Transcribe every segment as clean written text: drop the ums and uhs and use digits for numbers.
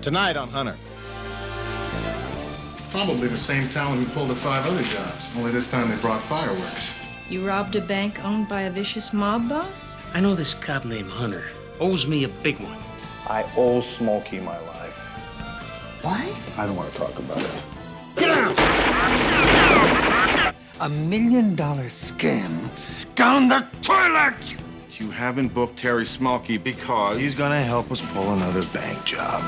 Tonight on Hunter. Probably the same talent who pulled the 5 other jobs, only this time they brought fireworks. You robbed a bank owned by a vicious mob boss? I know this cop named Hunter owes me a big one. I owe Smokey my life. What? I don't want to talk about it. Get out! $1 million scam down the toilet! You haven't booked Terry Smokey because He's gonna help us pull another bank job.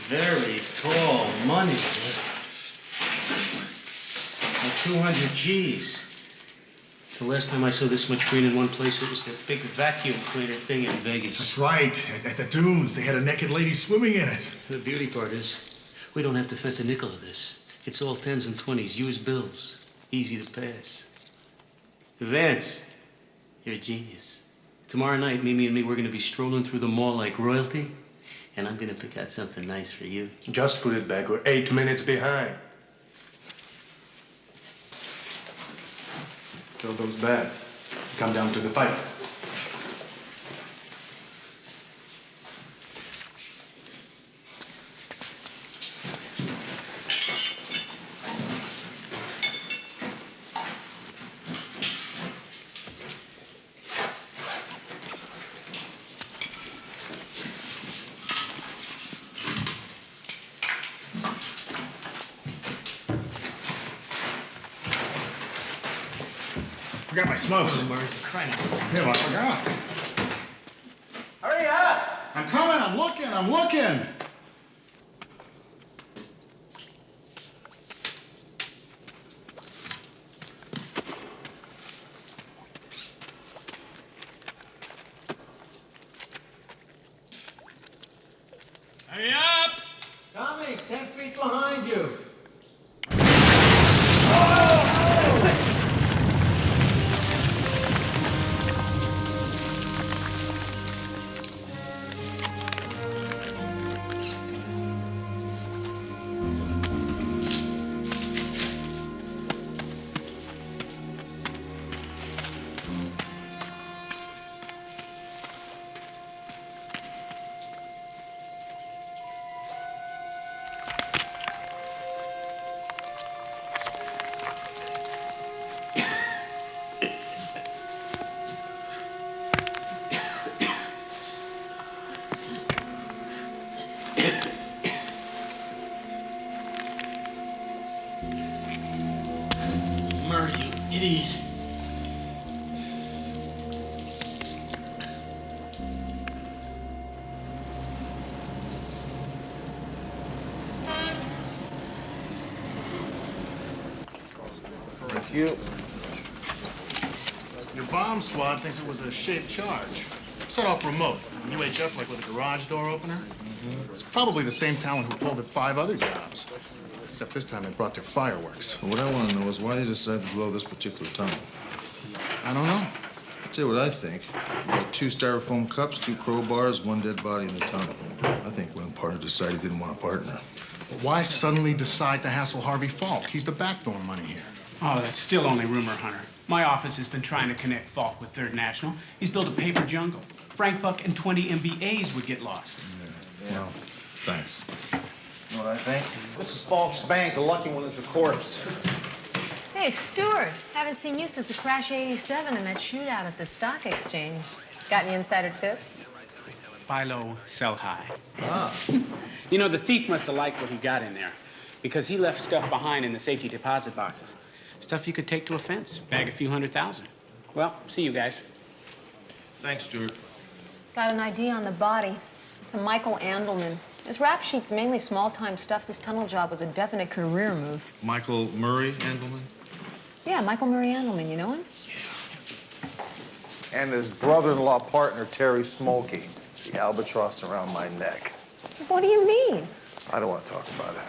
Very tall money. Like 200 G's. The last time I saw this much green in one place, it was that big vacuum cleaner thing in Vegas. That's right. At the dunes, they had a naked lady swimming in it. The beauty part is, we don't have to fence a nickel of this. It's all 10s and 20s, US bills. Easy to pass. Vance, you're a genius. Tomorrow night, Mimi and me, we're gonna be strolling through the mall like royalty, and I'm gonna pick out something nice for you. Just put it back. We're 8 minutes behind. Fill those bags. Come down to the pipe. Forgot my smokes. Murray, crying out. Yeah, well, I forgot. Hurry up! I'm coming. I'm looking. Hurry up! Tommy, 10 feet behind you. Murray, you idiot. Thank you. Your bomb squad thinks it was a shaped charge. Set off remote. UHF, like with a garage door opener. It's probably the same talent who pulled at 5 other jobs. Except this time they brought their fireworks. What I want to know is why they decided to blow this particular tunnel. I don't know. I'll tell you what I think. You got 2 styrofoam cups, 2 crowbars, 1 dead body in the tunnel. I think one partner decided he didn't want a partner. But why suddenly decide to hassle Harvey Falk? He's the backdoor money here. Oh, that's still only rumor, Hunter. My office has been trying to connect Falk with Third National. He's built a paper jungle. Frank Buck and 20 MBAs would get lost. Yeah. Well, thanks. You know what I think? This is Falk's bank. The lucky one is the corpse. Hey, Stuart. Haven't seen you since the crash of '87 and that shootout at the stock exchange. Got any insider tips? Buy low, sell high. Ah. You know, the thief must have liked what he got in there because he left stuff behind in the safety deposit boxes. Stuff you could take to a fence, bag a few $100,000. Well, see you guys. Thanks, Stuart. Got an ID on the body. It's a Michael Andelman. His rap sheet's mainly small-time stuff. This tunnel job was a definite career move. Michael Murray Andelman? Yeah, Michael Murray Andelman, you know him? And his brother-in-law partner, Terry Smokey. The albatross around my neck. What do you mean? I don't want to talk about it.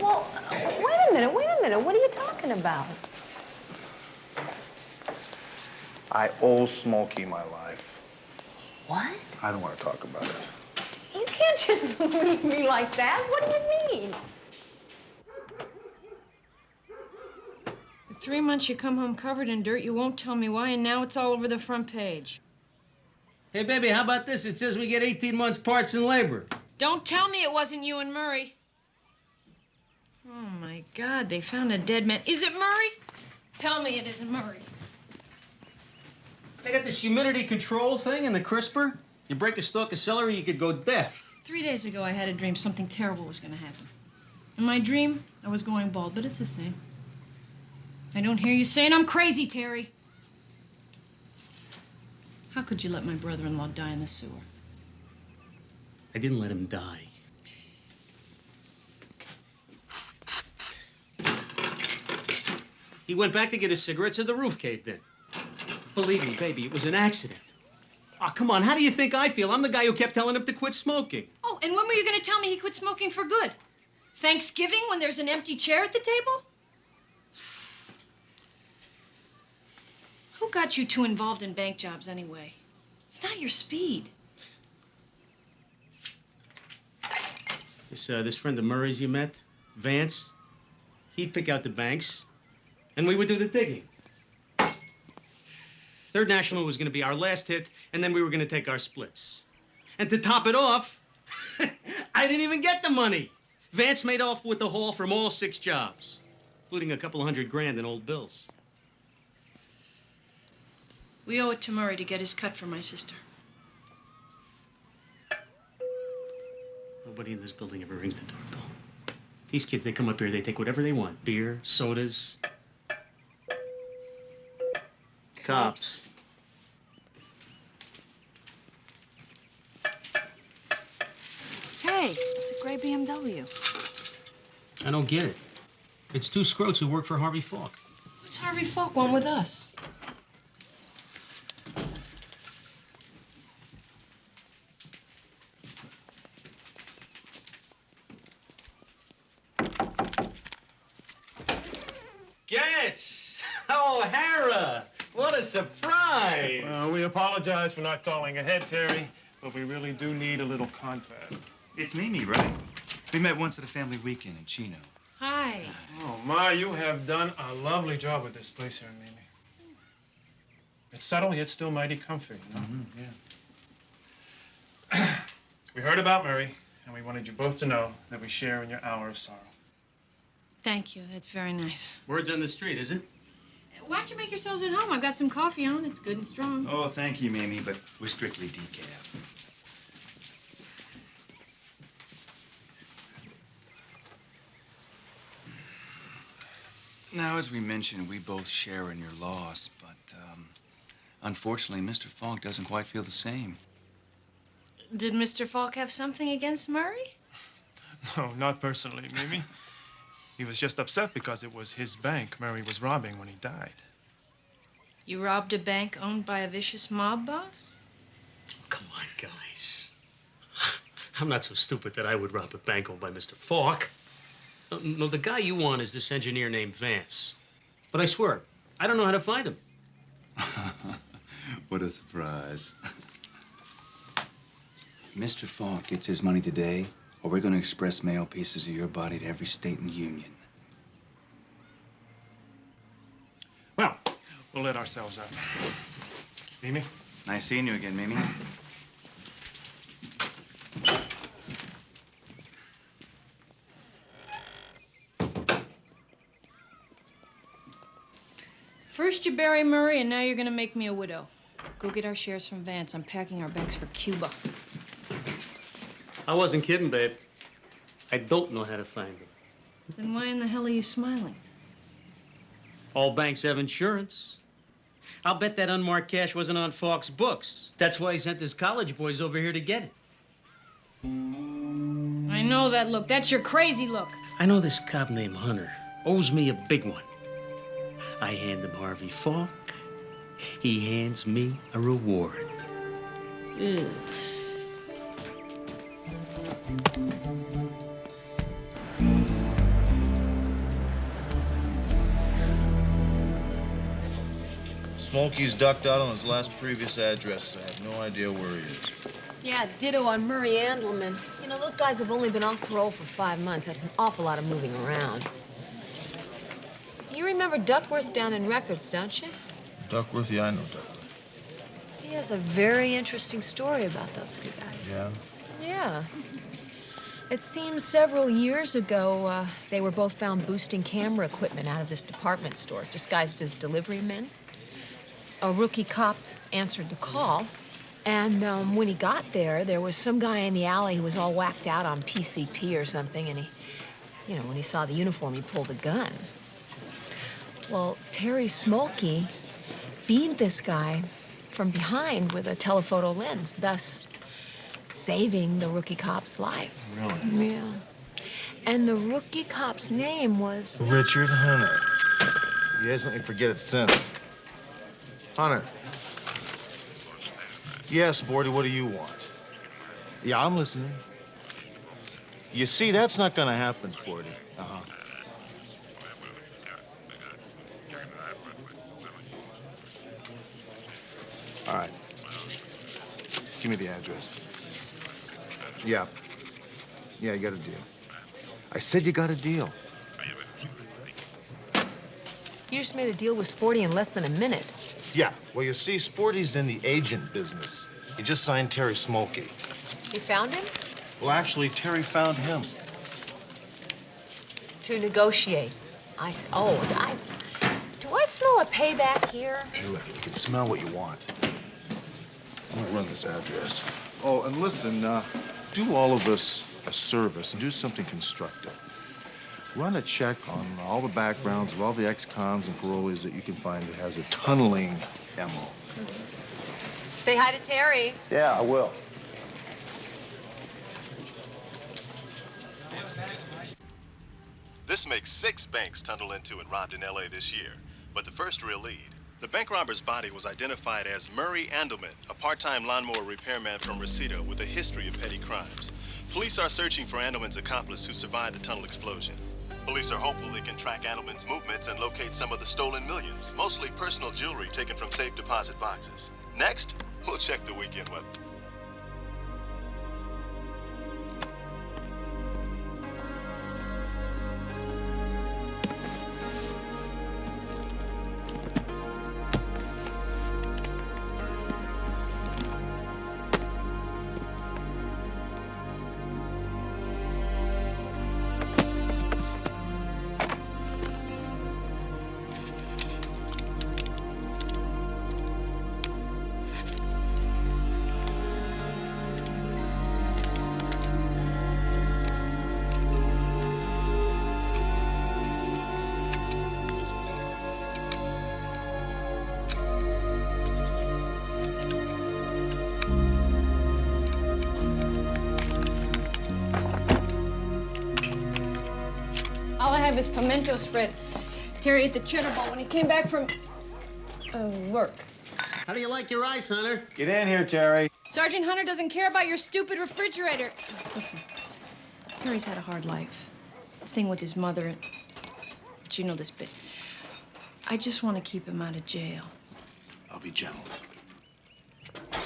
Well, wait a minute. What are you talking about? I owe Smokey my life. What? I don't want to talk about it. You can't just leave me like that. What do you mean? For 3 months you come home covered in dirt, you won't tell me why, and now it's all over the front page. Hey, baby, how about this? It says we get 18 months parts and labor. Don't tell me it wasn't you and Murray. Oh, my God, they found a dead man. Is it Murray? Tell me it isn't Murray. They got this humidity control thing and the crisper. You break a stalk of celery, you could go deaf. 3 days ago, I had a dream something terrible was going to happen. In my dream, I was going bald, but it's the same. I don't hear you saying I'm crazy, Terry. How could you let my brother-in-law die in the sewer? I didn't let him die. He went back to get his cigarettes and the roof caved in. Believe me, baby, it was an accident. Oh, come on, how do you think I feel? I'm the guy who kept telling him to quit smoking. Oh, and when were you going to tell me he quit smoking for good? Thanksgiving when there's an empty chair at the table? Who got you two involved in bank jobs anyway? It's not your speed. This friend of Murray's you met, Vance, he'd pick out the banks, and we would do the digging. Third National was going to be our last hit, and then we were going to take our splits. And to top it off, I didn't even get the money. Vance made off with the haul from all 6 jobs, including a couple $100 grand in old bills. We owe it to Murray to get his cut for my sister. Nobody in this building ever rings the doorbell. These kids, they come up here, they take whatever they want. Beer, sodas. Cops. Hey, it's a gray BMW. I don't get it. It's 2 scroats who work for Harvey Falk. What's Harvey Falk want with us? Gets! Oh, Hera! What a surprise! We apologize for not calling ahead, Terry, but we really do need a little contact. It's Mimi, right? We met once at a family weekend in Chino. Hi. Oh, Ma, you have done a lovely job with this place here, Mimi. It's subtle, yet still mighty comfy, you know? Yeah. We heard about Murray, and we wanted you both to know that we share in your hour of sorrow. Thank you. That's very nice. Word's on the street, is it? Why don't you make yourselves at home? I've got some coffee on. It's good and strong. Oh, thank you, Mimi, but we're strictly decaf. Now, as we mentioned, we both share in your loss, but unfortunately, Mr. Falk doesn't quite feel the same. Did Mr. Falk have something against Murray? No, not personally, Mimi. He was just upset because it was his bank Murray was robbing when he died. You robbed a bank owned by a vicious mob boss? Come on, guys. I'm not so stupid that I would rob a bank owned by Mr. Falk. No, the guy you want is this engineer named Vance. But I swear, I don't know how to find him. What a surprise. Mr. Falk gets his money today, or we're going to express mail pieces of your body to every state in the Union. Well, we'll let ourselves up. Mimi? Nice seeing you again, Mimi. First you bury Murray, and now you're gonna make me a widow. Go get our shares from Vance. I'm packing our bags for Cuba. I wasn't kidding, babe. I don't know how to find him. Then why in the hell are you smiling? All banks have insurance. I'll bet that unmarked cash wasn't on Falk's books. That's why he sent his college boys over here to get it. I know that look. That's your crazy look. I know this cop named Hunter owes me a big one. I hand him Harvey Falk. He hands me a reward. Ugh. Smokey's ducked out on his last previous address. I have no idea where he is. Yeah, ditto on Murray Andelman. You know, those guys have only been off parole for 5 months. That's an awful lot of moving around. You remember Duckworth down in Records, don't you? Duckworth? Yeah, I know Duckworth. He has a very interesting story about those two guys. Yeah? Yeah. It seems several years ago, they were both found boosting camera equipment out of this department store, disguised as delivery men. A rookie cop answered the call, and when he got there, there was some guy in the alley who was all whacked out on PCP or something, and he, when he saw the uniform, he pulled a gun. Well, Terry Smolky beamed this guy from behind with a telephoto lens, thus saving the rookie cop's life. Really? Yeah. And the rookie cop's name was... Richard Hunter. He hasn't let me forget it since. Hunter. Yes, Sporty, what do you want? Yeah, I'm listening. You see, that's not gonna happen, Sporty. Uh-huh. All right. Give me the address. Yeah. Yeah, you got a deal. I said you got a deal. You just made a deal with Sporty in less than a minute. Yeah, well, you see, Sporty's in the agent business. He just signed Terry Smolky. You found him? Well, actually, Terry found him. To negotiate. Do I smell a payback here? Hey, look, you can smell what you want. I'm gonna run this address. Oh, and listen, do all of us a service and do something constructive. Run a check on all the backgrounds of all the ex-cons and parolees that you can find that has a tunneling MO. Say hi to Terry. Yeah, I will. This makes 6 banks tunneled into and robbed in L.A. this year. But the first real lead, the bank robber's body was identified as Murray Andelman, a part-time lawnmower repairman from Reseda with a history of petty crimes. Police are searching for Andelman's accomplice who survived the tunnel explosion. Police are hopeful they can track Andelman's movements and locate some of the stolen millions, mostly personal jewelry taken from safe deposit boxes. Next, we'll check the weekend weather. All I have is pimento spread. Terry ate the cheddar ball when he came back from... Work. How do you like your ice, Hunter? Get in here, Terry. Sergeant Hunter doesn't care about your stupid refrigerator. Listen, Terry's had a hard life. The thing with his mother, but you know this bit. I just want to keep him out of jail. I'll be gentle. I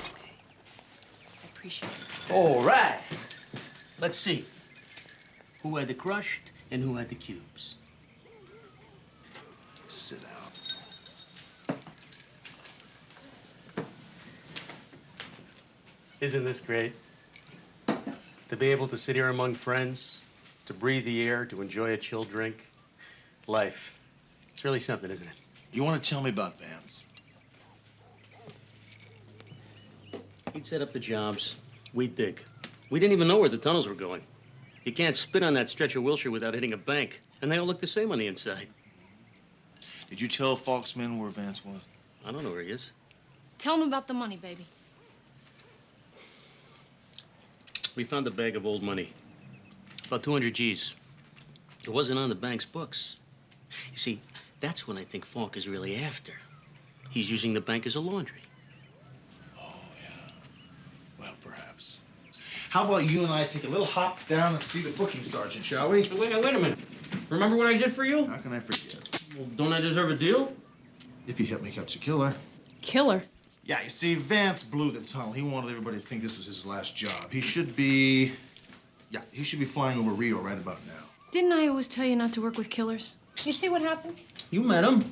appreciate it. All right. Let's see. Who had the crushed and who had the cubes? Sit down. Isn't this great? To be able to sit here among friends, to breathe the air, to enjoy a chill drink. Life. It's really something, isn't it? You want to tell me about Vance? He'd set up the jobs. We'd dig. We didn't even know where the tunnels were going. You can't spit on that stretch of Wilshire without hitting a bank. And they all look the same on the inside. Did you tell Falk's men where Vance was? I don't know where he is. Tell him about the money, baby. We found a bag of old money. About 200 G's. It wasn't on the bank's books. You see, that's when I think Falk is really after. He's using the bank as a laundry. Oh, yeah. Well, perhaps. How about you and I take a little hop down and see the booking sergeant, shall we? Wait a minute. Remember what I did for you? How can I forget? Well, don't I deserve a deal? If you help me catch a killer. Killer? Yeah, you see, Vance blew the tunnel. He wanted everybody to think this was his last job. He should be flying over Rio right about now. Didn't I always tell you not to work with killers? You see what happened? You met him.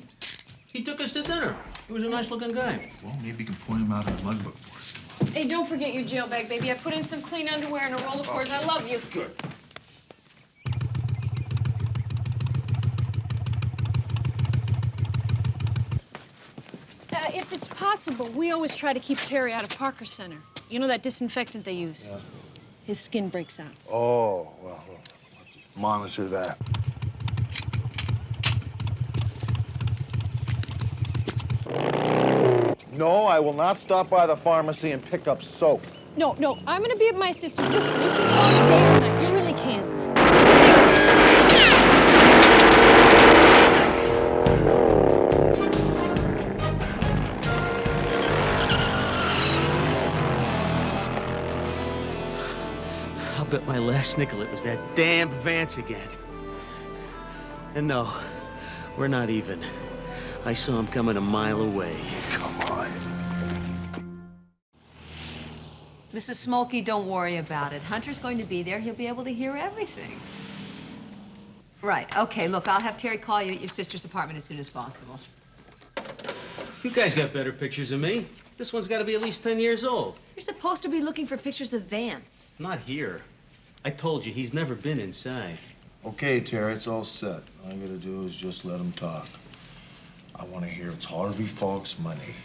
He took us to dinner. He was a nice-looking guy. Well, maybe you can point him out in the mug book for us. Come on. Hey, don't forget your jail bag, baby. I put in some clean underwear and a roll of fours. I love you. Good. If it's possible, we always try to keep Terry out of Parker Center. You know that disinfectant they use? Yeah. His skin breaks out. Oh, well, let's monitor that. No, I will not stop by the pharmacy and pick up soap. No, I'm gonna be at my sister's. Listen, you can talk day or night. You really can. I'll bet my last nickel it was that damn Vance again. And no, we're not even. I saw him coming a mile away. Come on. Mrs. Smolky, don't worry about it. Hunter's going to be there. He'll be able to hear everything. Right. Okay, look, I'll have Terry call you at your sister's apartment as soon as possible. You guys got better pictures of me. This one's got to be at least 10 years old. You're supposed to be looking for pictures of Vance. Not here. I told you, he's never been inside. Okay, Terry, it's all set. All you gotta do is just let him talk. I want to hear it's Harvey Falk's money,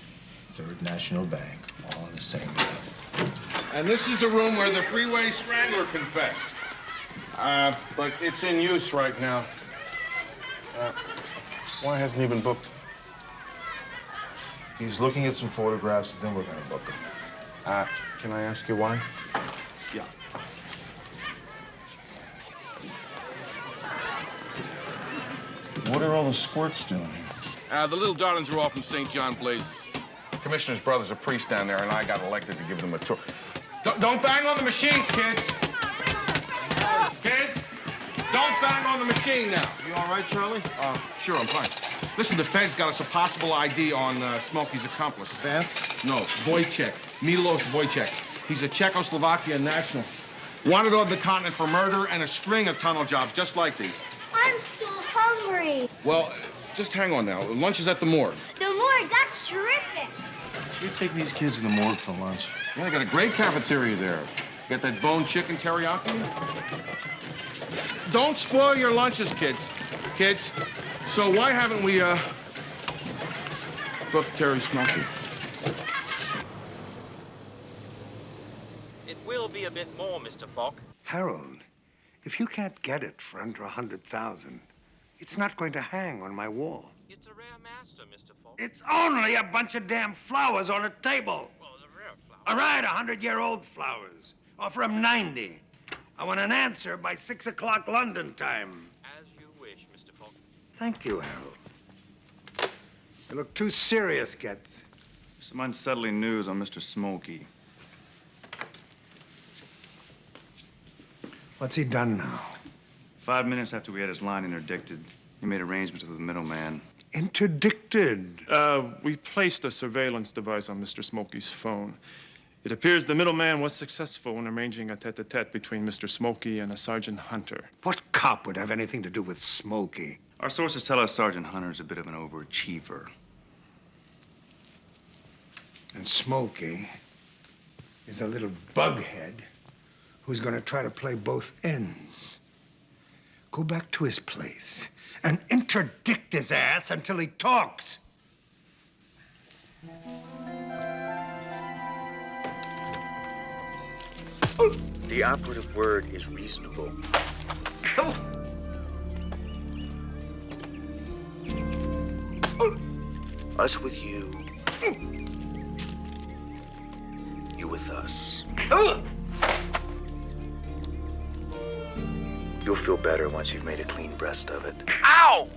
Third National Bank, all in the same breath. And this is the room where the freeway strangler confessed. But it's in use right now. Why hasn't he been booked? He's looking at some photographs, and then we're gonna book him. Can I ask you why? Yeah. What are all the squirts doing here? The little darlings are all from St. John Blazes. Commissioner's brother's a priest down there, and I got elected to give them a tour. Don't bang on the machines, kids! Kids, don't bang on the machine now. You all right, Charlie? Sure, I'm fine. Listen, the Feds got us a possible ID on Smokey's accomplice. Vance? No, Wojciech. Milos Wojciech. He's a Czechoslovakian national. Wanted on the continent for murder and a string of tunnel jobs just like these. I'm still hungry. Well, just hang on now. Lunch is at the morgue. The morgue, that's terrific. You take these kids in the morgue for lunch. Yeah, they got a great cafeteria there. Got that bone chicken teriyaki. Don't spoil your lunches, kids. Kids. So why haven't we, booked Terry Smokey? It will be a bit more, Mr. Falk. Harold, if you can't get it for under 100,000, it's not going to hang on my wall. It's a rare master, Mr. Falk. It's only a bunch of damn flowers on a table. Well, the rare flower. All right, 100-year-old flowers. Offer 'em 90. I want an answer by 6 o'clock London time. As you wish, Mr. Falk. Thank you, Harold. You look too serious, Getz. Some unsettling news on Mr. Smokey. What's he done now? 5 minutes after we had his line interdicted, he made arrangements with the middleman. Interdicted? We placed a surveillance device on Mr. Smokey's phone. It appears the middleman was successful in arranging a tete-a-tete between Mr. Smokey and a Sergeant Hunter. What cop would have anything to do with Smokey? Our sources tell us Sergeant Hunter's a bit of an overachiever. And Smokey is a little bughead who's going to try to play both ends. Go back to his place and interdict his ass until he talks. The operative word is reasonable. Us with you. You with us. You'll feel better once you've made a clean breast of it. Ow!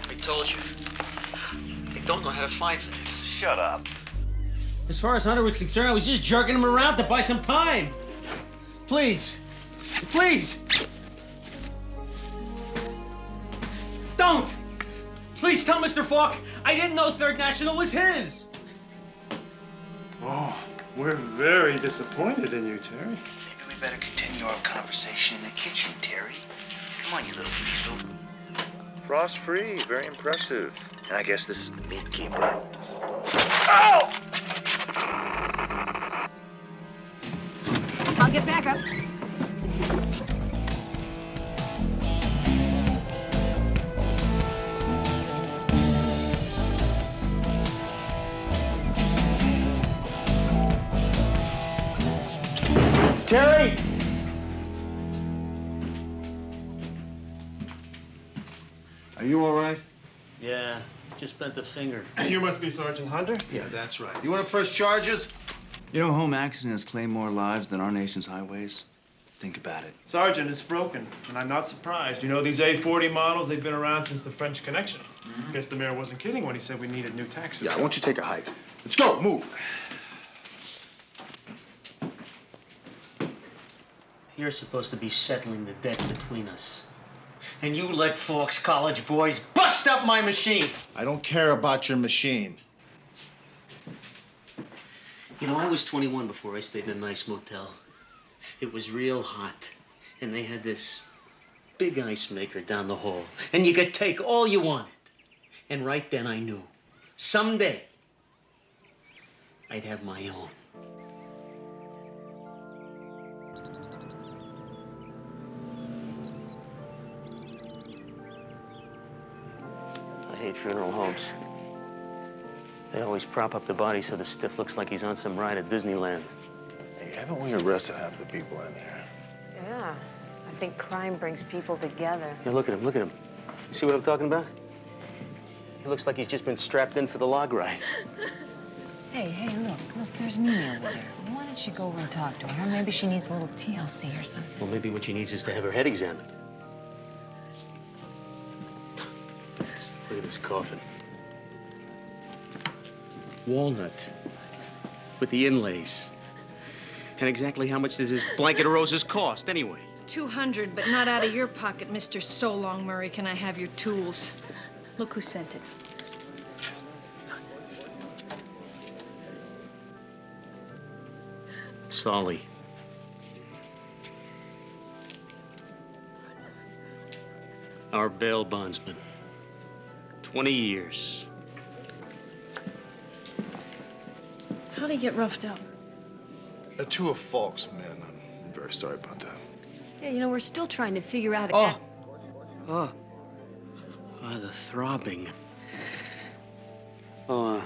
I told you. I don't know how to fight for this. Shut up. As far as Hunter was concerned, I was just jerking him around to buy some time. Please. Please. Don't. Please tell Mr. Falk I didn't know Third National was his. Oh, we're very disappointed in you, Terry. Maybe we better continue our conversation in the kitchen, Terry. Come on, you little weasel. Frost-free, very impressive. And I guess this is the meat keeper. Ow! I'll get back up. Terry! Are you all right? Yeah, just bent the finger. You must be Sergeant Hunter? Yeah, that's right. You want to press charges? You know, home accidents claim more lives than our nation's highways. Think about it. Sergeant, it's broken, and I'm not surprised. You know, these A40 models, they've been around since the French Connection. Guess the mayor wasn't kidding when he said we needed new taxes. Yeah, why don't you take a hike? Let's go, move. You're supposed to be settling the debt between us. And you let Falk's college boys bust up my machine. I don't care about your machine. You know, I was 21 before I stayed in a nice motel. It was real hot. And they had this big ice maker down the hall. And you could take all you wanted. And right then I knew, someday, I'd have my own. I hate funeral homes. They always prop up the body so the stiff looks like he's on some ride at Disneyland. Hey, haven't we arrested half the people in here? Yeah, I think crime brings people together. Yeah, look at him, look at him. You see what I'm talking about? He looks like he's just been strapped in for the log ride. Hey, look, there's Mimi over there. Why don't you go over and talk to her? Maybe she needs a little TLC or something. Well, maybe what she needs is to have her head examined. Look at this coffin. Walnut with the inlays. And exactly how much does this blanket of roses cost, anyway? $200, but not out of your pocket, Mr. So Long Murray. Can I have your tools? Look who sent it. Solly. Our bail bondsman. 20 years. How'd he get roughed up? Two of Falk's men. I'm very sorry about that. Yeah, you know, we're still trying to figure out Oh, the throbbing. Oh,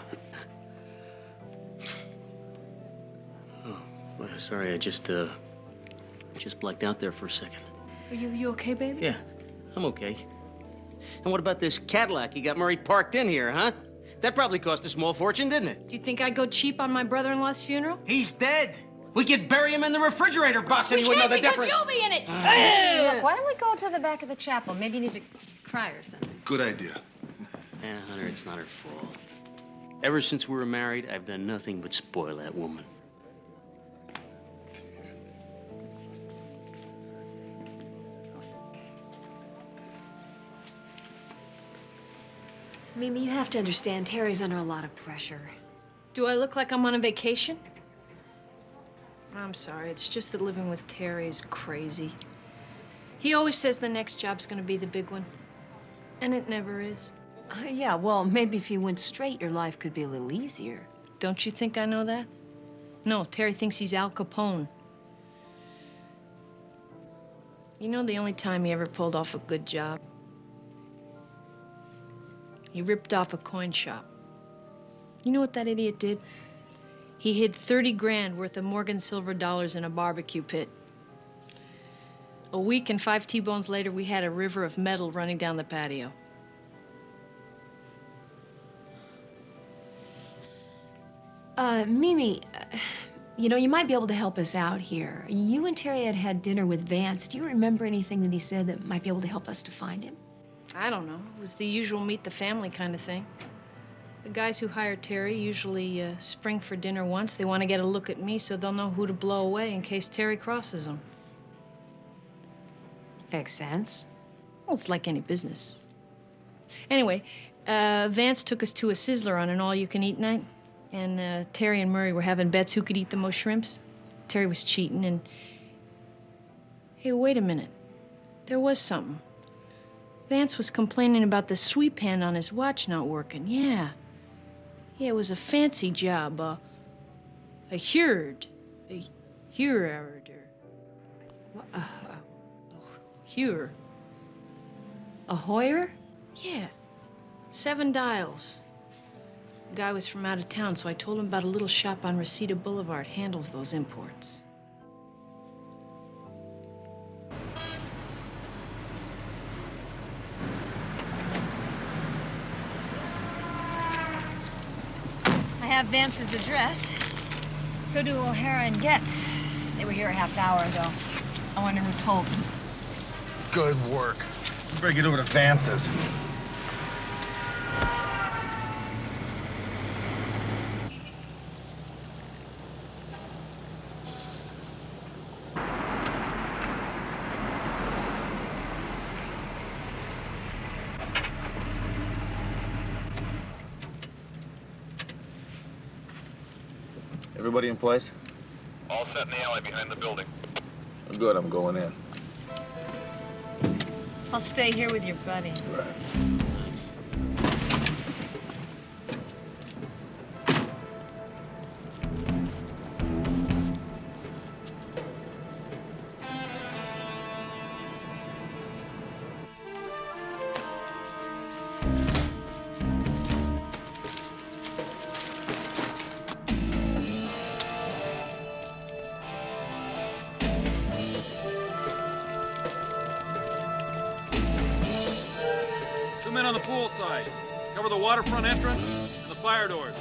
well, sorry, I just blacked out there for a second. Are you okay, baby? Yeah, I'm okay. And what about this Cadillac you got Murray parked in here, huh? That probably cost a small fortune, didn't it? Do you think I'd go cheap on my brother-in-law's funeral? He's dead. We could bury him in the refrigerator box and you wouldn't know the difference. You'll be in it. Hey, look, why don't we go to the back of the chapel? Maybe you need to cry or something. Good idea. Hunter, it's not her fault. Ever since we were married, I've done nothing but spoil that woman. Mimi, you have to understand, Terry's under a lot of pressure. Do I look like I'm on a vacation? I'm sorry, it's just that living with Terry is crazy. He always says the next job's gonna be the big one, and it never is. Yeah, well, maybe if you went straight, your life could be a little easier. Don't you think I know that? No, Terry thinks he's Al Capone. You know the only time he ever pulled off a good job? He ripped off a coin shop. You know what that idiot did? He hid 30 grand worth of Morgan silver dollars in a barbecue pit. A week and 5 T-bones later, we had a river of metal running down the patio. Mimi, you know, you might be able to help us out here. You and Terry had had dinner with Vance. Do you remember anything that he said that might be able to help us to find him? I don't know. It was the usual meet the family kind of thing. The guys who hire Terry usually spring for dinner once. They want to get a look at me so they'll know who to blow away in case Terry crosses them. Makes sense. Well, it's like any business. Anyway, Vance took us to a Sizzler on an all-you-can-eat night. And Terry and Murray were having bets who could eat the most shrimps. Terry was cheating and... Hey, wait a minute. There was something. Vance was complaining about the sweep hand on his watch not working. Yeah. Yeah, it was a fancy job. A Hurd. A Hurd. Hur. A Hoyer? Yeah. 7 dials. The guy was from out of town, so I told him about a little shop on Reseda Boulevard. Handles those imports. I have Vance's address. So do O'Hara and Getz. They were here a half hour ago. I wonder who told them. Good work. You better get over to Vance's. Everybody in place? All set in the alley behind the building. Good, I'm going in. I'll stay here with your buddy. Right. Men on the pool side. Cover the waterfront entrance and the fire doors.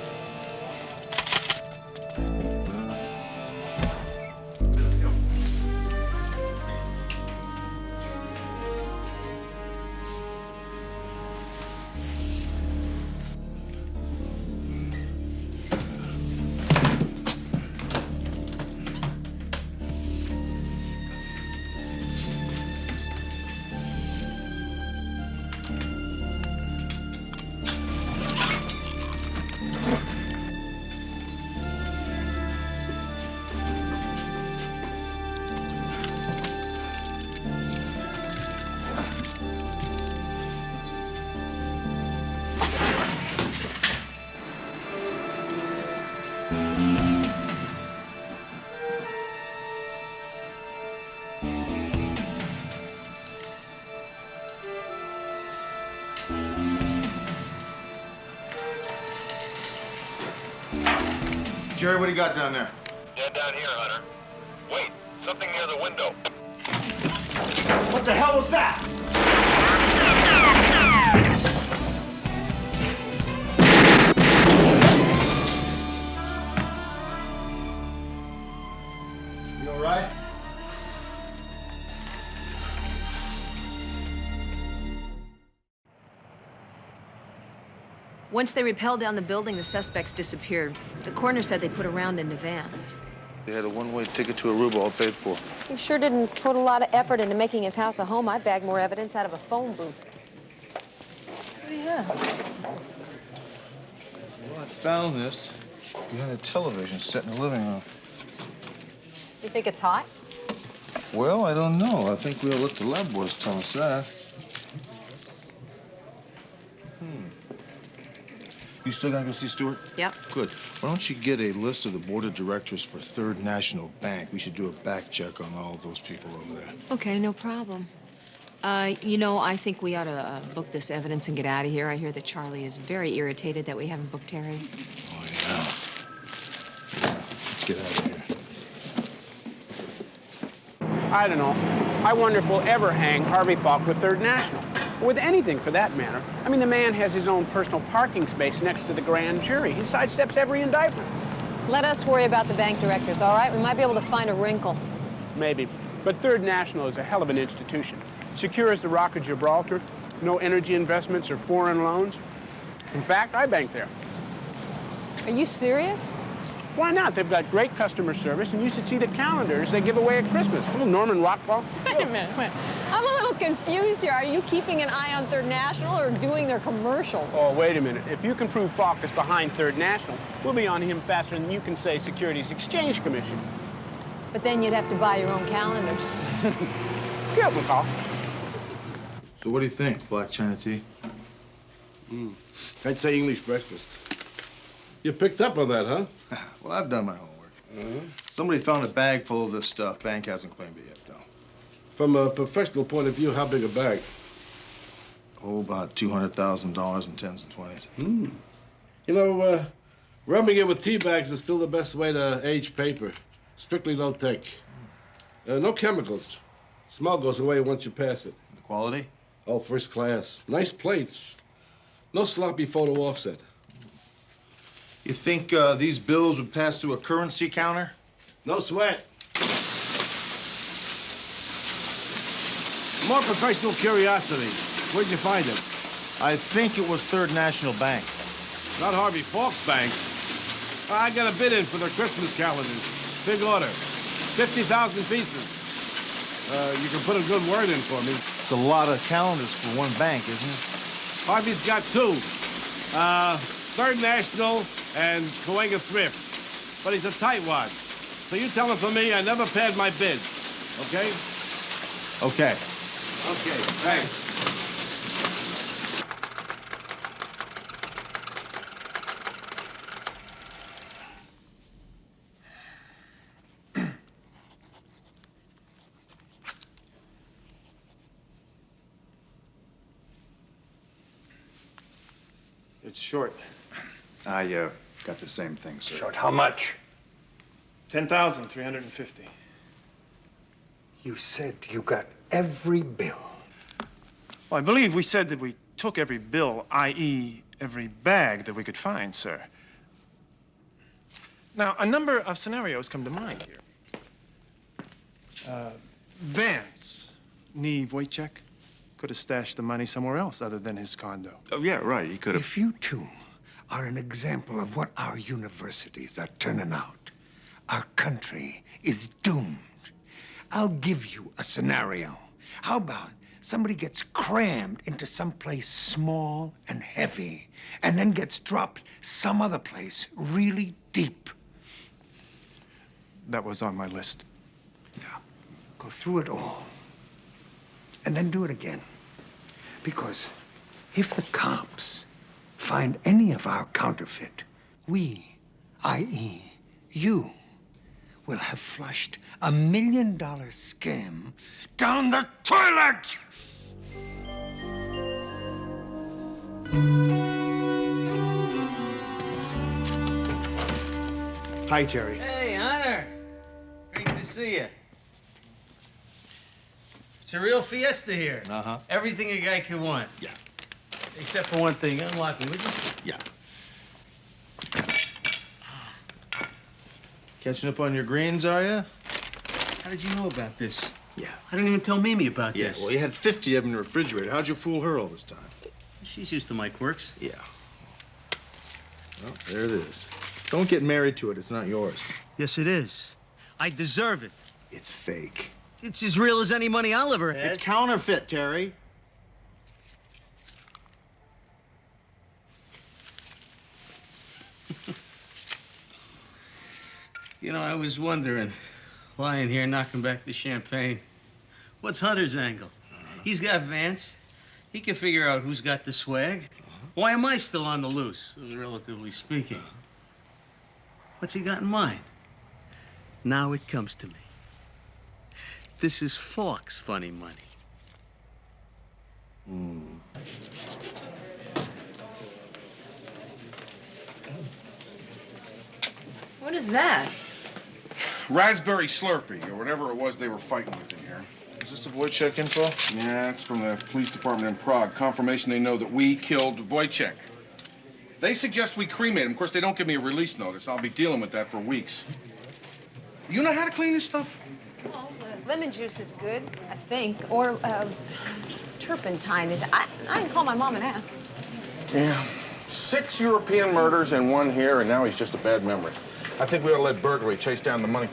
Jerry, what do you got down there? Yeah, down here, Hunter. Wait, something near the window. What the hell was that? You all right? Once they rappelled down the building, the suspects disappeared. The coroner said they put a round into Vance. They had a one-way ticket to Aruba, all paid for. He sure didn't put a lot of effort into making his house a home. I bagged more evidence out of a phone booth. What do you have? Well, I found this behind the television set in the living room. You think it's hot? Well, I don't know. I think we'll let the lab boys tell us that. You still gonna go see Stewart? Yep. Good. Why don't you get a list of the board of directors for Third National Bank? We should do a back check on all of those people over there. Okay, no problem. You know, I think we ought to book this evidence and get out of here. I hear that Charlie is very irritated that we haven't booked Terry. Oh, yeah. Yeah, let's get out of here. I don't know. I wonder if we'll ever hang Harvey Falk with Third National. Or with anything, for that matter. I mean, the man has his own personal parking space next to the grand jury. He sidesteps every indictment. Let us worry about the bank directors, all right? We might be able to find a wrinkle. Maybe. But Third National is a hell of an institution. Secure as the Rock of Gibraltar. No energy investments or foreign loans. In fact, I bank there. Are you serious? Why not? They've got great customer service, and you should see the calendars they give away at Christmas. Little Norman Rockwell. Wait a minute, wait. I'm a little confused here. Are you keeping an eye on Third National or doing their commercials? Oh, wait a minute. If you can prove Falk is behind Third National, we'll be on him faster than you can say Securities Exchange Commission. But then you'd have to buy your own calendars. Yeah, McCall. So what do you think? Black China tea? I'd say English breakfast. You picked up on that, huh? Well, I've done my homework. Somebody found a bag full of this stuff. Bank hasn't claimed it yet, though. From a professional point of view, how big a bag? Oh, about $200,000 in 10s and 20s. You know, rubbing it with tea bags is still the best way to age paper. Strictly low-tech. No chemicals. Smell goes away once you pass it. The quality? Oh, first class. Nice plates. No sloppy photo offset. You think these bills would pass through a currency counter? No sweat. More professional curiosity. Where'd you find him? I think it was Third National Bank. Not Harvey Falk's bank. I got a bid in for their Christmas calendars. Big order. 50,000 pieces. You can put a good word in for me. It's a lot of calendars for one bank, isn't it? Harvey's got two. Third National and Cahuenga Thrift. But he's a tightwad. So you tell him for me I never paid my bid. Okay? Okay. Okay, thanks. It's short. I got the same thing, sir. Short how much? 10,350. You said you got every bill. Well, I believe we said that we took every bill, i.e., every bag that we could find, sir. Now, a number of scenarios come to mind here. Vance, nee Wojciech, could have stashed the money somewhere else other than his condo. Oh, yeah, right. He could have. If you two are an example of what our universities are turning out, our country is doomed. I'll give you a scenario. How about somebody gets crammed into some place small and heavy, and then gets dropped some other place really deep? That was on my list. Go through it all, and then do it again. Because if the cops find any of our counterfeit, we, i.e., you, will have flushed $1 million scam down the toilet! Hi, Terry. Hey, Hunter. Great to see you. It's a real fiesta here. Uh-huh. Everything a guy could want. Yeah. Except for one thing. Unlock me, would you? Yeah. Catching up on your greens, are you? How did you know about this? Yeah. I didn't even tell Mimi about Yeah, this. well, you had 50 of them in the refrigerator. How'd you fool her all this time? She's used to my quirks. Yeah. Well, there it is. Don't get married to it. It's not yours. Yes, it is. I deserve it. It's fake. It's as real as any money I'll ever have. It's counterfeit, Terry. You know, I was wondering, lying here knocking back the champagne, what's Hunter's angle? He's got Vance. He can figure out who's got the swag. Why am I still on the loose, relatively speaking? What's he got in mind? Now it comes to me. This is Falk's funny money. What is that? Raspberry Slurpee, or whatever it was they were fighting with in here. Is this the Wojciech info? Yeah, it's from the police department in Prague. Confirmation they know that we killed Wojciech. They suggest we cremate him. Of course, they don't give me a release notice. I'll be dealing with that for weeks. You know how to clean this stuff? Well, lemon juice is good, I think. Or turpentine is. I can call my mom and ask. Yeah. 6 European murders and 1 here, and now he's just a bad memory. I think we ought to let burglary chase down the money.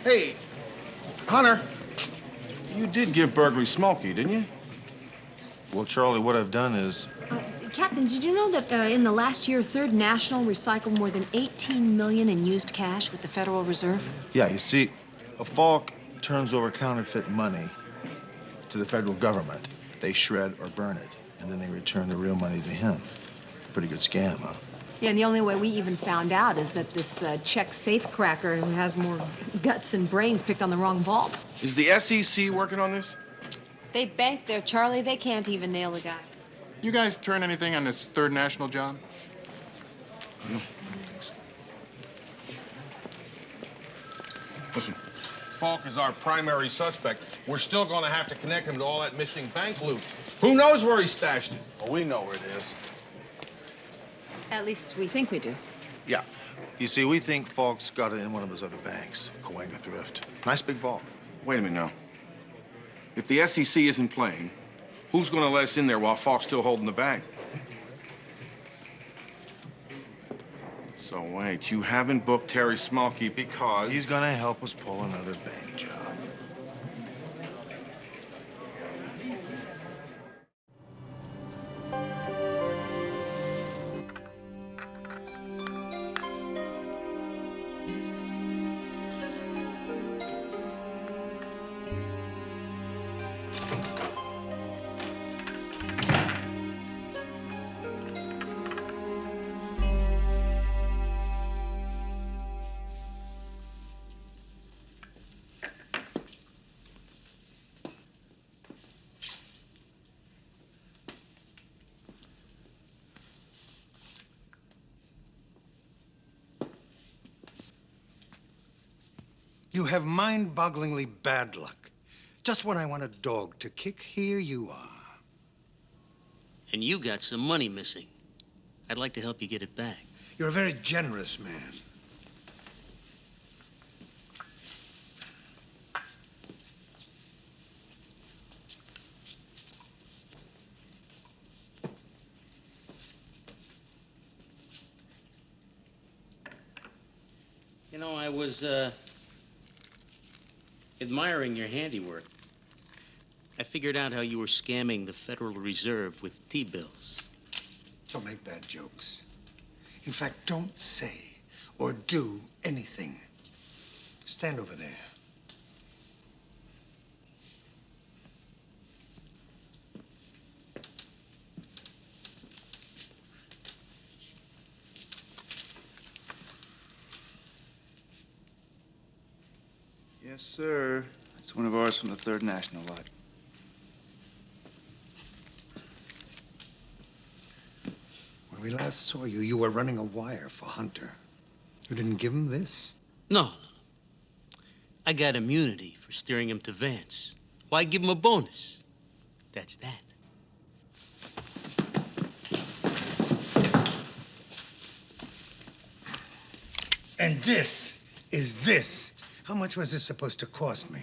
Hey, Hunter, you did give burglary Smokey, didn't you? Well, Charlie, what I've done is... Captain, did you know that in the last year, Third National recycled more than $18 million in used cash with the Federal Reserve? Yeah, you see, a Falk turns over counterfeit money to the federal government. They shred or burn it, and then they return the real money to him. Pretty good scam, huh? Yeah, and the only way we even found out is that this Czech safecracker who has more guts and brains picked on the wrong vault. Is the SEC working on this? They banked there, Charlie. They can't even nail the guy. You guys turn anything on this Third National job? No. Listen, Falk is our primary suspect. We're still going to have to connect him to all that missing bank loot. Who knows where he stashed it? Well, we know where it is. At least we think we do. Yeah. You see, we think Falk's got it in one of his other banks, Cahuenga Thrift. Nice big vault. Wait a minute now. If the SEC isn't playing, who's going to let us in there while Falk's still holding the bag? So wait, you haven't booked Terry Smolke because... He's gonna help us pull another bank job. You have mind-bogglingly bad luck. Just when I want a dog to kick, here you are. And you got some money missing. I'd like to help you get it back. You're a very generous man. You know, I was, admiring your handiwork. I figured out how you were scamming the Federal Reserve with T-bills. Don't make bad jokes. In fact, don't say or do anything. Stand over there. Yes, sir. It's one of ours from the Third National lot. When we last saw you, you were running a wire for Hunter. You didn't give him this? No. I got immunity for steering him to Vance. Why give him a bonus? That's that. And this is this. How much was this supposed to cost me?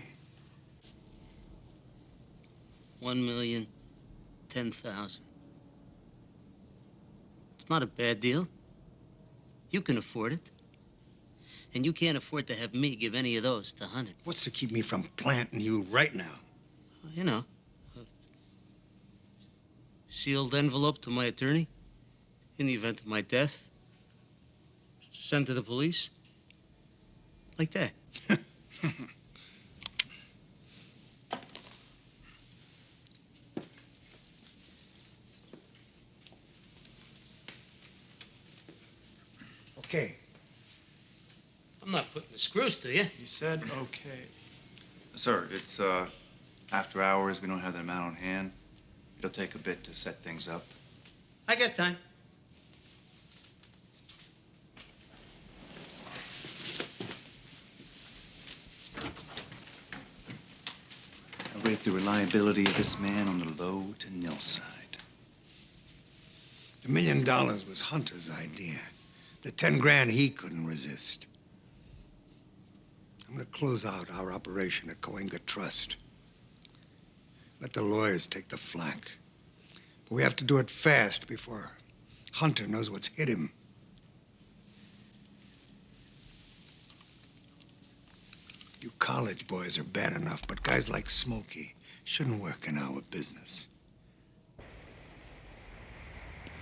1,010,000. It's not a bad deal. You can afford it. And you can't afford to have me give any of those to Hunter. What's to keep me from planting you right now? You know, sealed envelope to my attorney in the event of my death. Sent to the police. Like that. Okay. I'm not putting the screws to you. You said okay. Sir, it's after hours. We don't have the amount on hand. It'll take a bit to set things up. I got time. I rate the reliability of this man on the low to nil side. $1 million was Hunter's idea. The 10 grand he couldn't resist. I'm gonna close out our operation at Coenga Trust. Let the lawyers take the flak. But we have to do it fast before Hunter knows what's hit him. You college boys are bad enough, but guys like Smokey shouldn't work in our business.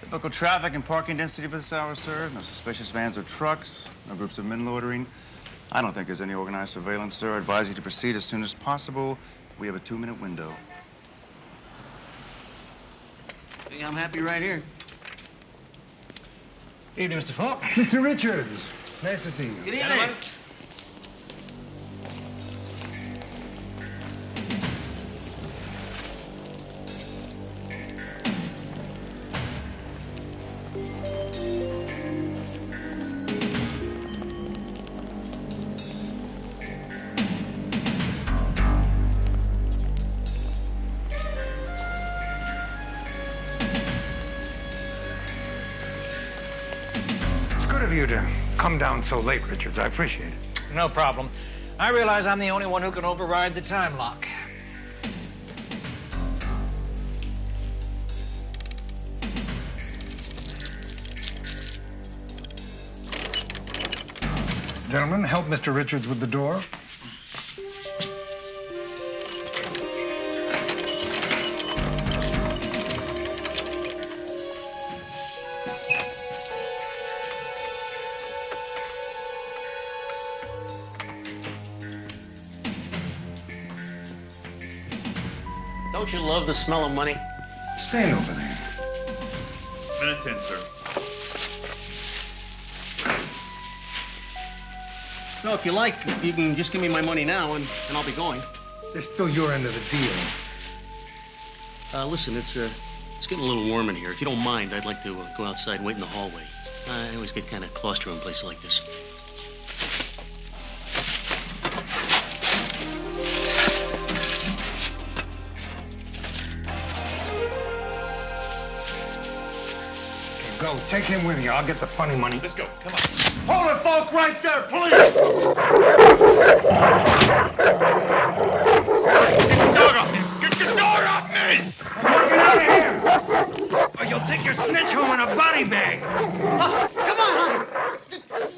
Typical traffic and parking density for this hour, sir. No suspicious vans or trucks, no groups of men loitering. I don't think there's any organized surveillance, sir. I advise you to proceed as soon as possible. We have a 2-minute window. Hey, I'm happy right here. Evening, Mr. Falk. Mr. Richards, nice to see you. Good evening. You to come down so late, Richards. I appreciate it. No problem. I realize I'm the only one who can override the time lock. Gentlemen, help Mr. Richards with the door. Don't you love the smell of money? Stand over there. Minute 10, sir. No, if you like, you can just give me my money now, and I'll be going. It's still your end of the deal. Listen, it's getting a little warm in here. If you don't mind, I'd like to go outside and wait in the hallway. I always get kind of claustro in places like this. Go, take him with you. I'll get the funny money. Let's go. Come on. Hold it, Falk, right there, please! Get your dog off me! Get your dog off me! I'm working out of here! Or you'll take your snitch home in a body bag. Oh, come on, Hunter!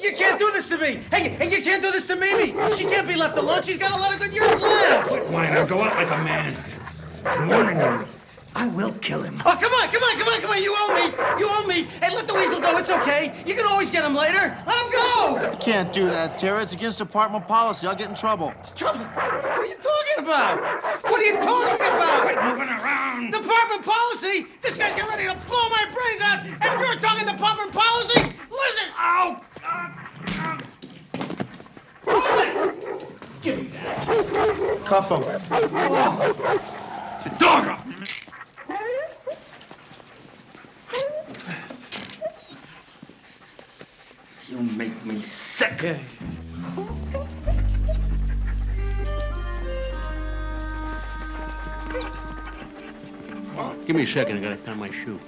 You can't do this to me! Hey, you can't do this to Mimi! She can't be left alone. She's got a lot of good years left! Quit whining and go out like a man. I'm warning you. I will kill him. Oh, come on! You owe me! You owe me! Hey, let the weasel go. It's okay. You can always get him later. Let him go! You can't do that, Terry. It's against department policy. I'll get in trouble. Trouble? What are you talking about? What are you talking about? Quit moving around. Department policy? This guy's getting ready to blow my brains out, and you're talking department policy? Listen! Ow! Hold it! Give me that. Cuff him. Get your dog off me! You make me sick. Give me a second. I gotta tie my shoe.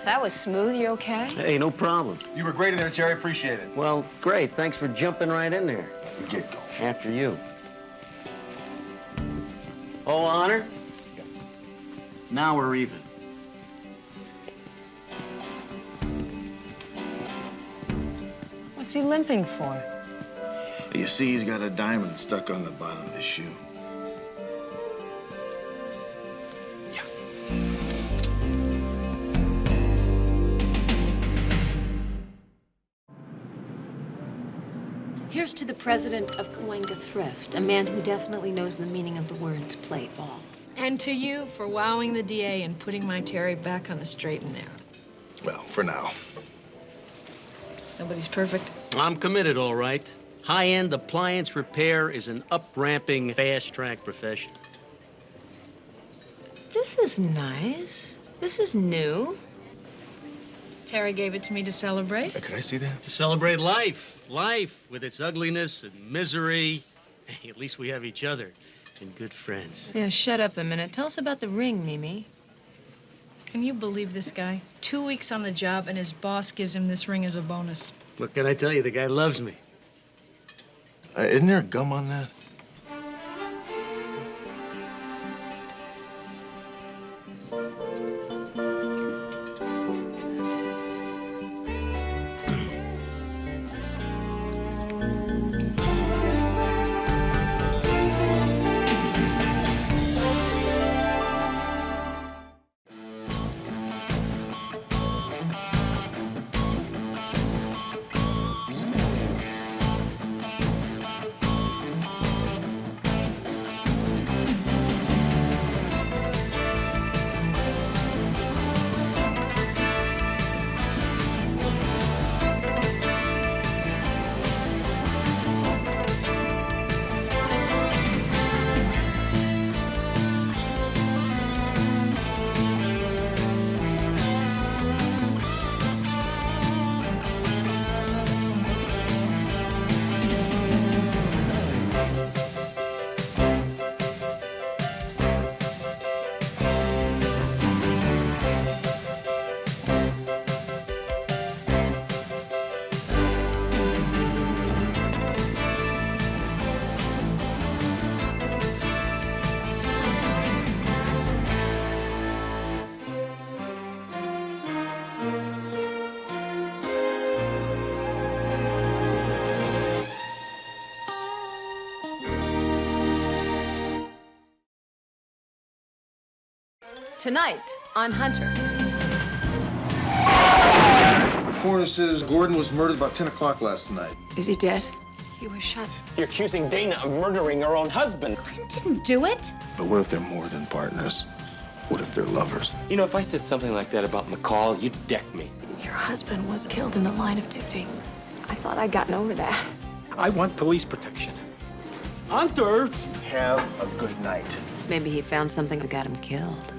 That was smooth. You okay? Hey, no problem. You were great in there, Terry. Appreciate it. Well, great. Thanks for jumping right in there. You get going. After you. Oh, Honor? Now we're even. What's he limping for? You see, he's got a diamond stuck on the bottom of his shoe. Here's to the president of Cahuenga Thrift, a man who definitely knows the meaning of the words play ball. And to you for wowing the DA and putting my Terry back on the straight and narrow. Well, for now. Nobody's perfect. I'm committed, all right. High-end appliance repair is an up-ramping, fast-track profession. This is nice. This is new. Terry gave it to me to celebrate. Could I see that? To celebrate life. Life with its ugliness and misery. Hey, at least we have each other and good friends. Yeah, shut up a minute. Tell us about the ring, Mimi. Can you believe this guy? 2 weeks on the job and his boss gives him this ring as a bonus. What can I tell you? The guy loves me. Isn't there gum on that? Tonight on Hunter. Coroner says Gordon was murdered about 10 o'clock last night. Is he dead? He was shot. You're accusing Dana of murdering her own husband. Didn't do it. But what if they're more than partners? What if they're lovers? You know, if I said something like that about McCall, you'd deck me. Your husband was killed in the line of duty. I thought I'd gotten over that. I want police protection. Hunter! Have a good night. Maybe he found something that got him killed.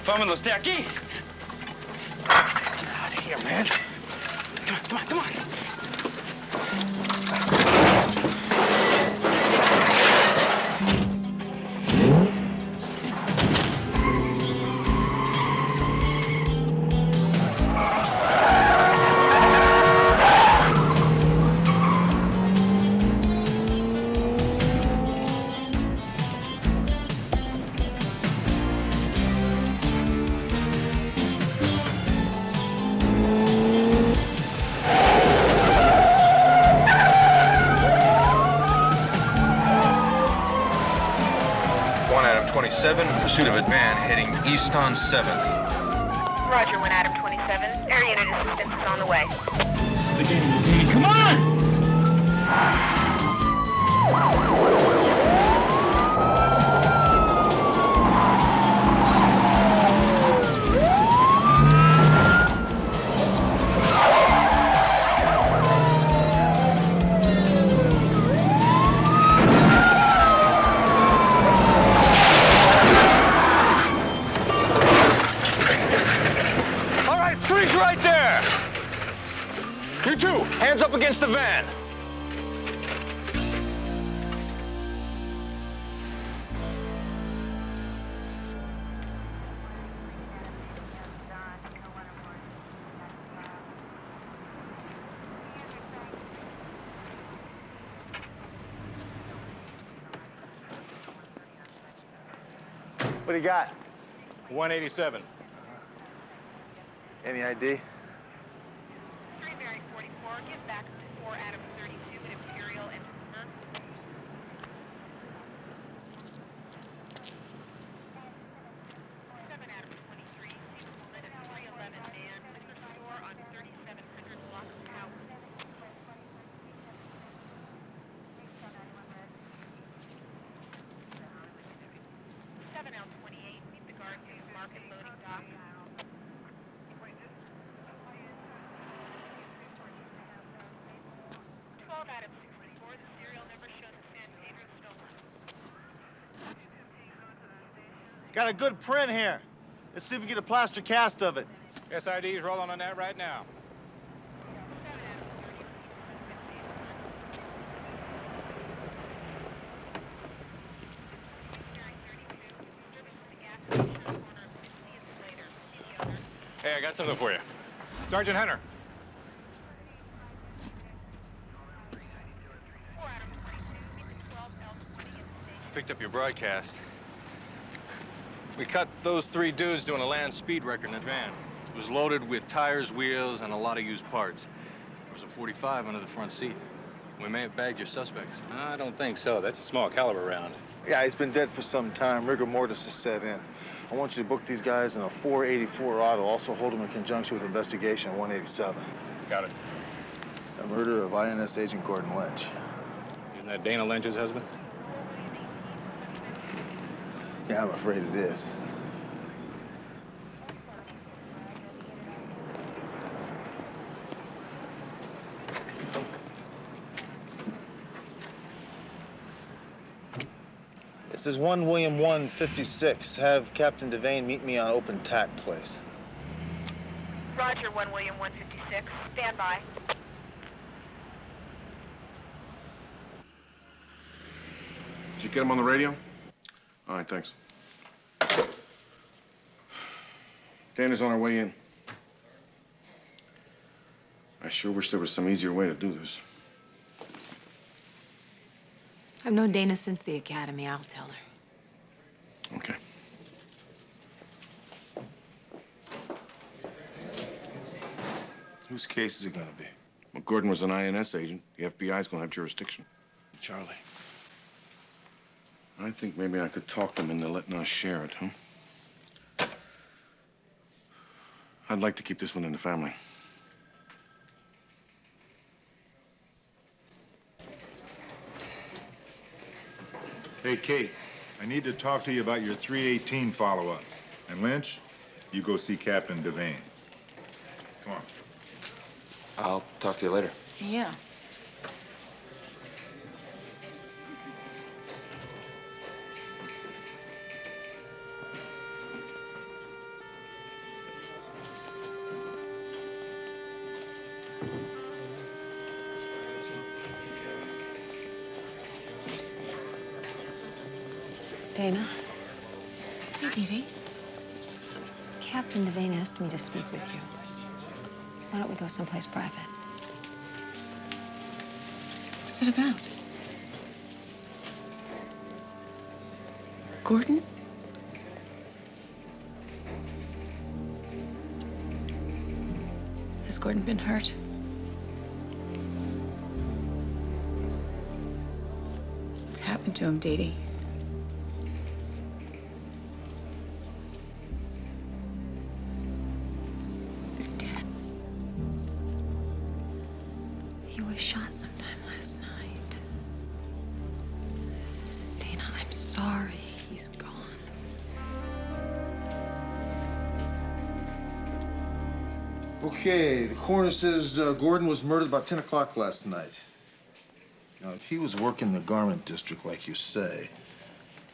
Vámonos de aquí. Get out of here, man. Come on, come on. Adam 27, in pursuit of a van heading east on 7th. Roger, 1 Adam 27. Air unit assistance is on the way. Come on! Freeze right there! You two, hands up against the van. What do you got? 187. Any ID? 44, get back to 4 Adam 32 at Imperial and 7 Adam 23, see the woman at 311 and liquor store on 3700 block of Tower. 7 L 28, meet the guard near Market loading dock. 12 Adam 64, the serial number shows the San Pedro stolen. Got a good print here. Let's see if we can get a plaster cast of it. SID's rolling on that right now. Hey, I got something for you. Sergeant Hunter. Picked up your broadcast. We caught those 3 dudes doing a land speed record in that van. It was loaded with tires, wheels, and a lot of used parts. There was a 45 under the front seat. We may have bagged your suspects. I don't think so. That's a small caliber round. Yeah, he's been dead for some time. Rigor mortis has set in. I want you to book these guys in a 484 auto. Also hold them in conjunction with investigation 187. Got it. The murder of INS agent Gordon Lynch. Isn't that Dana Lynch's husband? Yeah, I'm afraid it is. This is 1 William 156. Have Captain Devane meet me on Open Tack Place. Roger, 1 William 156. Stand by. Did you get him on the radio? All right, thanks. Dana's on our way in. I sure wish there was some easier way to do this. I've known Dana since the academy. I'll tell her. Okay. Whose case is it gonna be? Well, Gordon was an INS agent. The FBI's gonna have jurisdiction. Charlie. I think maybe I could talk them into letting us share it, huh? I'd like to keep this one in the family. Hey, Kate, I need to talk to you about your 318 follow-ups. And Lynch, you go see Captain Devane. Come on. I'll talk to you later. Yeah. Dana, Hey, Dee Dee. Captain Devane asked me to speak with you. Why don't we go someplace private? What's it about? Gordon? Has Gordon been hurt? What's happened to him, Dee Dee? He's dead. He was shot sometime last night. Dana, I'm sorry. He's gone. Okay, the coroner says Gordon was murdered about 10 o'clock last night. Now, if he was working in the garment district like you say,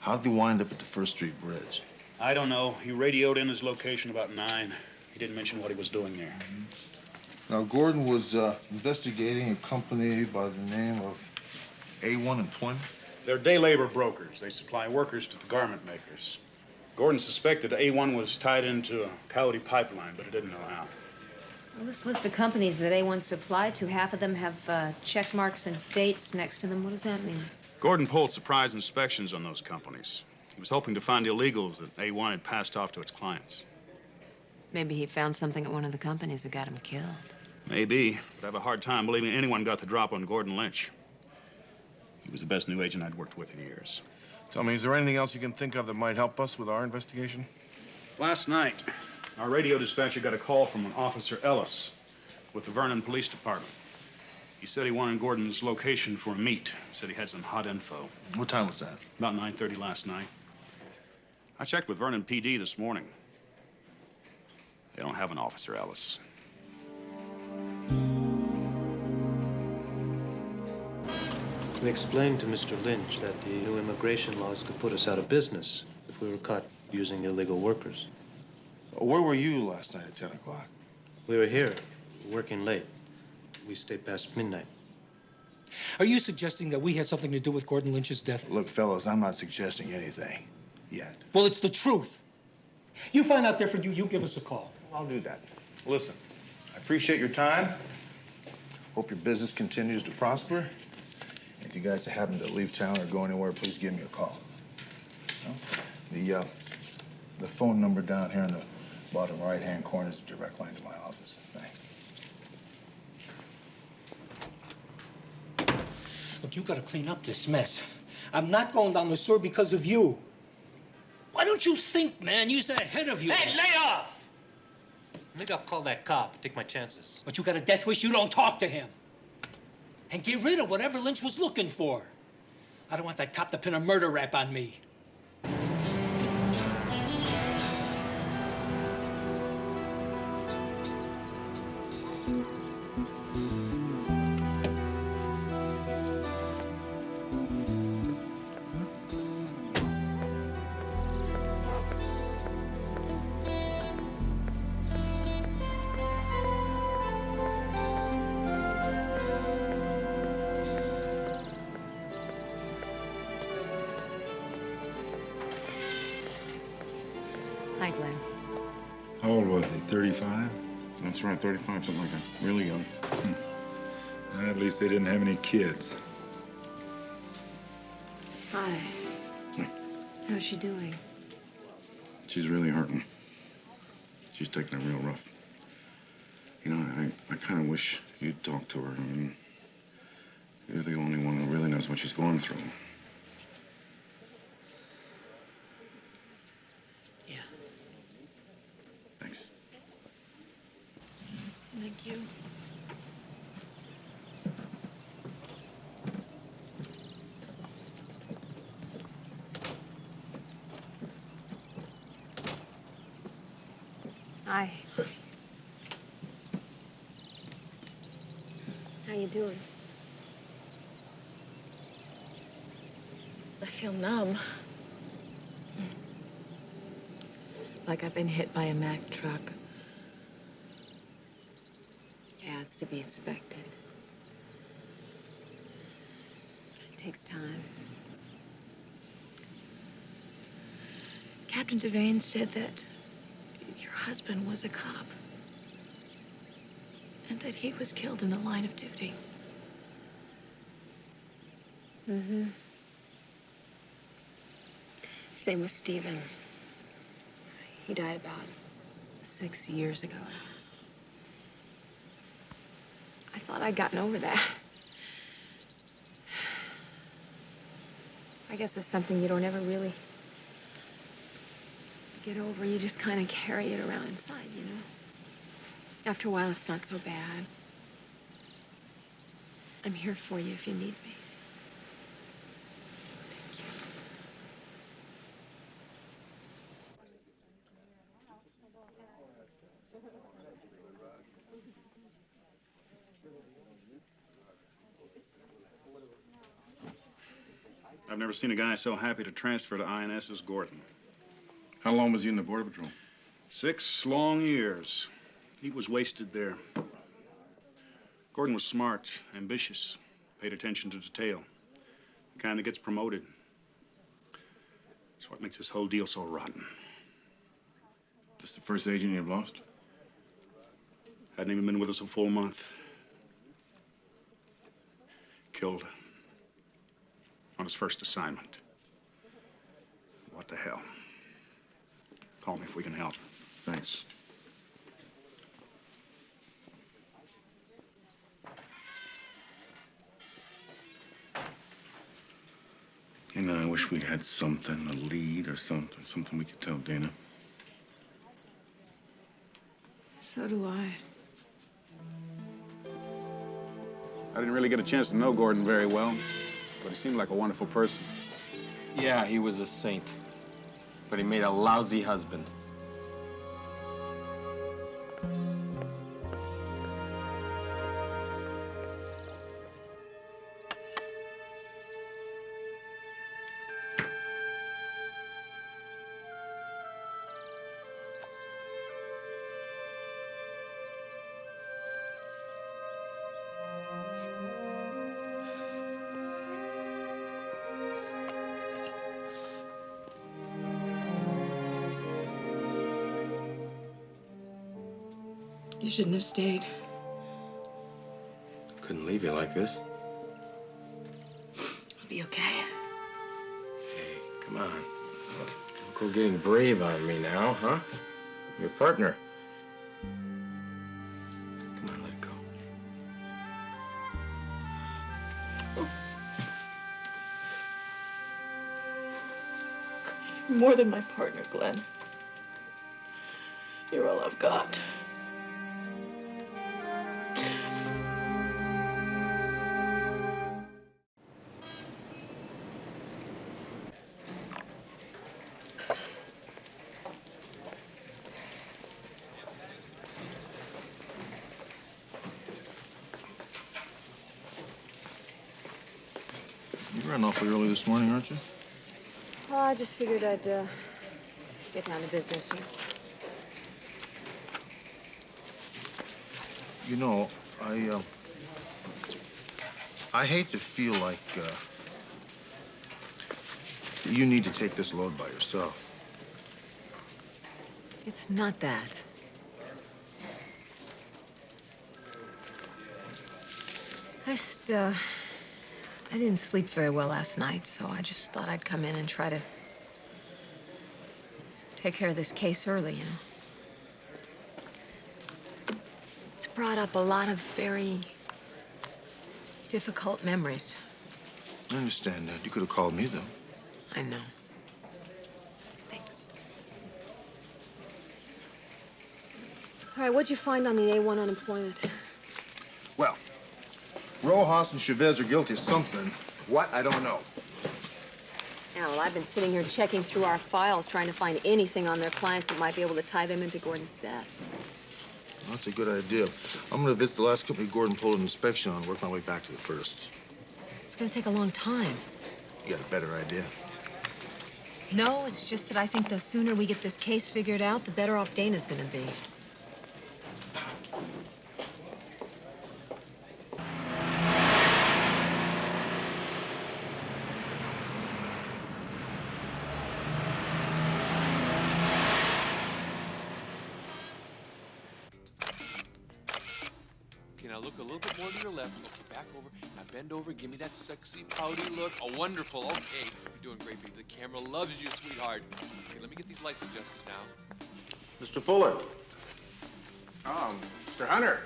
how did he wind up at the First Street Bridge? I don't know. He radioed in his location about 9. He didn't mention what he was doing there. Now, Gordon was investigating a company by the name of A1 Employment. They're day labor brokers. They supply workers to the garment makers. Gordon suspected A1 was tied into a Coyote pipeline, but he didn't know how. Well, this list of companies that A1 supplied to, half of them have check marks and dates next to them. What does that mean? Gordon pulled surprise inspections on those companies. He was hoping to find illegals that A1 had passed off to its clients. Maybe he found something at one of the companies that got him killed. Maybe, but I have a hard time believing anyone got the drop on Gordon Lynch. He was the best new agent I'd worked with in years. Tell me, is there anything else you can think of that might help us with our investigation? Last night, our radio dispatcher got a call from an Officer Ellis with the Vernon Police Department. He said he wanted Gordon's location for a meet. Said he had some hot info. What time was that? About 9:30 last night. I checked with Vernon PD this morning. They don't have an Officer Ellis. We explained to Mr. Lynch that the new immigration laws could put us out of business if we were caught using illegal workers. Where were you last night at 10 o'clock? We were here, working late. We stayed past midnight. Are you suggesting that we had something to do with Gordon Lynch's death? Look, fellas, I'm not suggesting anything yet. Well, it's the truth. You find out different, you give us a call. I'll do that. Listen, I appreciate your time. Hope your business continues to prosper. If you guys happen to leave town or go anywhere, please give me a call. The phone number down here in the bottom right-hand corner is a direct line to my office. Thanks. Look, you gotta clean up this mess. I'm not going down the sewer because of you. Why don't you think, man? Use that head of yours. Hey, lay off! Maybe I'll call that cop, take my chances. But you got a death wish, you don't talk to him. And get rid of whatever Lynch was looking for. I don't want that cop to pin a murder rap on me. Hi, Glenn. How old was he, 35? That's right, 35, something like that. Really young. At least they didn't have any kids. Hi. How's she doing? She's really hurting. She's taking it real rough. You know, I kind of wish you'd talk to her. I mean, you're the only one who really knows what she's going through. Yeah. Thanks. Thank you. Hi. How you doing? I feel numb. Like I've been hit by a Mack truck. Yeah, it's to be expected. It takes time. Captain Devane said that your husband was a cop. And that he was killed in the line of duty. Mm-hmm. Same with Stephen. He died about 6 years ago. I thought I'd gotten over that. I guess it's something you don't ever really get over. You just kind of carry it around inside, you know? After a while, it's not so bad. I'm here for you if you need me. Thank you. I've never seen a guy so happy to transfer to INS as Gordon. How long was he in the Border Patrol? 6 long years. He was wasted there. Gordon was smart, ambitious, paid attention to detail. The kind that gets promoted. That's what makes this whole deal so rotten. This the first agent you've lost? Hadn't even been with us a full month. Killed on his first assignment. What the hell? Call me if we can help. Thanks. You know, I wish we'd had something, a lead or something we could tell Dana. So do I. I didn't really get a chance to know Gordon very well, but he seemed like a wonderful person. Yeah, he was a saint. But he made a lousy husband. You shouldn't have stayed. Couldn't leave you like this. I'll be okay. Hey, come on. Don't go getting brave on me now, huh? I'm your partner. Come on, let it go. You're more than my partner, Glenn. You're all I've got. You ran awfully early this morning, aren't you? Oh, I just figured I'd get down to business here. You know, I hate to feel like you need to take this load by yourself. It's not that. I didn't sleep very well last night, so I just thought I'd come in and try to take care of this case early, you know. It's brought up a lot of very difficult memories. I understand that. You could have called me, though. I know. Thanks. All right, what'd you find on the A1 unemployment? Well, Rojas and Chavez are guilty of something. What? I don't know. Yeah, well, I've been sitting here checking through our files, trying to find anything on their clients that might be able to tie them into Gordon's death. That's a good idea. I'm going to visit the last company Gordon pulled an inspection on and work my way back to the first. It's gonna take a long time. You got a better idea? No, it's just that I think the sooner we get this case figured out, the better off Dana's gonna be. Okay, now look a little bit more to your left. Okay, back over. Now bend over. Give me that sexy, pouty look. Oh, wonderful. Okay, you're doing great, baby. The camera loves you, sweetheart. Okay, let me get these lights adjusted now. Mr. Fuller. Oh, Mr. Hunter.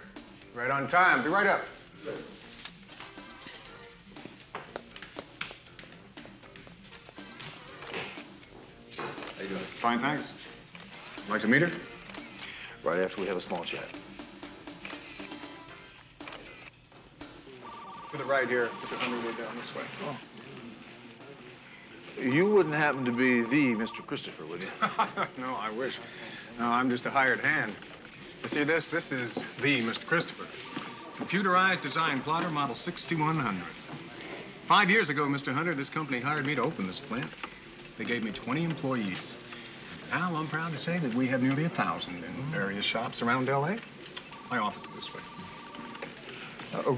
Right on time. Be right up. How you doing? Fine, thanks. Like to meet her? Right after we have a small chat. To the right here. Mr. Hunter, we're down this way. Oh. You wouldn't happen to be the Mr. Christopher, would you? No, I wish. No, I'm just a hired hand. You see this? This is the Mr. Christopher. Computerized design plotter, model 6100. 5 years ago, Mr. Hunter, this company hired me to open this plant. They gave me 20 employees. Now, I'm proud to say that we have nearly 1,000 in various shops around L.A. My office is this way.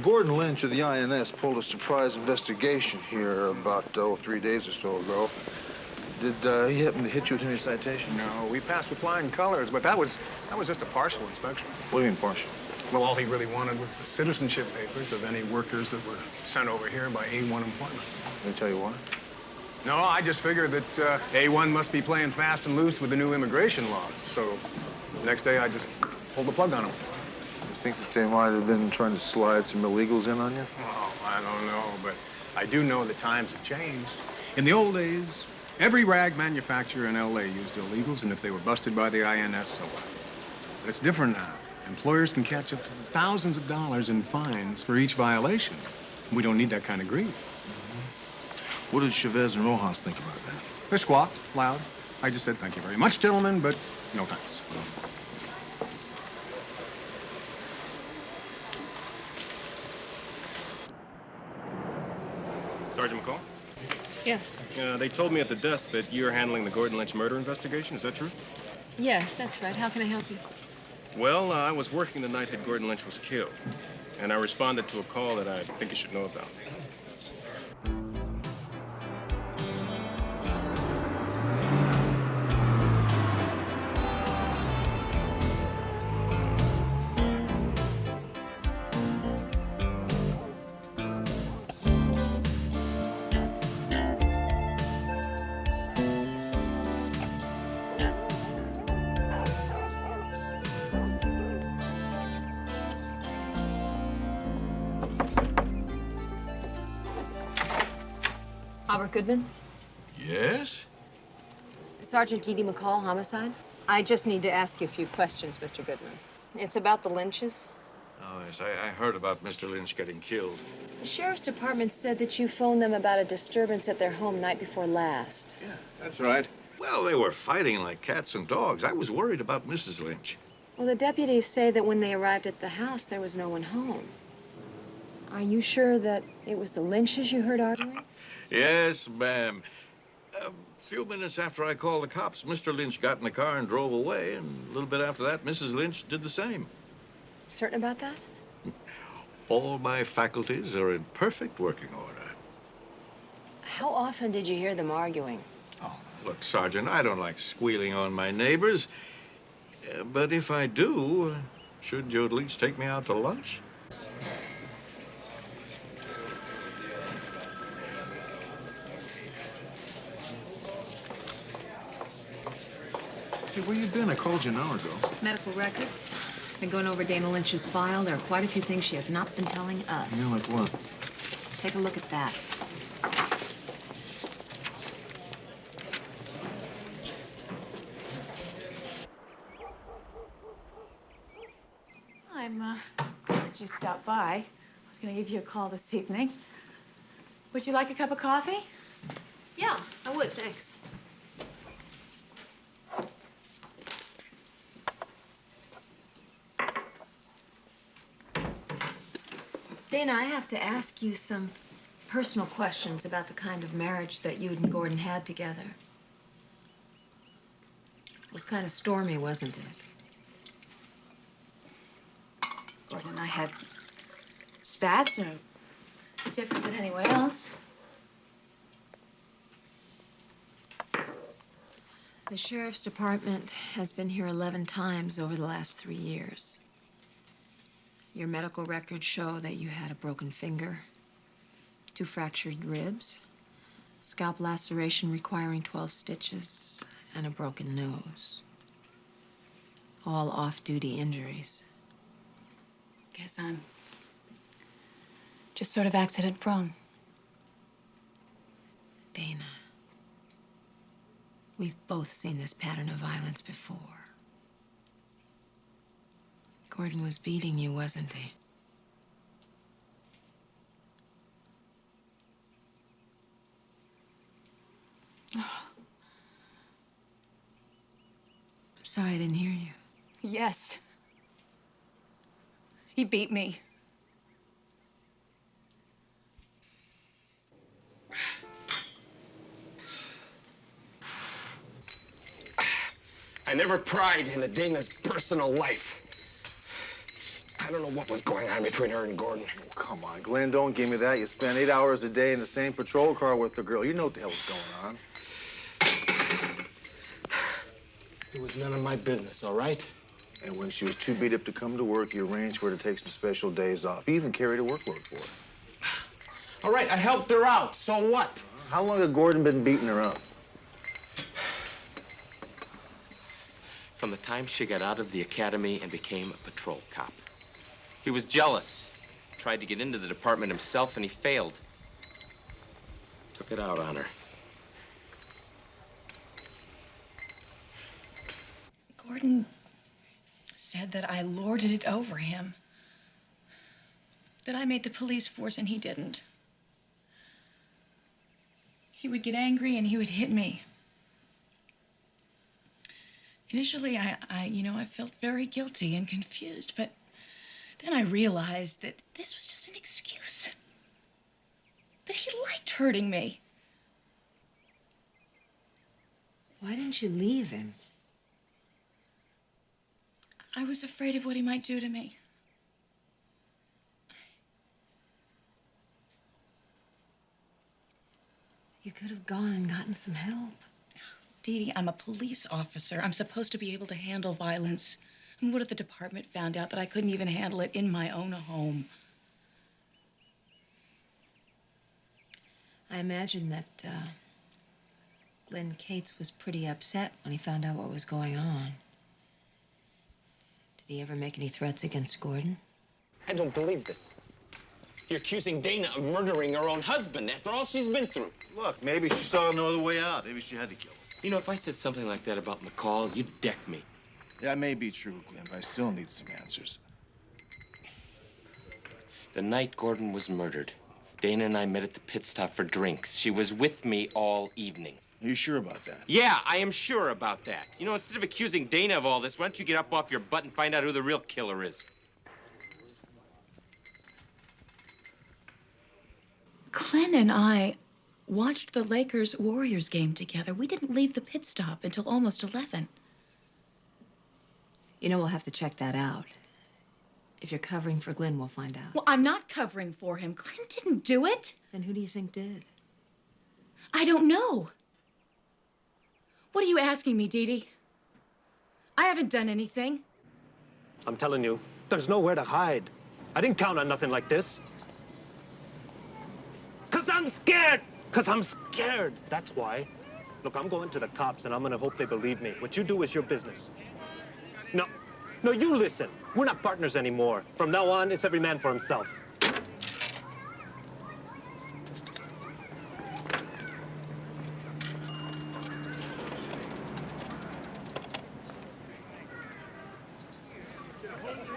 Gordon Lynch of the INS pulled a surprise investigation here about, 3 days or so ago. Did he happen to hit you with any citation? No, we passed with flying colors, but that was just a partial inspection. What do you mean partial? Well, all he really wanted was the citizenship papers of any workers that were sent over here by A1 employment. Let me tell you why. No, I just figured that A1 must be playing fast and loose with the new immigration laws. So the next day, I just pulled the plug on them. You think that they might have been trying to slide some illegals in on you? Oh, I don't know, but I do know the times have changed. In the old days, every rag manufacturer in L.A. used illegals, and if they were busted by the INS, so what? But it's different now. Employers can catch up to thousands of dollars in fines for each violation. We don't need that kind of grief. What did Chavez and Rojas think about that? They squawked loud. I just said, thank you very much, gentlemen, but no thanks. Sergeant McCall? Yes. They told me at the desk that you're handling the Gordon Lynch murder investigation. Is that true? Yes, that's right. How can I help you? Well, I was working the night that Gordon Lynch was killed, and I responded to a call that I think you should know about. Robert Goodman? Yes? Sergeant Dee Dee McCall, homicide? I just need to ask you a few questions, Mr. Goodman. It's about the Lynches. Oh, yes, I heard about Mr. Lynch getting killed. The sheriff's department said that you phoned them about a disturbance at their home night before last. Yeah, that's right. Well, they were fighting like cats and dogs. I was worried about Mrs. Lynch. Well, the deputies say that when they arrived at the house, there was no one home. Are you sure that it was the Lynches you heard arguing? Yes, ma'am. A few minutes after I called the cops, Mr. Lynch got in the car and drove away, and a little bit after that, Mrs. Lynch did the same. Certain about that? All my faculties are in perfect working order. How often did you hear them arguing? Oh, look, Sergeant, I don't like squealing on my neighbors, but if I do, shouldn't you at least take me out to lunch? Hey, where you been? I called you an hour ago. Medical records. Been going over Dana Lynch's file. There are quite a few things she has not been telling us. You know, like what? Take a look at that. I'm glad you stopped by. I was going to give you a call this evening. Would you like a cup of coffee? Yeah, I would, thanks. Dana, I have to ask you some personal questions about the kind of marriage that you and Gordon had together. It was kind of stormy, wasn't it? Gordon and I had spats, no different than anyone else. The sheriff's department has been here 11 times over the last 3 years. Your medical records show that you had a broken finger, 2 fractured ribs, scalp laceration requiring 12 stitches, and a broken nose. All off-duty injuries. Guess I'm just sort of accident prone. Dana, we've both seen this pattern of violence before. Gordon was beating you, wasn't he? I'm sorry I didn't hear you. Yes. He beat me. I never pried into Dana's personal life. I don't know what was going on between her and Gordon. Oh, come on, Glenn, don't give me that. You spend 8 hours a day in the same patrol car with the girl. You know what the hell was going on. It was none of my business, all right? And when she was too beat up to come to work, you arranged for her to take some special days off. You even carried a workload for her. All right, I helped her out. So what? How long had Gordon been beating her up? From the time she got out of the academy and became a patrol cop. He was jealous. Tried to get into the department himself, and he failed. Took it out on her. Gordon said that I lorded it over him. That I made the police force and he didn't. He would get angry and he would hit me. Initially, I felt very guilty and confused, but then I realized that this was just an excuse. That he liked hurting me. Why didn't you leave him? I was afraid of what he might do to me. You could have gone and gotten some help. Dee Dee, I'm a police officer. I'm supposed to be able to handle violence. And what if the department found out that I couldn't even handle it in my own home? I imagine that Glenn Cates was pretty upset when he found out what was going on. Did he ever make any threats against Gordon? I don't believe this. You're accusing Dana of murdering her own husband after all she's been through. Look, maybe she saw no other way out. Maybe she had to kill him. You know, if I said something like that about McCall, you'd deck me. That may be true, Glenn, but I still need some answers. The night Gordon was murdered, Dana and I met at the pit stop for drinks. She was with me all evening. Are you sure about that? Yeah, I am sure about that. You know, instead of accusing Dana of all this, why don't you get up off your butt and find out who the real killer is? Glenn and I watched the Lakers-Warriors game together. We didn't leave the pit stop until almost 11. You know, we'll have to check that out. If you're covering for Glenn, we'll find out. Well, I'm not covering for him. Glenn didn't do it. Then who do you think did? I don't know. What are you asking me, Dee Dee? I haven't done anything. I'm telling you, there's nowhere to hide. I didn't count on nothing like this. 'Cause I'm scared! 'Cause I'm scared, that's why. Look, I'm going to the cops and I'm gonna hope they believe me. What you do is your business. No, you listen. We're not partners anymore. From now on, it's every man for himself.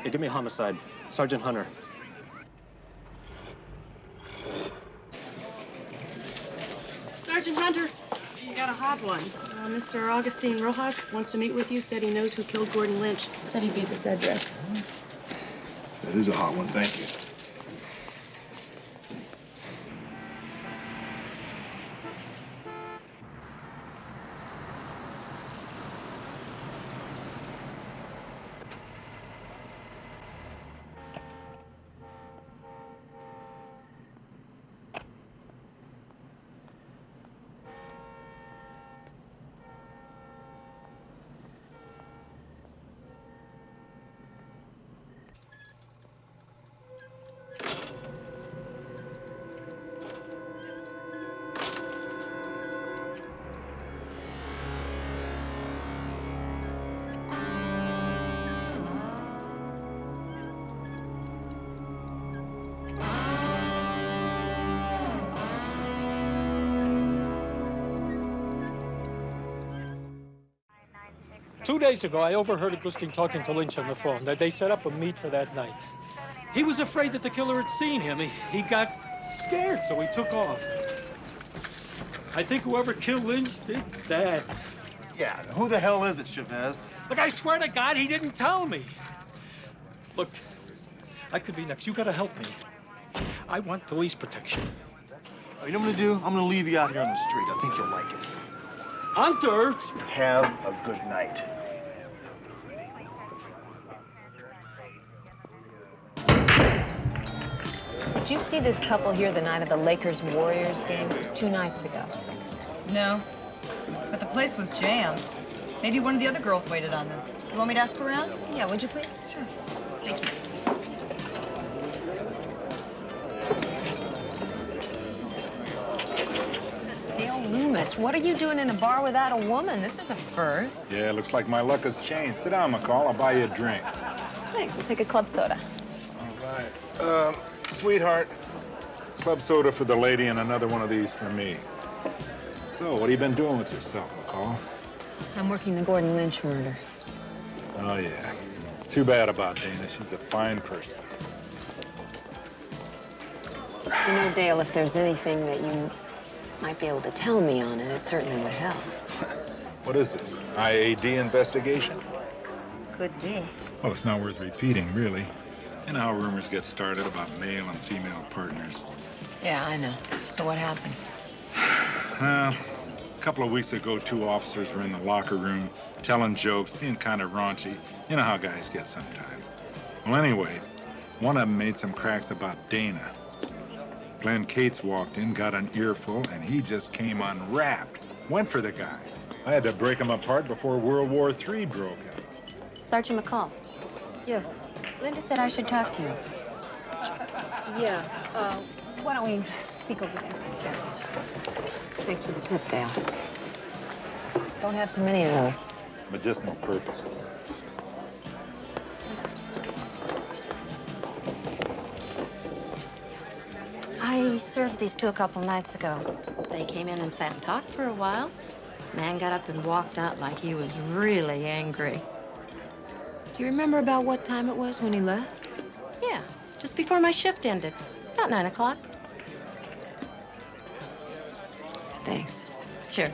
Hey, give me a homicide. Sergeant Hunter. Sergeant Hunter, you got a hot one. Mr. Augustine Rojas wants to meet with you. Said he knows who killed Gordon Lynch. Said he'd be at this address. That is a hot one, thank you. 2 days ago, I overheard Augustine talking to Lynch on the phone, that they set up a meet for that night. He was afraid that the killer had seen him. He got scared, so he took off. I think whoever killed Lynch did that. Yeah, who the hell is it, Chavez? Look, I swear to God, he didn't tell me. Look, I could be next. You gotta help me. I want police protection. You know what I'm gonna do? I'm gonna leave you out here on the street. I think you'll like it. Hunter! Have a good night. Did you see this couple here the night of the Lakers-Warriors game? It was 2 nights ago. No, but the place was jammed. Maybe one of the other girls waited on them. You want me to ask around? Yeah, would you please? Sure. Thank you. Dale Loomis, what are you doing in a bar without a woman? This is a first. Yeah, looks like my luck has changed. Sit down, McCall. I'll buy you a drink. Thanks, I'll take a club soda. All right. Sweetheart, club soda for the lady and another one of these for me. So, what have you been doing with yourself, McCall? I'm working the Gordon Lynch murder. Oh, yeah. Too bad about Dana. She's a fine person. You know, Dale, if there's anything that you might be able to tell me on it, it certainly would help. What is this? IAD investigation? Could be. Well, it's not worth repeating, really. You know how rumors get started about male and female partners. Yeah, I know. So what happened? A couple of weeks ago, 2 officers were in the locker room telling jokes, being kind of raunchy. You know how guys get sometimes. Well, anyway, one of them made some cracks about Dana. Glenn Cates walked in, got an earful, and he just came unwrapped. Went for the guy. I had to break him apart before World War III broke out. Sergeant McCall. Yes. Linda said I should talk to you. Yeah. Why don't we speak over there? Sure. Thanks for the tip, Dale. Don't have too many of those. Medicinal purposes. I served these 2 a couple nights ago. They came in and sat and talked for a while. Man got up and walked out like he was really angry. Do you remember about what time it was when he left? Yeah, just before my shift ended. About 9 o'clock. Thanks. Sure.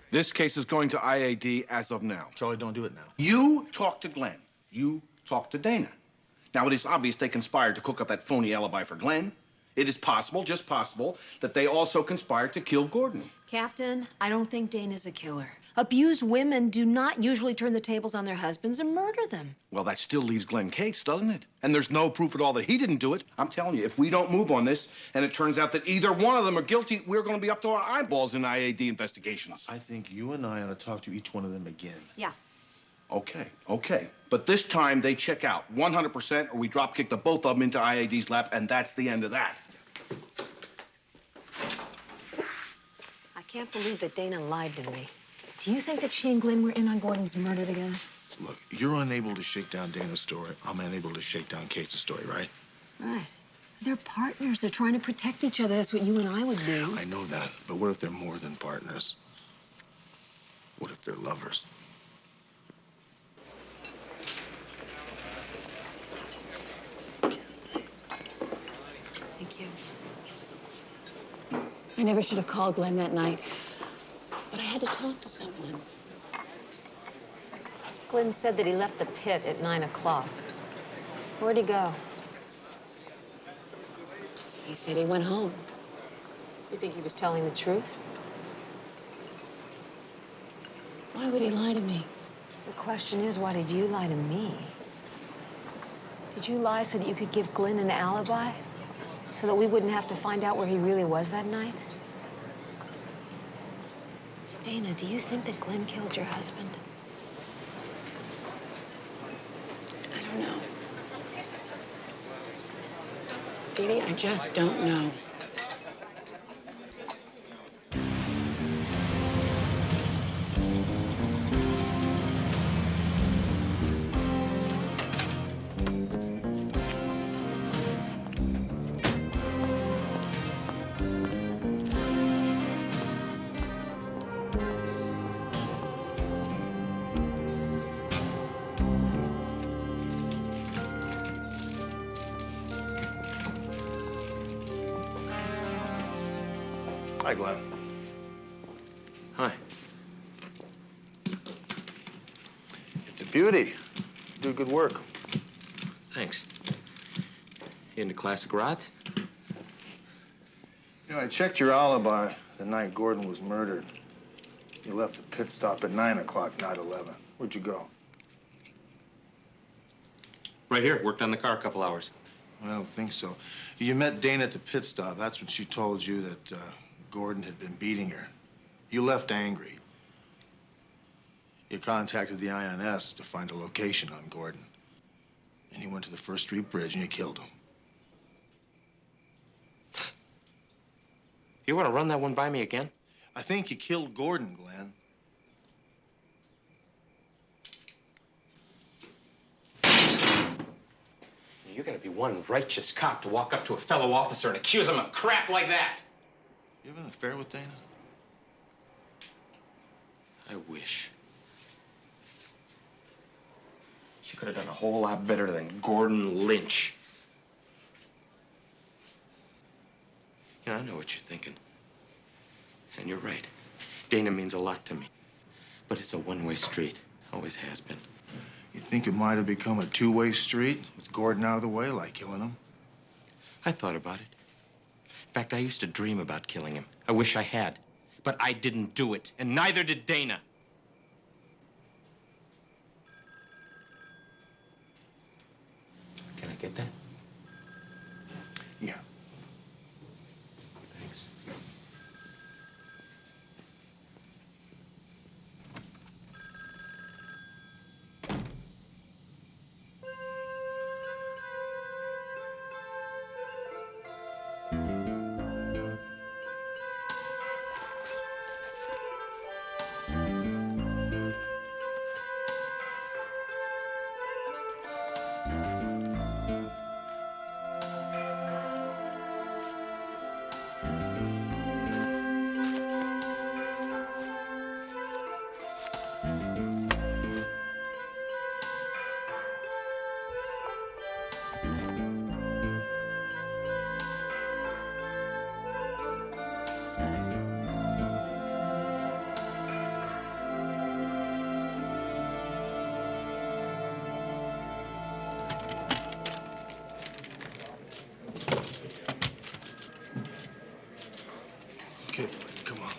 This case is going to IAD as of now. Charlie, don't do it now. You talk to Glenn. You talk to Dana. Now, it is obvious they conspired to cook up that phony alibi for Glenn. It is possible, just possible, that they also conspired to kill Gordon. Captain, I don't think Dana's a killer. Abused women do not usually turn the tables on their husbands and murder them. Well, that still leaves Glenn Cates, doesn't it? And there's no proof at all that he didn't do it. I'm telling you, if we don't move on this, and it turns out that either one of them are guilty, we're going to be up to our eyeballs in IAD investigations. I think you and I ought to talk to each one of them again. Yeah. Okay. But this time, they check out 100%, or we drop-kick the both of them into IAD's lap, and that's the end of that. I can't believe that Dana lied to me. Do you think that she and Glenn were in on Gordon's murder together? Look, you're unable to shake down Dana's story. I'm unable to shake down Kate's story, right? Right. They're partners. They're trying to protect each other. That's what you and I would do. I know that, but what if they're more than partners? What if they're lovers? Thank you. I never should have called Glenn that night. But I had to talk to someone. Glenn said that he left the pit at 9 o'clock. Where'd he go? He said he went home. You think he was telling the truth? Why would he lie to me? The question is, why did you lie to me? Did you lie so that you could give Glenn an alibi? So that we wouldn't have to find out where he really was that night? Dana, do you think that Glenn killed your husband? I don't know. Dee, I just don't know. Hi, Glenn. Hi. It's a beauty. You do good work. Thanks. You into classic rods? You know, I checked your alibi the night Gordon was murdered. You left the pit stop at 9 o'clock, not 11. Where'd you go? Right here. Worked on the car a couple hours. I don't think so. You met Dana at the pit stop. That's when she told you that Gordon had been beating her. You left angry. You contacted the INS to find a location on Gordon. And you went to the First Street Bridge and you killed him. You want to run that one by me again? I think you killed Gordon, Glenn. You're gonna be one righteous cop to walk up to a fellow officer and accuse him of crap like that. You having an affair with Dana? I wish. She could have done a whole lot better than Gordon Lynch. You know, I know what you're thinking. And you're right. Dana means a lot to me. But it's a one-way street. Always has been. You think it might have become a two-way street with Gordon out of the way, like killing him? I thought about it. In fact, I used to dream about killing him. I wish I had. But I didn't do it, and neither did Dana. Can I get that? Yeah. Thanks. Okay, come on.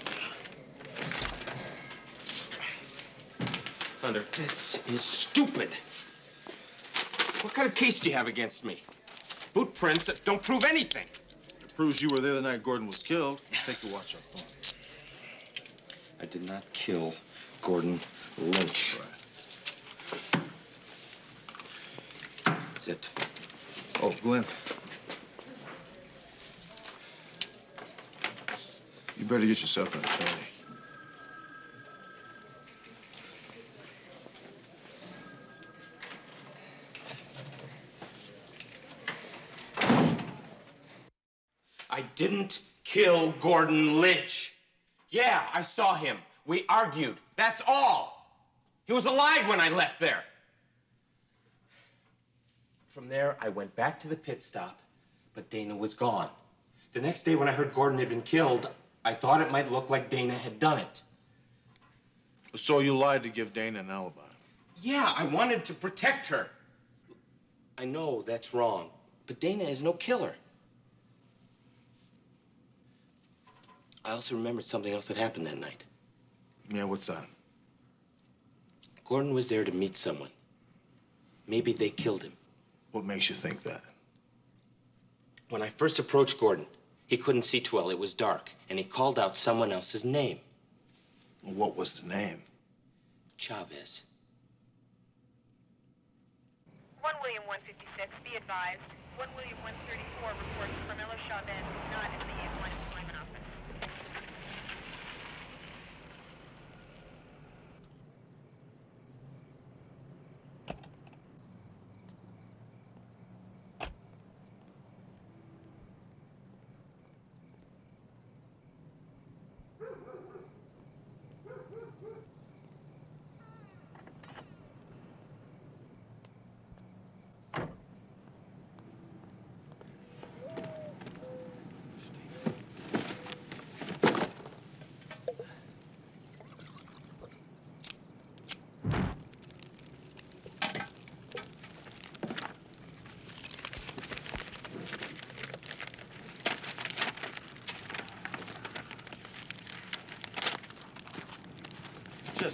Thunder, this is stupid. What kind of case do you have against me? Boot prints that don't prove anything. It proves you were there the night Gordon was killed. Take your watch off. Come on. I did not kill Gordon Lynch. That's it. Oh, Glenn. You better get yourself an attorney. I didn't kill Gordon Lynch. Yeah, I saw him. We argued. That's all. He was alive when I left there. From there, I went back to the pit stop, but Dana was gone. The next day when I heard Gordon had been killed, I thought it might look like Dana had done it. So you lied to give Dana an alibi? Yeah, I wanted to protect her. I know that's wrong, but Dana is no killer. I also remembered something else that happened that night. Yeah, what's that? Gordon was there to meet someone. Maybe they killed him. What makes you think that? When I first approached Gordon, he couldn't see too well. It was dark, and he called out someone else's name. What was the name? Chavez. 1 William 156, be advised. 1 William 134 reports Carmelo Chavez is not in the employment office.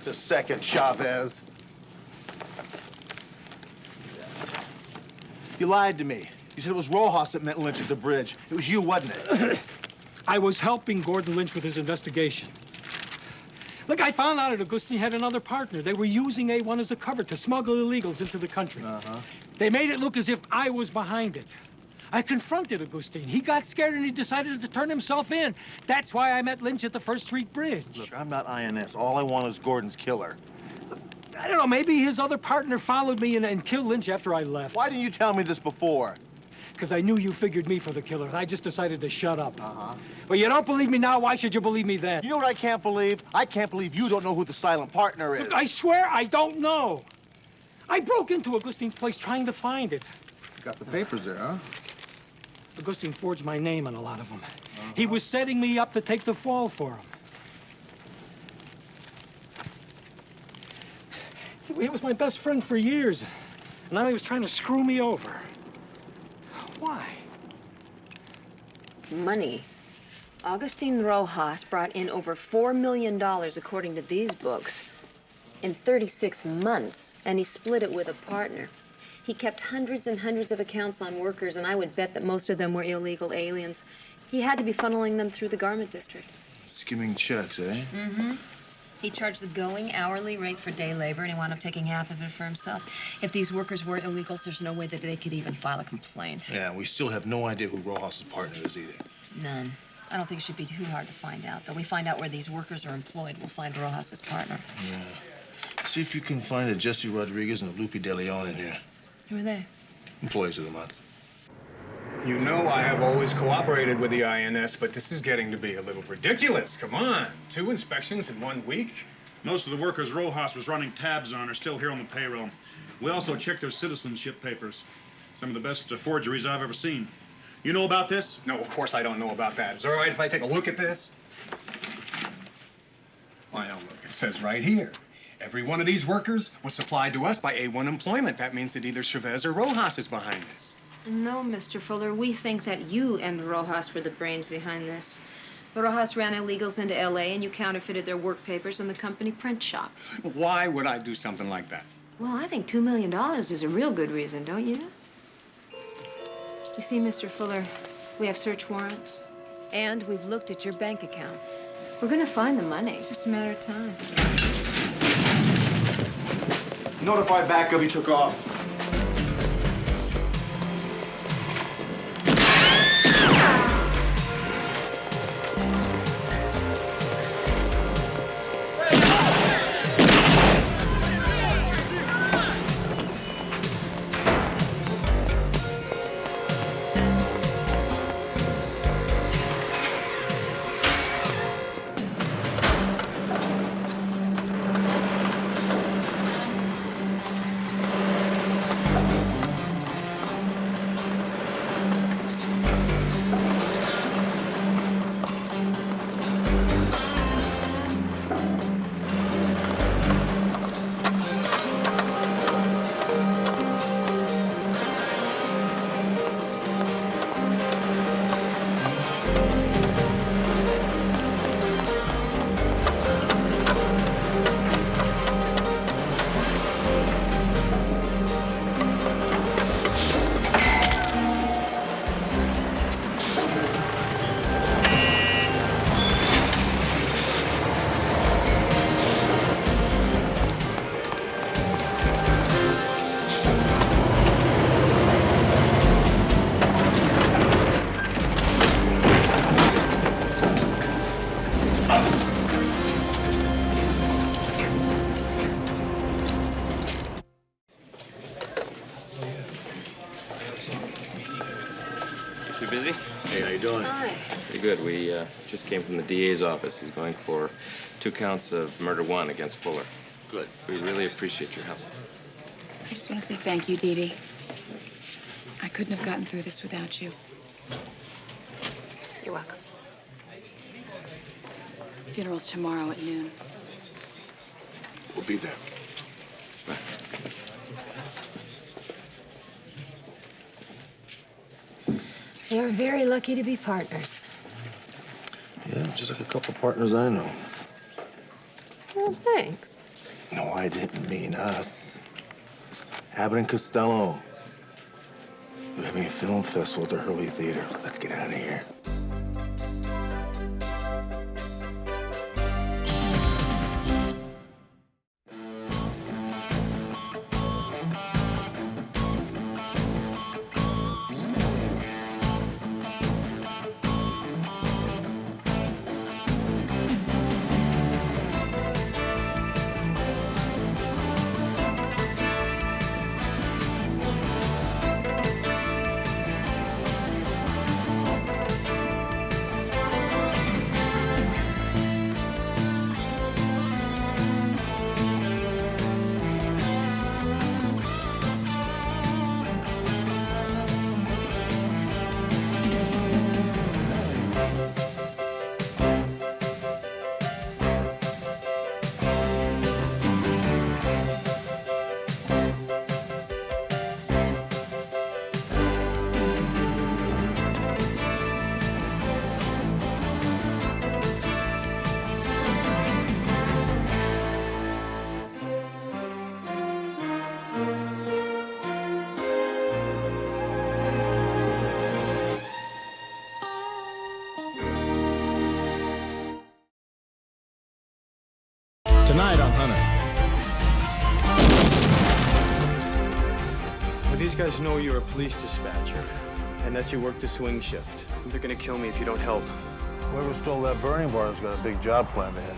Just a second, Chavez. You lied to me. You said it was Rojas that met Lynch at the bridge. It was you, wasn't it? I was helping Gordon Lynch with his investigation. Look, I found out that Augustine had another partner. They were using A1 as a cover to smuggle illegals into the country. They made it look as if I was behind it. I confronted Augustine. He got scared and he decided to turn himself in. That's why I met Lynch at the First Street Bridge. Look, I'm not INS. All I want is Gordon's killer. I don't know, maybe his other partner followed me and killed Lynch after I left. Why didn't you tell me this before? Because I knew you figured me for the killer. I just decided to shut up. Well, you don't believe me now, why should you believe me then? You know what I can't believe? I can't believe you don't know who the silent partner is. Look, I swear I don't know. I broke into Augustine's place trying to find it. You got the papers there, huh? Augustine forged my name on a lot of them. He was setting me up to take the fall for him. He was my best friend for years. And now he was trying to screw me over. Why? Money. Augustine Rojas brought in over $4 million, according to these books, in 36 months, and he split it with a partner. He kept hundreds and hundreds of accounts on workers, and I would bet that most of them were illegal aliens. He had to be funneling them through the garment district. Skimming checks, eh? Mm-hmm. He charged the going hourly rate for day labor, and he wound up taking half of it for himself. If these workers were illegals, there's no way that they could even file a complaint. Yeah, we still have no idea who Rojas' partner is either. None. I don't think it should be too hard to find out. Though we find out where these workers are employed, we'll find Rojas' partner. Yeah. See if you can find a Jesse Rodriguez and a Lupe De Leon in here. Who are they? Employees of the month. You know I have always cooperated with the INS, but this is getting to be a little ridiculous. Come on, 2 inspections in 1 week? Most of the workers Rojas was running tabs on are still here on the payroll. We also checked their citizenship papers. Some of the best forgeries I've ever seen. You know about this? No, of course I don't know about that. Is it all right if I take a look at this? Why, now look, it says right here. Every one of these workers was supplied to us by A1 Employment. That means that either Chavez or Rojas is behind this. No, Mr. Fuller. We think that you and Rojas were the brains behind this. Rojas ran illegals into L.A., and you counterfeited their work papers in the company print shop. Why would I do something like that? Well, I think $2 million is a real good reason, don't you? You see, Mr. Fuller, we have search warrants, and we've looked at your bank accounts. We're gonna find the money. It's just a matter of time. Notify backup he took off. You busy? Hey, how you doing? Hi. Pretty good. We just came from the DA's office. He's going for 2 counts of murder 1 against Fuller. Good. We really appreciate your help. I just want to say thank you, Dee Dee. I couldn't have gotten through this without you. You're welcome. Funeral's tomorrow at noon. We'll be there. Bye. They're very lucky to be partners. Yeah, just like a couple partners I know. Well, thanks. No, I didn't mean us. Abbott and Costello. We're having a film festival at the Hurley Theater. Let's get out of here. Tonight on Hunter. Well, these guys know you're a police dispatcher and that you work the swing shift. They're gonna kill me if you don't help. Whoever stole that burning barn's got a big job planned ahead.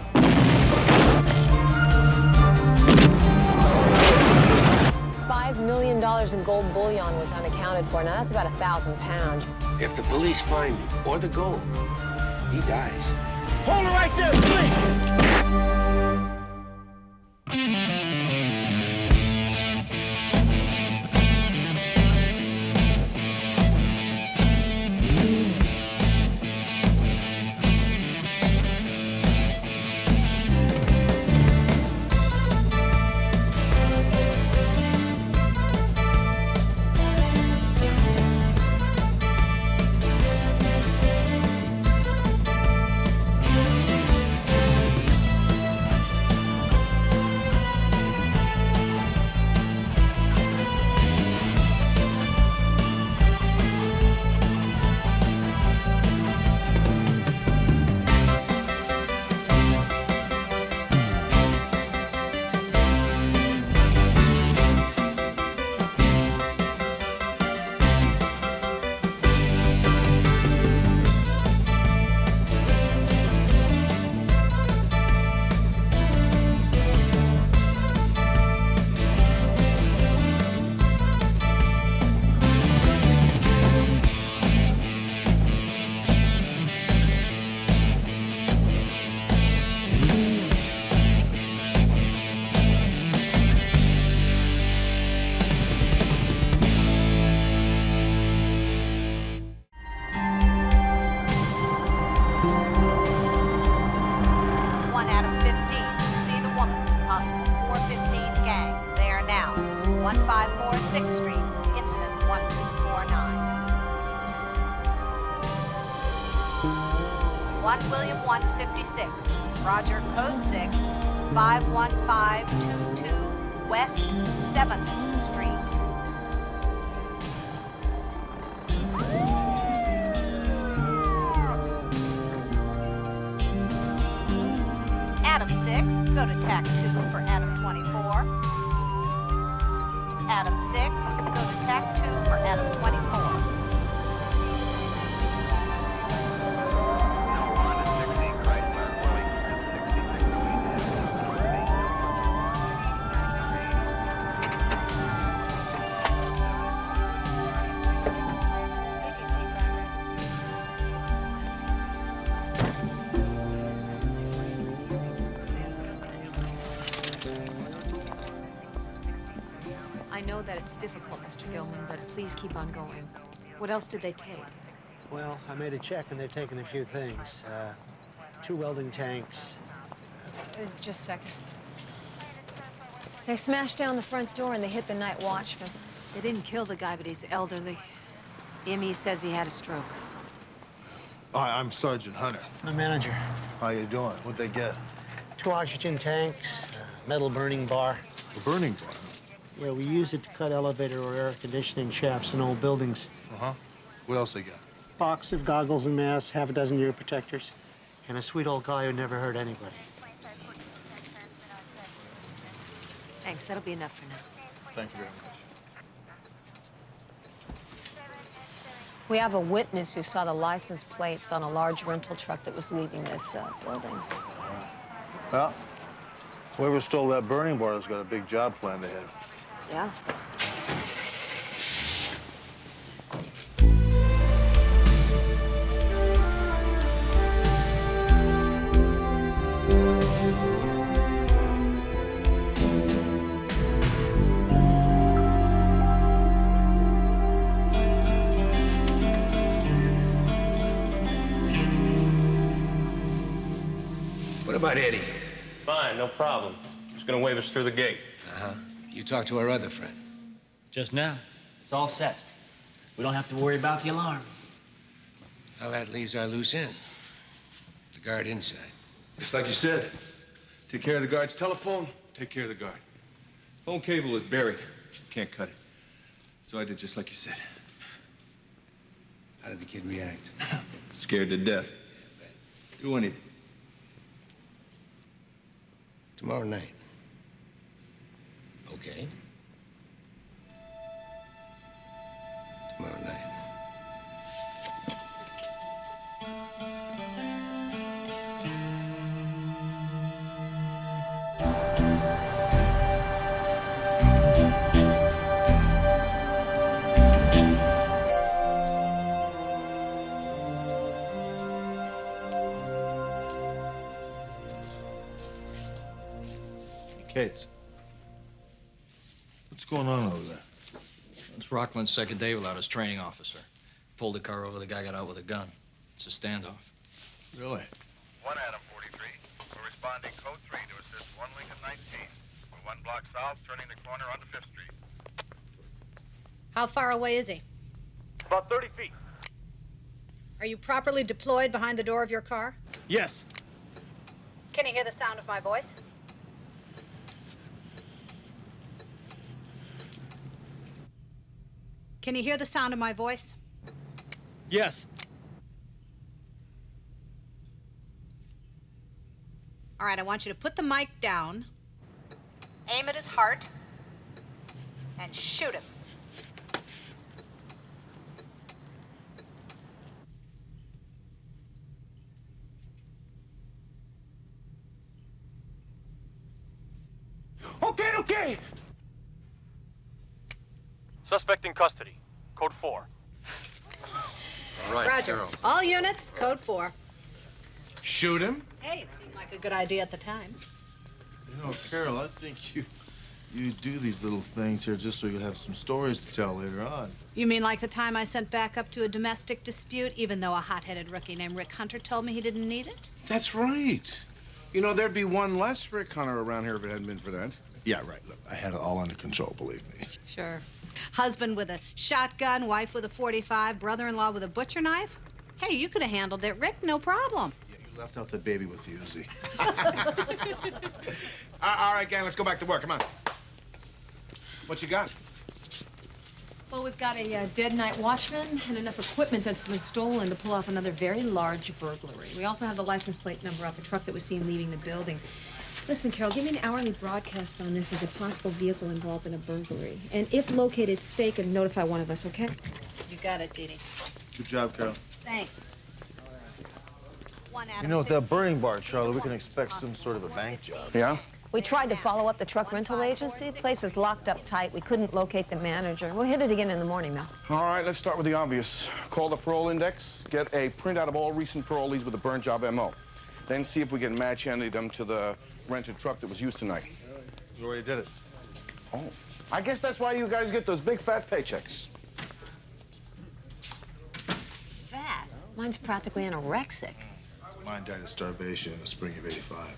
$5 million in gold bullion was unaccounted for. Now, that's about 1,000 pounds. If the police find him, or the gold, he dies. Hold it right there, please! Roger, code 6, 51522 West 7th Street. Adam 6, go to TAC 2 for Adam 24. Adam 6, go to TAC 2 for Adam 24. I know that it's difficult, Mr. Gilman, but please keep on going. What else did they take? Well, I made a check, and they've taken a few things. 2 welding tanks. Just a second. They smashed down the front door, and they hit the night watchman. They didn't kill the guy, but he's elderly. EME says he had a stroke. Hi, I'm Sergeant Hunter. My manager. How you doing? What'd they get? 2 oxygen tanks, Metal burning bar. A burning bar? Yeah, we use it to cut elevator or air conditioning shafts in old buildings. Uh-huh. What else they got? Box of goggles and masks, half a dozen ear protectors, and a sweet old guy who never hurt anybody. Thanks, that'll be enough for now. Thank you very much. We have a witness who saw the license plates on a large rental truck that was leaving this building. Well, whoever stole that burning bar has got a big job planned ahead. Yeah. What about Eddie? Fine, no problem. Just gonna wave us through the gate. Uh-huh. You talked to our other friend. Just now. It's all set. We don't have to worry about the alarm. Well, that leaves our loose end. The guard inside. Just like you said. Take care of the guard's telephone, take care of the guard. Phone cable is buried. Can't cut it. So I did just like you said. How did the kid react? Scared to death. Do anything. Tomorrow night. Okay. Tomorrow night. Cates. What's going on over there? It's Rockland's second day without his training officer. Pulled the car over, the guy got out with a gun. It's a standoff. Really? 1 Adam 43. We're responding code 3 to assist 1 Lincoln 19. We're 1 block south, turning the corner onto 5th Street. How far away is he? About 30 feet. Are you properly deployed behind the door of your car? Yes. Can he hear the sound of my voice? Can you hear the sound of my voice? Yes. All right, I want you to put the mic down, aim at his heart, and shoot him. Okay. Suspect in custody. Code 4. All right, Roger. Carol. All units, code 4. Shoot him? Hey, it seemed like a good idea at the time. You know, Carol, I think you do these little things here just so you'll have some stories to tell later on. You mean like the time I sent back up to a domestic dispute, even though a hot-headed rookie named Rick Hunter told me he didn't need it? That's right. You know, there'd be one less Rick Hunter around here if it hadn't been for that. Yeah, right. Look, I had it all under control, believe me. Sure. Husband with a shotgun, wife with a .45, brother-in-law with a butcher knife? Hey, you could have handled it, Rick, no problem. Yeah, you left out the baby with the Uzi. All right, gang, let's go back to work. Come on. What you got? Well, we've got a dead night watchman and enough equipment that's been stolen to pull off another very large burglary. We also have the license plate number off the truck that was seen leaving the building. Listen, Carol, give me an hourly broadcast on this as a possible vehicle involved in a burglary. And if located, stake and notify one of us, okay? You got it, Dee Dee. Good job, Carol. Thanks. 1 Adam You know, with that burning bar, Charlie, we can expect some sort of a bank job. Yeah? We tried to follow up the truck rental agency. The place is locked up tight. We couldn't locate the manager. We'll hit it again in the morning, though. All right, let's start with the obvious. Call the parole index, get a printout of all recent parolees with a burn job MO. Then see if we can match any of them to the rented truck that was used tonight. You already did it. Oh. I guess that's why you guys get those big fat paychecks. Fat? Mine's practically anorexic. Mine died of starvation in the spring of '85.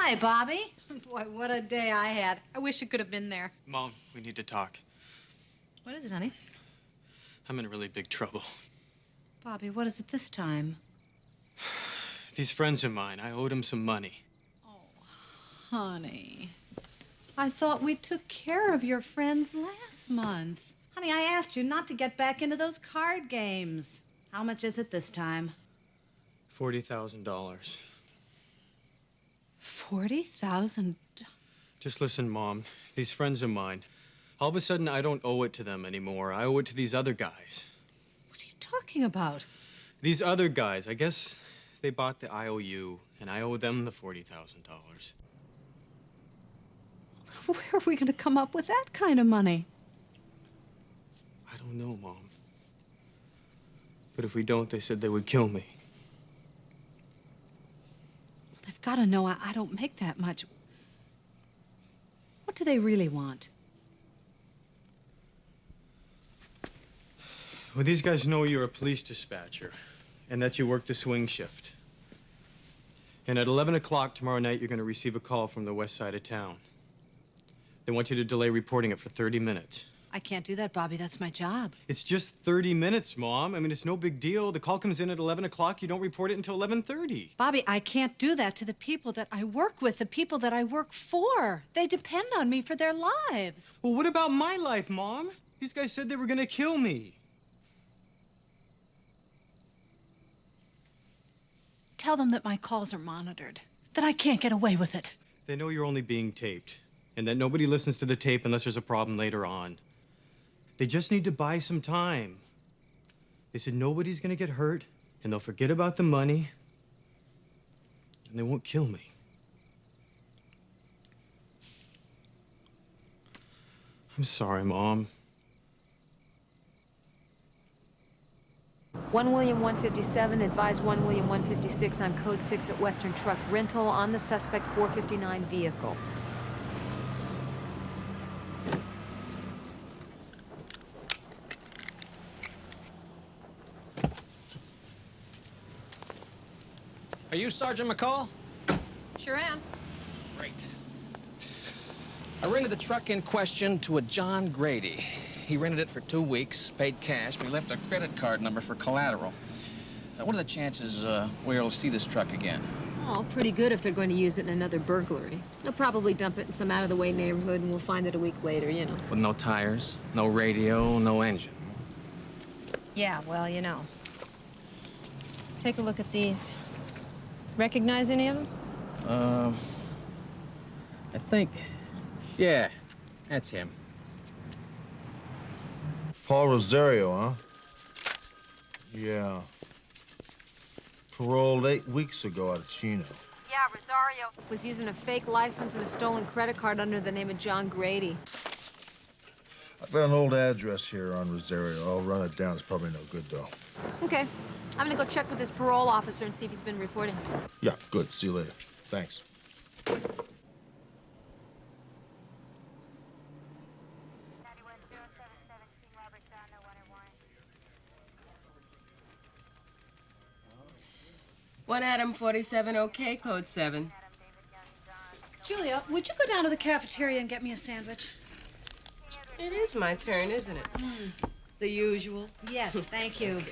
Hi, Bobby. Boy, what a day I had. I wish you could have been there. Mom, we need to talk. What is it, honey? I'm in really big trouble. Bobby, what is it this time? These friends of mine, I owed them some money. Honey, I thought we took care of your friends last month. Honey, I asked you not to get back into those card games. How much is it this time? $40,000. $40,000? Just listen, Mom. These friends of mine, all of a sudden, I don't owe it to them anymore. I owe it to these other guys. What are you talking about? These other guys, I guess they bought the IOU, and I owe them the $40,000. Where are we going to come up with that kind of money? I don't know, Mom. But if we don't, they said they would kill me. Well, they've got to know I don't make that much. What do they really want? Well, these guys know you're a police dispatcher and that you work the swing shift. And at 11 o'clock tomorrow night, you're going to receive a call from the west side of town. They want you to delay reporting it for 30 minutes. I can't do that, Bobby. That's my job. It's just 30 minutes, Mom. I mean, it's no big deal. The call comes in at 11 o'clock. You don't report it until 11:30. Bobby, I can't do that to the people that I work with, the people that I work for. They depend on me for their lives. Well, what about my life, Mom? These guys said they were going to kill me. Tell them that my calls are monitored, that I can't get away with it. They know you're only being taped, and that nobody listens to the tape unless there's a problem later on. They just need to buy some time. They said nobody's gonna get hurt, and they'll forget about the money, and they won't kill me. I'm sorry, Mom. 1 William 157, advise 1 William 156 on code 6 at Western Truck Rental on the suspect 459 vehicle. Are you Sergeant McCall? Sure am. Great. I rented the truck in question to a John Grady. He rented it for 2 weeks, paid cash, but he left a credit card number for collateral. What are the chances we'll see this truck again? Oh, pretty good if they're going to use it in another burglary. They'll probably dump it in some out-of-the-way neighborhood, and we'll find it a week later, you know. With no tires, no radio, no engine. Yeah, well, you know. Take a look at these. Recognize any of them? I think, yeah, that's him. Paul Rosario, huh? Yeah. Paroled 8 weeks ago out of Chino. Yeah, Rosario was using a fake license and a stolen credit card under the name of John Grady. I've got an old address here on Rosario. I'll run it down. It's probably no good, though. Okay. I'm gonna go check with this parole officer and see if he's been reporting. Yeah, good. See you later. Thanks. One Adam 47, okay, code 7. Julia, would you go down to the cafeteria and get me a sandwich? It is my turn, isn't it? The usual. Yes, thank you.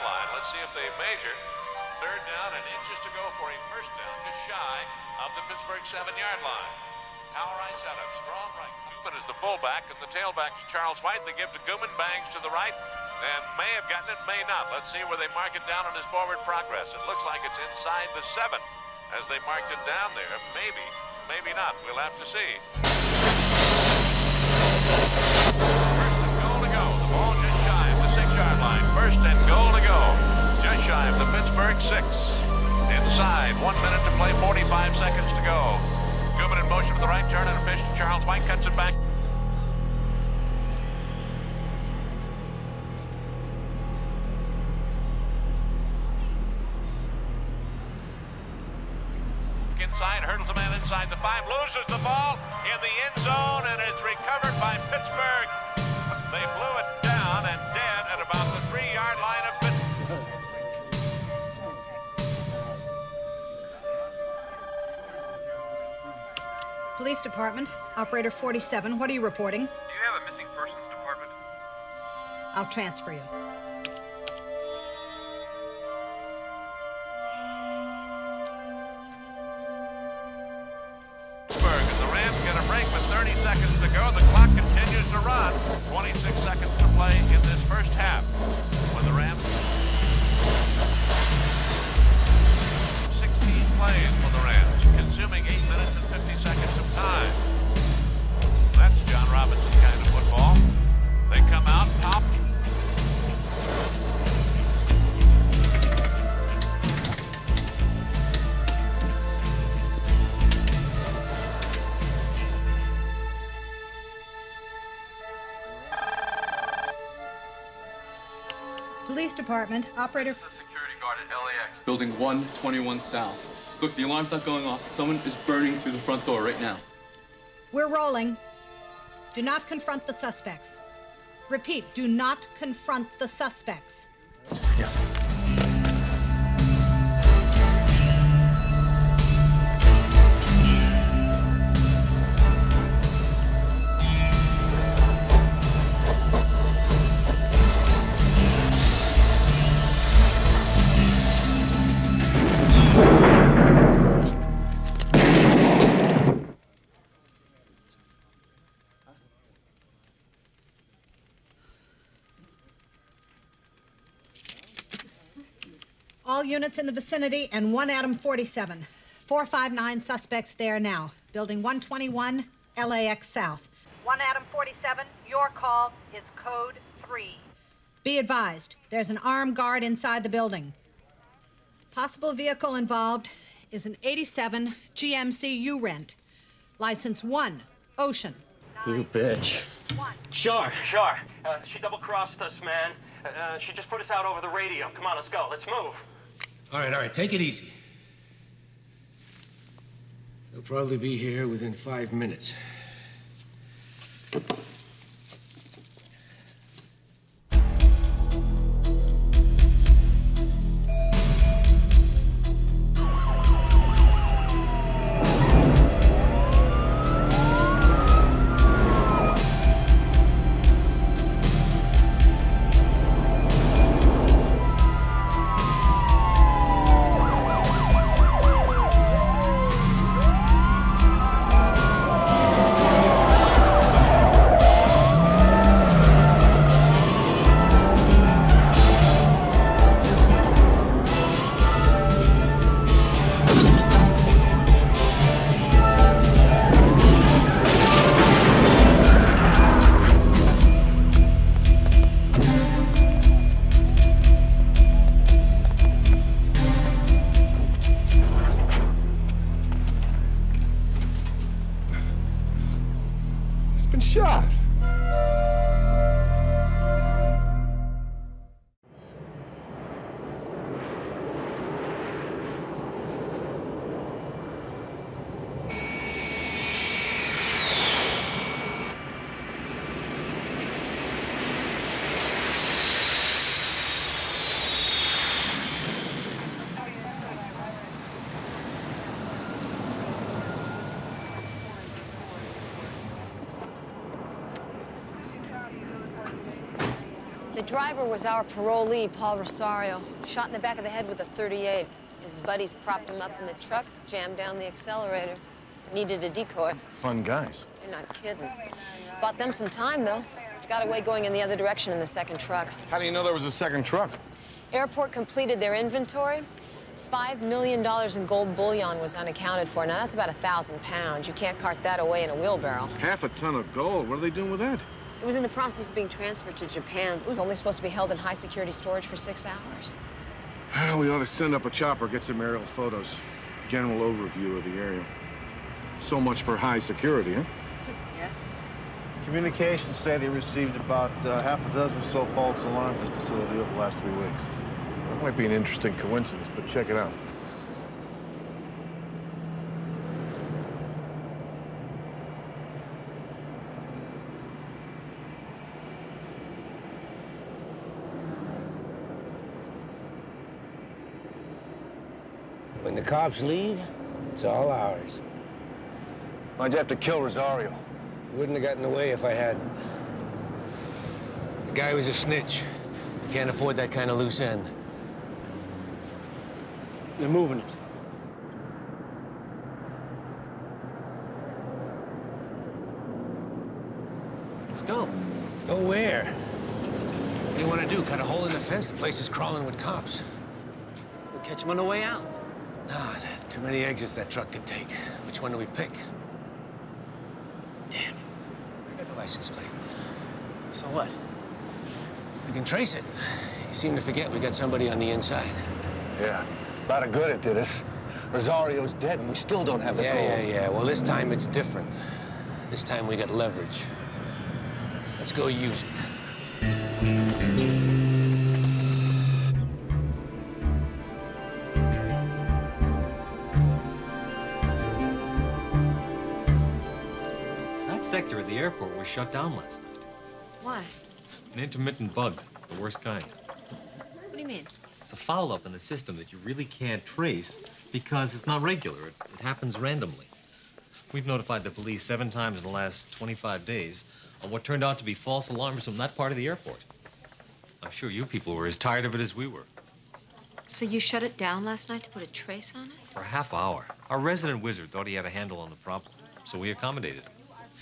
line. Let's see if they measure. Third down and inches to go for a first down, just shy of the Pittsburgh 7-yard line. Power right setup, strong right. Gooman is the fullback, and the tailback is Charles White. They give to Gooman, bangs to the right, and may have gotten it, may not. Let's see where they mark it down on his forward progress. It looks like it's inside the 7 as they marked it down there. Maybe, maybe not. We'll have to see. First and goal to go. The ball just shy of the 6-yard line. First and goal to go. Just shy of the Pittsburgh 6. Inside, 1 minute to play, 45 seconds to go. Gooman in motion to the right, turn and a pitch to Charles White, cuts it back. Inside, hurdles a man inside the 5, loses the ball in the end zone, and it's recovered by Pittsburgh. They blew it down and dead at about the 3-yard line of Pittsburgh. Police Department, Operator 47, what are you reporting? Do you have a missing persons department? I'll transfer you. And the Rams get a break with 30 seconds to go. The clock continues to run. 26 seconds to play in this first half. When the Rams... 16 plays for the Rams, consuming 8 minutes and 50 seconds of time. That's John Robinson kind of football. They come out, pop. Police Department, Operator... This is the security guard at LAX, building 121 South. Look, the alarm's not going off. Someone is burning through the front door right now. We're rolling. Do not confront the suspects. Repeat, do not confront the suspects. Yeah. All units in the vicinity and 1 Adam 47. 459 suspects there now. Building 121, LAX South. 1 Adam 47, your call is code 3. Be advised, there's an armed guard inside the building. Possible vehicle involved is an 87 GMC U-Rent. License 1, Ocean. You bitch. Sure. She double-crossed us, man. She just put us out over the radio. Come on, let's go. Let's move. All right, take it easy. They'll probably be here within 5 minutes. driver was our parolee, Paul Rosario. Shot in the back of the head with a .38. His buddies propped him up in the truck, jammed down the accelerator. Needed a decoy. Fun guys. You're not kidding. Bought them some time, though. Got away going in the other direction in the second truck. How do you know there was a second truck? Airport completed their inventory. $5 million in gold bullion was unaccounted for. Now, that's about 1,000 pounds. You can't cart that away in a wheelbarrow. Half a ton of gold. What are they doing with that? It was in the process of being transferred to Japan. It was only supposed to be held in high-security storage for 6 hours. Well, we ought to send up a chopper, get some aerial photos. General overview of the area. So much for high security, huh? Yeah. Communications say they received about half a dozen or so false alarms at this facility over the last 3 weeks. That might be an interesting coincidence, but check it out. When the cops leave, it's all ours. Why'd you have to kill Rosario? Wouldn't have gotten away if I hadn't. The guy was a snitch. You can't afford that kind of loose end. They're moving it. Let's go. Go where? What do you want to do? Cut a hole in the fence? The place is crawling with cops. We'll catch him on the way out. Ah, there's too many exits that truck could take. Which one do we pick? Damn it. I got the license plate. So what? We can trace it. You seem to forget we got somebody on the inside. Yeah. A lot of good it did us. Rosario's dead, and we still don't have the gold. Yeah. Well, this time it's different. This time we got leverage. Let's go use it. That sector of the airport was shut down last night. Why? An intermittent bug, the worst kind. What do you mean? It's a foul-up in the system that you really can't trace because it's not regular. It happens randomly. We've notified the police 7 times in the last 25 days on what turned out to be false alarms from that part of the airport. I'm sure you people were as tired of it as we were. So you shut it down last night to put a trace on it? For a half hour, our resident wizard thought he had a handle on the problem, so we accommodated him.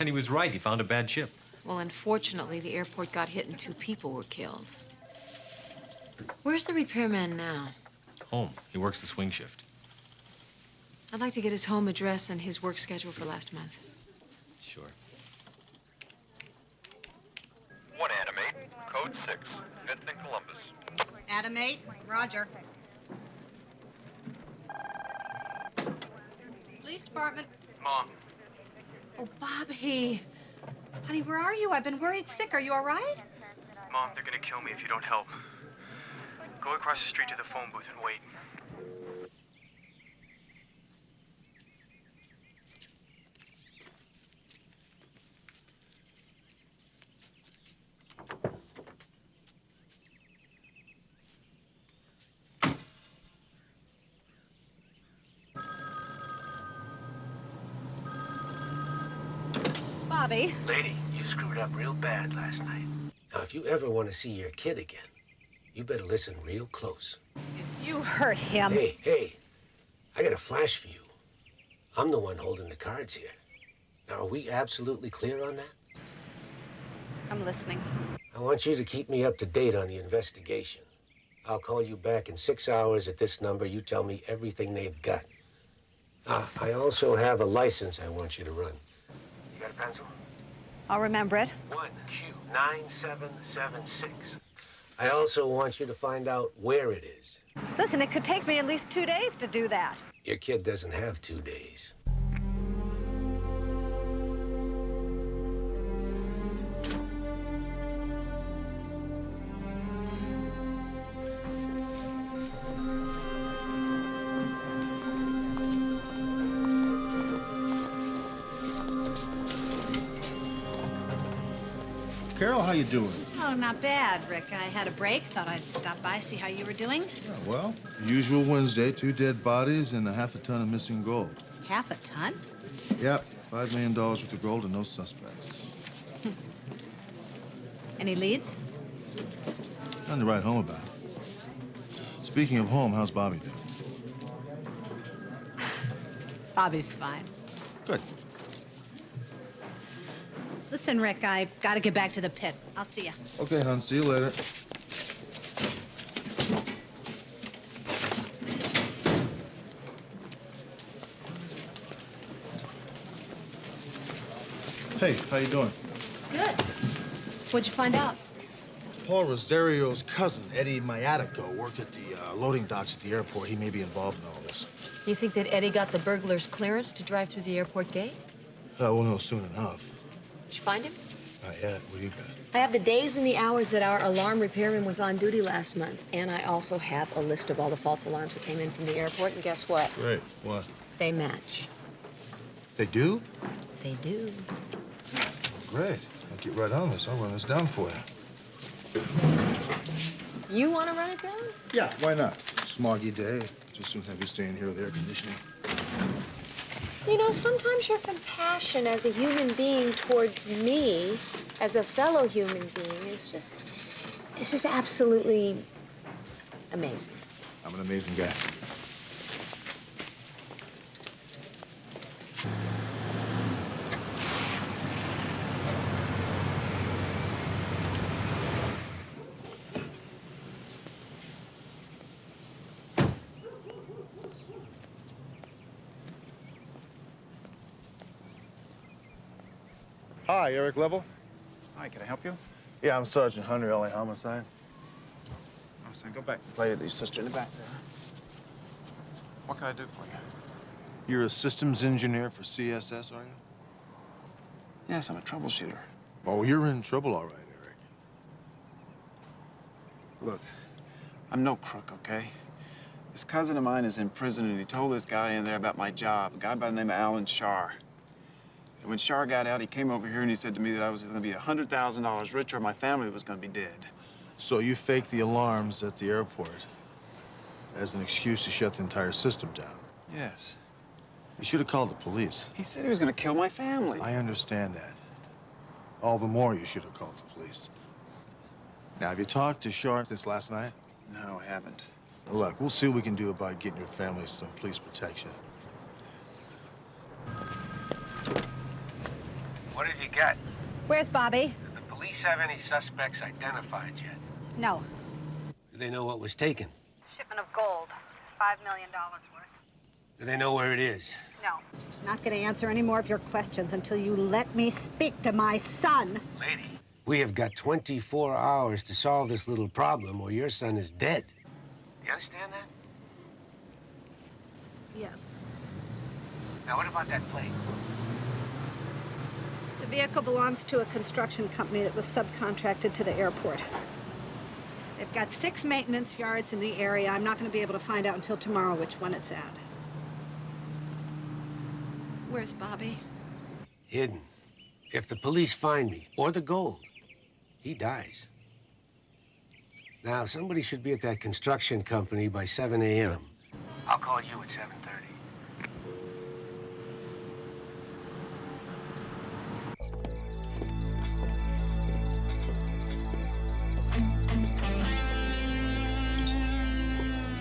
And he was right. He found a bad ship. Well, unfortunately, the airport got hit and 2 people were killed. Where's the repairman now? Home. He works the swing shift. I'd like to get his home address and his work schedule for last month. Sure. 1 Animate, code 6, 5th and Columbus. Adam 8, Roger. Police department. Mom. Oh, Bobby. Honey, where are you? I've been worried sick. Are you all right? Mom, they're gonna kill me if you don't help. Go across the street to the phone booth and wait. Bobby. Lady, you screwed up real bad last night. Now, if you ever want to see your kid again, you better listen real close. If you hurt him. Hey, I got a flash for you. I'm the one holding the cards here. Now, are we absolutely clear on that? I'm listening. I want you to keep me up to date on the investigation. I'll call you back in 6 hours at this number. You tell me everything they've got. I also have a license I want you to run. You got a pencil? I'll remember it. 1Q9776. I also want you to find out where it is. Listen, it could take me at least 2 days to do that. Your kid doesn't have 2 days. Carol, how you doing? Oh, not bad, Rick. I had a break. Thought I'd stop by, see how you were doing. Yeah, well, usual Wednesday, 2 dead bodies and a half a ton of missing gold. Half a ton? Yep, $5 million worth of gold and no suspects. Any leads? Nothing to write home about. Speaking of home, how's Bobby doing? Bobby's fine. Good. Listen, Rick, I gotta get back to the pit. I'll see ya. Okay, hon. See you later. Hey, how you doing? Good. What'd you find out? Paul Rosario's cousin, Eddie Mayatico, worked at the loading docks at the airport. He may be involved in all this. You think that Eddie got the burglar's clearance to drive through the airport gate? We'll know soon enough. Did you find him? Not yet. What do you got? I have the days and the hours that our alarm repairman was on duty last month. And I also have a list of all the false alarms that came in from the airport. And guess what? Great. What? They match. They do? They do. Great. I'll get right on this. I'll run this down for you. You want to run it down? Yeah, why not? Smoggy day. Just soon have you staying here with air conditioning. You know, sometimes your compassion as a human being towards me, as a fellow human being, is just absolutely amazing. I'm an amazing guy. Hi, Eric Level. Hi, can I help you? Yeah, I'm Sergeant Hunter, LA Homicide. Oh, son, go back and play with your sister in the back there. What can I do for you? You're a systems engineer for CSS, are you? Yes, I'm a troubleshooter. Oh, you're in trouble, all right, Eric. Look, I'm no crook, okay? This cousin of mine is in prison, and he told this guy in there about my job, a guy by the name of Alan Shar. And when Shar got out, he came over here and he said to me that I was going to be $100,000 richer and my family was going to be dead. So you faked the alarms at the airport as an excuse to shut the entire system down? Yes. You should have called the police. He said he was going to kill my family. I understand that. All the more you should have called the police. Now, have you talked to Shar since last night? No, I haven't. Look, we'll see what we can do about getting your family some police protection. What have you got? Where's Bobby? Do the police have any suspects identified yet? No. Do they know what was taken? Shipment of gold. $5 million worth. Do they know where it is? No. Not going to answer any more of your questions until you let me speak to my son. Lady, we have got 24 hours to solve this little problem or your son is dead. You understand that? Yes. Now, what about that plane? The vehicle belongs to a construction company that was subcontracted to the airport. They've got 6 maintenance yards in the area. I'm not going to be able to find out until tomorrow which one it's at. Where's Bobby? Hidden. If the police find me, or the gold, he dies. Now, somebody should be at that construction company by 7 a.m. I'll call you at 7:30.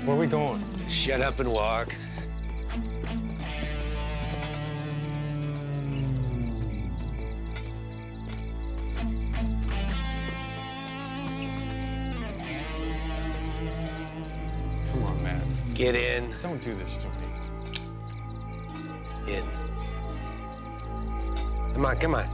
Where are we going? Shut up and walk. Come on, Matt. Get in. Don't do this to me. In. Come on, come on.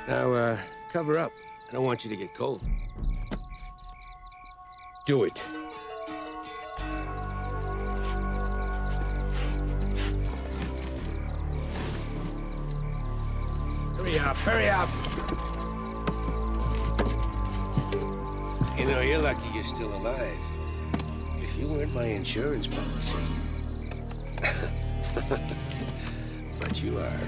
Now, cover up. I don't want you to get cold. Do it. Hurry up, hurry up. You know, you're lucky you're still alive. If you weren't my insurance policy. But you are.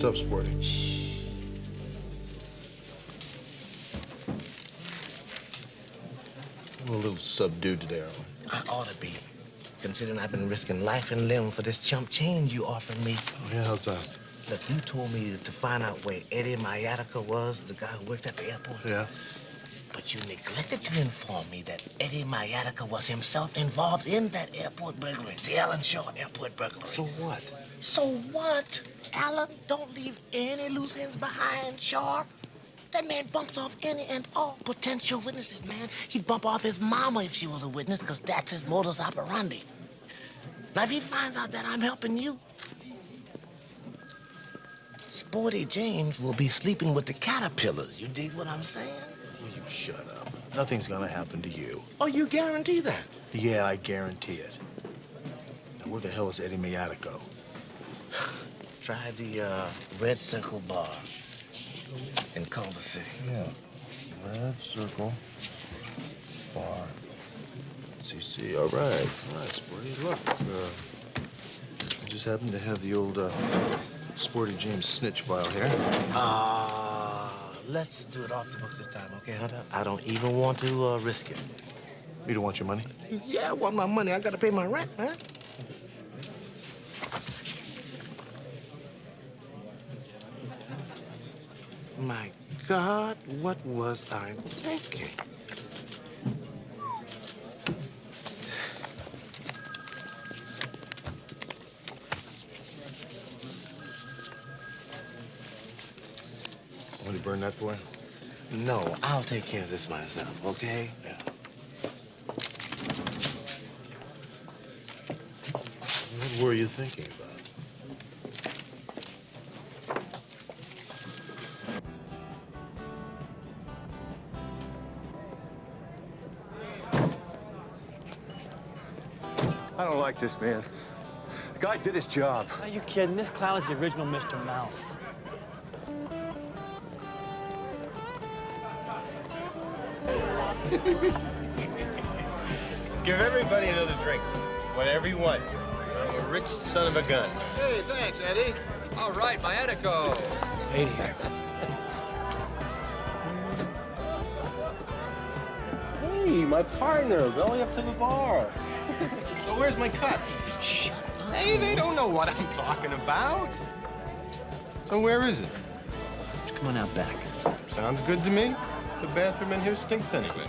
up, Sporty? I'm a little subdued today, Arlen. I ought to be, considering I've been risking life and limb for this chump change you offered me. Oh, yeah, how's that? Look, you told me to find out where Eddie Mayatica was, the guy who works at the airport. Yeah. But you neglected to inform me that Eddie Mayatica was himself involved in that airport burglary, the Alan Shaw airport burglary. So what? So what? Alan, don't leave any loose ends behind, Shaw. That man bumps off any and all potential witnesses, man. He'd bump off his mama if she was a witness, because that's his modus operandi. Now, if he finds out that I'm helping you, Sporty James will be sleeping with the caterpillars. You dig what I'm saying? Will you shut up? Nothing's gonna happen to you. Oh, you guarantee that? Yeah, I guarantee it. Now, where the hell is Eddie Mayatico? Try the Red Circle Bar in Culver City. Yeah. Red Circle Bar. CC. All right, Sporty. Look, I just happen to have the old Sporty James snitch file here. Let's do it off the books this time, okay, Hunter? I don't even want to risk it. You don't want your money? Yeah, I want my money. I gotta pay my rent, man. My God, what was I thinking? Want to burn that for you? No, I'll take care of this myself, okay? Yeah. What were you thinking about? I don't like this man. The guy did his job. Are you kidding? This clown is the original Mr. Mouth. Give everybody another drink. Whatever you want. I'm a rich son of a gun. Hey, thanks, Eddie. All right, Mayatica. Eddie. Hey, my partner, belly up to the bar. So where's my cut? Shut up. Hey, they don't know what I'm talking about. So where is it? Just come on out back. Sounds good to me. The bathroom in here stinks anyway.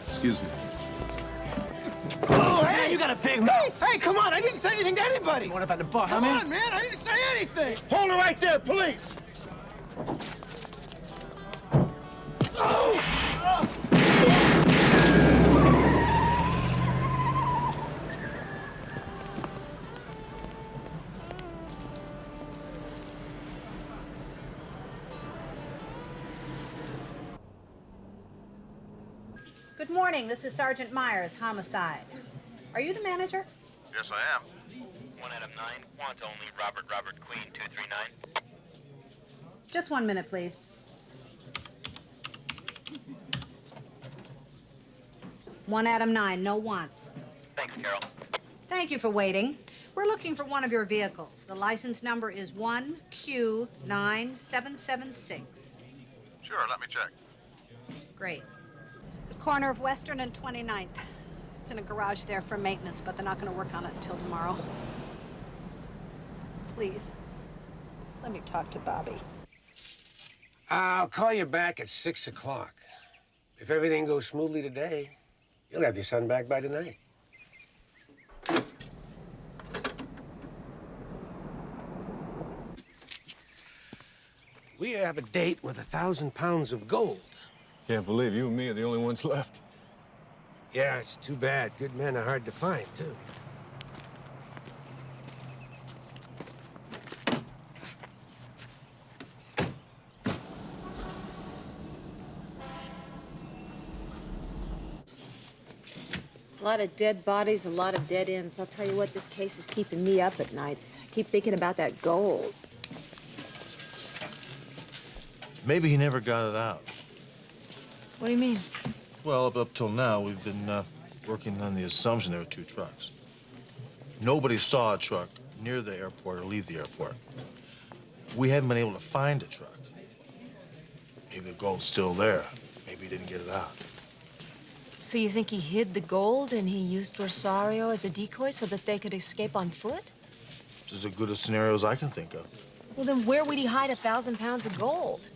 Excuse me. Oh, hey! You got a big mouth. Hey, come on! I didn't say anything to anybody. What about the bar? Come on, man! I didn't say anything. Hold her right there, police. Good morning. This is Sergeant Myers, homicide. Are you the manager? Yes, I am. 1 Adam 9, want only Robert Queen 239. Just 1 minute, please. One Adam 9, no wants. Thanks, Carol. Thank you for waiting. We're looking for one of your vehicles. The license number is 1Q9776. Sure, let me check. Great. The corner of Western and 29th. It's in a garage there for maintenance, but they're not going to work on it until tomorrow. Please, let me talk to Bobby. I'll call you back at 6 o'clock. If everything goes smoothly today, you'll have your son back by tonight. We have a date with 1,000 pounds of gold. Can't believe you and me are the only ones left. Yeah, it's too bad. Good men are hard to find, too. A lot of dead bodies, a lot of dead ends. I'll tell you what, this case is keeping me up at nights. I keep thinking about that gold. Maybe he never got it out. What do you mean? Well, up till now, we've been working on the assumption there were two trucks. Nobody saw a truck near the airport or leave the airport. We haven't been able to find a truck. Maybe the gold's still there. Maybe he didn't get it out. So you think he hid the gold and he used Rosario as a decoy so that they could escape on foot? This is as good a scenario as I can think of. Well, then where would he hide 1,000 pounds of gold?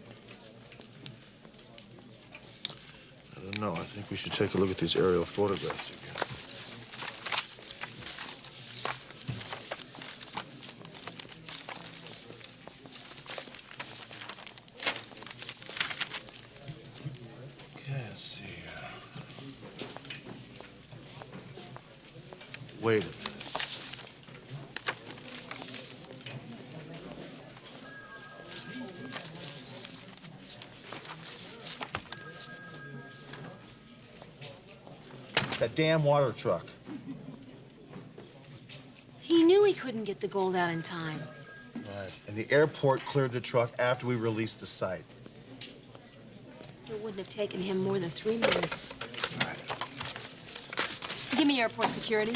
I don't know. I think we should take a look at these aerial photographs again. Okay, let's see. Wait a minute. That damn water truck. He knew he couldn't get the gold out in time. Right. And the airport cleared the truck after we released the site. It wouldn't have taken him more than 3 minutes. Give me airport security.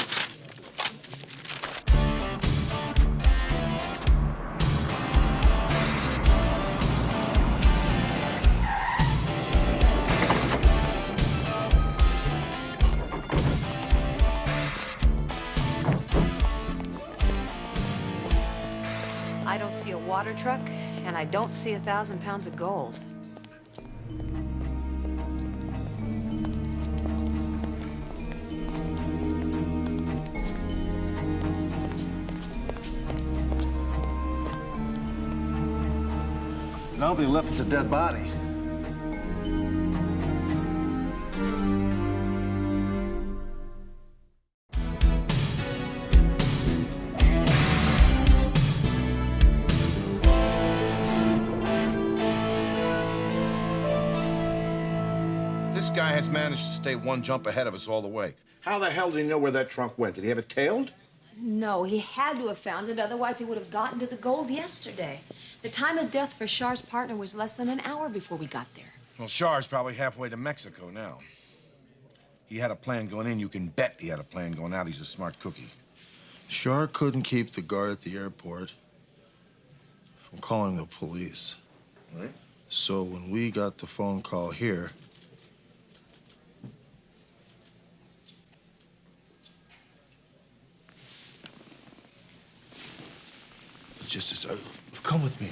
I don't see a water truck, and I don't see 1,000 pounds of gold. And all they left is a dead body. This guy has managed to stay one jump ahead of us all the way. How the hell did he know where that trunk went? Did he have it tailed? No, he had to have found it, otherwise he would have gotten to the gold yesterday. The time of death for Char's partner was less than an hour before we got there. Well, Char's probably halfway to Mexico now. He had a plan going in. You can bet he had a plan going out. He's a smart cookie. Char couldn't keep the guard at the airport from calling the police. Right. So when we got the phone call here, just as come with me.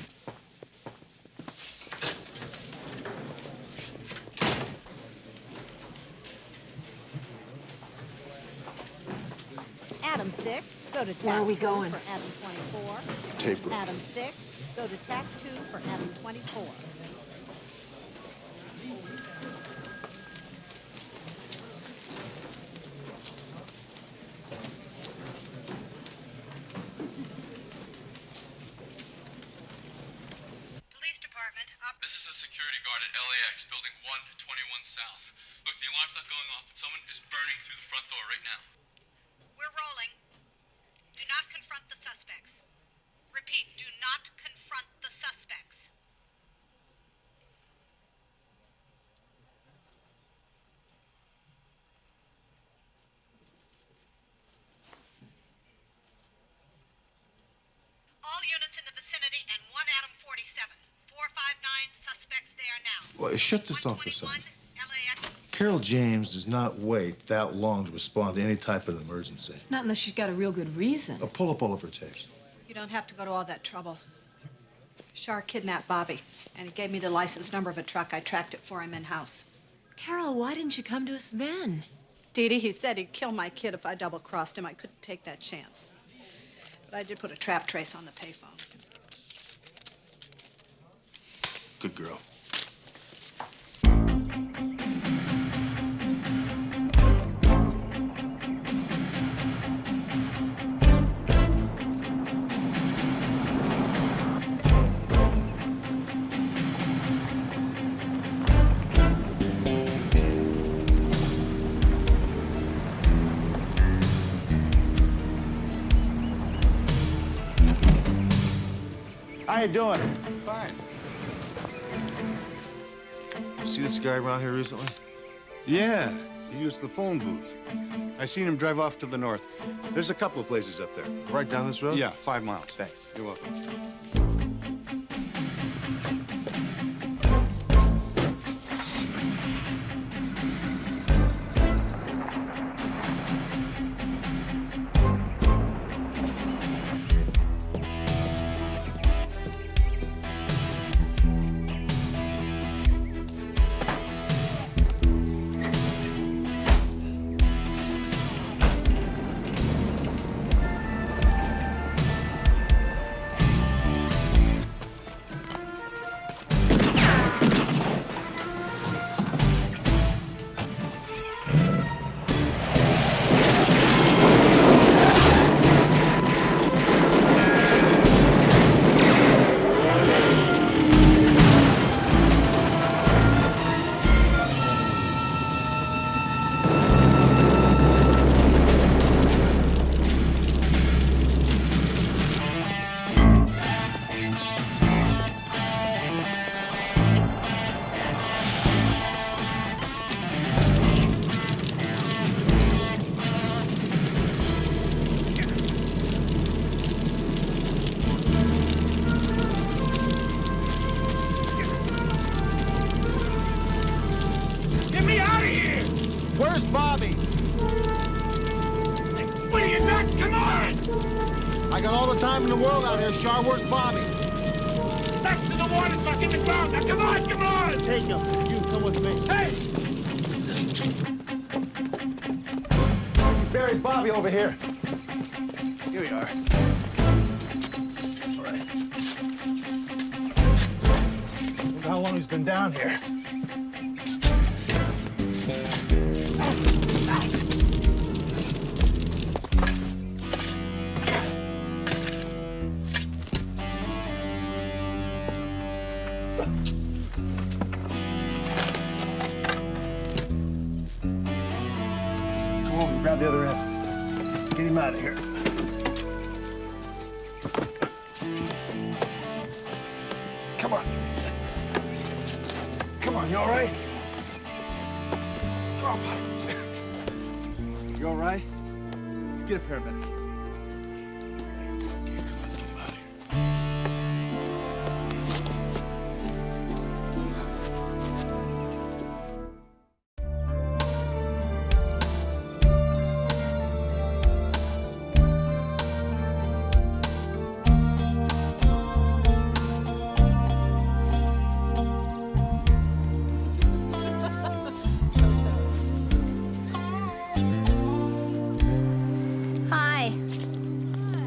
Adam 6, go to Where tack are we 2 going? for Adam 24. Tape room. Adam 6, go to tack 2 for Adam 24. This is a security guard at LAX, building 121 South. Look, the alarm's not going off, but someone is burning through the front door right now. We're rolling. Do not confront the suspects. Repeat, do not confront the suspects. All units in the vicinity and 1 Adam 47. 459 suspects there now. Well, shut this off for a second. LAX. Carol James does not wait that long to respond to any type of emergency. Not unless she's got a real good reason. Pull up all of her tapes. You don't have to go to all that trouble. Char kidnapped Bobby, and he gave me the license number of a truck. I tracked it for him in-house. Carol, why didn't you come to us then? Dee Dee, he said he'd kill my kid if I double-crossed him. I couldn't take that chance. But I did put a trap trace on the payphone. Good girl. How you doing? Fine. See this guy around here recently? Yeah, he used the phone booth. I seen him drive off to the north. There's a couple of places up there. Right down this road? Yeah, 5 miles. Thanks. You're welcome. Get me out of here! Where's Bobby? What are you nuts? Come on! I got all the time in the world out here, Char. Where's Bobby? Next to the water suck in the ground. Now come on, come on! Take him. You come with me. Hey! You buried Bobby over here. Here we are. All right. Look how long he's been down here. Come on, grab the other end. Get him out of here. Come on. Come on, you all right? Come on, Bobby. You all right? Get a paramedic. Okay, come on, let's get him out of here. Hi.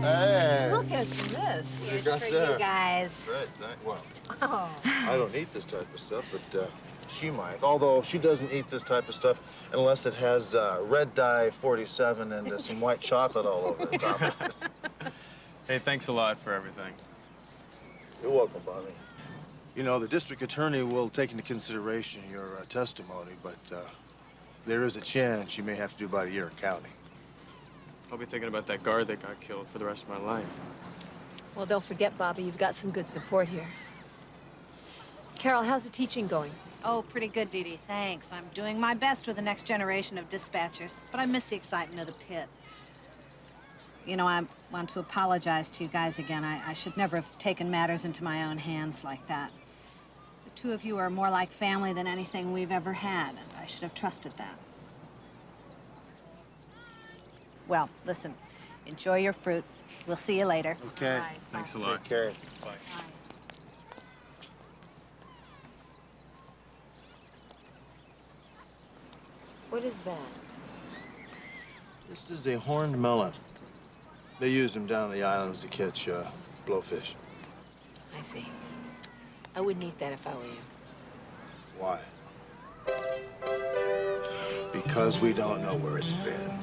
Hey. Look at this. You got for that. you guys. Right, well, Oh. I don't eat this type of stuff, but she might. Although she doesn't eat this type of stuff unless it has red dye 47 and some white chocolate all over the top of it. Hey, thanks a lot for everything. You're welcome, Bobby. You know, the district attorney will take into consideration your testimony, but there is a chance you may have to do about a year in county. I'll be thinking about that guard that got killed for the rest of my life. Well, don't forget, Bobby, you've got some good support here. Carol, how's the teaching going? Oh, pretty good, Dee Dee. Thanks. I'm doing my best with the next generation of dispatchers, but I miss the excitement of the pit. You know, I want to apologize to you guys again. I should never have taken matters into my own hands like that. The two of you are more like family than anything we've ever had, and I should have trusted that. Well, listen, enjoy your fruit. We'll see you later. Okay. Bye. Thanks a lot. Take care. Bye. What is that? This is a horned melon. They use them down on the islands to catch blowfish. I see. I wouldn't eat that if I were you. Why? Because we don't know where it's been.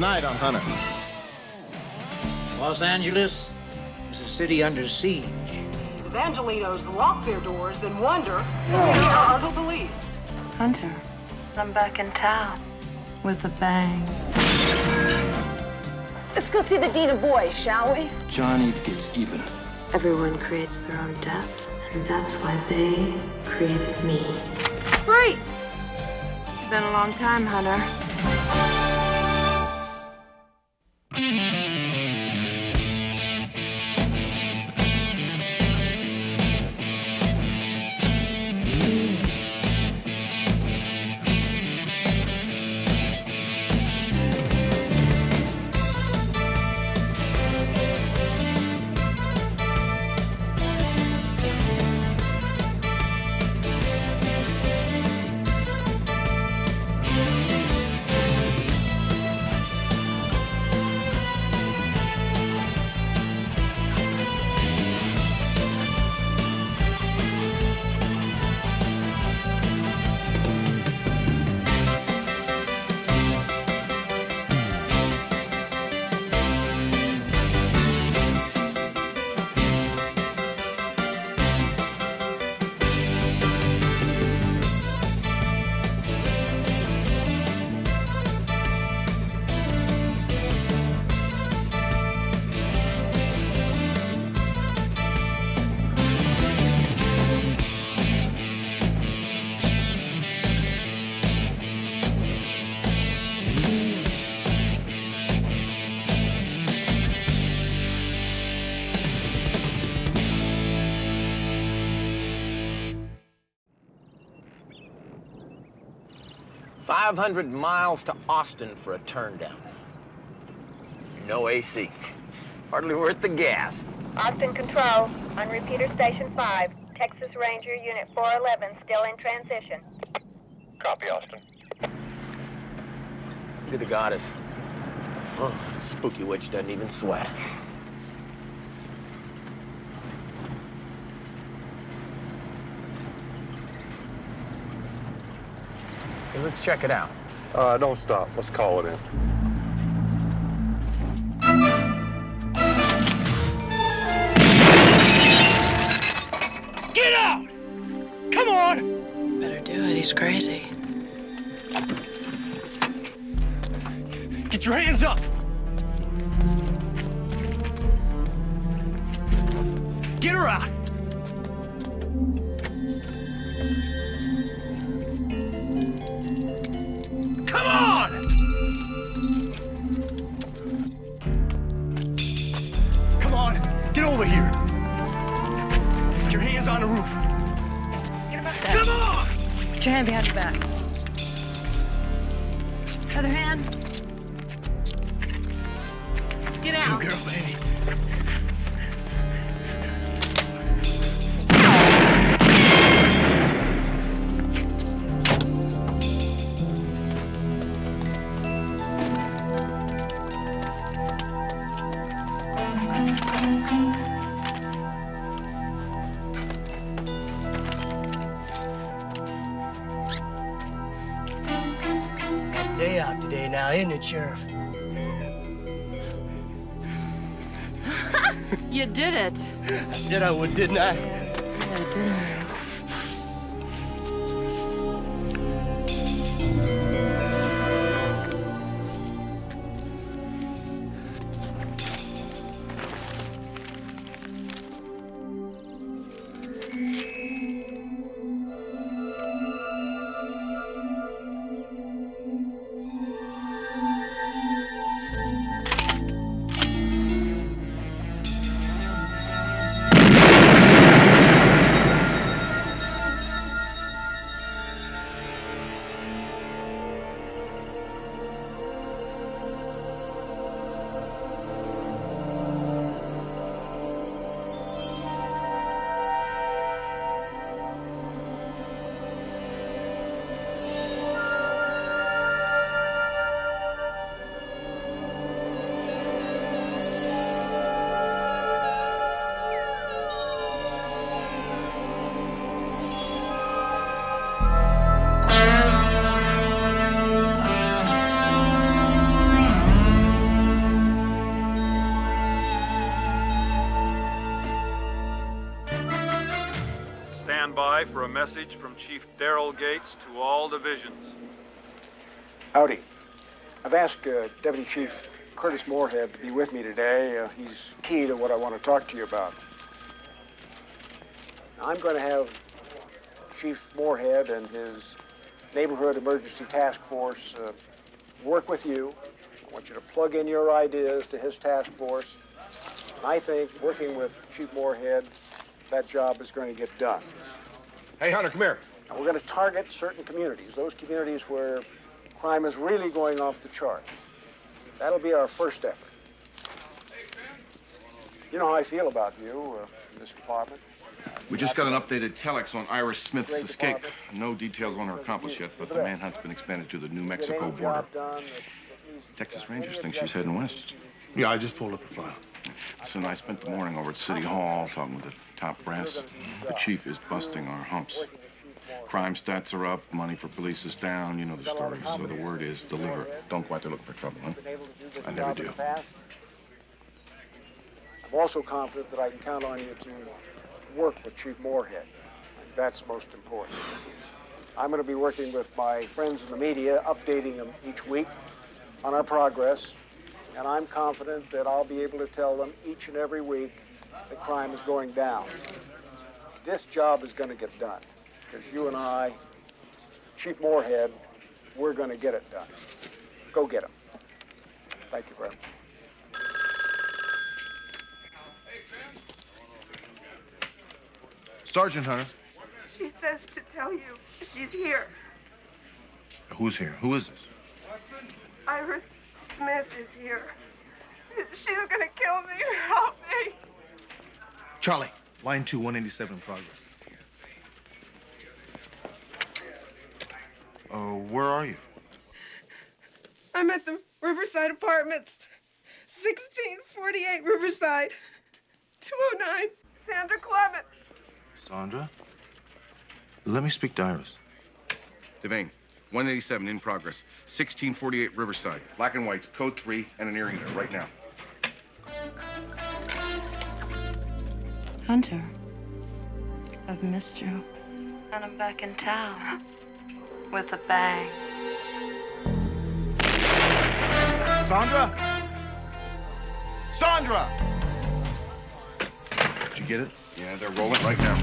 Tonight on Hunter. Los Angeles is a city under siege. As Angelinos lock their doors in wonder, where are the police? Hunter, I'm back in town with a bang. Let's go see the Dean of Boys, shall we? Johnny gets even. Everyone creates their own death, and that's why they created me. Free! It's been a long time, Hunter. $500 miles to Austin for a turn down. No AC. Hardly worth the gas. Austin Control, on repeater station 5, Texas Ranger Unit 411, still in transition. Copy, Austin. You're the goddess. Oh, Spooky Witch doesn't even sweat. Hey, let's check it out. Don't stop. Let's call it in. Get out! Come on! Better do it, he's crazy. Get your hands up! Get her out! Come on! Come on, get over here. Put your hands on the roof. Come on! Put your hand behind your back. Other hand. Get out. Good girl, baby. Nice day out today now, isn't it, Sheriff? You did it. I said I would, didn't I? Yeah, didn't you? by for a message from Chief Darrell Gates to all divisions. Howdy. I've asked Deputy Chief Curtis Moorhead to be with me today. He's key to what I want to talk to you about. I'm going to have Chief Moorhead and his Neighborhood Emergency Task Force work with you. I want you to plug in your ideas to his task force. And I think working with Chief Moorhead, that job is going to get done. Hey, Hunter, come here. And we're going to target certain communities, those communities where crime is really going off the chart. That'll be our first effort. You know how I feel about you in this department. We just got an updated telex on Iris Smith's Great escape. department. No details on her accomplice yet, but the manhunt's been expanded to the New Mexico border. Texas Rangers think she's heading west. Yeah, I just pulled up the file. Listen, I spent the morning over at City Hall talking with the top brass. The chief is busting our humps. Crime stats are up, money for police is down. You know the story. So the word is deliver. Don't go out there looking for trouble, huh? I never do. I'm also confident that I can count on you to work with Chief Moorhead. That's most important. I'm going to be working with my friends in the media, updating them each week on our progress, and I'm confident that I'll be able to tell them each and every week that crime is going down. This job is going to get done, because you and I, Chief Moorhead, we're going to get it done. Go get him. Thank you very much. Sergeant Hunter. She says to tell you she's here. Who's here? Who is this? Iris Smith is here. She's gonna kill me. Help me. Charlie, line 2, 187 in progress. Where are you? I'm at the Riverside Apartments. 1648 Riverside. 209 Sandra Clement. Sandra? Let me speak to Iris. Devane, 187 in progress. 1648 Riverside. Black and white, code 3, and an earring there right now. Hunter, I've missed you. And I'm back in town. With a bang. Sandra? Sandra! Did you get it? Yeah, they're rolling right now.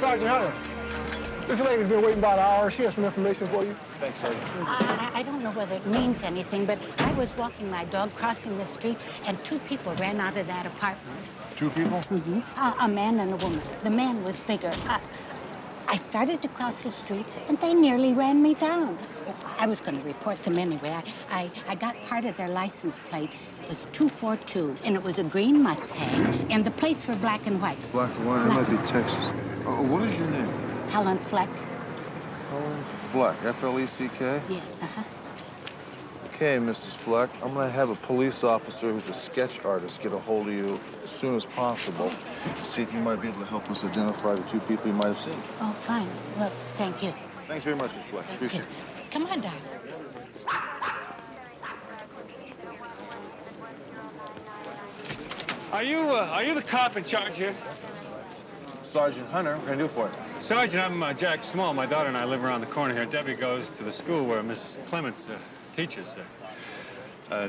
Sergeant Hunter, this lady's been waiting about an hour. She has some information for you. Thanks, Sergeant. I don't know whether it means anything, but I was walking my dog crossing the street, and 2 people ran out of that apartment. 2 people? Mm-hmm. A man and a woman. The man was bigger. I started to cross the street, and they nearly ran me down. I was going to report them anyway. I got part of their license plate. It was 242, and it was a green Mustang, and the plates were black and white. Black and white? That might be Texas. What is your name? Helen Fleck. Helen Fleck. F-L-E-C-K? Yes, uh-huh. Okay, Mrs. Fleck. I'm going to have a police officer who's a sketch artist get a hold of you as soon as possible. See if you might be able to help us identify the 2 people you might have seen. Oh, fine. Well, thank you. Thanks very much, Mrs. Fleck. Appreciate it. Come on, darling. Are you the cop in charge here? Sergeant Hunter, what can I do for you? Sergeant, I'm Jack Small. My daughter and I live around the corner here. Debbie goes to the school where Mrs. Clement teaches,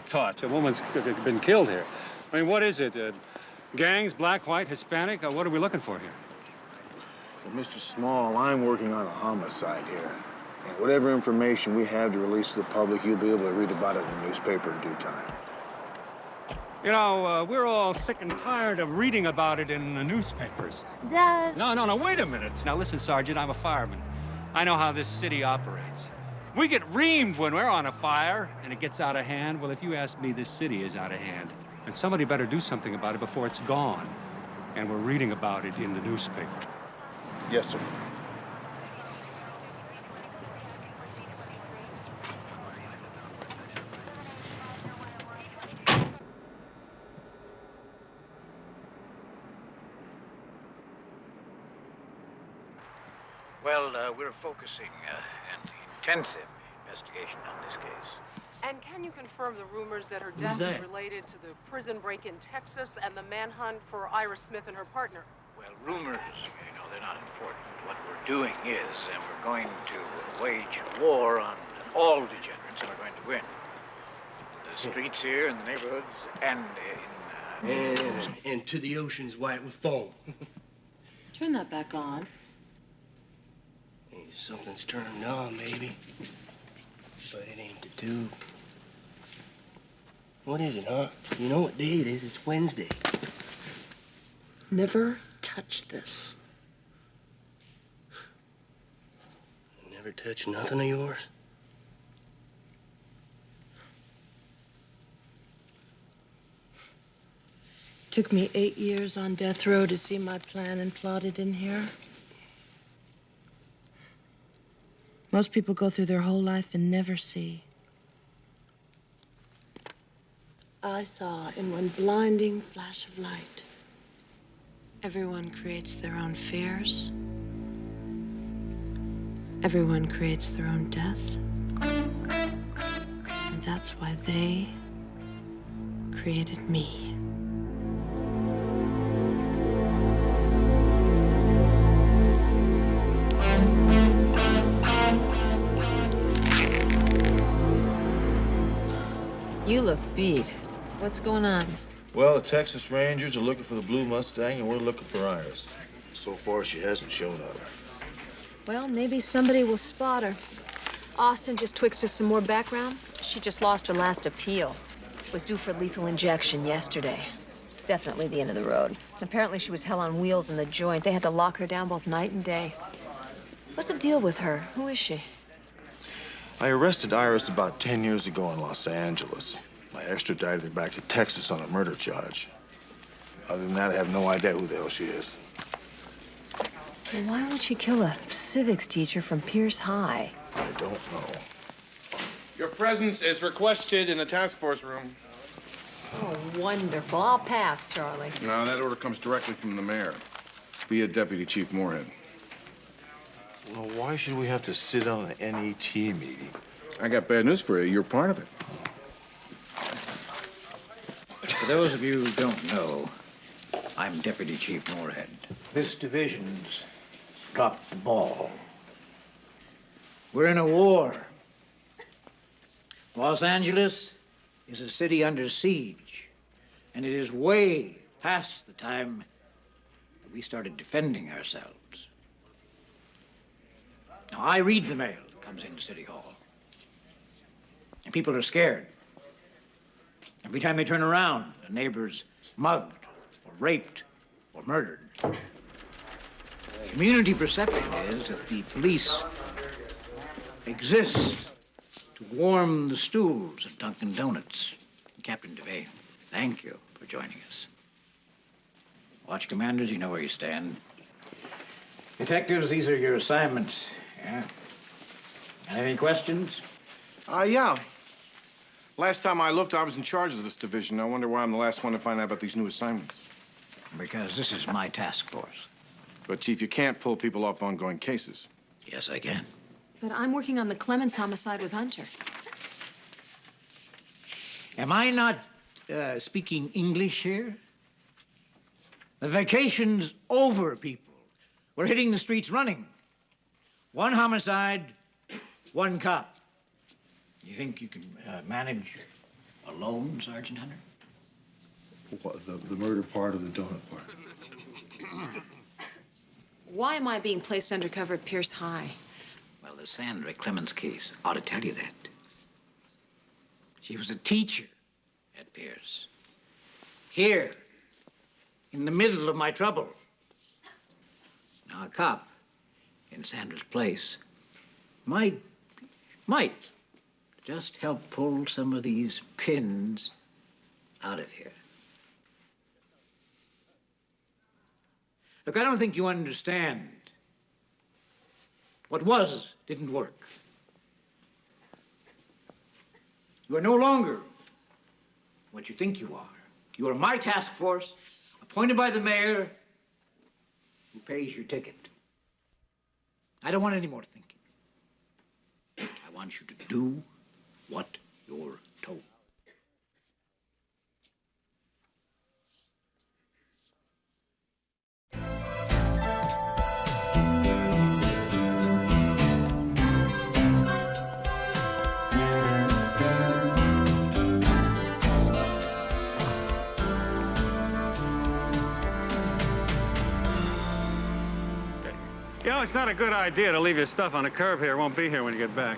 taught. A woman's been killed here. I mean, what is it? Gangs, black, white, Hispanic? What are we looking for here? Well, Mr. Small, I'm working on a homicide here. And whatever information we have to release to the public, you'll be able to read about it in the newspaper in due time. You know, we're all sick and tired of reading about it in the newspapers. Dad. No, wait a minute. Now, listen, Sergeant, I'm a fireman. I know how this city operates. We get reamed when we're on a fire, and it gets out of hand. Well, if you ask me, this city is out of hand. And somebody better do something about it before it's gone. And we're reading about it in the newspaper. Yes, sir. Well, we're focusing an intensive investigation on this case. And can you confirm the rumors that her Who's death that? is related to the prison break in Texas and the manhunt for Iris Smith and her partner? Well, rumors, they're not important. What we're doing is, we're going to wage war on all degenerates, and we're going to win. The streets here, in the neighborhoods, and Into the oceans white with foam. Turn that back on. Hey, something's turning on, maybe. But it ain't the tube. What is it, huh? You know what day it is? It's Wednesday. Never touch this. Never touch nothing of yours? Took me 8 years on death row to see my plan and plotted in here. Most people go through their whole life and never see. I saw in one blinding flash of light. Everyone creates their own fears. Everyone creates their own death. And that's why they created me. You look beat. What's going on? Well, the Texas Rangers are looking for the blue Mustang, and we're looking for Iris. So far, she hasn't shown up. Well, maybe somebody will spot her. Austin just twixt us some more background. She just lost her last appeal. Was due for lethal injection yesterday. Definitely the end of the road. Apparently she was hell on wheels in the joint. They had to lock her down both night and day. What's the deal with her? Who is she? I arrested Iris about 10 years ago in Los Angeles. I extradited her back to Texas on a murder charge. Other than that, I have no idea who the hell she is. Well, why would she kill a civics teacher from Pierce High? I don't know. Your presence is requested in the task force room. Oh, wonderful. I'll pass, Charlie. No, that order comes directly from the mayor via Deputy Chief Moorhead. Well, why should we have to sit on an NET meeting? I got bad news for you. You're part of it. For those of you who don't know, I'm Deputy Chief Moorhead. This division's dropped the ball. We're in a war. Los Angeles is a city under siege, and it is way past the time that we started defending ourselves. Now, I read the mail that comes into City Hall, and people are scared. Every time they turn around, a neighbor's mugged, or raped, or murdered. Community perception is that the police exist to warm the stools at Dunkin' Donuts. Captain Devane, thank you for joining us. Watch commanders, you know where you stand. Detectives, these are your assignments. Yeah? Any questions? Yeah. Last time I looked, I was in charge of this division. I wonder why I'm the last one to find out about these new assignments. Because this is my task force. But, Chief, you can't pull people off ongoing cases. Yes, I can. But I'm working on the Clemens homicide with Hunter. Am I not speaking English here? The vacation's over, people. We're hitting the streets running. One homicide, one cop. You think you can manage alone, Sergeant Hunter? What, the murder part or the donut part? Why am I being placed undercover at Pierce High? Well, the Sandra Clemens case ought to tell you that. She was a teacher at Pierce. Here, in the middle of my trouble. Now, a cop in Sandra's place might just help pull some of these pins out of here. Look, I don't think you understand. What was didn't work. You are no longer what you think you are. You are my task force, appointed by the mayor, who pays your ticket. I don't want any more thinking. I want you to do what you're told. You know, it's not a good idea to leave your stuff on the curb here. It won't be here when you get back.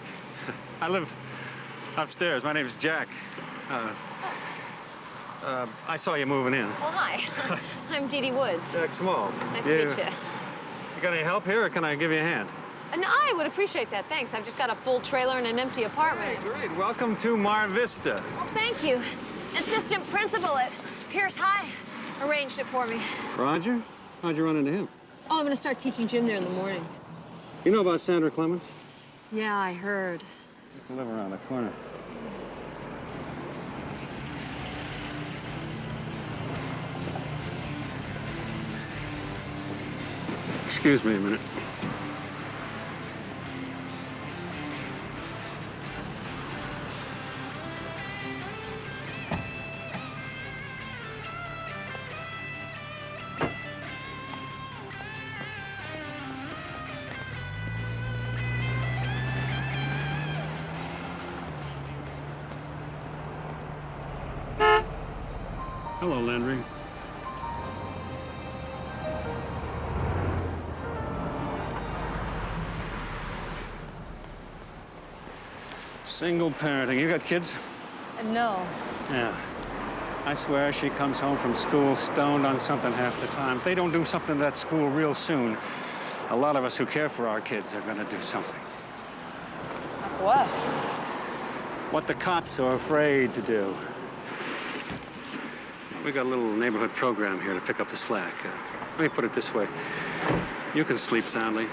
I live upstairs. My name's Jack. I saw you moving in. Well, hi. I'm Dee Dee Woods. Jack Small. Nice to meet you. You got any help here, or can I give you a hand? And I would appreciate that, thanks. I've just got a full trailer and an empty apartment. Hey, great. Welcome to Mar Vista. Well, thank you. Assistant principal at Pierce High arranged it for me. Roger? How'd you run into him? Oh, I'm gonna start teaching gym there in the morning. You know about Sandra Clements? Yeah, I heard. Used to live around the corner. Excuse me a minute. Hello, Landry. Single parenting. You got kids? No. Yeah. I swear she comes home from school stoned on something half the time. If they don't do something at school real soon, a lot of us who care for our kids are gonna do something. What? What the cops are afraid to do. We got a little neighborhood program here to pick up the slack. Let me put it this way. You can sleep soundly.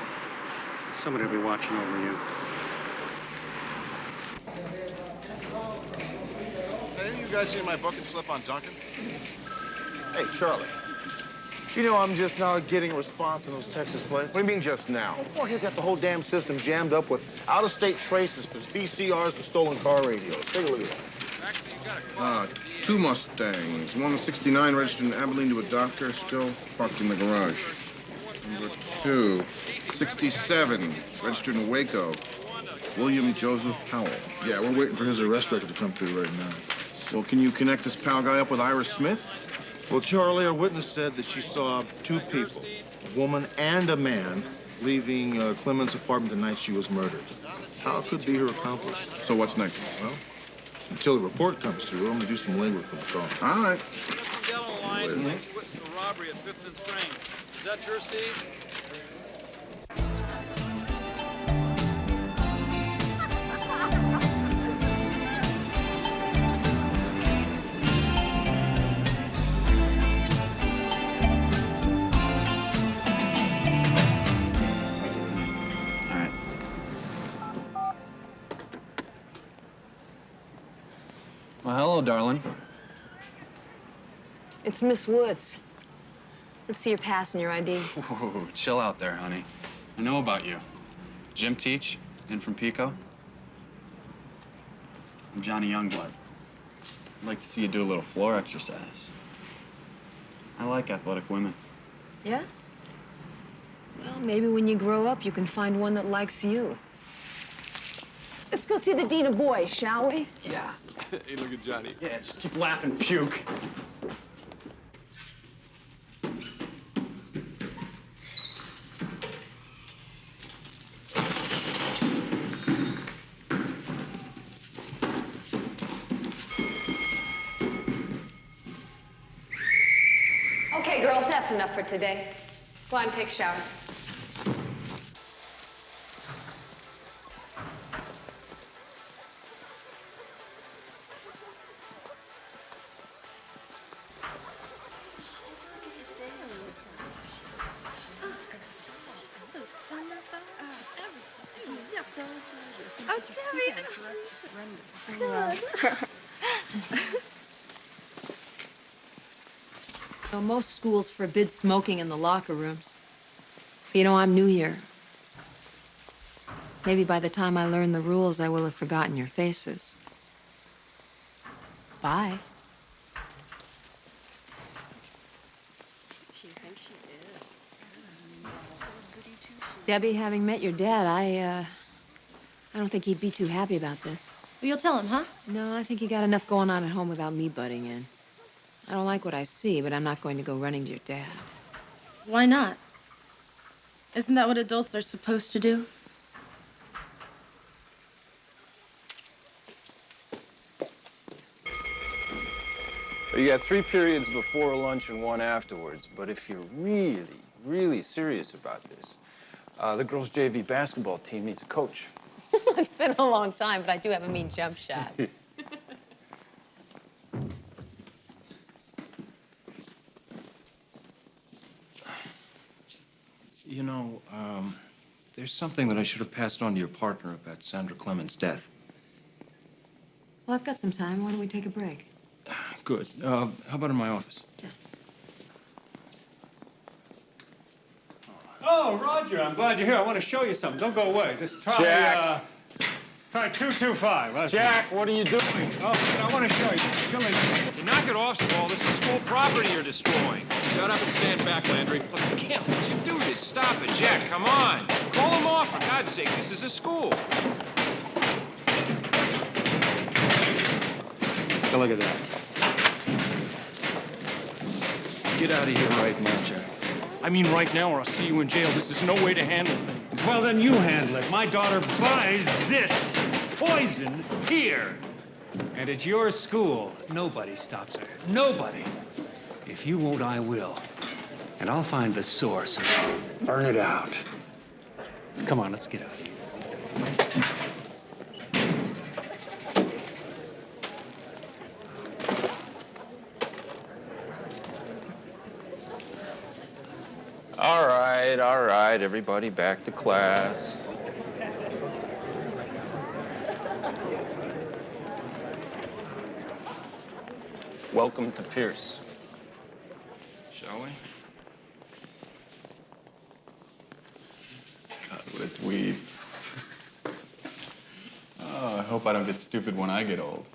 Somebody will be watching over you. Hey, you guys seen my bucket slip on Duncan? Hey, Charlie. You know I'm just now getting a response on those Texas plates? What do you mean just now? Before he's got the whole damn system jammed up with out-of-state traces for VCRs for stolen car radios. Take a look at that. 2 Mustangs. One 69 registered in Abilene to a doctor, still parked in the garage. Number 2, 67 registered in Waco. William Joseph Powell. Yeah, we're waiting for his arrest record to come through right now. Well, can you connect this Powell guy up with Iris Smith? Well, Charlie, our witness said that she saw 2 people, a woman and a man, leaving Clemens' apartment the night she was murdered. Powell could be her accomplice. So what's next? Well, until the report comes through, I'm gonna do some legwork for the car. All right. Yellow line makes you witness a robbery at 5th and Strange. Is that yours, Steve? Well, hello, darling. It's Miss Woods. Let's see your pass and your ID. Whoa, chill out there, honey. I know about you. Gym teach, in from Pico. I'm Johnny Youngblood. I'd like to see you do a little floor exercise. I like athletic women. Yeah? Well, maybe when you grow up, you can find one that likes you. Let's go see the Dean of Boys, shall we? Yeah. Hey, look at Johnny. Yeah, just keep laughing, puke. Okay, girls, that's enough for today. Go on, take a shower. Well, most schools forbid smoking in the locker rooms. But, you know, I'm new here. Maybe by the time I learn the rules, I will have forgotten your faces. Bye. She thinks she is. Debbie, having met your dad, I don't think he'd be too happy about this. Well, you'll tell him, huh? No, I think he got enough going on at home without me butting in. I don't like what I see, but I'm not going to go running to your dad. Why not? Isn't that what adults are supposed to do? You got 3 periods before lunch and 1 afterwards. But if you're really, really serious about this, the girls' JV basketball team needs a coach. It's been a long time, but I do have a mean jump shot. You know, there's something that I should have passed on to your partner about Sandra Clemens' death. Well, I've got some time. Why don't we take a break? Good. How about in my office? Yeah. Oh, Roger, I'm glad you're here. I want to show you something. Don't go away. Just try, Jack. Try 225. That's Jack, what are you doing? Oh, I want to show you. You knock it off, Small. This is school property you're destroying. Shut up and stand back, Landry. Look, I can't let you do this. Stop it, Jack. Come on. Call him off, for God's sake. This is a school. Take a look at that. Get out of here right now, Jack. I mean right now, or I'll see you in jail. This is no way to handle things. Well, then you handle it. My daughter buys this poison here. And it's your school. Nobody stops her. Nobody. If you won't, I will. And I'll find the source and burn it out. Come on, let's get out of here. All right, everybody back to class. Welcome to Pierce. Shall we? God, what a dweeb. Oh, I hope I don't get stupid when I get old.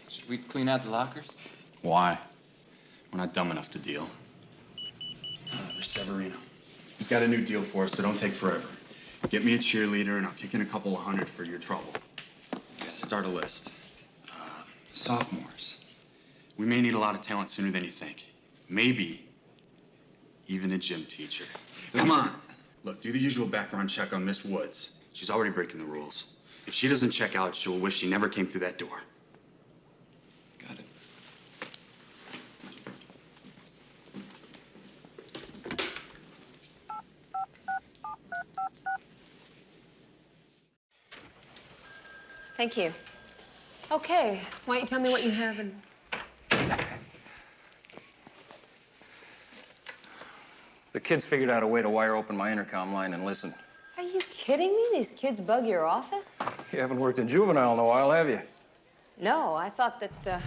Should we clean out the lockers? Why? We're not dumb enough to deal. Severino. He's got a new deal for us, so don't take forever. Get me a cheerleader, and I'll kick in a couple of $100 for your trouble. Start a list. Sophomores. We may need a lot of talent sooner than you think. Maybe even a gym teacher. Come on. Look, do the usual background check on Miss Woods. She's already breaking the rules. If she doesn't check out, she'll wish she never came through that door. Got it. Thank you. Okay, why don't you tell me what you have in... The kids figured out a way to wire open my intercom line and listen. Are you kidding me? These kids bug your office? You haven't worked in juvenile in a while, have you? No, I thought that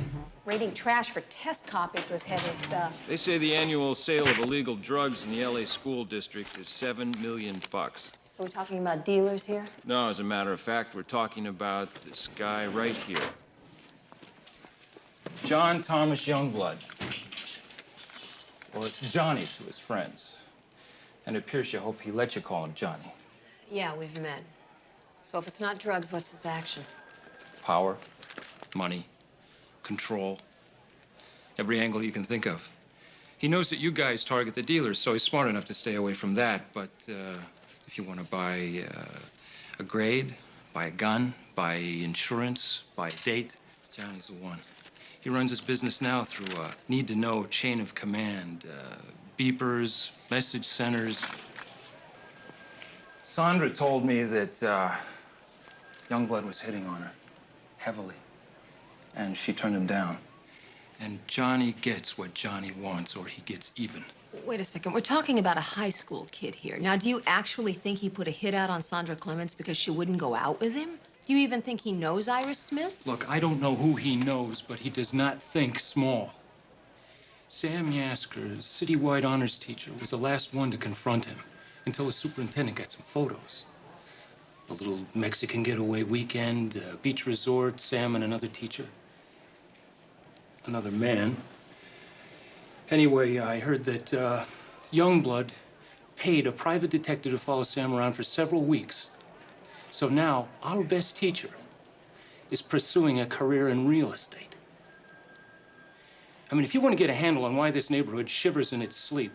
raiding trash for test copies was heavy stuff. They say the annual sale of illegal drugs in the LA school district is $7 million. So we're talking about dealers here? No, as a matter of fact, we're talking about this guy right here. John Thomas Youngblood. Or Johnny to his friends. And at Pierce, you hope he lets you call him Johnny. Yeah, we've met. So if it's not drugs, what's his action? Power, money, control. Every angle you can think of. He knows that you guys target the dealers, so he's smart enough to stay away from that. But if you want to buy a grade, buy a gun, buy insurance, buy a date, Johnny's the one. He runs his business now through a need-to-know chain of command, beepers, message centers. Sandra told me that Youngblood was hitting on her, heavily, and she turned him down. And Johnny gets what Johnny wants, or he gets even. Wait a second, we're talking about a high school kid here. Now, do you actually think he put a hit out on Sandra Clemens because she wouldn't go out with him? Do you even think he knows Iris Smith? Look, I don't know who he knows, but he does not think small. Sam Yasker, citywide honors teacher, was the last one to confront him until the superintendent got some photos. A little Mexican getaway weekend, beach resort, Sam and another teacher. Another man. Anyway, I heard that Youngblood paid a private detective to follow Sam around for several weeks. So now, our best teacher is pursuing a career in real estate. I mean, if you want to get a handle on why this neighborhood shivers in its sleep,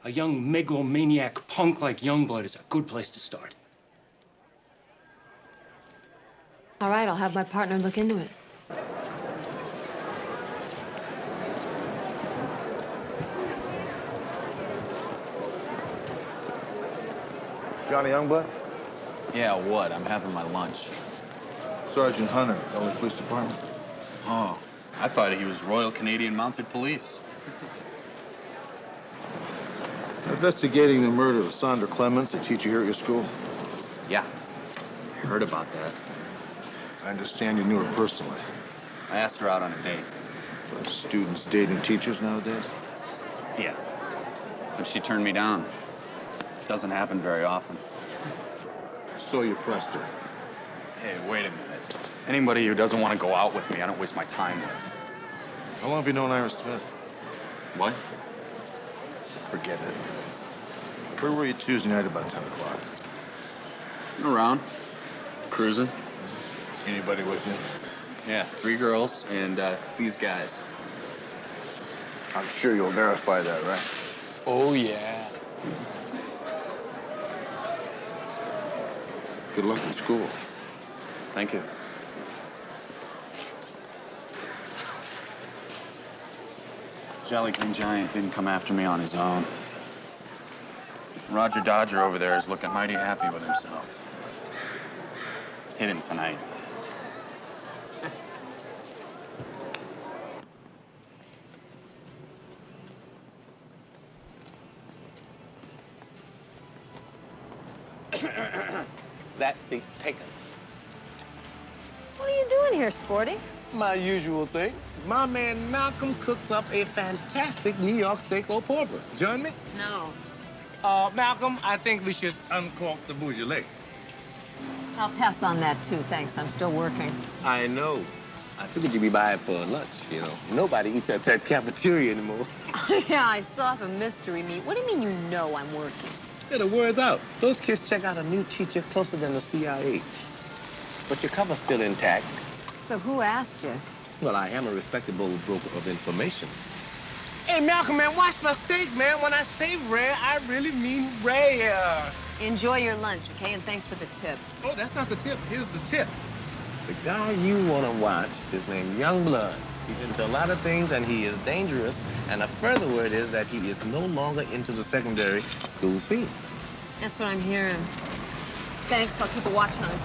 a young megalomaniac punk like Youngblood is a good place to start. All right, I'll have my partner look into it. Johnny Youngblood? Yeah, what? I'm having my lunch. Sergeant Hunter, LA Police Department. Oh, I thought he was Royal Canadian Mounted Police. Investigating the murder of Sandra Clements, a teacher here at your school. Yeah, I heard about that. I understand you knew her personally. I asked her out on a date. Are students dating teachers nowadays? Yeah, but she turned me down. Doesn't happen very often. So you pressed her. Hey, wait a minute. Anybody who doesn't want to go out with me, I don't waste my time with. How long have you known Iris Smith? What? Forget it. Where were you Tuesday night about 10 o'clock? Around. Cruising. Anybody with you? Yeah, 3 girls and these guys. I'm sure you'll verify that, right? Oh, yeah. Good luck in school. Thank you. Jolly Green Giant didn't come after me on his own. Roger Dodger over there is looking mighty happy with himself. Hit him tonight. That seat's taken. What are you doing here, Sporty? My usual thing. My man Malcolm cooks up a fantastic New York steak au poivre. Join me? No. Malcolm, I think we should uncork the Beaujolais. I'll pass on that, too, thanks. I'm still working. I know. I figured you'd be by for lunch, you know. Nobody eats at that cafeteria anymore. Yeah, I still have a mystery meat. What do you mean you know I'm working? Yeah, the word's out. Those kids check out a new teacher closer than the CIA. But your cover's still intact. So who asked you? Well, I am a respectable broker of information. Hey, Malcolm, man, watch my steak, man. When I say rare, I really mean rare. Enjoy your lunch, okay? And thanks for the tip. Oh, that's not the tip. Here's the tip. The guy you want to watch is named Youngblood. He's into a lot of things, and he is dangerous. And a further word is that he is no longer into the secondary school scene. That's what I'm hearing. Thanks. I'll keep a watch on him.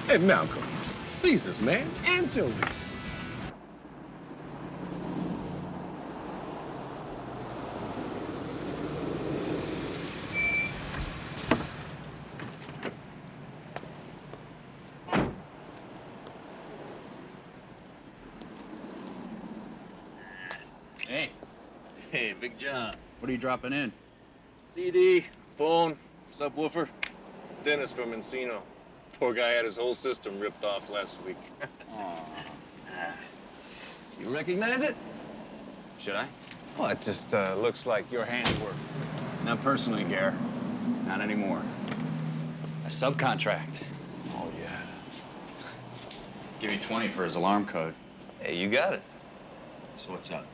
Hey, Malcolm. Caesar's, man. Anchovies. Hey. Hey, Big John. What are you dropping in? CD, phone, subwoofer. Dennis from Encino. Poor guy had his whole system ripped off last week. You recognize it? Should I? Oh, it just looks like your handwork. Not personally, Gare. Not anymore. A subcontract. Oh, yeah. Give me 20 for his alarm code. Hey, you got it. So what's up?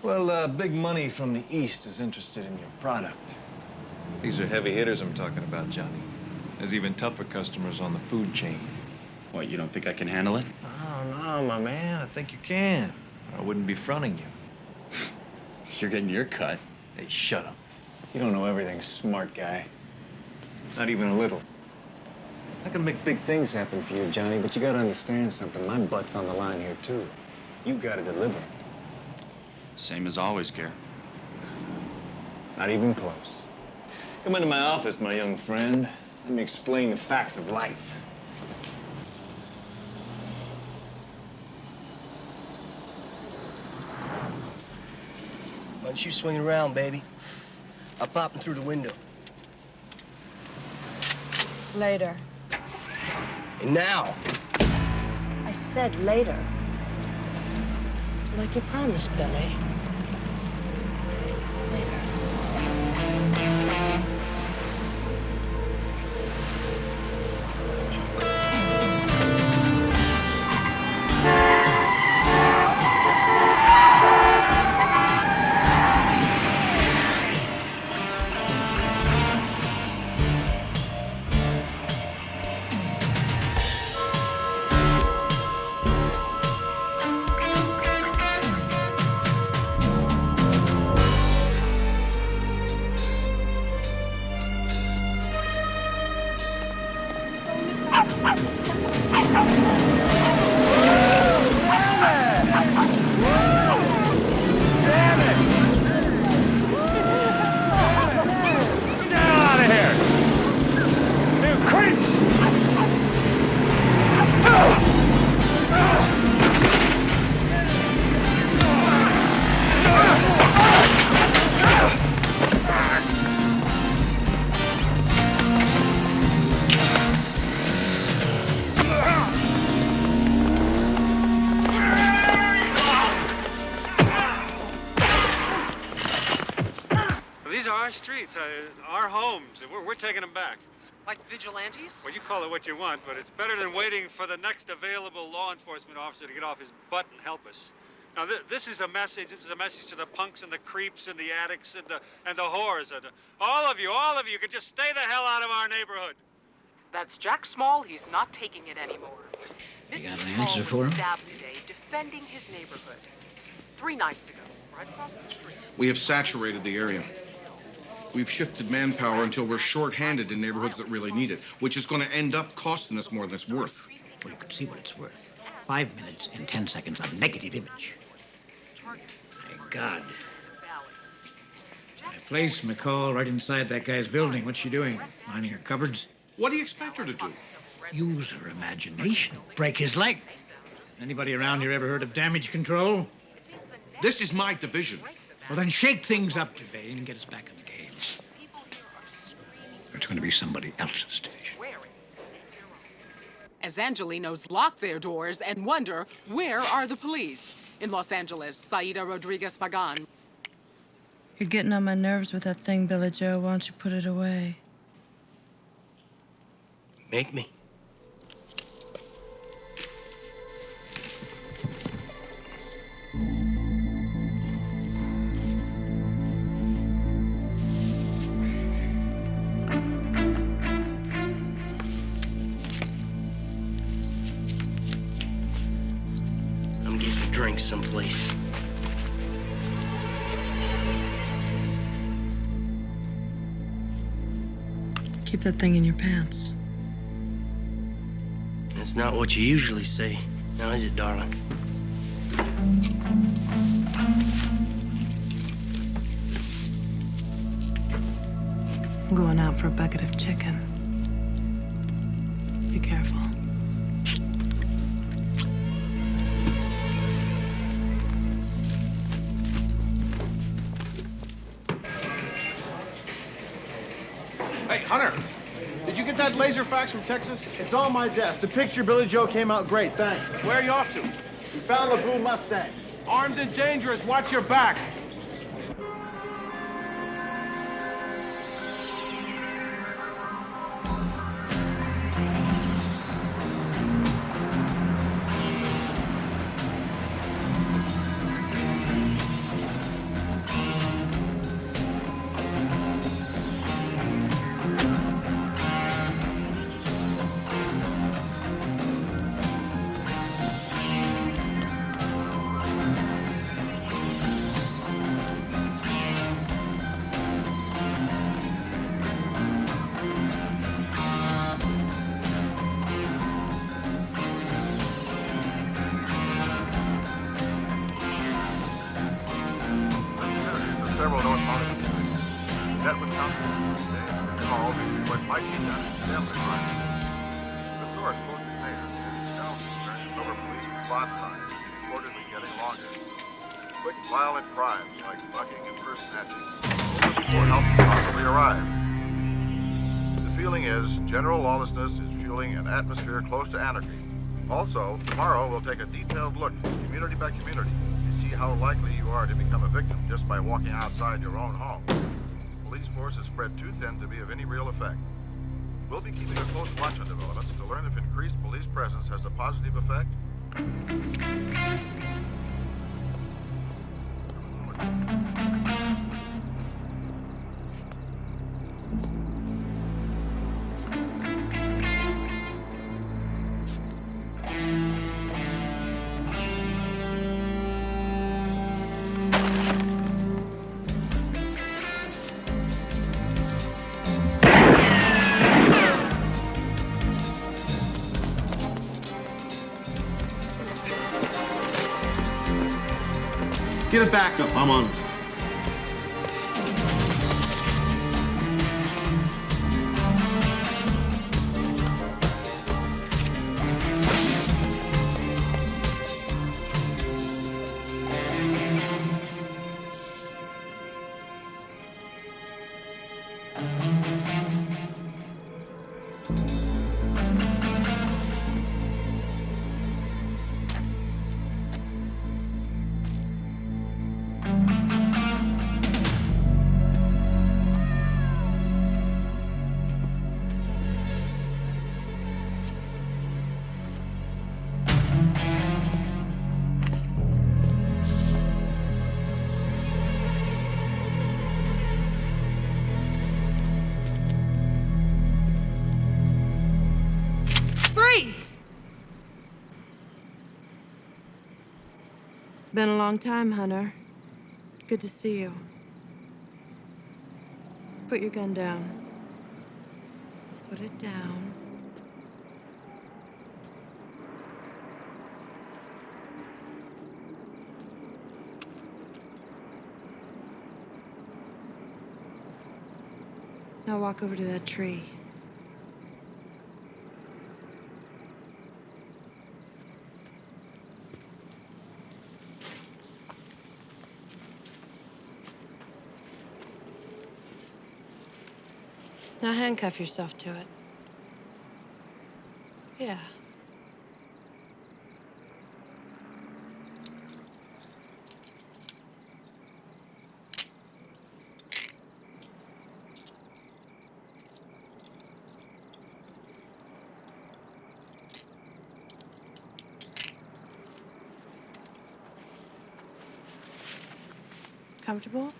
Well, big money from the East is interested in your product. These are heavy hitters I'm talking about, Johnny. There's even tougher customers on the food chain. What, you don't think I can handle it? Oh, no, my man. I think you can. I wouldn't be fronting you. You're getting your cut. Hey, shut up. You don't know everything, smart guy. Not even a little. I can make big things happen for you, Johnny, but you gotta understand something. My butt's on the line here, too. You gotta deliver. Same as always, Gare. Not even close. Come into my office, my young friend. Let me explain the facts of life. Why don't you swing it around, baby? I'll pop him through the window. Later. And now. I said later. Like you promised, Billy. These are our streets, our homes, and we're taking them back. Like vigilantes? Well, you call it what you want, but it's better than waiting for the next available law enforcement officer to get off his butt and help us. Now, this is a message. This is a message to the punks and the creeps and the addicts and the whores. And all of you can just stay the hell out of our neighborhood. That's Jack Small. He's not taking it anymore. You got Mr. an Small answer was for him? stabbed today defending his neighborhood. 3 nights ago, right across the street. We have saturated the area. We've shifted manpower until we're short-handed in neighborhoods that really need it, which is going to end up costing us more than it's worth. Well, you can see what it's worth. 5 minutes and 10 seconds of negative image. My God. My place, McCall, right inside that guy's building. What's she doing? Lining her cupboards? What do you expect her to do? Use her imagination. Break his leg. Anybody around here ever heard of damage control? This is my division. Well, then shake things up, Devane, and get us back in the game. It's going to be somebody else's division. As Angelinos lock their doors and wonder, where are the police? In Los Angeles, Saida Rodriguez Pagan. You're getting on my nerves with that thing, Billy Joe. Why don't you put it away? Make me. I'm getting a drink someplace. Keep that thing in your pants. That's not what you usually say. Now is it, darling? I'm going out for a bucket of chicken. Be careful. Hey, Hunter, did you get that laser fax from Texas? It's on my desk. The picture, Billy Joe, came out great, thanks. Where are you off to? We found the blue Mustang. Armed and dangerous. Watch your back. Several North Hollywood streets. That would count involved in what might be done in family crime. The source quotes mayors and county attorneys over police response times reportedly getting longer. Quick, violent crimes like mugging and purse snatching before help can possibly arrive. The feeling is general lawlessness is fueling an atmosphere close to anarchy. Also, tomorrow we'll take a detailed look, community by community, to see how likely you are to become a victim just by walking outside your own home. Police force is spread too thin to be of any real effect. We'll be keeping a close watch on developments to learn if increased police presence has a positive effect. Get it back up. I'm on. Been a long time, Hunter. Good to see you. Put your gun down. Put it down. Now walk over to that tree. Now handcuff yourself to it. Yeah. Comfortable?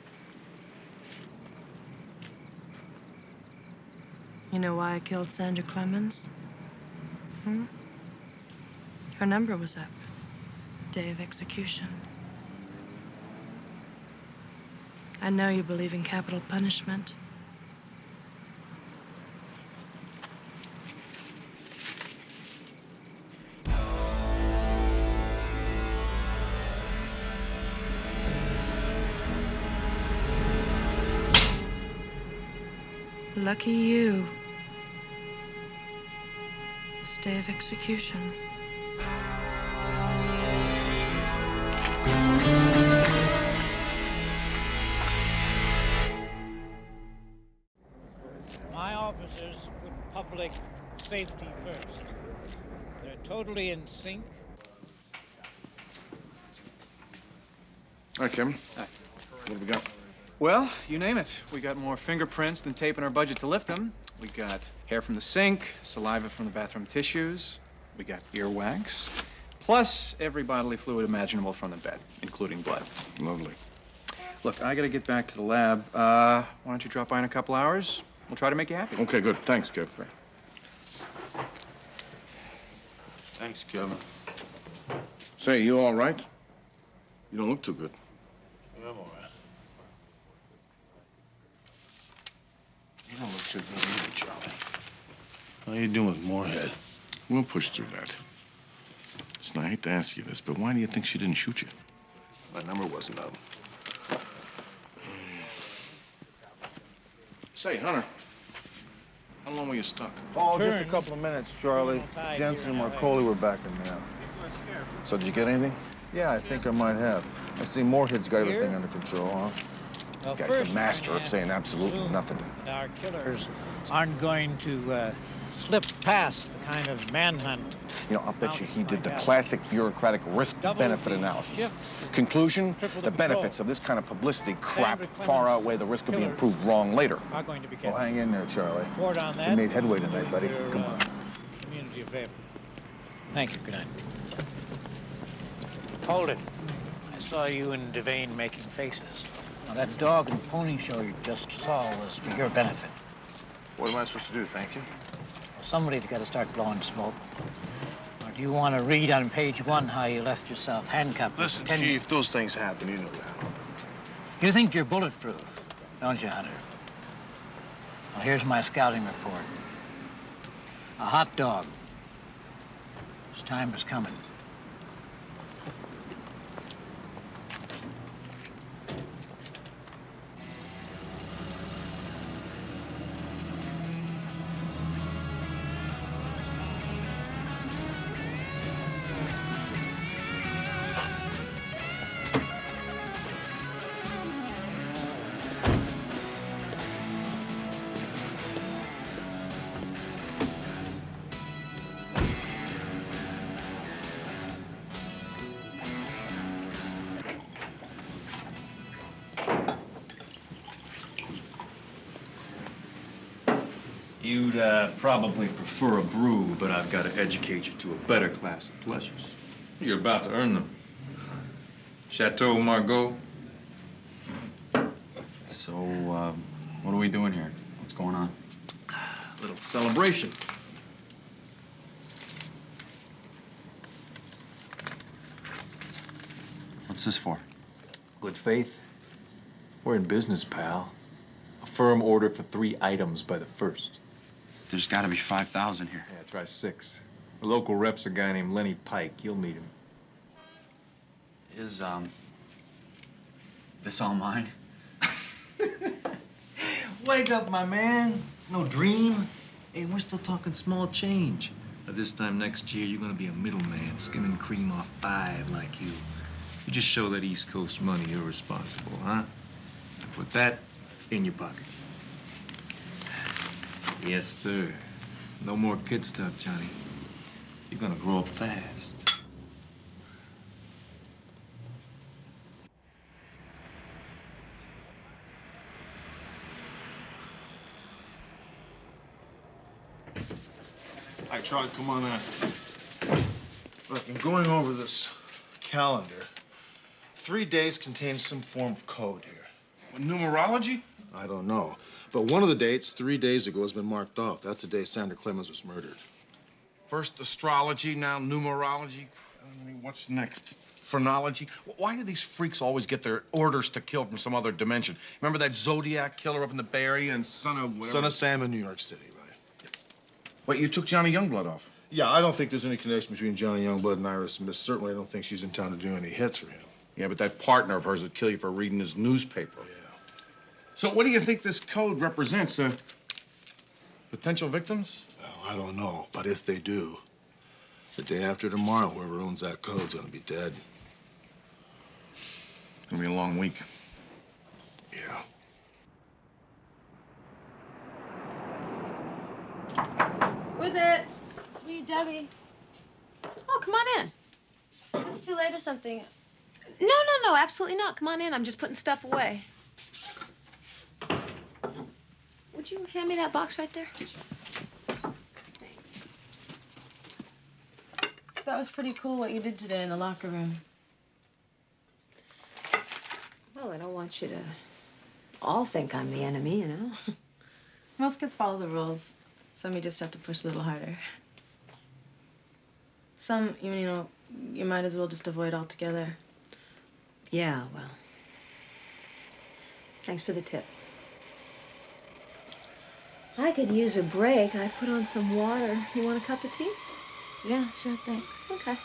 You know why I killed Sandra Clemens? Her number was up. Day of execution. I know you believe in capital punishment. Lucky you. Day of execution. My officers put public safety first. They're totally in sync. All right, Kevin. Hi. What do we got? Well, you name it. We got more fingerprints than tape in our budget to lift them. We got hair from the sink, saliva from the bathroom tissues. We got earwax, plus every bodily fluid imaginable from the bed, including blood. Lovely. Look, I gotta get back to the lab. Why don't you drop by in a couple hours? We'll try to make you happy. Okay, good. Thanks, Kev. Great. Thanks, Kevin. Say, you all right? You don't look too good. Yeah, I'm all right. You don't look too good either, Charlie. How you doing with Moorhead? We'll push through that. Listen, I hate to ask you this, but why do you think she didn't shoot you? My number wasn't up. Say, Hunter, how long were you stuck? Oh, just a couple of minutes, Charlie. Jensen and Marcoli were back in now. So did you get anything? Yeah, I think I might have. I see Moorhead's got everything under control, huh? Well, Guy's first, the master of saying absolutely nothing. Our killers aren't going to slip past the kind of manhunt. You know, I'll bet you he did the classic bureaucratic risk-benefit analysis. Conclusion, the benefits of this kind of publicity crap far outweigh the risk of being proved wrong later. Are going to be Well, hang in there, Charlie. report on that. You made headway tonight, buddy. Come on. Community a favor. Thank you. Good night. Hold it. I saw you and Devane making faces. Now, that dog and pony show you just saw was for your benefit. What am I supposed to do, thank you? Well, somebody's got to start blowing smoke. Or do you want to read on page 1 how you left yourself handcuffed? Listen, Chief, those things happen. You know that. You think you're bulletproof, don't you, Hunter? Well, here's my scouting report. A hot dog. His time was coming. You'd probably prefer a brew, but I've got to educate you to a better class of pleasures. You're about to earn them. Chateau Margaux. So, what are we doing here? What's going on? A little celebration. What's this for? Good faith. We're in business, pal. A firm order for 3 items by the 1st. There's got to be 5,000 here. Yeah, try 6. The local rep's a guy named Lenny Pike. You'll meet him. Is, this all mine? Wake up, my man. It's no dream. Hey, we're still talking small change. Now, this time next year, you're gonna be a middleman, skimming cream off 5 like you. You just show that East Coast money you're responsible, huh? Put that in your pocket. Yes, sir. No more kid stuff, Johnny. You're gonna grow up fast. All right, Charlie, come on in. Look, in going over this calendar, 3 days contains some form of code here. What, numerology? I don't know. But one of the dates, 3 days ago, has been marked off. That's the day Sandra Clemens was murdered. First astrology, now numerology. I mean, what's next? Phrenology? Why do these freaks always get their orders to kill from some other dimension? Remember that Zodiac killer up in the Bay Area and Son of whatever? Son of Sam in New York City, right? Wait, you took Johnny Youngblood off? Yeah, I don't think there's any connection between Johnny Youngblood and Iris Smith. Certainly, I don't think she's in town to do any hits for him. Yeah, but that partner of hers would kill you for reading his newspaper. Yeah. So what do you think this code represents? Potential victims? Well, I don't know, but if they do, the day after tomorrow, whoever owns that code's gonna be dead. It's gonna be a long week. Yeah. Who's it? It's me, Debbie. Oh, come on in. It's too late or something. No, absolutely not. Come on in. I'm just putting stuff away. Would you hand me that box right there? That was pretty cool what you did today in the locker room. Well, I don't want you to all think I'm the enemy, you know? Most kids follow the rules. Some you just have to push a little harder. Some, you know, you might as well just avoid altogether. Yeah, well. Thanks for the tip. I could use a break. I put on some water. You want a cup of tea? Yeah, sure, thanks. Okay.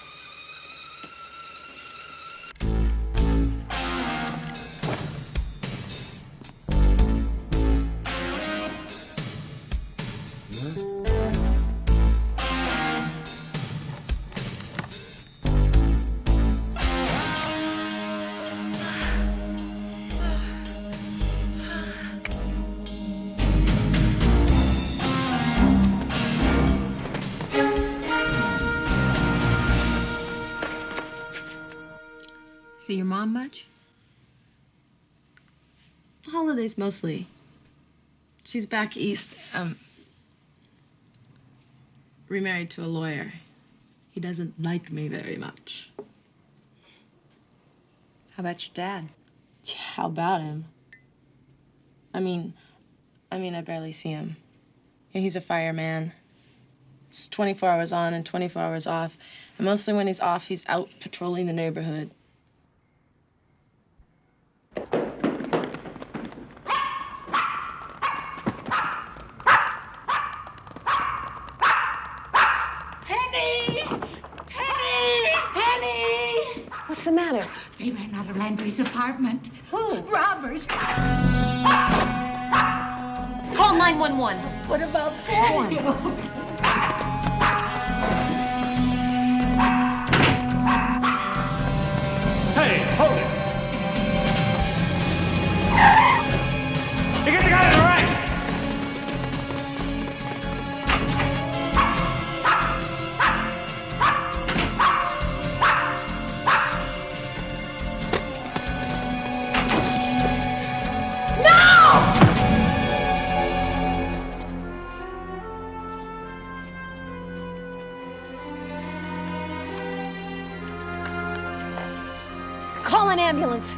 See your mom much? Holidays mostly. She's back east, remarried to a lawyer. He doesn't like me very much. How about your dad? Yeah, how about him? I mean, I barely see him. Yeah, he's a fireman. It's 24 hours on and 24 hours off. And mostly when he's off, he's out patrolling the neighborhood. What's the matter? They ran out of Landry's apartment. Who? Robbers. Call 911. What about Penny? Hey, hold it! You get the guy on the right! Call an ambulance.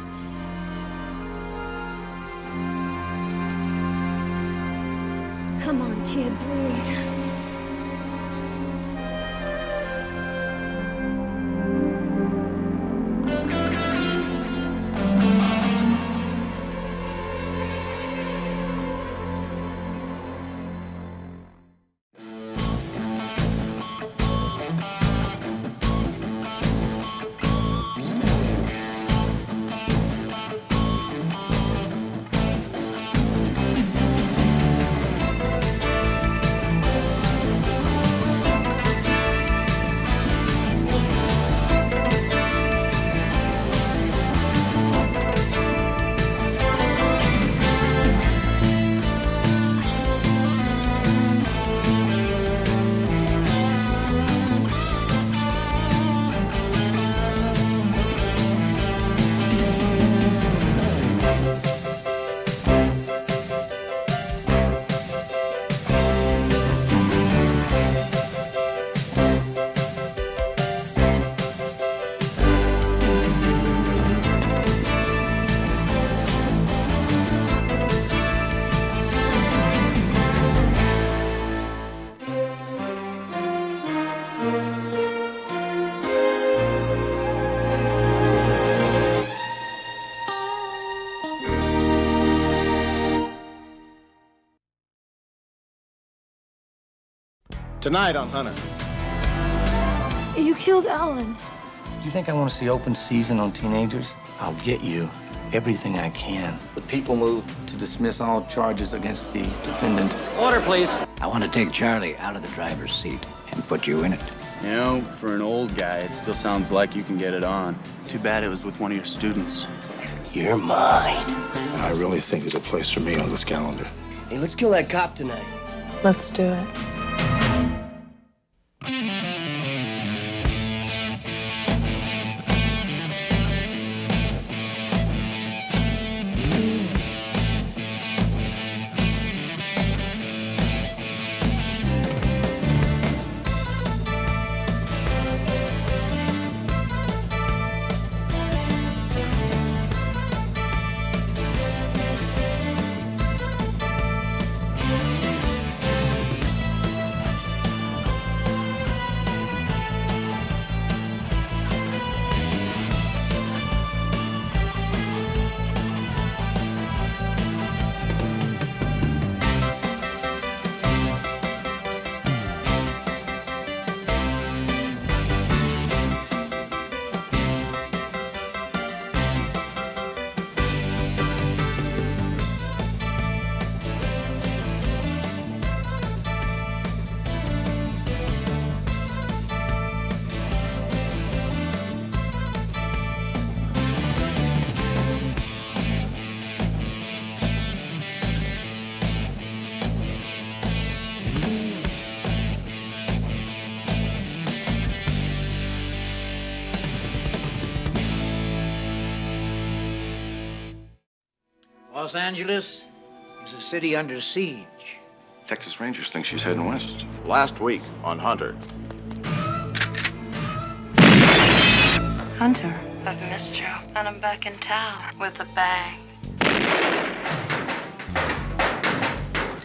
Come on, kid, breathe. Tonight on Hunter. You killed Alan. Do you think I want to see open season on teenagers? I'll get you everything I can. The people moved to dismiss all charges against the defendant. Order, please. I want to take Charlie out of the driver's seat and put you in it. You know, for an old guy, it still sounds like you can get it on. Too bad it was with one of your students. You're mine. I really think there's a place for me on this calendar. Hey, let's kill that cop tonight. Let's do it. Los Angeles is a city under siege. Texas Rangers think she's heading west. Last week on Hunter. Hunter, I've missed you, and I'm back in town with a bang.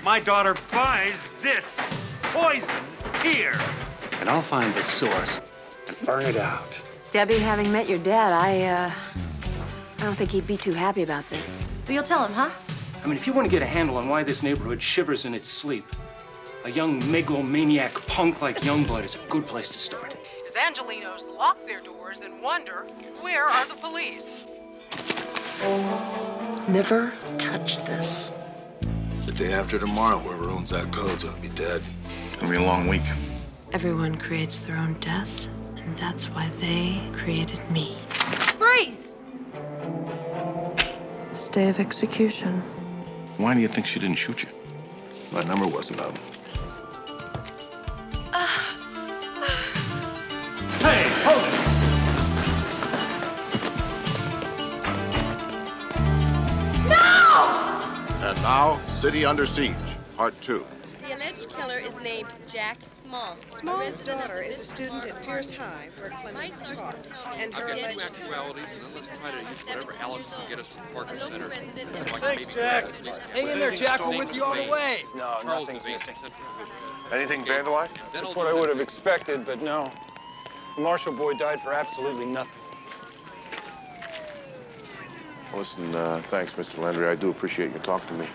My daughter buys this poison here. And I'll find the source and burn it out. Debbie, having met your dad, I don't think he'd be too happy about this. But you'll tell him, huh? I mean, if you want to get a handle on why this neighborhood shivers in its sleep, a young megalomaniac punk like Youngblood is a good place to start. As Angelinos lock their doors and wonder, where are the police? Never touch this. The day after tomorrow, whoever owns that code's gonna be dead. It's gonna be a long week. Everyone creates their own death, and that's why they created me. Freeze! Stay of execution. Why do you think she didn't shoot you? My number wasn't up. Hey, hold it! And now, City Under Siege, Part 2. The alleged killer is named Jack Small. Small's daughter is a student at Pierce High, where Clemens taught, and her I've got two alleged... actualities, and then let's try to use whatever Alex can get us from Parker Center. Thanks, Jack. Hang in there, Jack. We're with you all the way. No, Charles nothing's DeVane, missing. Central Division. Anything vandalized? That's what I would have expected, but no. The Marshall boy died for absolutely nothing. Listen, thanks, Mr. Landry. I do appreciate you talking to me.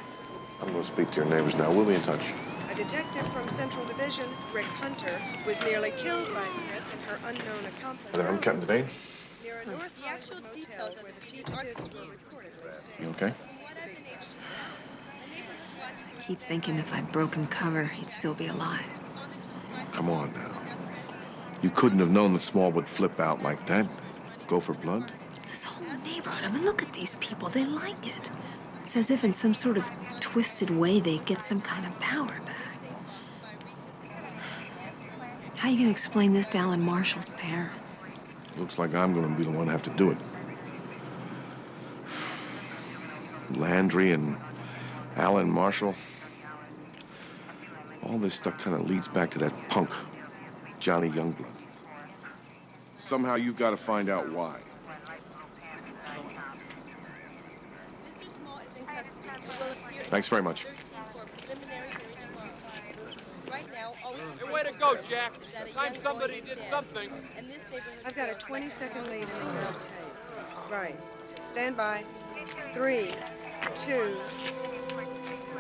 I'm going to speak to your neighbors now. We'll be in touch. A detective from Central Division, Rick Hunter, was nearly killed by Smith and her unknown accomplice. And I'm Captain DeVane. Near a North Hollywood motel where the fugitives were reportedly staying. You okay? I keep thinking if I'd broken cover, he'd still be alive. Come on now. You couldn't have known that Small would flip out like that. Go for blood? It's this whole neighborhood. I mean, look at these people. They like it. It's as if in some sort of twisted way they get some kind of power back. How are you going to explain this to Alan Marshall's parents? Looks like I'm going to be the one to have to do it. Landry and Alan Marshall. All this stuff kind of leads back to that punk, Johnny Youngblood. Somehow you've got to find out why. Thanks very much. Hey, way to go, Jack. Time somebody did something. I've got a 20-second lead and then go to tape. Right. Stand by. 3, 2.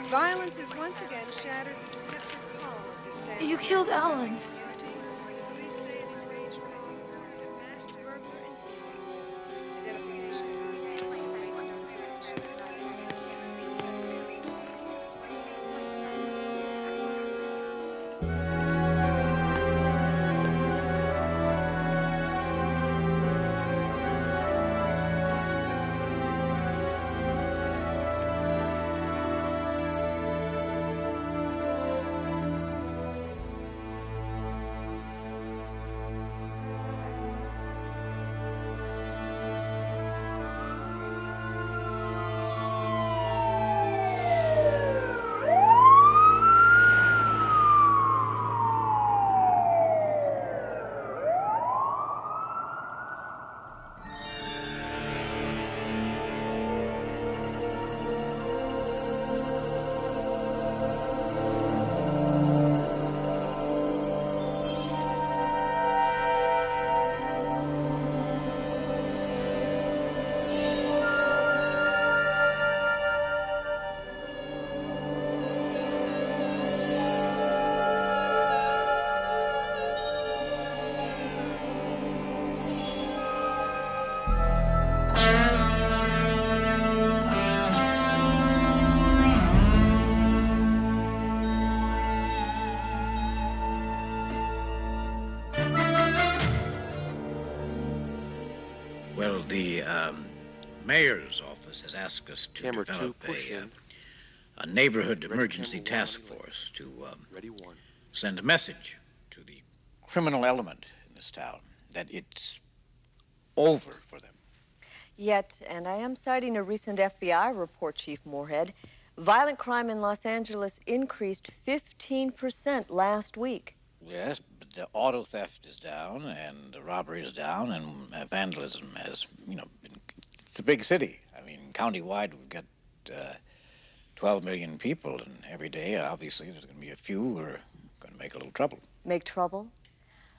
Violence has once again shattered the deceptive calm of this San You killed Alan. community. The police say an enraged mob ordered a masked burglar and thief. Identification of the deceased awaits no match. Well, the mayor's office has asked us to Camera develop 2, push in. a neighborhood Ready, emergency camera 1, task force to Ready, 1. send a message to the criminal element in this town that it's over for them. Yet, and I am citing a recent FBI report, Chief Moorhead, violent crime in Los Angeles increased 15% last week. Yes, but the auto theft is down, and the robbery is down, and vandalism has, it's a big city. I mean, countywide, we've got 12 million people, and every day, obviously, there's going to be a few who are going to make a little trouble. Make trouble?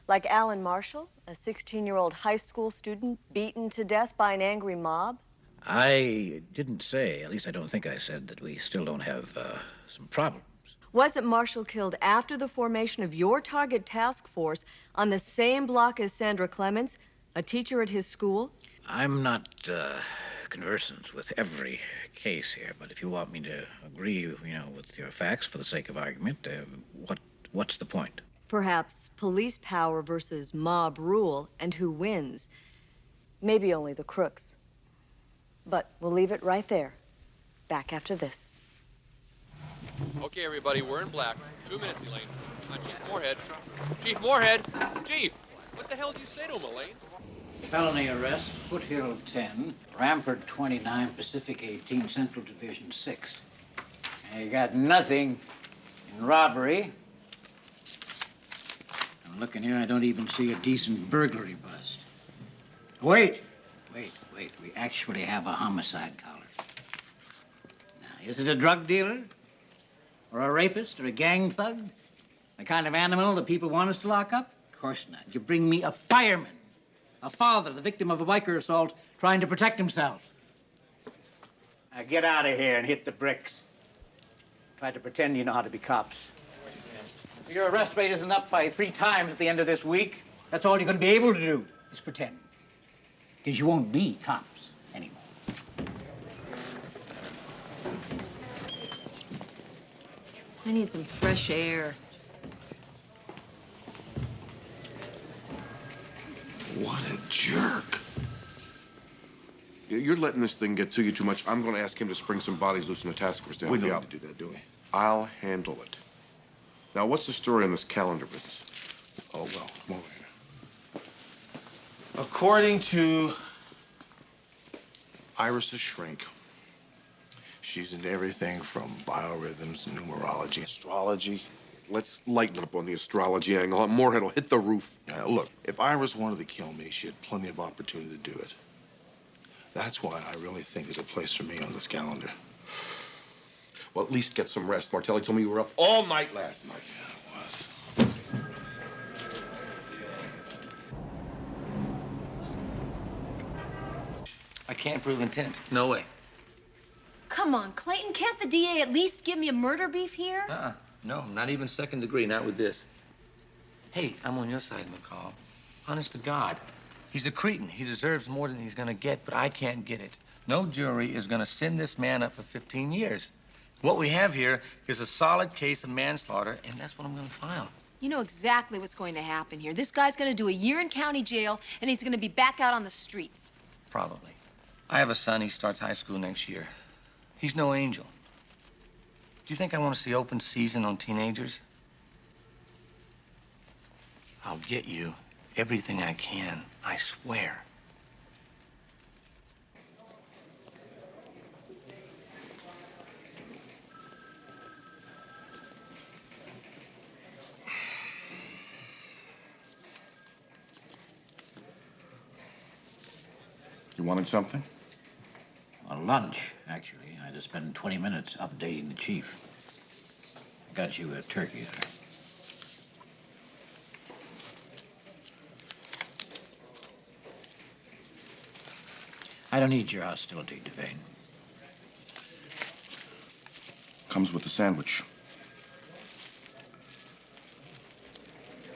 Like Alan Marshall, a 16-year-old high school student beaten to death by an angry mob? I didn't say, at least I don't think I said, that we still don't have some problems. Wasn't Marshall killed after the formation of your target task force on the same block as Sandra Clements, a teacher at his school? I'm not conversant with every case here, but if you want me to agree, with your facts for the sake of argument, what's the point? Perhaps police power versus mob rule, and who wins. Maybe only the crooks. But we'll leave it right there. Back after this. Okay, everybody, we're in black. 2 minutes, Elaine. Chief Moorhead. Chief Moorhead! Chief! What the hell did you say to him, Elaine? Felony arrest, Foothill 10, Rampart 29, Pacific 18, Central Division 6. And you got nothing in robbery. I'm looking here, I don't even see a decent burglary bust. Wait. We actually have a homicide collar. Now, is it a drug dealer? Or a rapist? Or a gang thug? The kind of animal that people want us to lock up? Of course not. You bring me a fireman. A father, the victim of a biker assault, trying to protect himself. Now get out of here and hit the bricks. Try to pretend you know how to be cops. Your arrest rate isn't up by 3 times at the end of this week. That's all you're going to be able to do, is pretend. Because you won't be cops anymore. I need some fresh air. What a jerk. You're letting this thing get to you too much. I'm going to ask him to spring some bodies loose in the task force to help you out. We don't do that, do we? I'll handle it. Now, what's the story on this calendar business? Oh, well, come over here. According to Iris's shrink, she's into everything from biorhythms, numerology, astrology. Let's lighten up on the astrology angle. Moorhead will hit the roof. Look, if Iris wanted to kill me, she had plenty of opportunity to do it. That's why I really think there's a place for me on this calendar. Well, at least get some rest. Martelli told me you were up all night last night. Yeah, it was. I can't prove intent. No way. Come on, Clayton, can't the DA at least give me a murder beef here? No, not even second degree, not with this. Hey, I'm on your side, McCall. Honest to God. He's a cretin. He deserves more than he's gonna get, but I can't get it. No jury is gonna send this man up for 15 years. What we have here is a solid case of manslaughter, and that's what I'm gonna file. You know exactly what's going to happen here. This guy's going to do a year in county jail, and he's going to be back out on the streets. Probably. I have a son. He starts high school next year. He's no angel. Do you think I want to see open season on teenagers? I'll get you everything I can, I swear. You wanted something? Well, lunch, actually. I had to spend 20 minutes updating the chief. I got you a turkey there. I don't need your hostility, Devane. Comes with the sandwich.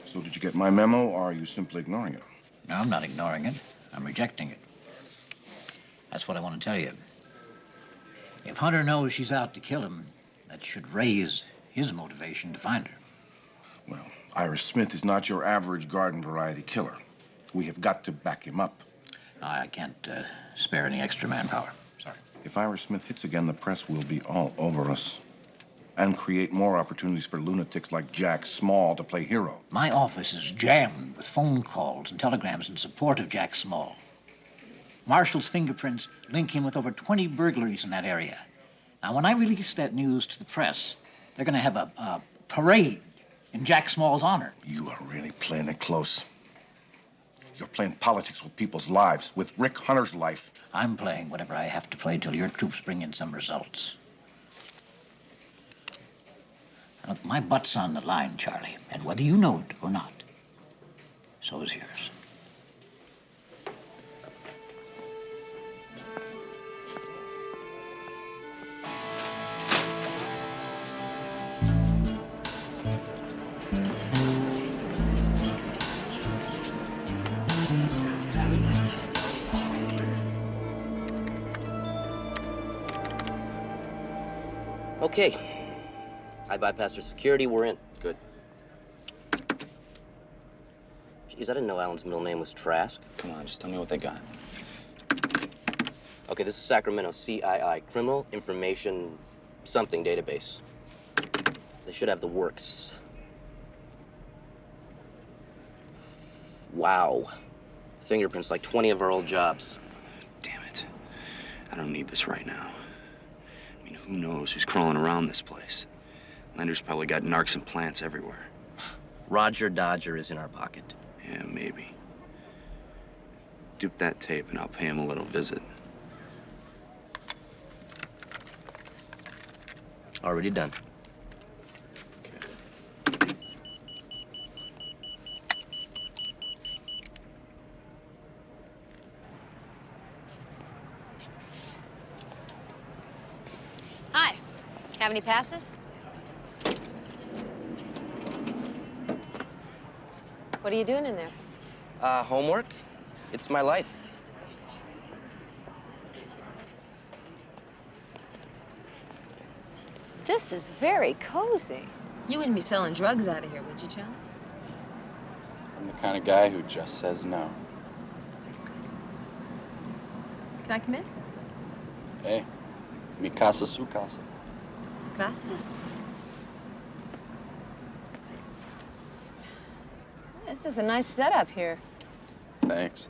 So did you get my memo, or are you simply ignoring it? No, I'm not ignoring it. I'm rejecting it. That's what I want to tell you. If Hunter knows she's out to kill him, that should raise his motivation to find her. Well, Iris Smith is not your average garden variety killer. We have got to back him up. I can't spare any extra manpower. Sorry. If Iris Smith hits again, the press will be all over us and create more opportunities for lunatics like Jack Small to play hero. My office is jammed with phone calls and telegrams in support of Jack Small. Marshall's fingerprints link him with over 20 burglaries in that area. Now, when I release that news to the press, they're gonna have a parade in Jack Small's honor. You are really playing it close. You're playing politics with people's lives, with Rick Hunter's life. I'm playing whatever I have to play till your troops bring in some results. Now, look, my butt's on the line, Charlie, and whether you know it or not, so is yours. Okay. I bypassed your security. We're in. Good. Jeez, I didn't know Alan's middle name was Trask. Come on, just tell me what they got. Okay, this is Sacramento CII, Criminal Information Something Database. They should have the works. Wow. Fingerprints like 20 of our old jobs. Damn it. I don't need this right now. I mean, who knows who's crawling around this place? Lender's probably got narcs and plants everywhere. Roger Dodger is in our pocket. Yeah, maybe. Dupe that tape and I'll pay him a little visit. Already done. Hi. Have any passes? What are you doing in there? Homework? It's my life. This is very cozy. You wouldn't be selling drugs out of here, would you, Charlie? I'm the kind of guy who just says no. Can I come in? Hey, mi casa su casa. Gracias. This is a nice setup here. Thanks.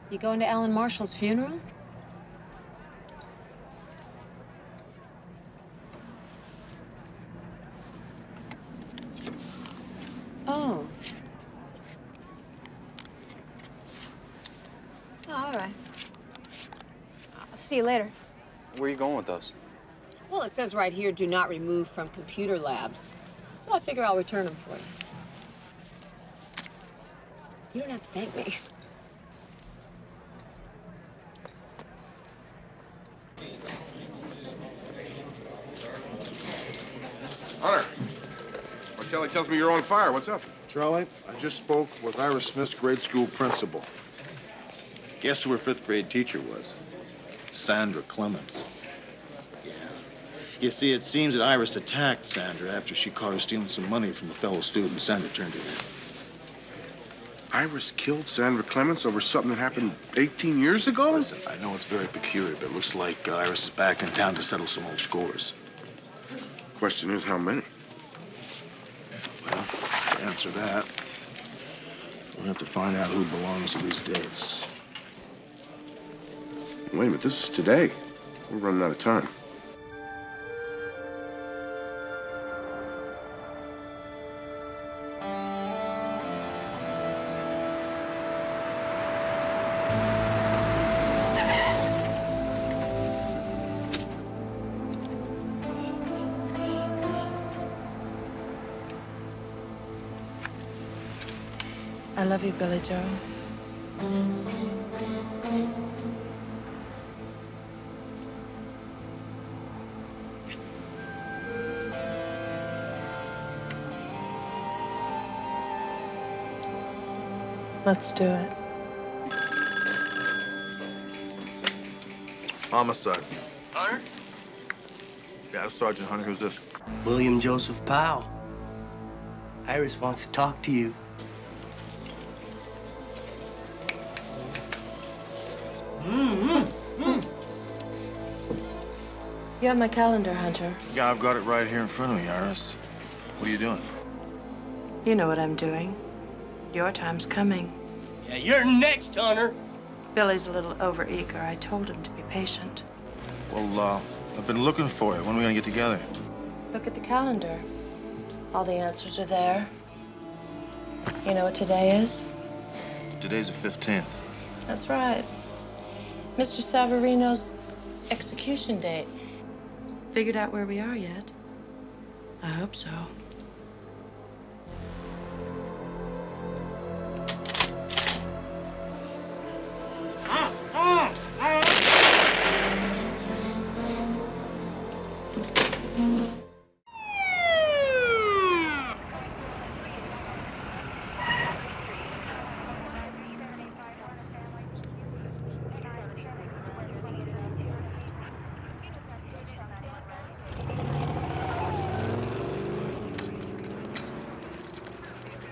You going to Alan Marshall's funeral? Oh. Oh, all right. I'll see you later. Where are you going with those? Well, it says right here, do not remove from computer lab. So I figure I'll return them for you. You don't have to thank me. Hunter, Kelly tells me you're on fire. What's up? Charlie, I just spoke with Iris Smith's grade school principal. Guess who her fifth grade teacher was? Sandra Clements. Yeah. You see, it seems that Iris attacked Sandra after she caught her stealing some money from a fellow student. Sandra turned it in. Iris killed Sandra Clements over something that happened 18 years ago? Listen, I know it's very peculiar, but it looks like Iris is back in town to settle some old scores. Question is, how many? Well, to answer that, we'll have to find out who belongs to these dates. Wait a minute, this is today. We're running out of time. I love you, Billy Joe. Let's do it. Homicide. Hunter? Yeah, Sergeant Hunter, who's this? William Joseph Powell. Iris wants to talk to you. You have my calendar, Hunter. Yeah, I've got it right here in front of me, Iris. What are you doing? You know what I'm doing. Your time's coming. Yeah, you're next, Hunter. Billy's a little overeager. I told him to be patient. Well, I've been looking for it. When are we gonna get together? Look at the calendar. All the answers are there. You know what today is? Today's the 15th. That's right. Mr. Savarino's execution date. Figured out where we are yet? I hope so.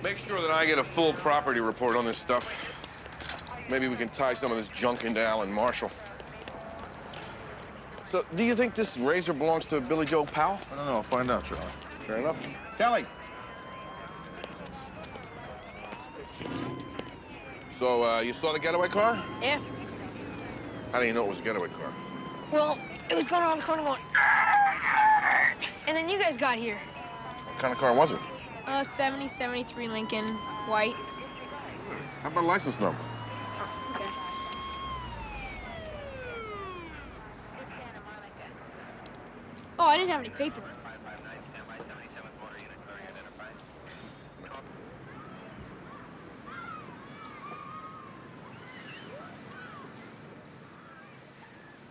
Make sure that I get a full property report on this stuff. Maybe we can tie some of this junk into Alan Marshall. So, do you think this razor belongs to Billy Joe Powell? I don't know. I'll find out, Charlie. Fair enough. Kelly! So, you saw the getaway car? Yeah. How do you know it was a getaway car? Well, it was going around the corner going, and then you guys got here. What kind of car was it? 70, 73 Lincoln, white. How about license number? Okay. Oh, I didn't have any paper.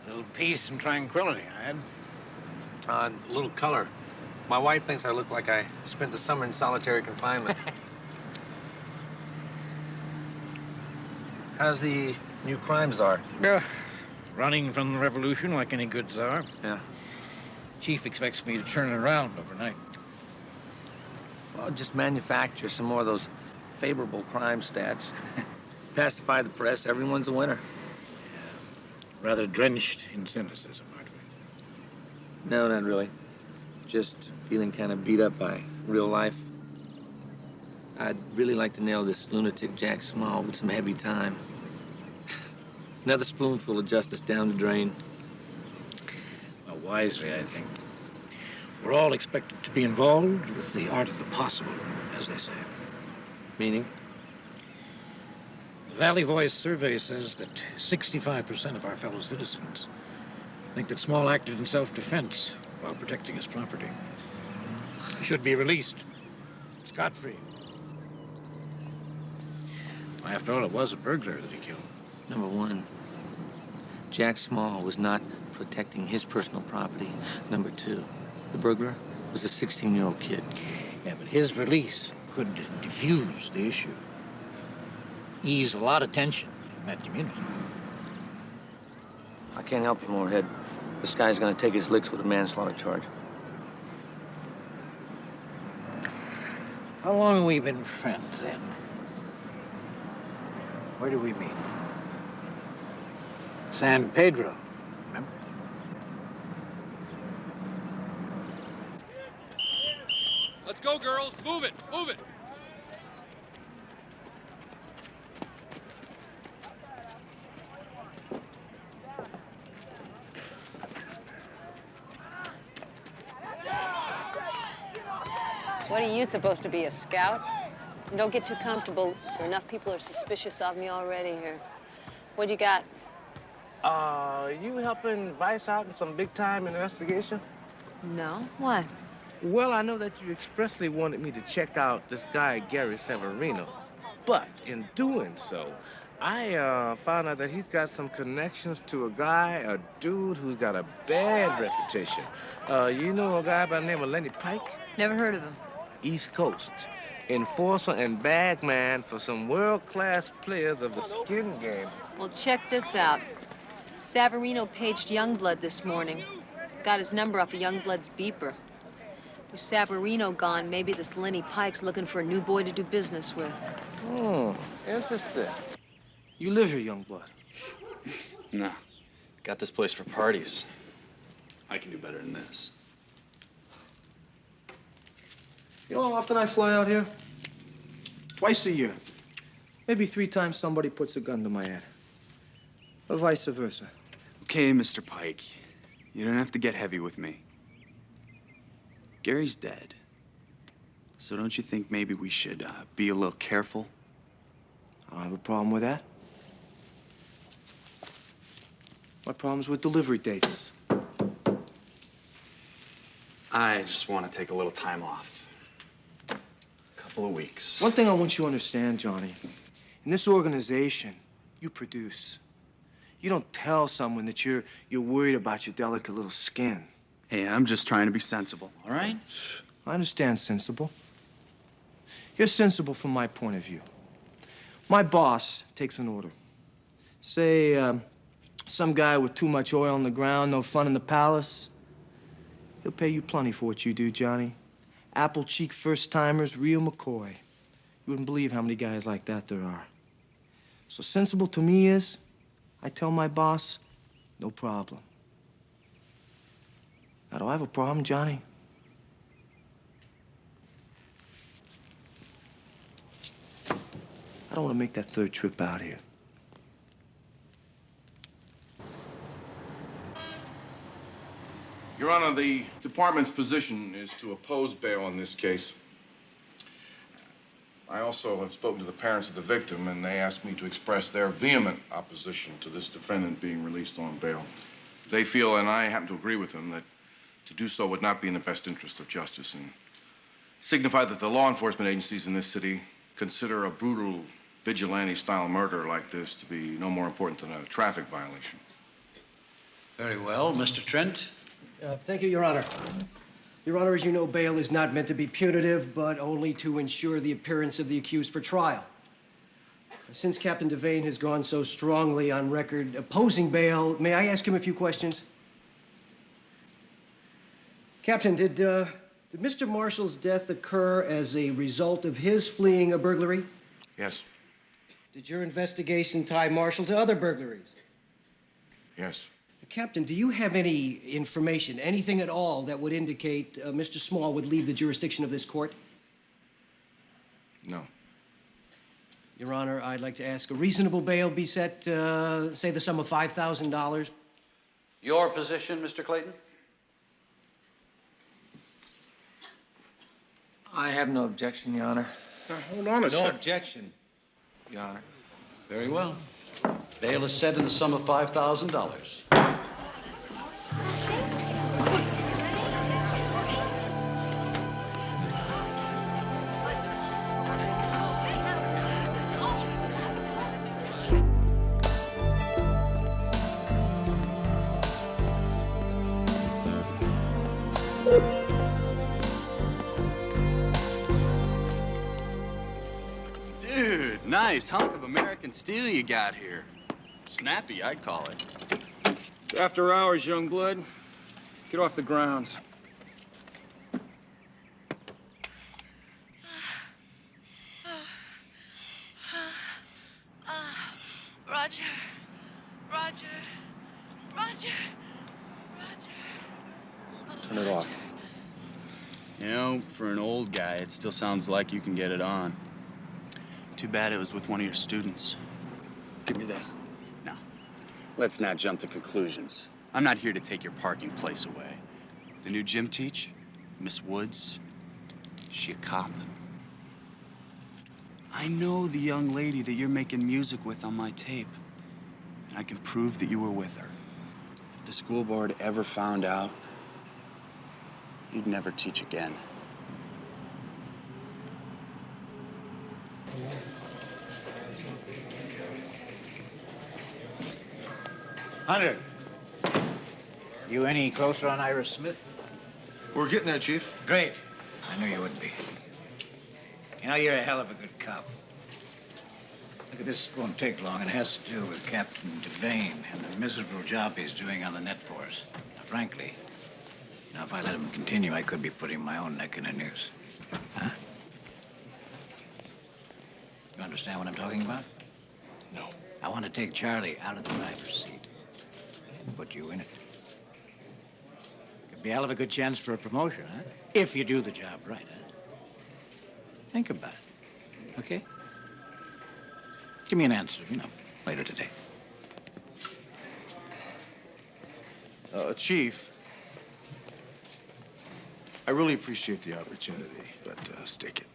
A little peace and tranquility I had. A little color. My wife thinks I look like I spent the summer in solitary confinement. How's the new crime czar? Running from the revolution like any good czar. Yeah. Chief expects me to turn it around overnight. Well, just manufacture some more of those favorable crime stats. Pacify the press, everyone's a winner. Rather drenched in cynicism, aren't we? No, not really. Just feeling kind of beat up by real life. I'd really like to nail this lunatic Jack Small with some heavy time. Another spoonful of justice down the drain. Well, wisely, I think. We're all expected to be involved with the art of the possible, as they say. Meaning? The Valley Voice survey says that 65% of our fellow citizens think that Small acted in self-defense while protecting his property. He should be released, scot-free. After all, it was a burglar that he killed. Number one, Jack Small was not protecting his personal property. Number two, the burglar was a 16-year-old kid. Yeah, but his release could diffuse the issue. Ease a lot of tension in that community. I can't help you, Moorhead. This guy's gonna take his licks with a manslaughter charge. How long have we been friends, then? Where did we meet? San Pedro, remember? Let's go, girls. Move it. Move it. What are you supposed to be, a scout? Don't get too comfortable. There are enough people are suspicious of me already here. What you got? You helping Vice out in some big-time investigation? No. Why? Well, I know that you expressly wanted me to check out this guy, Gary Severino. But in doing so, I found out that he's got some connections to a dude who's got a bad reputation. You know a guy by the name of Lenny Pike? Never heard of him. East Coast. Enforcer and bagman for some world-class players of the skin game. Well, check this out. Savarino paged Youngblood this morning. Got his number off of Youngblood's beeper. With Savarino gone, maybe this Lenny Pike's looking for a new boy to do business with. Interesting. You live here, Youngblood. No. Got this place for parties. I can do better than this. You know how often I fly out here? Twice a year. Maybe 3 times somebody puts a gun to my head. Or vice versa. Okay, Mr. Pike. You don't have to get heavy with me. Gary's dead. So don't you think maybe we should be a little careful? I don't have a problem with that. My problem's with delivery dates. I just want to take a little time off. A couple of weeks. One thing I want you to understand, Johnny. In this organization, you produce. You don't tell someone that you're worried about your delicate little skin. Hey, I'm just trying to be sensible, all right? I understand sensible. You're sensible from my point of view. My boss takes an order. Say, some guy with too much oil on the ground, no fun in the palace. He'll pay you plenty for what you do, Johnny. Apple cheek first-timers, real McCoy. You wouldn't believe how many guys like that there are. So sensible to me is, I tell my boss, no problem. Now, do I have a problem, Johnny? I don't want to make that 3rd trip out here. Your Honor, the department's position is to oppose bail in this case. I also have spoken to the parents of the victim, and they asked me to express their vehement opposition to this defendant being released on bail. They feel, and I happen to agree with them, that to do so would not be in the best interest of justice, and signify that the law enforcement agencies in this city consider a brutal vigilante-style murder like this to be no more important than a traffic violation. Very well. Mr. Trent? Thank you, Your Honor. Your Honor, as you know, bail is not meant to be punitive, but only to ensure the appearance of the accused for trial. Since Captain Devane has gone so strongly on record opposing bail, may I ask him a few questions? Captain, did Mr. Marshall's death occur as a result of his fleeing a burglary? Yes. Did your investigation tie Marshall to other burglaries? Yes. Captain, do you have any information, anything at all, that would indicate Mr. Small would leave the jurisdiction of this court? No. Your Honor, I'd like to ask a reasonable bail be set, say the sum of $5,000. Your position, Mr. Clayton? I have no objection, Your Honor. Now, hold on a No second. objection, Your Honor. Very well. Bail is set in the sum of $5,000. Dude, nice hunk of American steel you got here. Snappy, I'd call it. It's after hours, young blood. Get off the ground. Roger. Roger. Roger. Turn it off. You know, for an old guy, it still sounds like you can get it on. Too bad it was with one of your students. Give me that. Now, let's not jump to conclusions. I'm not here to take your parking place away. The new gym teach, Miss Woods, she a cop. I know the young lady that you're making music with on my tape, and I can prove that you were with her. If the school board ever found out, you'd never teach again. Hunter, you any closer on Iris Smith? We're getting there, Chief. Great. I knew you would be. You know, you're a hell of a good cop. Look, at this won't take long. It has to do with Captain Devane and the miserable job he's doing on the net force. Now, frankly, now, if I let him continue, I could be putting my own neck in a noose. Huh? You understand what I'm talking about? No. I want to take Charlie out of the driver's seat and put you in it. Could be a hell of a good chance for a promotion, huh? If you do the job right, huh? Think about it, okay? give me an answer, later today. Chief, I really appreciate the opportunity, but stick it.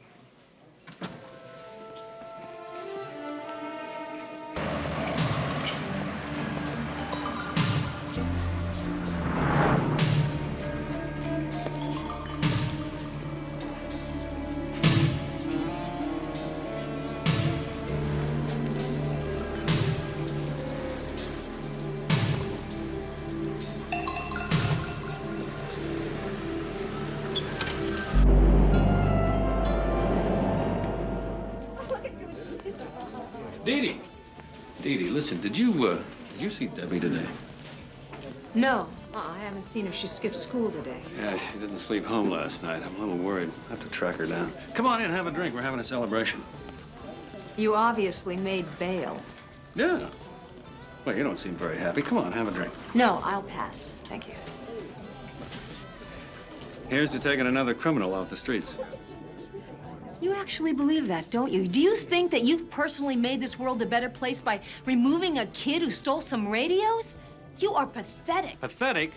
Dee, listen, did you see Debbie today? No, I haven't seen her. She skipped school today. Yeah, she didn't sleep home last night. I'm a little worried. I have to track her down. Come on in, have a drink. We're having a celebration. You obviously made bail. Yeah. Well, you don't seem very happy. Come on, have a drink. No, I'll pass. Thank you. Here's to taking another criminal off the streets. You actually believe that, don't you? Do you think that you've personally made this world a better place by removing a kid who stole some radios? You are pathetic. Pathetic?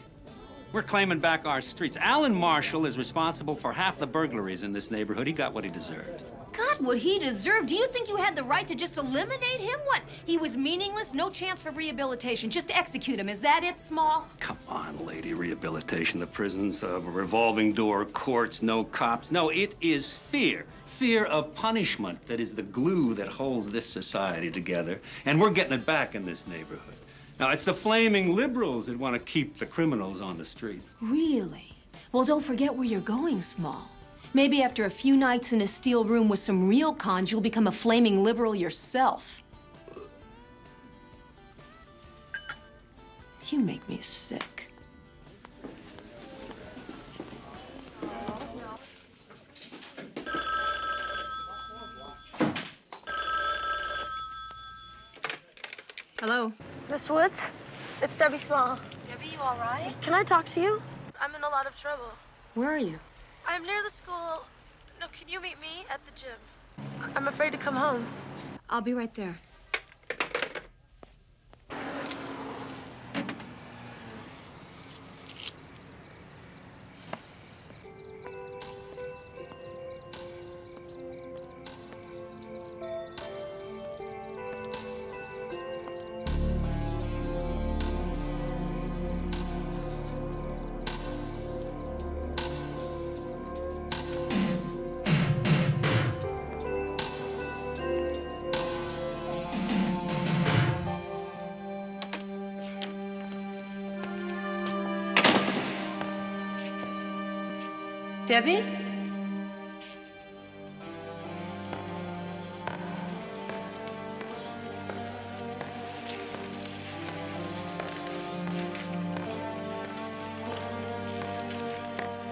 We're claiming back our streets. Alan Marshall is responsible for half the burglaries in this neighborhood. He got what he deserved. Got what he deserved? Do you think you had the right to just eliminate him? What? He was meaningless, no chance for rehabilitation. Just execute him. Is that it, Small? Come on, lady. Rehabilitation, the prisons, a revolving door, courts, no cops. No, it is fear. Fear of punishment that is the glue that holds this society together. And we're getting it back in this neighborhood. Now, it's the flaming liberals that want to keep the criminals on the street. Really? Well, don't forget where you're going, Small. Maybe after a few nights in a steel room with some real cons, you'll become a flaming liberal yourself. You make me sick. Hello? Miss Woods, it's Debbie Small. Debbie, you all right? Can I talk to you? I'm in a lot of trouble. Where are you? I'm near the school. No, can you meet me at the gym? I'm afraid to come home. I'll be right there. Debbie?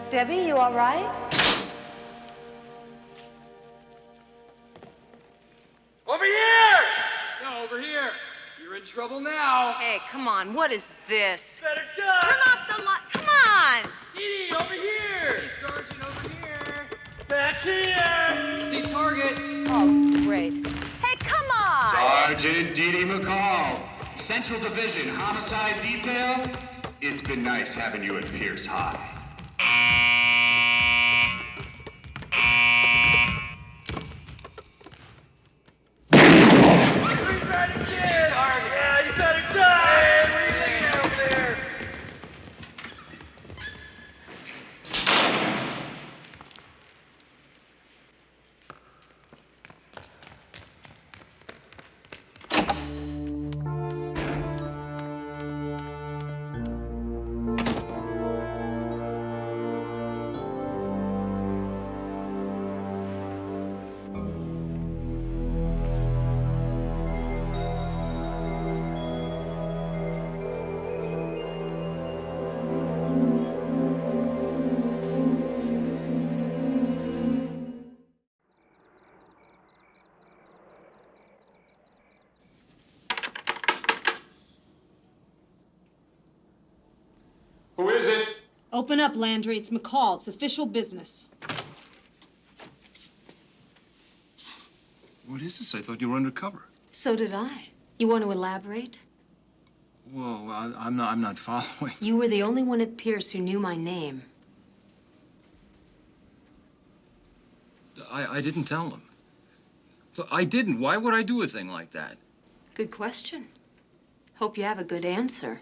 Debbie, you all right? Over here! No, over here. You're in trouble now. Hey, come on, what is this? Better duck! Turn off the light, come on! Dee, over here! Hey, Sergeant, over here! Back here! See target! Oh, great. Hey, come on! Sergeant Dee McCall, Central Division Homicide Detail. It's been nice having you at Pierce High. Yeah, you better die! Hey, what are you looking at over there? Who is it? Open up, Landry. It's McCall. It's official business. What is this? I thought you were undercover. So did I. You want to elaborate? Whoa, I'm not following. You were the only one at Pierce who knew my name. I didn't tell him. I didn't. Why would I do a thing like that? Good question. Hope you have a good answer.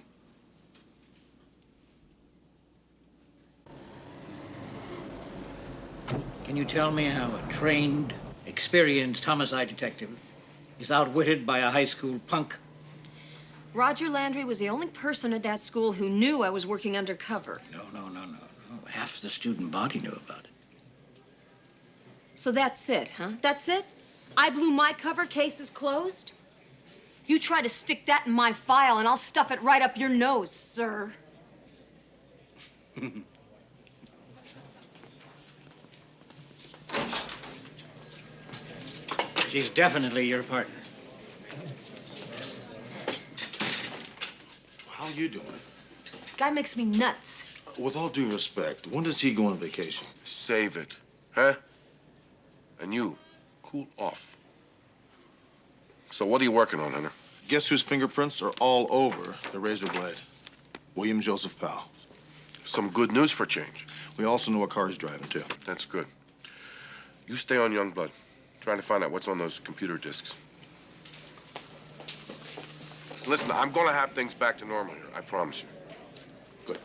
Can you tell me how a trained, experienced homicide detective is outwitted by a high school punk? Roger Landry was the only person at that school who knew I was working undercover. No. Half the student body knew about it. So that's it, huh? That's it? I blew my cover, case is closed? You try to stick that in my file and I'll stuff it right up your nose, sir. She's definitely your partner. How you doing? Guy makes me nuts. With all due respect, when does he go on vacation? Save it, huh? And you, cool off. So what are you working on, Hunter? Guess whose fingerprints are all over the razor blade? William Joseph Powell. Some good news for change. We also know what car he's driving, too. That's good. You stay on Youngblood, trying to find out what's on those computer disks. Listen, I'm gonna have things back to normal here, I promise you. Good.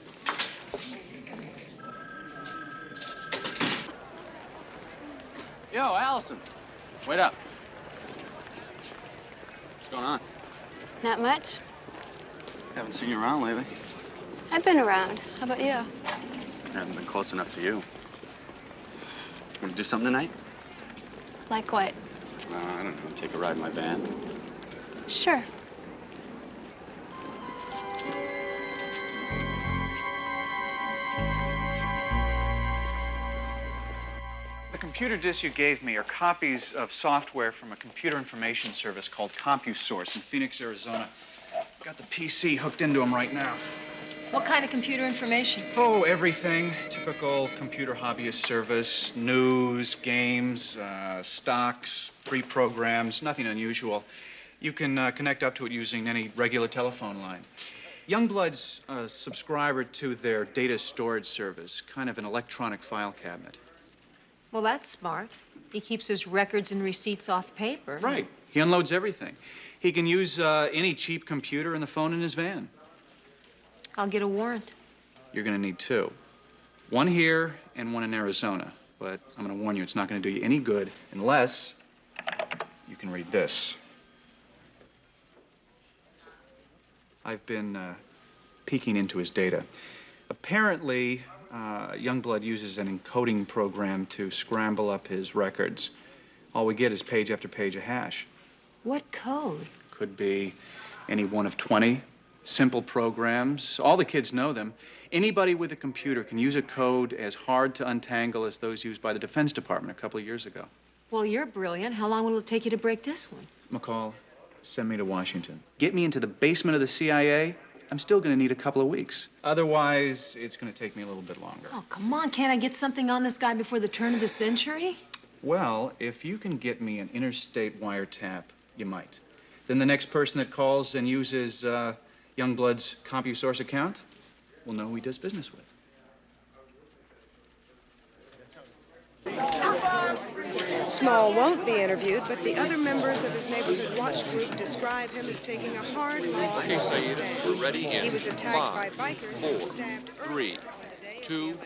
Yo, Allison, wait up. What's going on? Not much. Haven't seen you around lately. I've been around. How about you? I haven't been close enough to you. Want to do something tonight? Like what? I don't know, take a ride in my van. Sure. The computer disks you gave me are copies of software from a computer information service called CompuSource in Phoenix, Arizona. Got the PC hooked into them right now. What kind of computer information? Oh, everything. Typical computer hobbyist service. News, games, stocks, free programs, nothing unusual. You can connect up to it using any regular telephone line. Youngblood's a subscriber to their data storage service, kind of an electronic file cabinet. Well, that's smart. He keeps his records and receipts off paper. Right. He unloads everything. He can use any cheap computer and the phone in his van. I'll get a warrant. You're going to need two. One here and one in Arizona. But I'm going to warn you, it's not going to do you any good unless you can read this. I've been peeking into his data. Apparently, Youngblood uses an encoding program to scramble up his records. All we get is page after page of hash. What code? Could be any one of 20 simple programs. All the kids know them. Anybody with a computer can use a code as hard to untangle as those used by the Defense Department a couple of years ago. Well, you're brilliant. How long will it take you to break this one? McCall, send me to Washington. Get me into the basement of the CIA. I'm still going to need a couple of weeks. Otherwise, it's going to take me a little bit longer. Oh, come on. Can't I get something on this guy before the turn of the century? Well, if you can get me an interstate wiretap, you might. Then the next person that calls and uses Youngblood's CompuSource account will know who he does business with. Small won't be interviewed, but the other members of his neighborhood watch group describe him as taking a hard law Okay, enforcement Saida, stand. we're ready in He was attacked by 5, bikers and 4, stabbed 3, 2.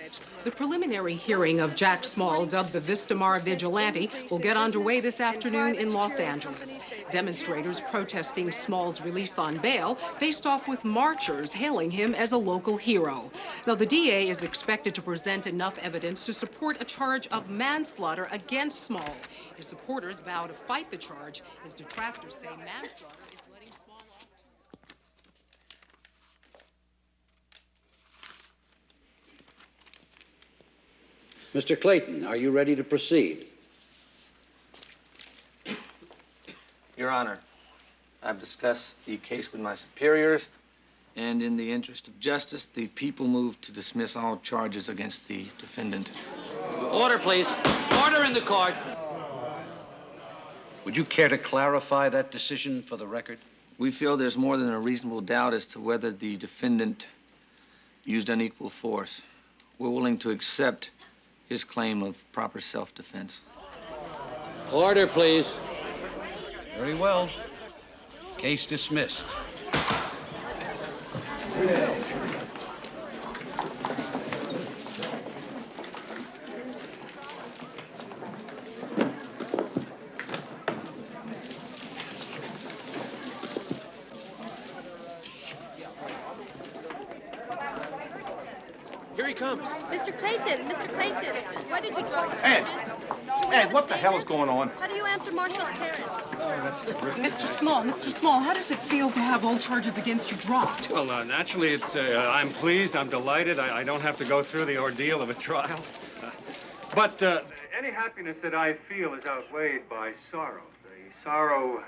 The preliminary hearing of Jack Small, dubbed the Vistamar Vigilante, will get underway this afternoon in Los Angeles. Demonstrators protesting Small's release on bail faced off with marchers hailing him as a local hero. Now, the DA is expected to present enough evidence to support a charge of manslaughter against Small. His supporters vow to fight the charge. His detractors say manslaughter is letting Small off. Mr. Clayton, are you ready to proceed? Your Honor, I've discussed the case with my superiors, and in the interest of justice, the people move to dismiss all charges against the defendant. Order, please. Order in the court. Would you care to clarify that decision for the record? We feel there's more than a reasonable doubt as to whether the defendant used unequal force. We're willing to accept his claim of proper self-defense. Order, please. Very well. Case dismissed. Here he comes. Mr. Clayton, Mr. Clayton, why did you drop the Ed. charges? Can we Ed, have a what the hell is statement? going on? How do you answer Marshall's parents? That's terrific. Mr. Small, how does it feel to have all charges against you dropped? Well, naturally, it's, I'm pleased, I'm delighted. I don't have to go through the ordeal of a trial. But any happiness that I feel is outweighed by sorrow. The sorrow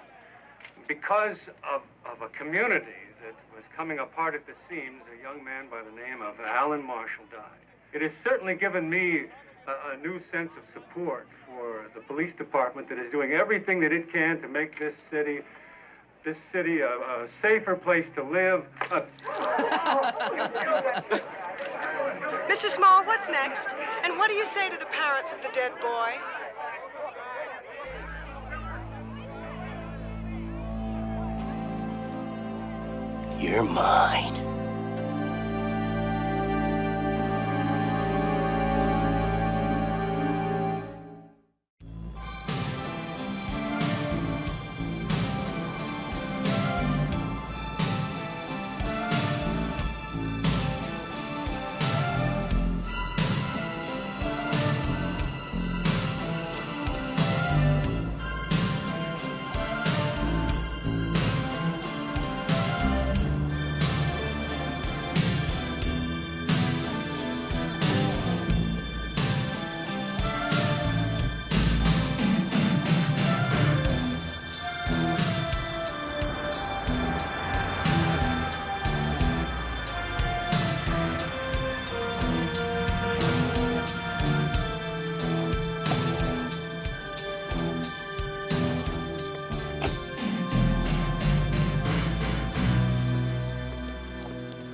because of a community that was coming apart at the seams. A young man by the name of Alan Marshall died. It has certainly given me a new sense of support for the police department that is doing everything that it can to make this city a safer place to live. Mr. Small, what's next? And what do you say to the parents of the dead boy? You're mine.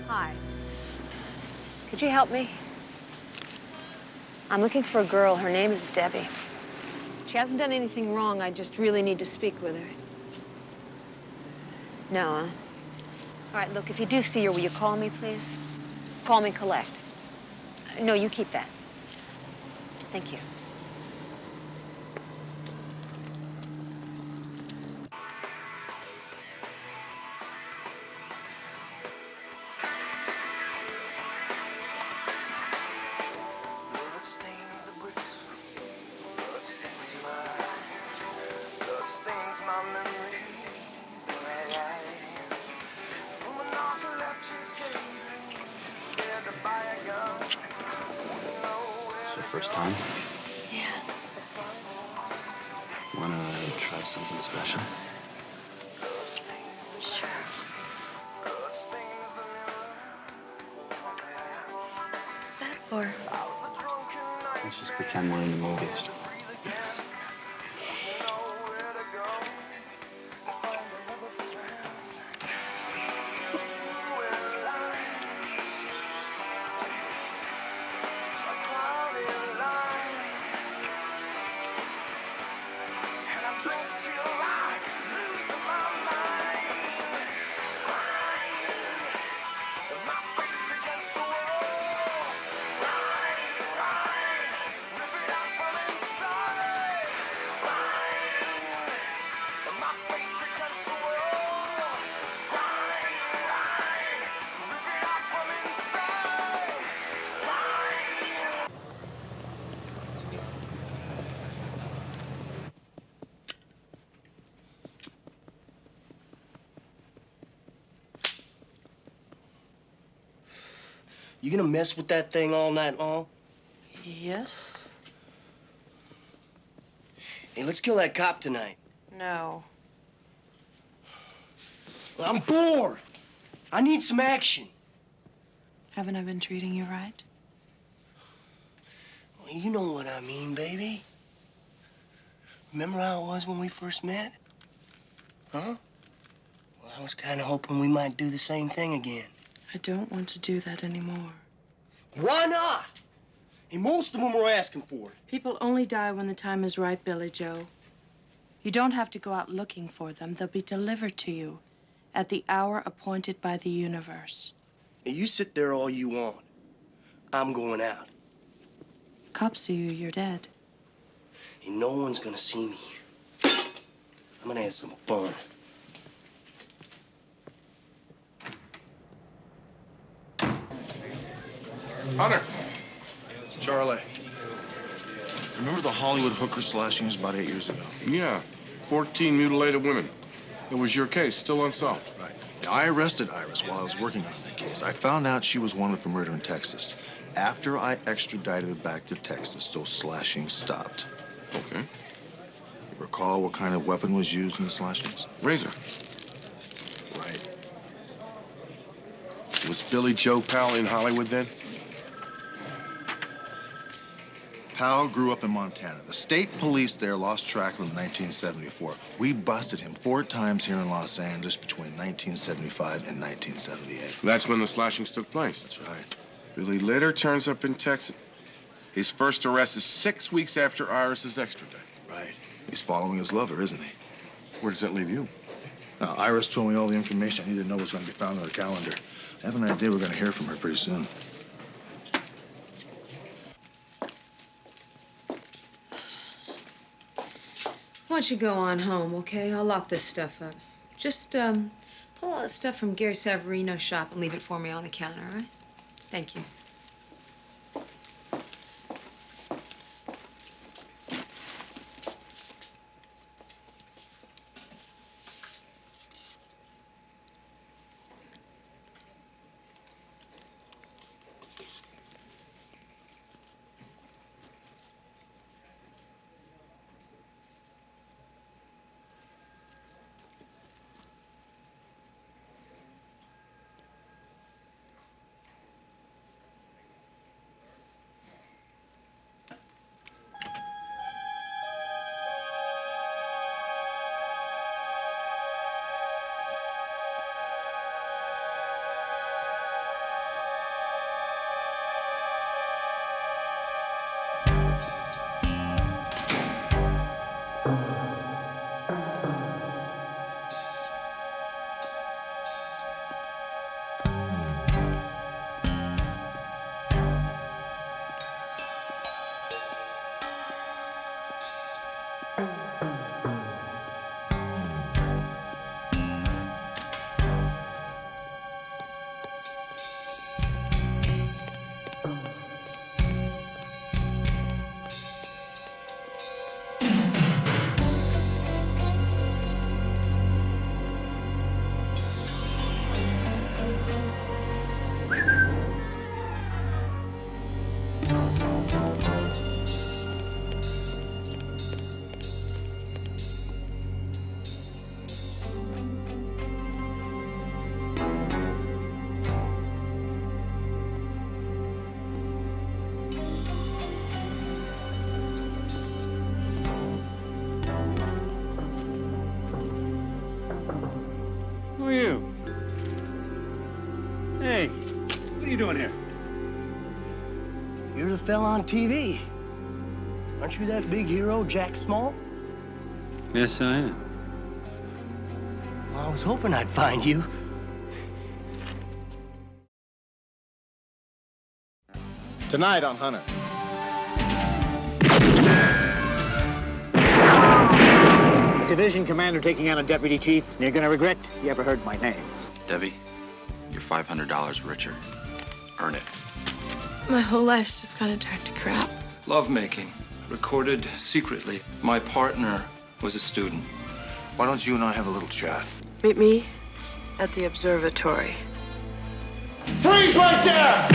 Hi. Could you help me? I'm looking for a girl. Her name is Debbie. She hasn't done anything wrong. I just really need to speak with her. No, huh? All right, look, if you do see her, will you call me, please? Call me collect. No, you keep that. Thank you. It's your first time? Yeah. Wanna try something special? Sure. What's that for? Let's just pretend we're in the movies. You gonna mess with that thing all night long? Yes? Hey, let's kill that cop tonight. No. Well, I'm bored. I need some action. Haven't I been treating you right? Well, you know what I mean, baby. Remember how it was when we first met? Huh? Well, I was kind of hoping we might do the same thing again. I don't want to do that anymore. Why not? Hey, most of them are asking for it. People only die when the time is right, Billy Joe. You don't have to go out looking for them. They'll be delivered to you at the hour appointed by the universe. Hey, you sit there all you want. I'm going out. Cops see you, you're dead. And no one's gonna see me. I'm gonna have some fun. Hunter. It's Charlie. Remember the Hollywood hooker slashings about 8 years ago? Yeah, 14 mutilated women. It was your case, still unsolved. Right. Now, I arrested Iris while I was working on that case. I found out she was wanted for murder in Texas. After I extradited her back to Texas, those slashings stopped. Okay. You recall what kind of weapon was used in the slashings? Razor. Right. Was Billy Joe Powell in Hollywood then? Powell grew up in Montana. The state police there lost track of him in 1974. We busted him 4 times here in Los Angeles between 1975 and 1978. That's when the slashings took place. That's right. Billy later turns up in Texas. His first arrest is 6 weeks after Iris is extradited. Right. He's following his lover, isn't he? Where does that leave you? Now, Iris told me all the information I needed to know was going to be found on the calendar. I have an idea we're going to hear from her pretty soon. Why don't you go on home, okay? I'll lock this stuff up. Just, pull all that stuff from Gary Savarino's shop and leave it for me on the counter, all right? Thank you. Who are you? Hey, what are you doing here? You're the fella on TV. Aren't you that big hero, Jack Small? Yes, I am. Well, I was hoping I'd find you. Tonight on Hunter. Division commander taking on a deputy chief. You're gonna regret you ever heard my name. Debbie, you're $500 richer. Earn it. My whole life just kind of turned to crap. Lovemaking, recorded secretly. My partner was a student. Why don't you and I have a little chat? Meet me at the observatory. Freeze right there!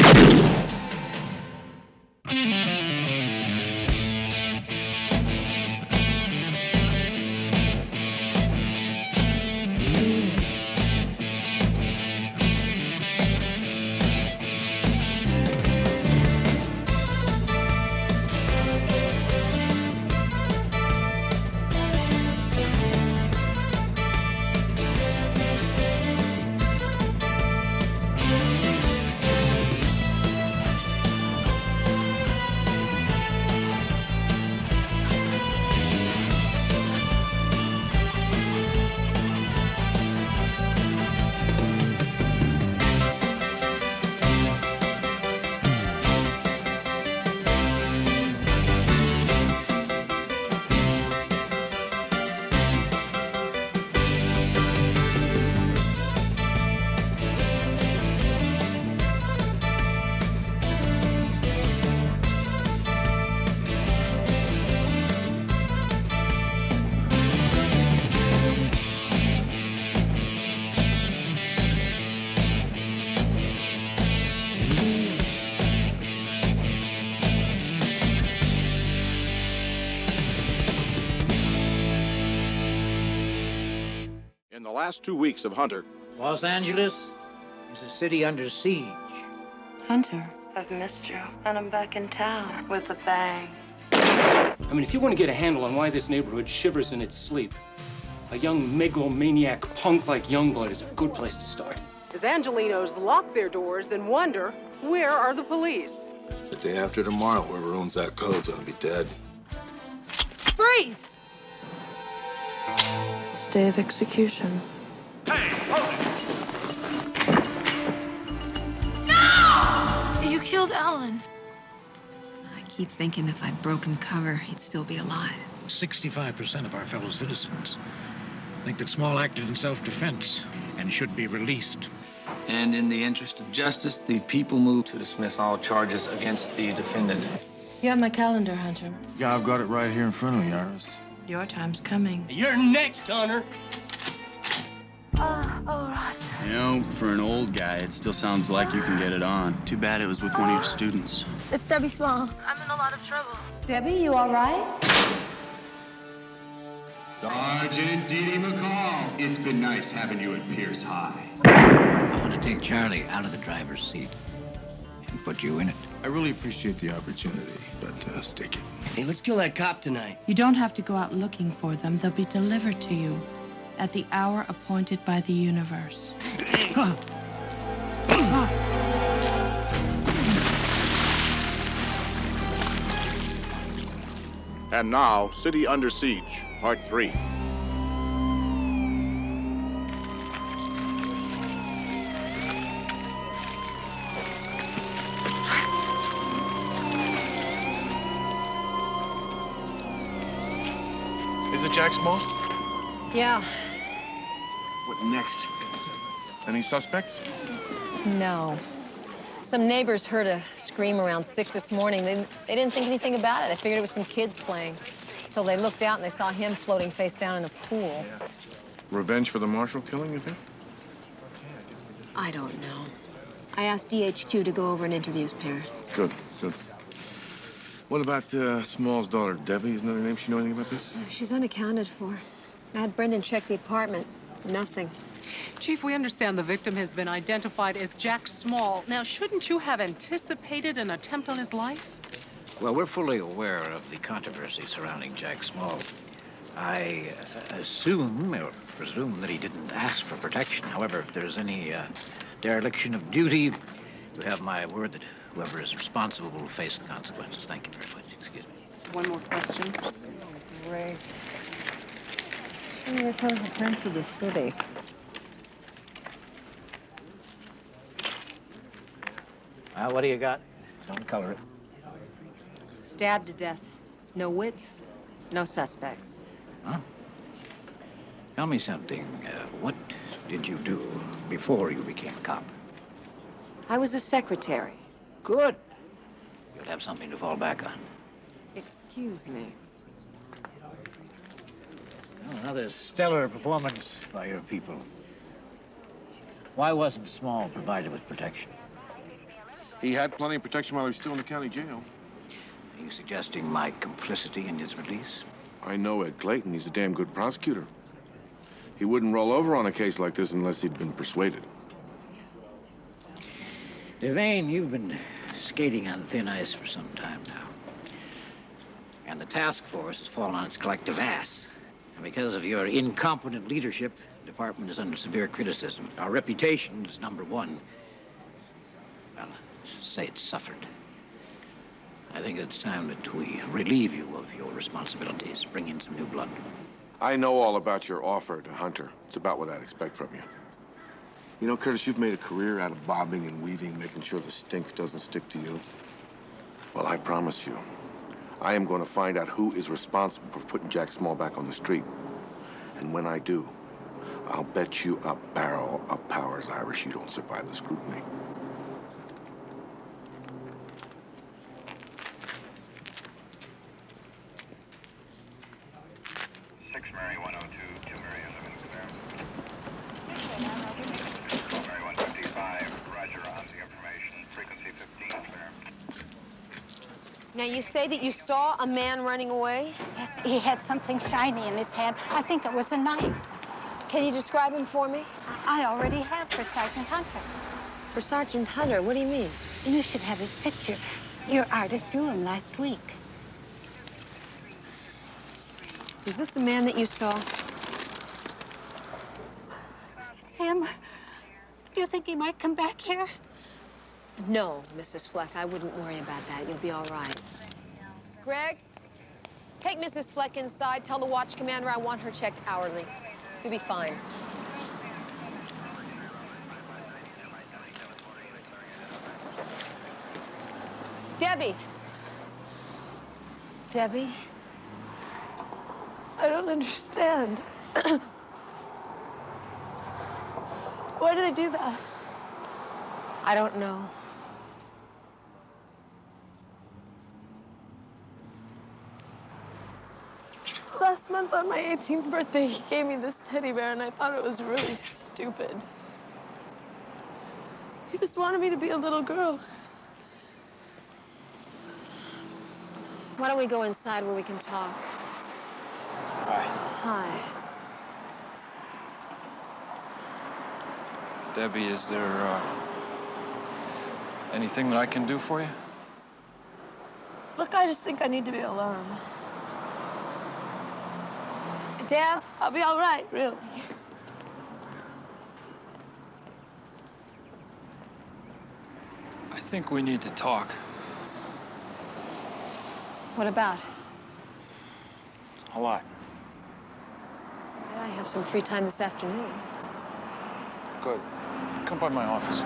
In the last 2 weeks of Hunter, Los Angeles is a city under siege. Hunter, I've missed you, and I'm back in town with a bang. I mean, if you want to get a handle on why this neighborhood shivers in its sleep, a young megalomaniac punk like Youngblood is a good place to start. As Angelinos lock their doors and wonder, where are the police? The day after tomorrow, whoever owns that code's gonna be dead. Freeze! Stay of execution. You killed Alan. I keep thinking if I'd broken cover, he'd still be alive. 65% of our fellow citizens think that Small acted in self-defense and should be released. And in the interest of justice, the people move to dismiss all charges against the defendant. You have my calendar, Hunter. Yeah, I've got it right here in front of me, Iris. Your time's coming. You're next, Hunter. Oh, Roger. You know, for an old guy, it still sounds like you can get it on. Too bad it was with one of your students. It's Debbie Small. I'm in a lot of trouble. Debbie, you all right? Sergeant Dee Dee McCall, it's been nice having you at Pierce High. I want to take Charlie out of the driver's seat and put you in it. I really appreciate the opportunity, but stick it. Hey, let's kill that cop tonight. You don't have to go out looking for them. They'll be delivered to you at the hour appointed by the universe. and now, City Under Siege, Part 3. Is it Jack Small? Yeah. What next? Any suspects? No. Some neighbors heard a scream around 6 this morning. They didn't think anything about it. They figured it was some kids playing. Until they looked out and they saw him floating face down in the pool. Revenge for the Marshall killing, you think? I don't know. I asked DHQ to go over and interview his parents. Good, good. What about Small's daughter, Debbie? Isn't that her name? She know anything about this? She's unaccounted for. I had Brendan check the apartment. Nothing. Chief, we understand the victim has been identified as Jack Small. Now, shouldn't you have anticipated an attempt on his life? Well, we're fully aware of the controversy surrounding Jack Small. I assume or presume that he didn't ask for protection. However, if there's any dereliction of duty, you have my word that whoever is responsible will face the consequences. Thank you very much. Excuse me. One more question. Great. Here comes the prince of the city. What do you got? Don't color it. Stabbed to death. No wits, no suspects. Huh? Tell me something. What did you do before you became a cop? I was a secretary. Good. You'll have something to fall back on. Excuse me. Well, another stellar performance by your people. Why wasn't Small provided with protection? He had plenty of protection while he was still in the county jail. Are you suggesting my complicity in his release? I know Ed Clayton. He's a damn good prosecutor. He wouldn't roll over on a case like this unless he'd been persuaded. Devane, you've been skating on thin ice for some time now. And the task force has fallen on its collective ass. And because of your incompetent leadership, the department is under severe criticism. Our reputation is number one. Well, say it's suffered. I think it's time that we relieve you of your responsibilities, bring in some new blood. I know all about your offer to Hunter. It's about what I'd expect from you. You know, Curtis, you've made a career out of bobbing and weaving, making sure the stink doesn't stick to you. Well, I promise you, I am going to find out who is responsible for putting Jack Small back on the street. And when I do, I'll bet you a barrel of Powers, Irish, you don't survive the scrutiny. Now, you say that you saw a man running away? Yes, he had something shiny in his hand. I think it was a knife. Can you describe him for me? I already have for Sergeant Hunter. For Sergeant Hunter? What do you mean? You should have his picture. Your artist drew him last week. Is this the man that you saw? It's him. Do you think he might come back here? No, Mrs. Fleck, I wouldn't worry about that. You'll be all right. Greg, take Mrs. Fleck inside. Tell the watch commander I want her checked hourly. You'll be fine. Debbie. Debbie? I don't understand. Why do they do that? I don't know. Last month on my 18th birthday, he gave me this teddy bear, and I thought it was really stupid. He just wanted me to be a little girl. Why don't we go inside where we can talk? Hi. Hi. Debbie, is there, anything that I can do for you? Look, I just think I need to be alone. Deb? I'll be all right, really. I think we need to talk. What about? A lot. I have some free time this afternoon. Good. Come by my office.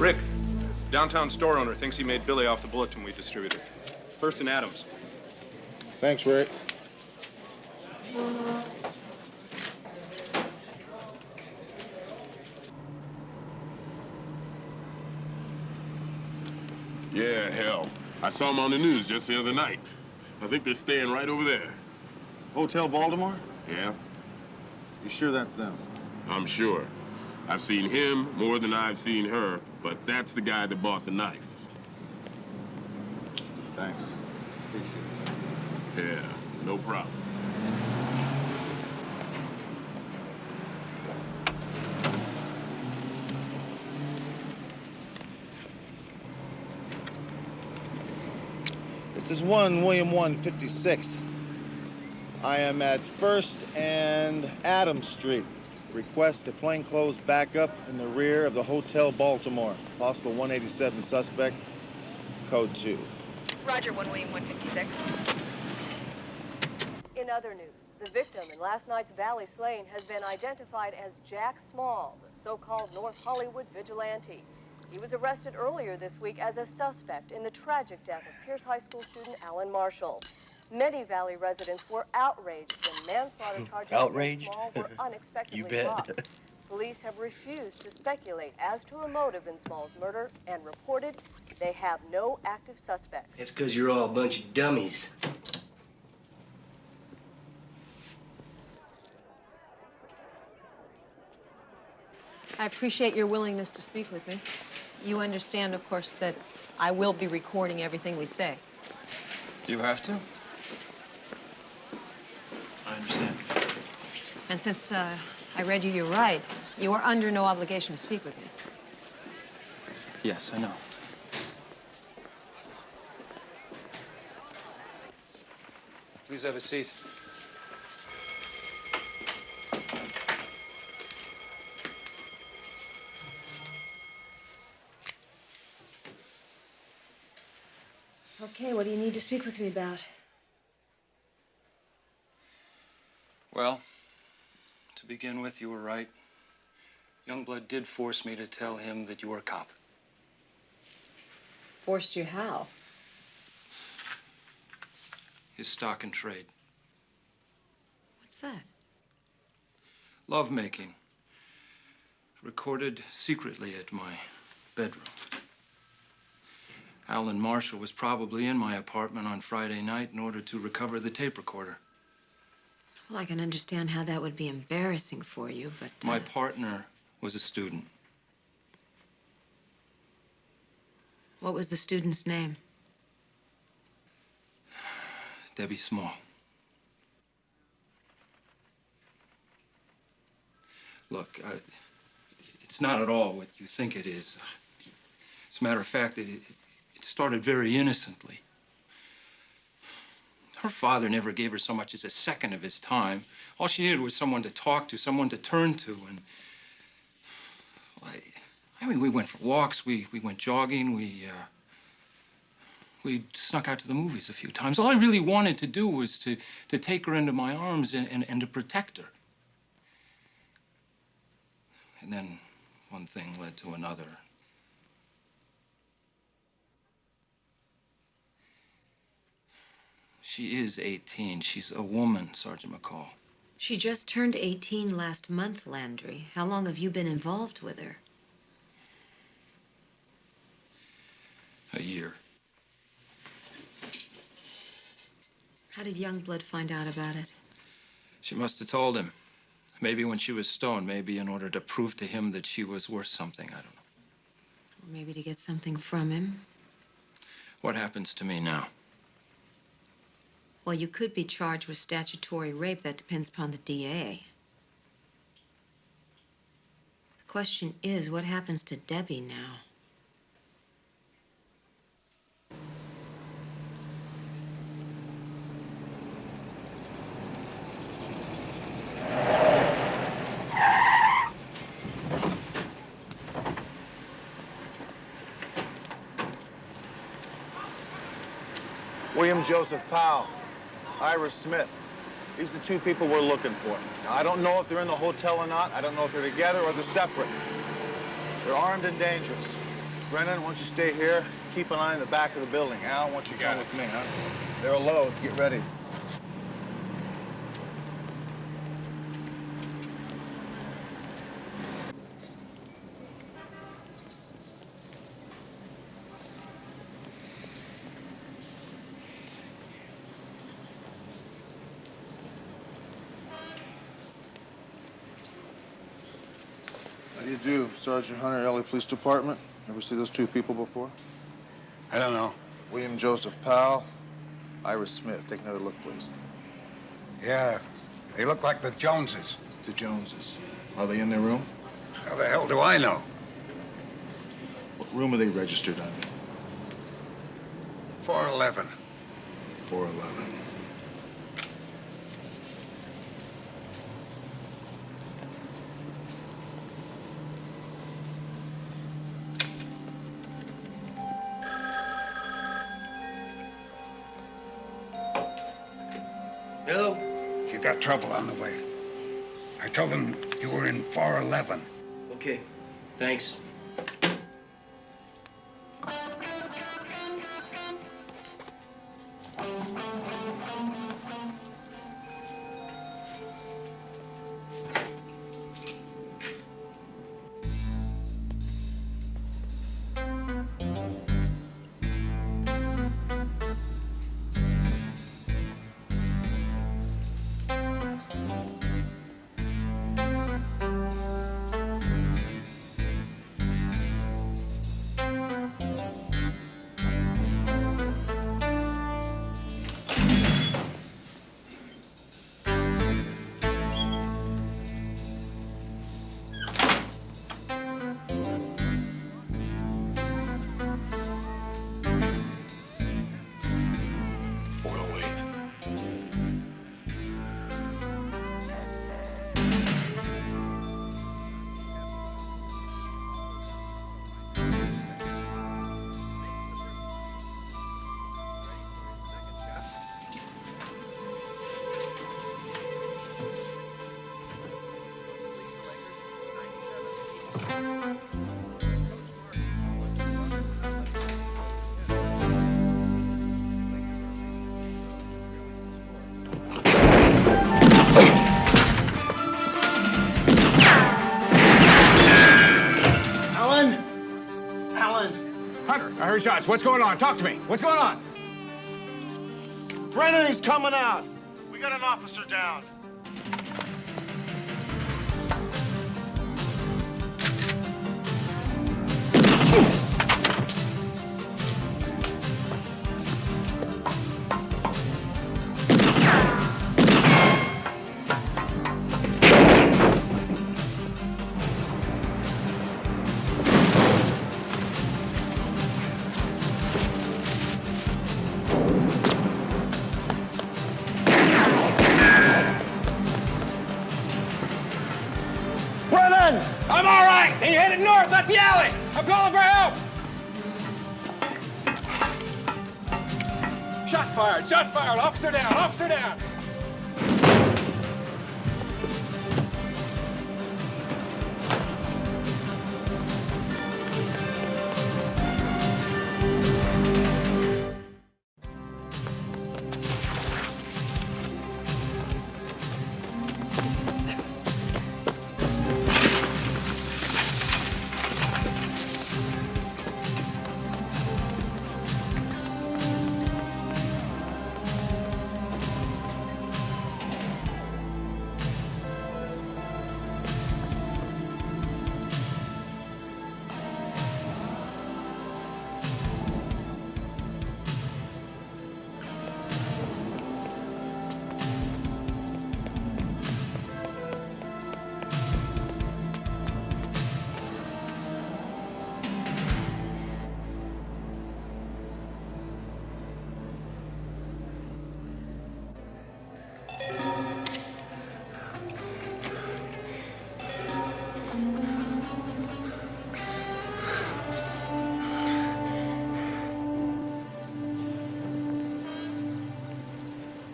Rick, downtown store owner thinks he made Billy off the bulletin we distributed. First and Adams. Thanks, Rick. Yeah, hell. I saw him on the news just the other night. I think they're staying right over there. Hotel Baltimore? Yeah? You sure that's them? I'm sure. I've seen him more than I've seen her, but that's the guy that bought the knife. Thanks. Appreciate it. Yeah, no problem. This is 1 William 156. I am at 1st and Adams Street. Request a plainclothes backup in the rear of the Hotel Baltimore. Possible 187 suspect, code 2. Roger, 1 William 156. In other news, the victim in last night's Valley slaying has been identified as Jack Small, the so-called North Hollywood vigilante. He was arrested earlier this week as a suspect in the tragic death of Pierce High School student Alan Marshall. Many Valley residents were outraged when manslaughter charges Outraged? against Small were unexpectedly You bet. dropped. Police have refused to speculate as to a motive in Small's murder and reported they have no active suspects. That's because you're all a bunch of dummies. I appreciate your willingness to speak with me. You understand, of course, that I will be recording everything we say. Do you have to? I understand. And since I read you your rights, you are under no obligation to speak with me. Yes, I know. Please have a seat. Okay, what do you need to speak with me about? Well, to begin with, you were right. Youngblood did force me to tell him that you were a cop. Forced you how? His stock and trade. What's that? Lovemaking. Recorded secretly at my bedroom. Alan Marshall was probably in my apartment on Friday night in order to recover the tape recorder. Well, I can understand how that would be embarrassing for you, but... My partner was a student. What was the student's name? Debbie Small. Look, it's not at all what you think it is. As a matter of fact, it started very innocently. Her father never gave her so much as a second of his time. All she needed was someone to talk to, someone to turn to, and... Well, I mean, we went for walks, we went jogging, we snuck out to the movies a few times. All I really wanted to do was to take her into my arms and to protect her. And then one thing led to another. She is 18. She's a woman, Sergeant McCall. She just turned 18 last month, Landry. How long have you been involved with her? A year. How did Youngblood find out about it? She must have told him. Maybe when she was stoned, maybe in order to prove to him that she was worth something, I don't know. Or maybe to get something from him. What happens to me now? Well, you could be charged with statutory rape. That depends upon the DA. The question is, what happens to Debbie now? William Joseph Powell, Ira Smith. These are the two people we're looking for. Now, I don't know if they're in the hotel or not. I don't know if they're together or they're separate. They're armed and dangerous. Brennan, why don't you stay here? Keep an eye on the back of the building. Al, why don't you come with me, huh? They're a load. Get ready. How do you do, Sergeant Hunter, LA Police Department? Ever see those two people before? I don't know. William Joseph Powell, Ira Smith. Take another look, please. Yeah, they look like the Joneses. The Joneses. Are they in their room? How the hell do I know? What room are they registered under? 411. 411. Hello? You got trouble on the way. I told them you were in 411. Okay, thanks. heard shots. What's going on? Talk to me. What's going on? Brennan's coming out. We got an officer down. I'm all right. They headed north up the alley. I'm calling for help. Shots fired. Shots fired. Officer down. Officer down.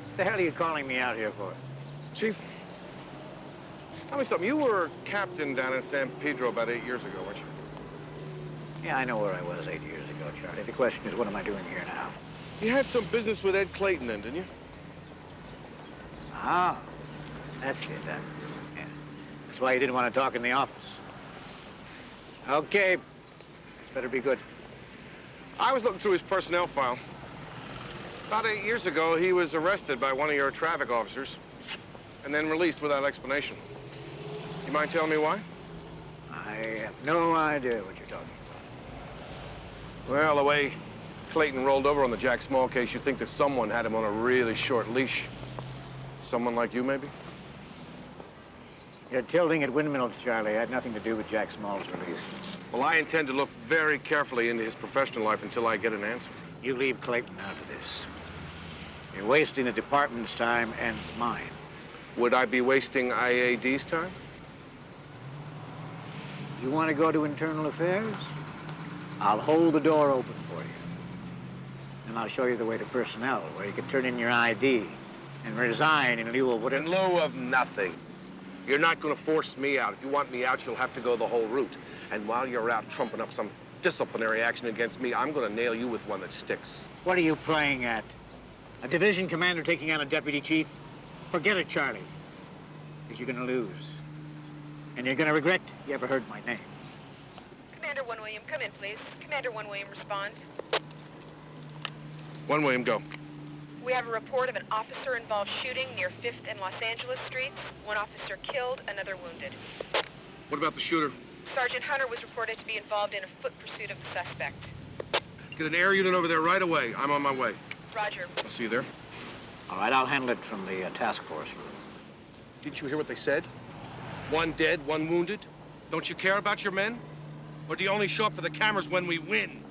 What the hell are you calling me out here for? Chief, tell me something. You were captain down in San Pedro about 8 years ago, weren't you? Yeah, I know where I was 8 years ago, Charlie. The question is, what am I doing here now? You had some business with Ed Clayton then, didn't you? Ah, that's it, huh? Yeah. That's why you didn't want to talk in the office. Okay. This better be good. I was looking through his personnel file. About 8 years ago, he was arrested by one of your traffic officers and then released without explanation. You mind telling me why? I have no idea what you're talking about. Well, the way Clayton rolled over on the Jack Small case, you'd think that someone had him on a really short leash. Someone like you, maybe? Your tilting at windmills, Charlie, had nothing to do with Jack Small's release. Well, I intend to look very carefully into his professional life until I get an answer. You leave Clayton out of this. You're wasting the department's time and mine. Would I be wasting IAD's time? You want to go to internal affairs? I'll hold the door open for you. And I'll show you the way to personnel, where you can turn in your ID and resign in lieu of what... In lieu of nothing. You're not going to force me out. If you want me out, you'll have to go the whole route. And while you're out trumping up some disciplinary action against me, I'm going to nail you with one that sticks. What are you playing at? A division commander taking on a deputy chief? Forget it, Charlie. Because you're going to lose. And you're going to regret you ever heard my name. Commander 1 William, come in, please. Commander 1 William, respond. 1 William, go. We have a report of an officer-involved shooting near 5th and Los Angeles Streets. One officer killed, another wounded. What about the shooter? Sergeant Hunter was reported to be involved in a foot pursuit of the suspect. Get an air unit over there right away. I'm on my way. Roger. I'll see you there. All right, I'll handle it from the task force room. Didn't you hear what they said? 1 dead, 1 wounded. Don't you care about your men? Or do you only show up for the cameras when we win?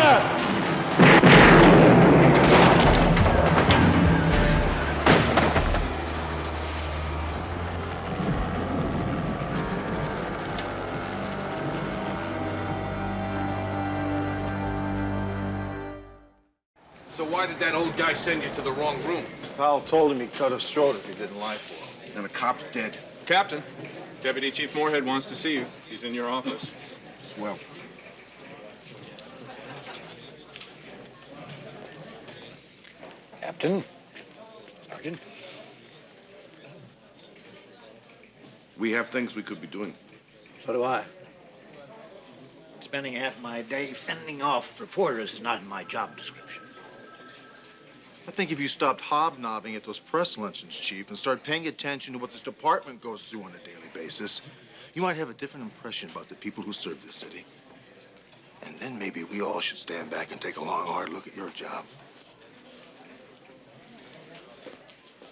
So why did that old guy send you to the wrong room? Powell told him he'd cut his throat if he didn't lie for him. And the cop's dead. Captain, Deputy Chief Moorhead wants to see you. He's in your office. Swell. Captain. Sergeant. We have things we could be doing. So do I. Spending half my day fending off reporters is not in my job description. I think if you stopped hobnobbing at those press luncheons, Chief, and start paying attention to what this department goes through on a daily basis, you might have a different impression about the people who serve this city. And then maybe we all should stand back and take a long, hard look at your job.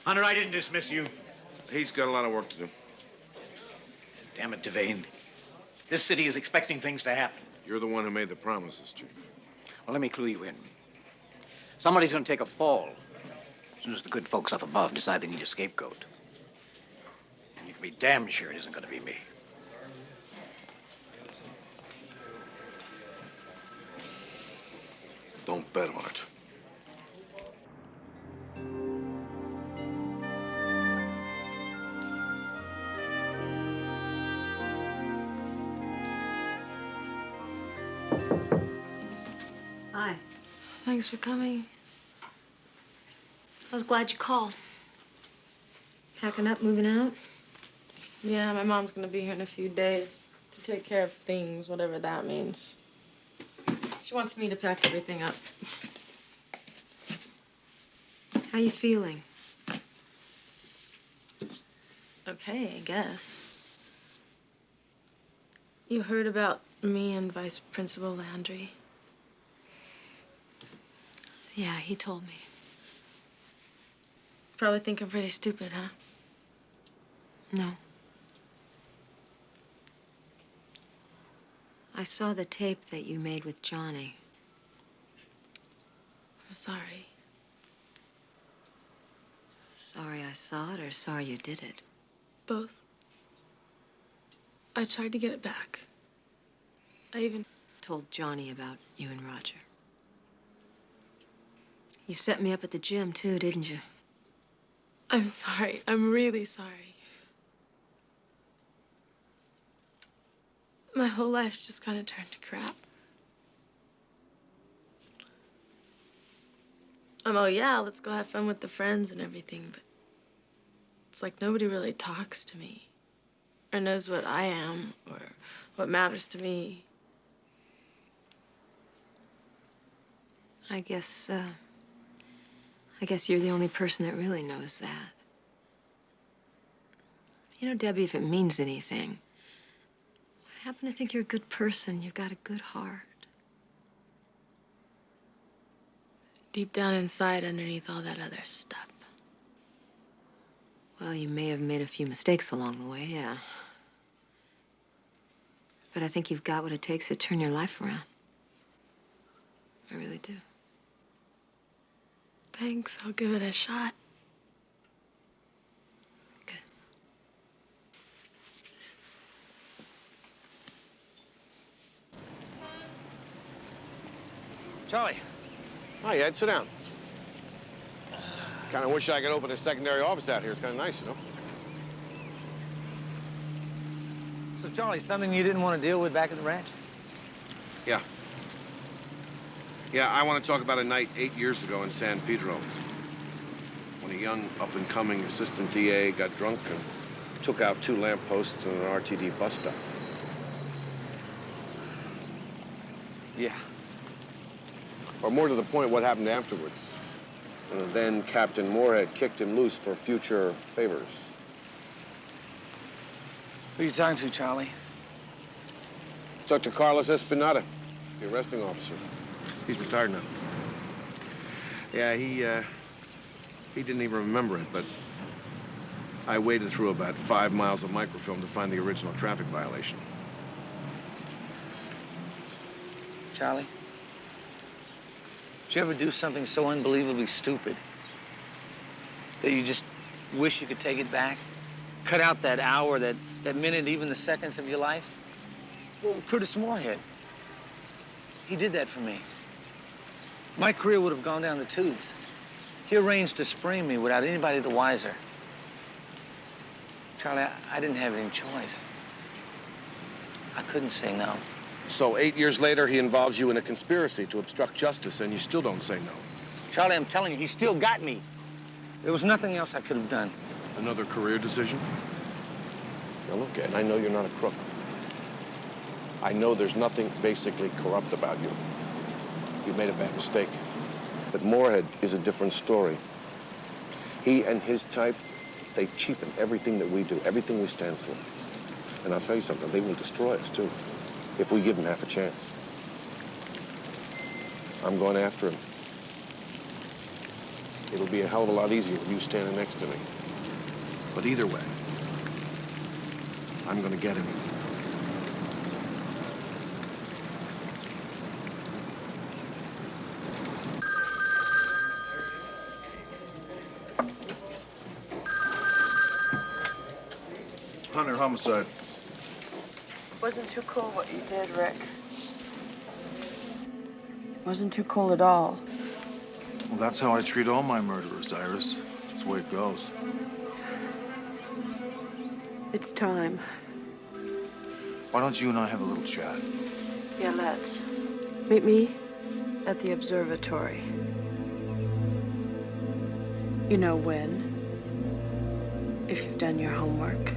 Hunter, I didn't dismiss you. He's got a lot of work to do. Damn it, Devane. This city is expecting things to happen. You're the one who made the promises, Chief. Well, let me clue you in. Somebody's going to take a fall as soon as the good folks up above decide they need a scapegoat. And you can be damn sure it isn't going to be me. Don't bet on it. Hi. Thanks for coming. I was glad you called. Packing up, moving out? Yeah, my mom's gonna be here in a few days to take care of things, whatever that means. She wants me to pack everything up. How you feeling? Okay, I guess. You heard about me and Vice Principal Landry? Yeah, he told me. Probably think I'm pretty stupid, huh? No. I saw the tape that you made with Johnny. I'm sorry. Sorry I saw it or sorry you did it? Both. I tried to get it back. I even told Johnny about you and Roger. You set me up at the gym, too, didn't you? I'm sorry. I'm really sorry. My whole life just kind of turned to crap. Oh, yeah, let's go have fun with the friends and everything, but it's like nobody really talks to me or knows what I am or what matters to me. I guess you're the only person that really knows that. You know, Debbie, if it means anything, I happen to think you're a good person. You've got a good heart. Deep down inside, underneath all that other stuff. Well, you may have made a few mistakes along the way, yeah. But I think you've got what it takes to turn your life around. I really do. Thanks. I'll give it a shot. Good. Charlie. Hi, Ed. Sit down. Kind of wish I could open a secondary office out here. It's kind of nice, you know? So, Charlie, something you didn't want to deal with back at the ranch? Yeah. Yeah, I want to talk about a night 8 years ago in San Pedro when a young up-and-coming assistant DA got drunk and took out 2 lampposts and an RTD bus stop. Yeah. Or more to the point, what happened afterwards. And then Captain Moorhead kicked him loose for future favors. Who are you talking to, Charlie? Dr. Carlos Espinada, the arresting officer. He's retired now. Yeah, he didn't even remember it, but I waded through about 5 miles of microfilm to find the original traffic violation. Charlie, Did you ever do something so unbelievably stupid that you just wish you could take it back? Cut out that hour, that minute, even the seconds of your life? Well, Curtis Moorhead, he did that for me. My career would have gone down the tubes. He arranged to spring me without anybody the wiser. Charlie, I didn't have any choice. I couldn't say no. So 8 years later, he involves you in a conspiracy to obstruct justice, and you still don't say no. Charlie, I'm telling you, he still got me. There was nothing else I could have done. Another career decision? Now look, Ed, I know you're not a crook. I know there's nothing basically corrupt about you. You made a bad mistake. But Moorhead is a different story. He and his type, they cheapen everything that we do, everything we stand for. And I'll tell you something, they will destroy us, too, if we give them half a chance. I'm going after him. It'll be a hell of a lot easier with you standing next to me. But either way, I'm going to get him. Hunter, homicide. Wasn't too cool what you did, Rick. Wasn't too cool at all. Well, that's how I treat all my murderers, Iris. That's the way it goes. It's time. Why don't you and I have a little chat? Yeah, let's. Meet me at the observatory. You know when. If you've done your homework.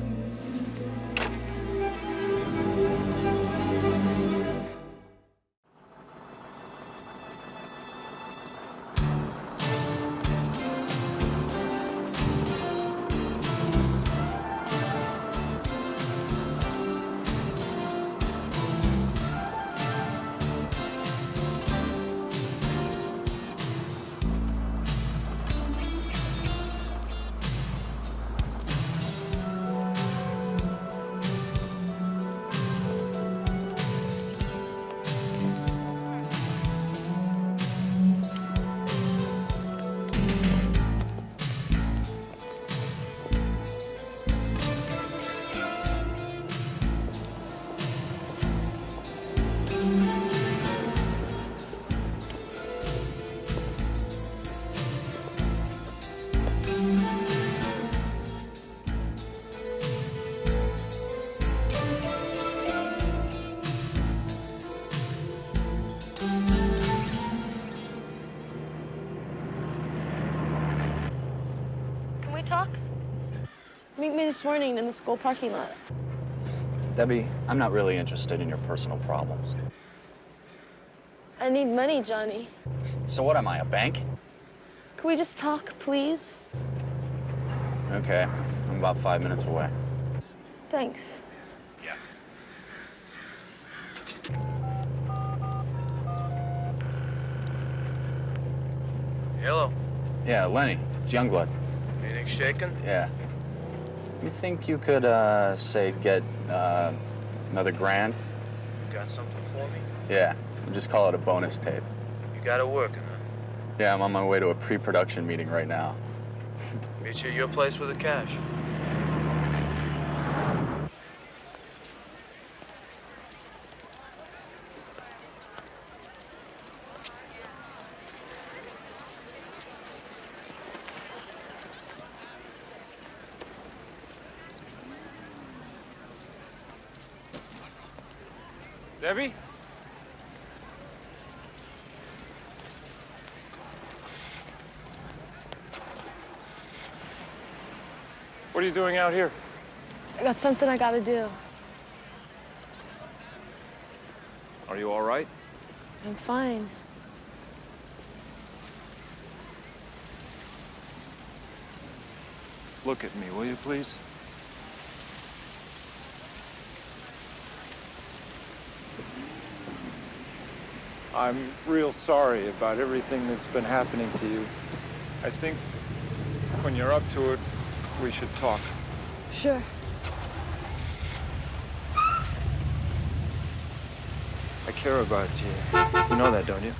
Talk? Meet me this morning in the school parking lot. Debbie, I'm not really interested in your personal problems. I need money, Johnny. So what am I, a bank? Can we just talk, please? Okay, I'm about 5 minutes away. Thanks. Yeah. Hello. Yeah, Lenny, it's Youngblood. Anything shaking? Yeah. You think you could, say, get, another grand? You got something for me? Yeah, we'll just call it a bonus tape. You got it working, huh? Yeah, I'm on my way to a pre-production meeting right now. Meet you at your place with the cash. Debbie? What are you doing out here? I got something I gotta do. Are you all right? I'm fine. Look at me, will you, please? I'm real sorry about everything that's been happening to you. I think when you're up to it, we should talk. Sure. I care about you. You know that, don't you?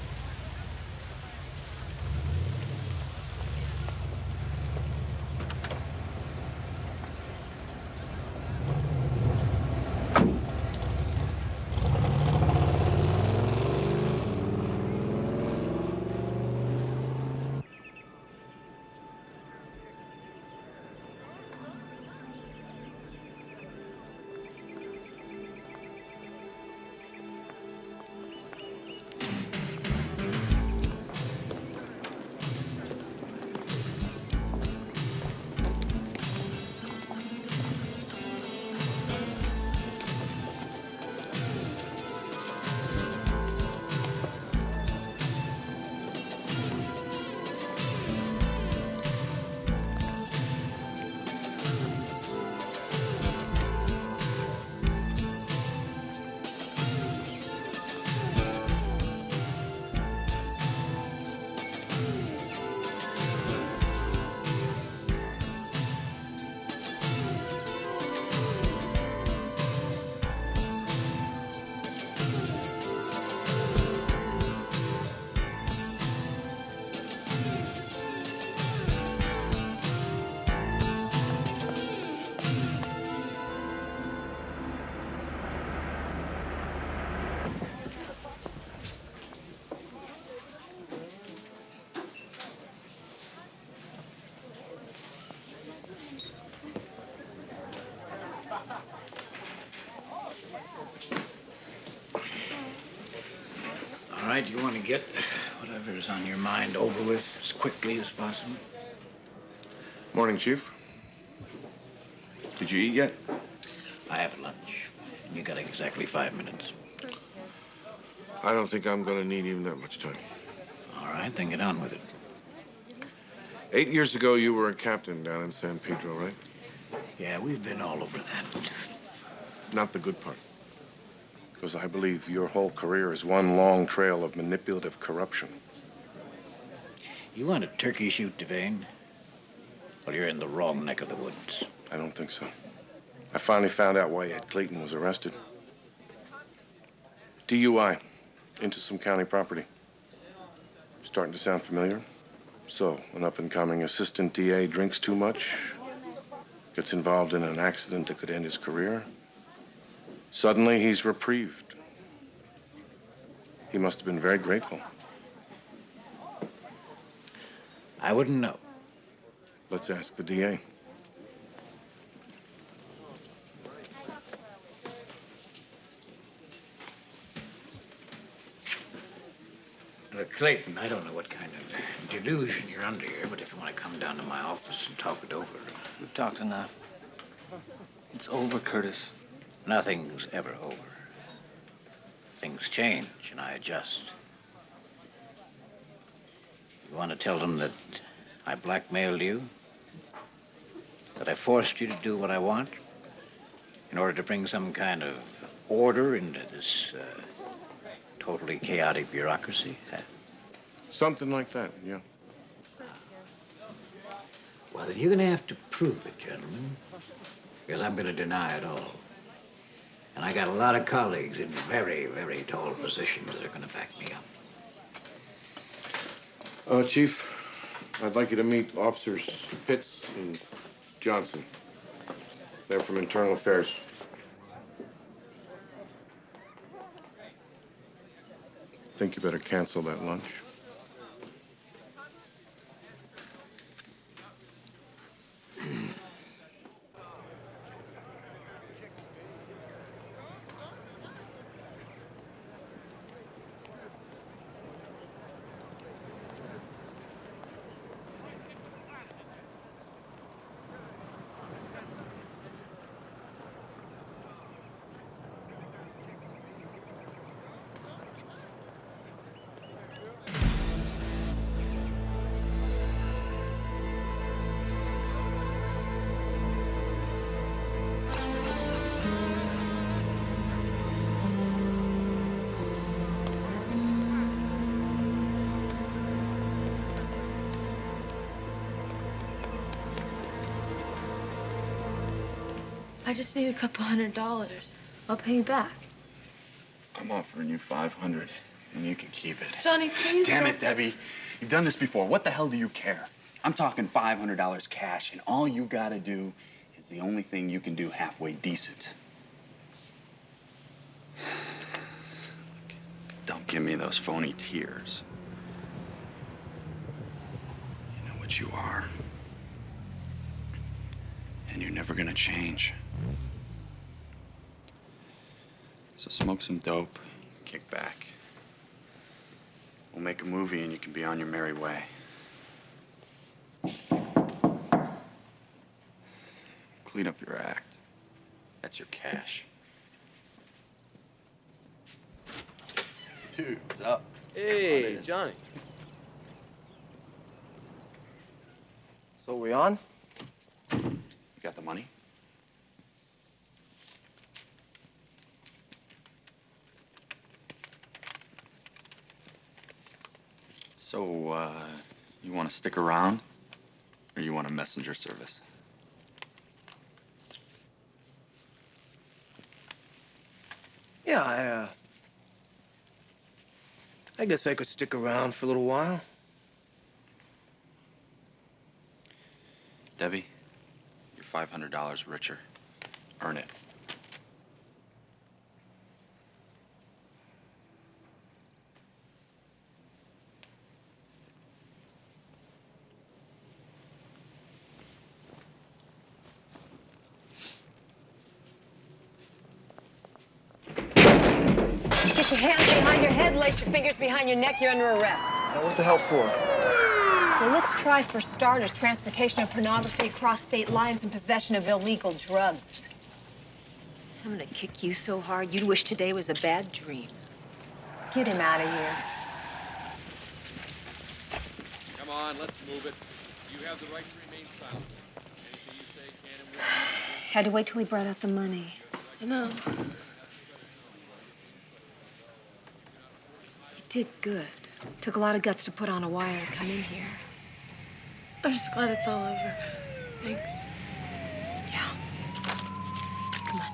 get whatever's on your mind over with as quickly as possible. Morning, Chief. Did you eat yet? I have lunch. You got exactly 5 minutes. I don't think I'm gonna need even that much time. All right, then get on with it. 8 years ago, you were a captain down in San Pedro, right? Yeah, we've been all over that. Not the good part. Because I believe your whole career is one long trail of manipulative corruption. You want a turkey shoot, Devane? Well, you're in the wrong neck of the woods. I don't think so. I finally found out why Ed Clayton was arrested. DUI into some county property. Starting to sound familiar? So, an up-and-coming assistant DA drinks too much, gets involved in an accident that could end his career. Suddenly, he's reprieved. He must have been very grateful. I wouldn't know. Let's ask the DA. Look, Clayton, I don't know what kind of delusion you're under here, but if you want to come down to my office and talk it over... We've talked enough. It's over, Curtis. Nothing's ever over. Things change, and I adjust. You want to tell them that I blackmailed you? That I forced you to do what I want? In order to bring some kind of order into this totally chaotic bureaucracy? Something like that, yeah. Well, then you're going to have to prove it, gentlemen. Because I'm going to deny it all. And I got a lot of colleagues in very, very tall positions that are going to back me up. Chief, I'd like you to meet Officers Pitts and Johnson. They're from Internal Affairs. Think you better cancel that lunch. I just need a couple $100. I'll pay you back. I'm offering you $500, and you can keep it. Johnny, please Damn don't. it, Debbie. You've done this before. What the hell do you care? I'm talking $500 cash, and all you gotta do is the only thing you can do halfway decent. Don't give me those phony tears. You know what you are. And you're never gonna change. So smoke some dope, kick back. We'll make a movie and you can be on your merry way. Clean up your act. That's your cash. Dude, what's up? Hey, Johnny. So we on? You got the money? So, you want to stick around? Or you want a messenger service? Yeah, I guess I could stick around for a little while. Debbie, you're $500 richer. Earn it. your hands behind your head, lace your fingers behind your neck, you're under arrest. Now, what the hell for? Well, let's try for starters transportation of pornography across state lines and possession of illegal drugs. I'm gonna kick you so hard, you'd wish today was a bad dream. Get him out of here. Come on, let's move it. You have the right to remain silent. Anything you say can and will be used Had to wait till he brought out the money. I know. You did good. Took a lot of guts to put on a wire and come in here. I'm just glad it's all over. Thanks. Yeah. Come on.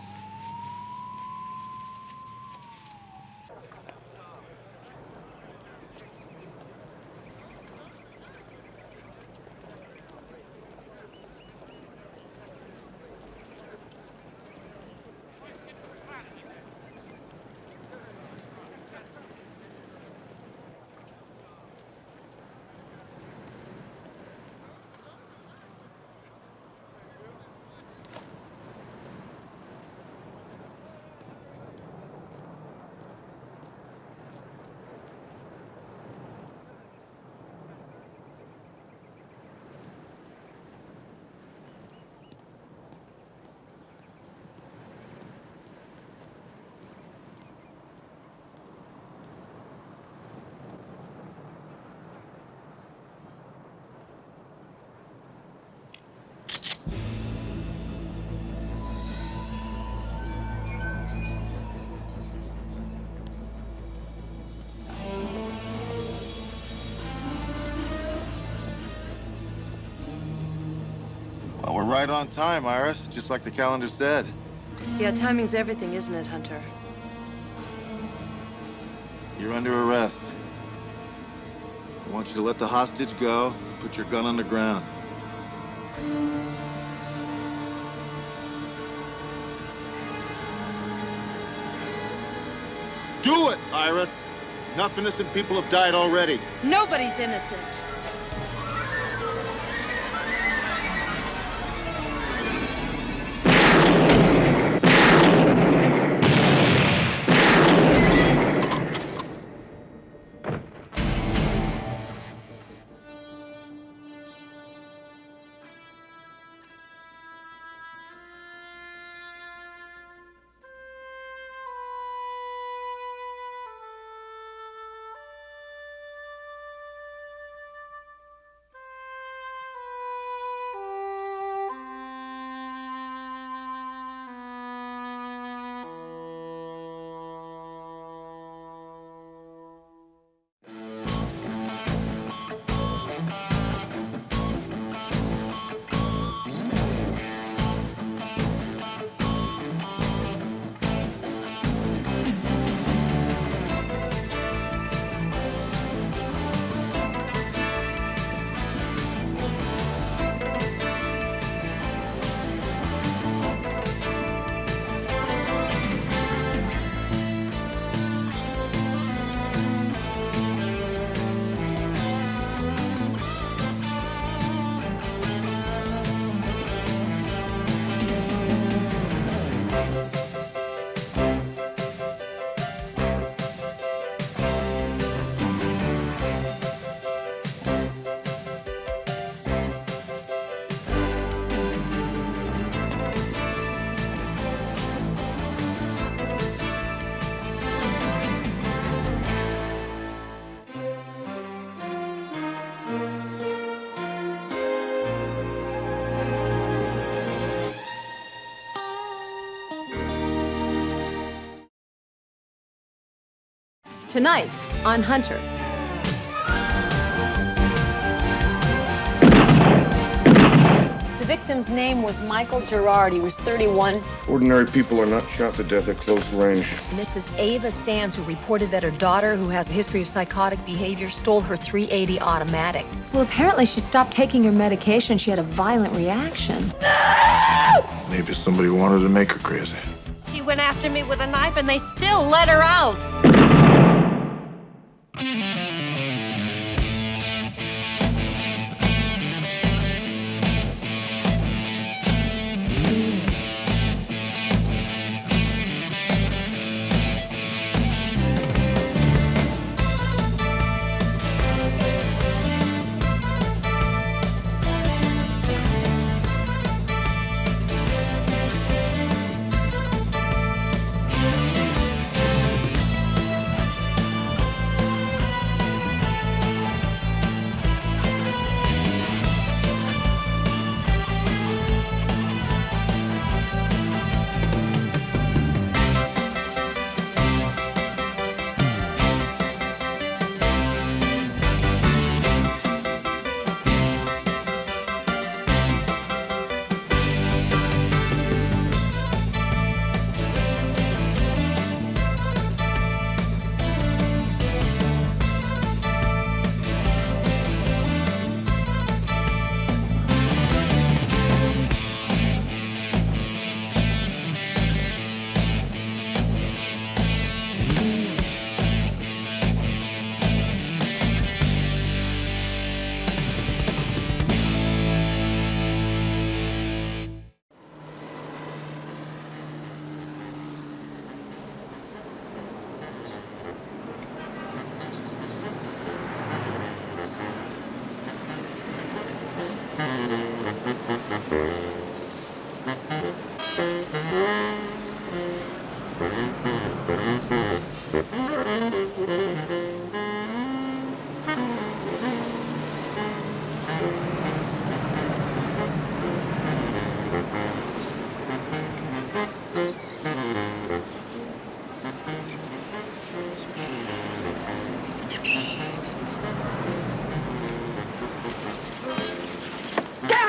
Well, we're right on time, Iris, just like the calendar said. Yeah, timing's everything, isn't it, Hunter? You're under arrest. I want you to let the hostage go, put your gun on the ground. Do it, Iris! Enough innocent people have died already. Nobody's innocent. Tonight on Hunter. The victim's name was Michael Gerard. He was 31. Ordinary people are not shot to death at close range. Mrs. Ava Sands, who reported that her daughter, who has a history of psychotic behavior, stole her .380 automatic. Well, apparently she stopped taking her medication. She had a violent reaction. Maybe somebody wanted to make her crazy. She went after me with a knife and they still let her out. Damn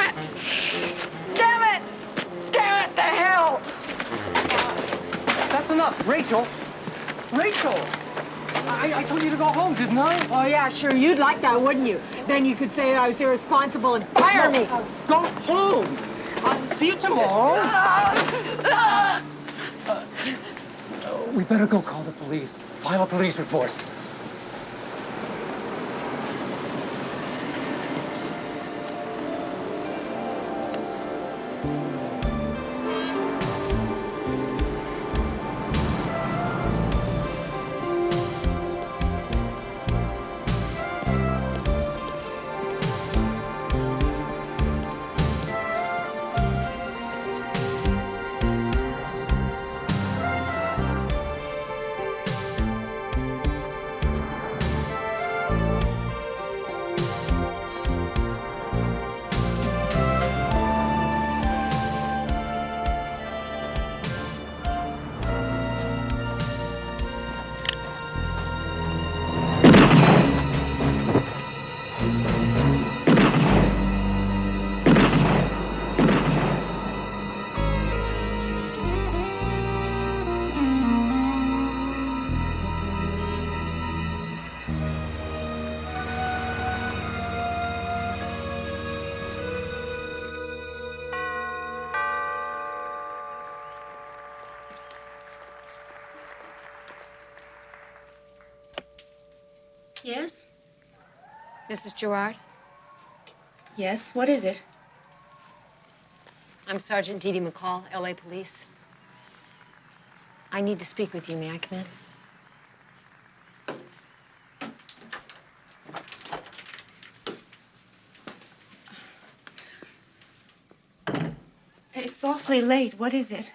it! Damn it! Damn it! The hell! That's enough. Rachel! Rachel! I told you to go home, didn't I? Oh, yeah, sure. You'd like that, wouldn't you? Then you could say I was irresponsible and fire me. Go home! I'll see you tomorrow. We better go call the police. File a police report. Yes? Mrs. Gerard? Yes, what is it? I'm Sergeant Dee Dee McCall, LA Police. I need to speak with you. May I come in? It's awfully late. What is it?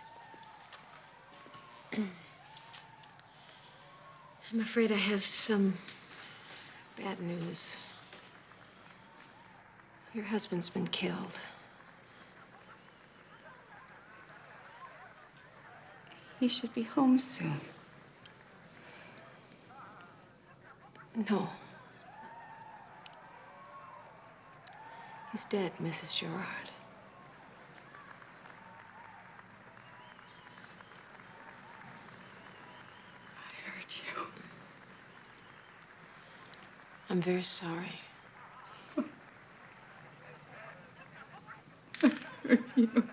I'm afraid I have some bad news. Your husband's been killed. He should be home soon. No. He's dead, Mrs. Gerard. I hurt you. I'm very sorry. I hurt you.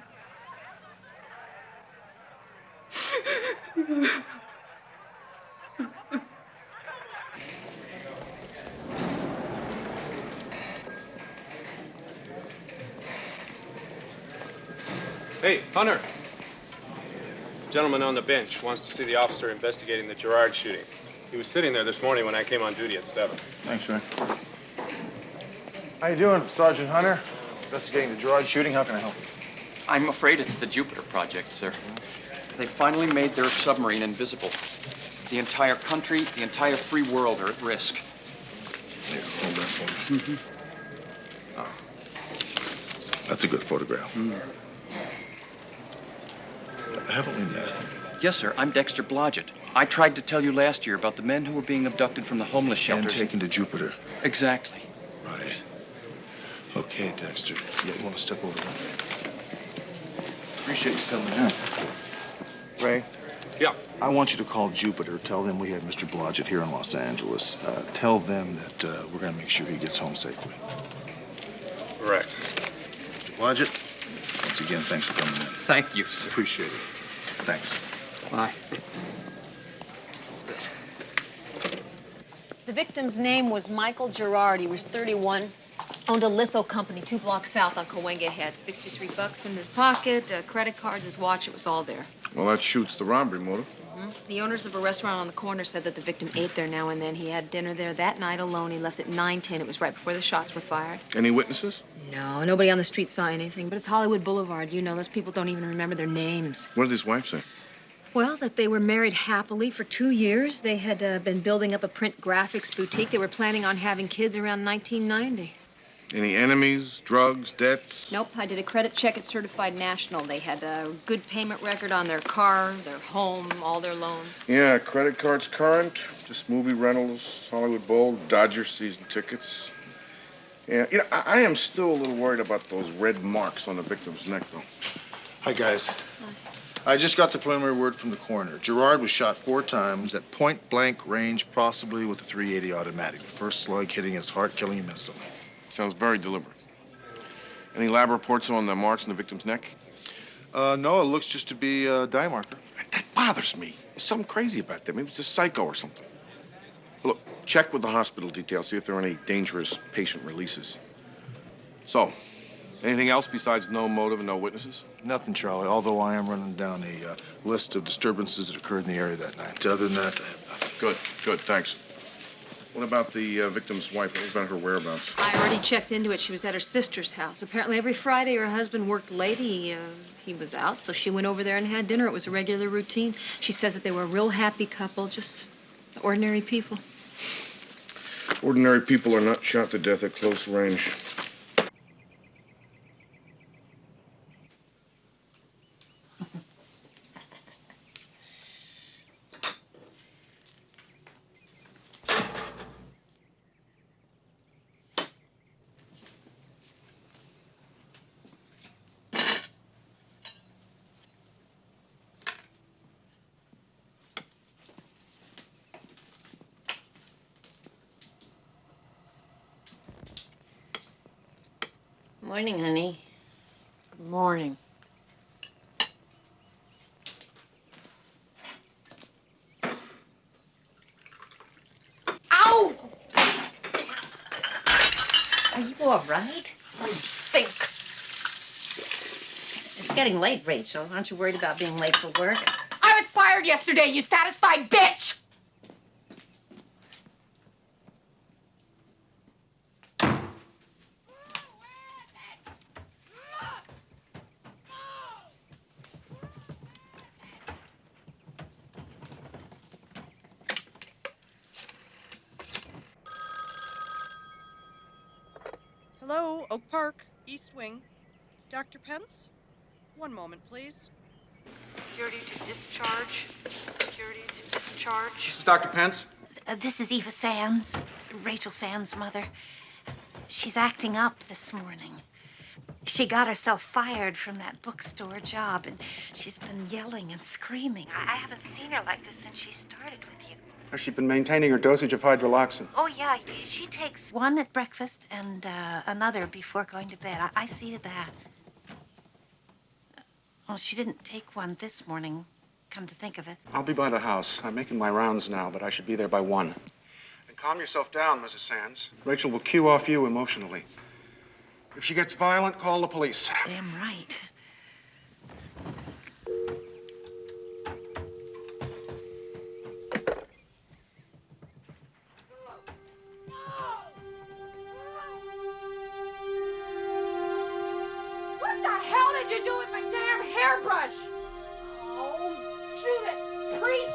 Hey, Hunter. Gentleman on the bench wants to see the officer investigating the Gerard shooting. He was sitting there this morning when I came on duty at 7. Thanks, Ray. How you doing, Sergeant Hunter? Investigating the Gerard shooting. How can I help you? I'm afraid it's the Jupiter project, sir. They finally made their submarine invisible. The entire country, the entire free world are at risk. Here, hold that for me. Mm-hmm. Oh. That's a good photograph. Haven't we met? Yes, sir. I'm Dexter Blodgett. I tried to tell you last year about the men who were being abducted from the homeless shelters. And taken to Jupiter. Exactly. Right. Okay, Dexter. Yeah, you want to step over there? Appreciate you coming in. Ray? Yeah? I want you to call Jupiter. Tell them we have Mr. Blodgett here in Los Angeles. Tell them that we're going to make sure he gets home safely. Correct. Mr. Blodgett, once again, thanks for coming in. Thank you, sir. Appreciate it. Thanks. Bye. The victim's name was Michael Gerard. He was 31. Owned a litho company 2 blocks south on Cahuenga Head. $63 in his pocket, credit cards, his watch, it was all there. Well, that shoots the robbery motive. The owners of a restaurant on the corner said that the victim ate there now and then. He had dinner there that night alone. He left at 9:10. It was right before the shots were fired. Any witnesses? No, nobody on the street saw anything. But it's Hollywood Boulevard. You know, those people don't even remember their names. What did his wife say? Well, that they were married happily for 2 years. They had been building up a print graphics boutique. They were planning on having kids around 1990. Any enemies, drugs, debts? Nope, I did a credit check at Certified National. They had a good payment record on their car, their home, all their loans. Yeah, credit cards current, just movie rentals, Hollywood Bowl, Dodger season tickets. Yeah, you know, I am still a little worried about those red marks on the victim's neck, though. Hi, guys. I just got the preliminary word from the coroner. Gerard was shot 4 times at point-blank range, possibly with a .380 automatic. The first slug hitting his heart, killing him instantly. Sounds very deliberate. Any lab reports on the marks on the victim's neck? No, it looks just to be a dye marker. That bothers me. There's something crazy about that. Maybe it's a psycho or something. Look, check with the hospital detail, see if there are any dangerous patient releases. So, anything else besides no motive and no witnesses? Nothing, Charlie, although I am running down a list of disturbances that occurred in the area that night. Other than that, I have nothing. Good, thanks. What about the victim's wife? What about her whereabouts? I already checked into it. She was at her sister's house. Apparently every Friday her husband worked late. He was out, so she went over there and had dinner. It was a regular routine. She says that they were a real happy couple, just ordinary people. Ordinary people are not shot to death at close range. Morning, honey. Good morning. Ow! Are you all right? I think. It's getting late, Rachel. Aren't you worried about being late for work? I was fired yesterday, you satisfied bitch! Hello, Oak Park, East Wing. Dr. Pence? One moment, please. Security to discharge. Security to discharge. This is Dr. Pence. This is Eva Sands, Rachel Sands' mother. She's acting up this morning. She got herself fired from that bookstore job, and she's been yelling and screaming. I haven't seen her like this since she started with you. Has she been maintaining her dosage of hydroloxin? Oh, yeah. She takes one at breakfast and another before going to bed. I see to that. Well, she didn't take one this morning, come to think of it. I'll be by the house. I'm making my rounds now, but I should be there by 1. And calm yourself down, Mrs. Sands. Rachel will cue off you emotionally. If she gets violent, call the police. Damn right. What the hell did you do with my damn hairbrush? Oh, shoot it, priest!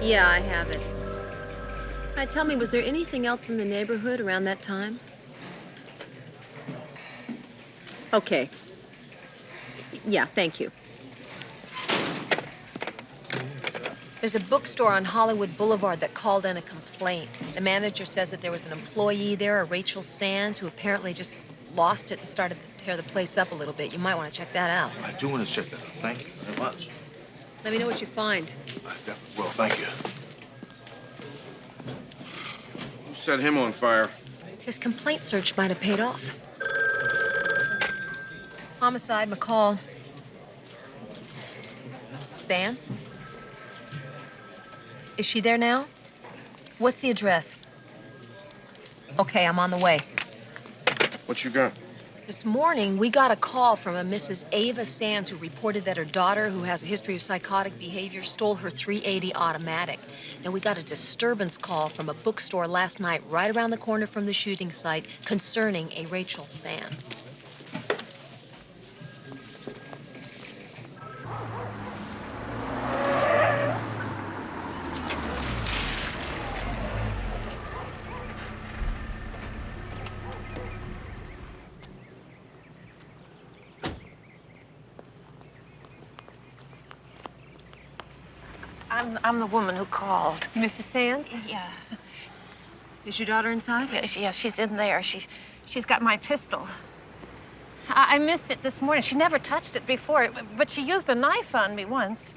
Yeah, I have it. Tell me, was there anything else in the neighborhood around that time? Okay. Yeah, thank you. There's a bookstore on Hollywood Boulevard that called in a complaint. The manager says that there was an employee there, a Rachel Sands, who apparently just lost it and started to tear the place up a little bit. You might want to check that out. I do want to check that out. Thank you very much. Let me know what you find. I definitely will. Thank you. Who set him on fire? His complaint search might have paid off. Homicide, McCall. Sands? Is she there now? What's the address? Okay, I'm on the way. What you got? This morning, we got a call from a Mrs. Ava Sands who reported that her daughter, who has a history of psychotic behavior, stole her .380 automatic. Now, we got a disturbance call from a bookstore last night right around the corner from the shooting site concerning a Rachel Sands. I'm the woman who called. Mrs. Sands? Yeah. Is your daughter inside? Yeah, she's in there. She's got my pistol. I missed it this morning. She never touched it before, but she used a knife on me once.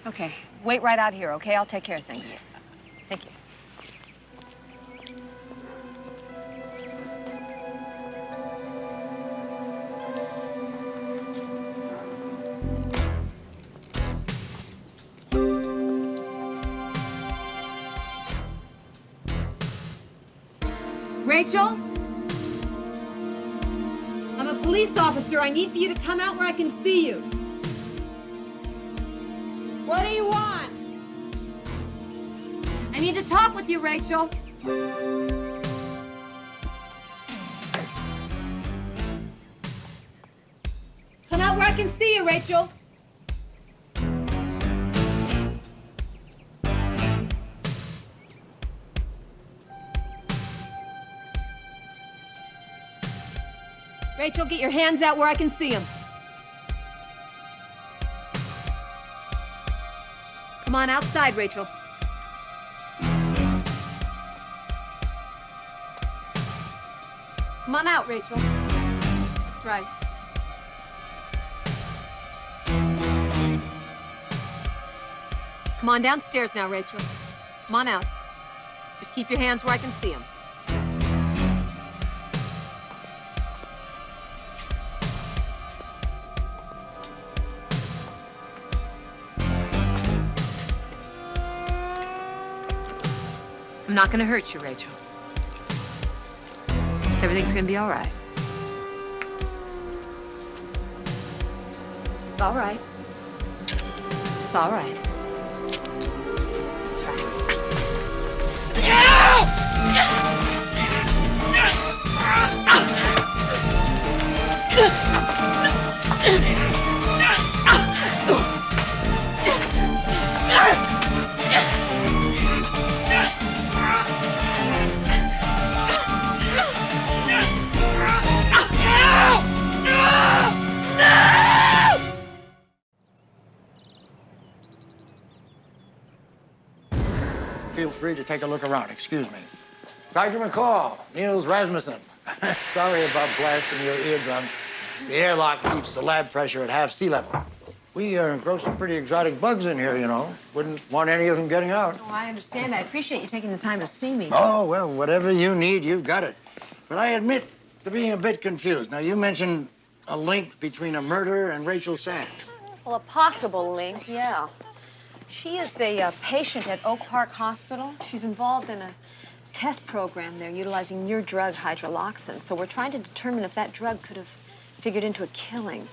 Okay, wait right out here, okay? I'll take care of things. Yeah. Thank you. Rachel? I'm a police officer. I need for you to come out where I can see you. What do you want? I need to talk with you, Rachel. Come out where I can see you, Rachel. Rachel, get your hands out where I can see them. Come on outside, Rachel. Come on out, Rachel. That's right. Come on downstairs now, Rachel. Come on out. Just keep your hands where I can see them. I'm not gonna hurt you, Rachel. Everything's gonna be all right. It's all right. It's all right. That's right. Feel free to take a look around. Excuse me. Dr. McCall, Niels Rasmussen. Sorry about blasting your eardrum. The airlock keeps the lab pressure at half sea level. We grow some pretty exotic bugs in here, you know. Wouldn't want any of them getting out. Oh, I understand. I appreciate you taking the time to see me. Oh, well, whatever you need, you've got it. But I admit to being a bit confused. Now, you mentioned a link between a murder and Rachel Sands. Well, a possible link, yeah. She is a patient at Oak Park Hospital. She's involved in a test program there utilizing your drug, hydroloxin. So we're trying to determine if that drug could have figured into a killing.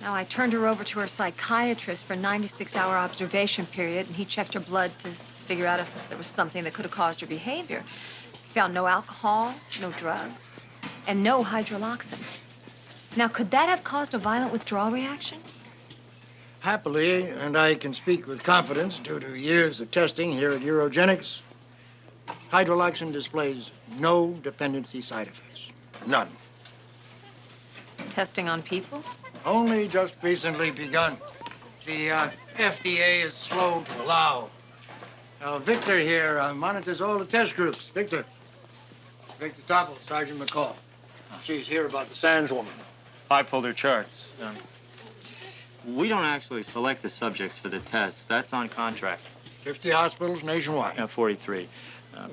Now, I turned her over to her psychiatrist for a 96-hour observation period, and he checked her blood to figure out if there was something that could have caused her behavior. Found no alcohol, no drugs, and no hydroloxin. Now, could that have caused a violent withdrawal reaction? Happily, and I can speak with confidence due to years of testing here at Eurogenics, hydroloxin displays no dependency side effects. None. Testing on people? Only just recently begun. The FDA is slow to allow. Victor here monitors all the test groups. Victor Topple, Sergeant McCall. She's here about the Sands woman. I pulled her charts. We don't actually select the subjects for the tests. That's on contract. 50 hospitals nationwide. Yeah, 43.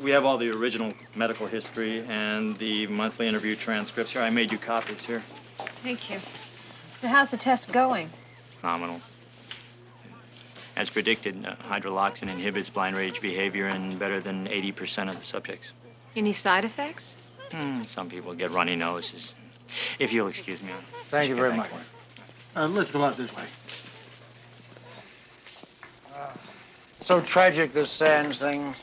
We have all the original medical history and the monthly interview transcripts here. I made you copies here. Thank you. So how's the test going? Phenomenal. As predicted, hydroloxin inhibits blind rage behavior in better than 80% of the subjects. Any side effects? Some people get runny noses. If you'll excuse me. Thank you very much. Let's go out this way. So tragic, this Sands thing.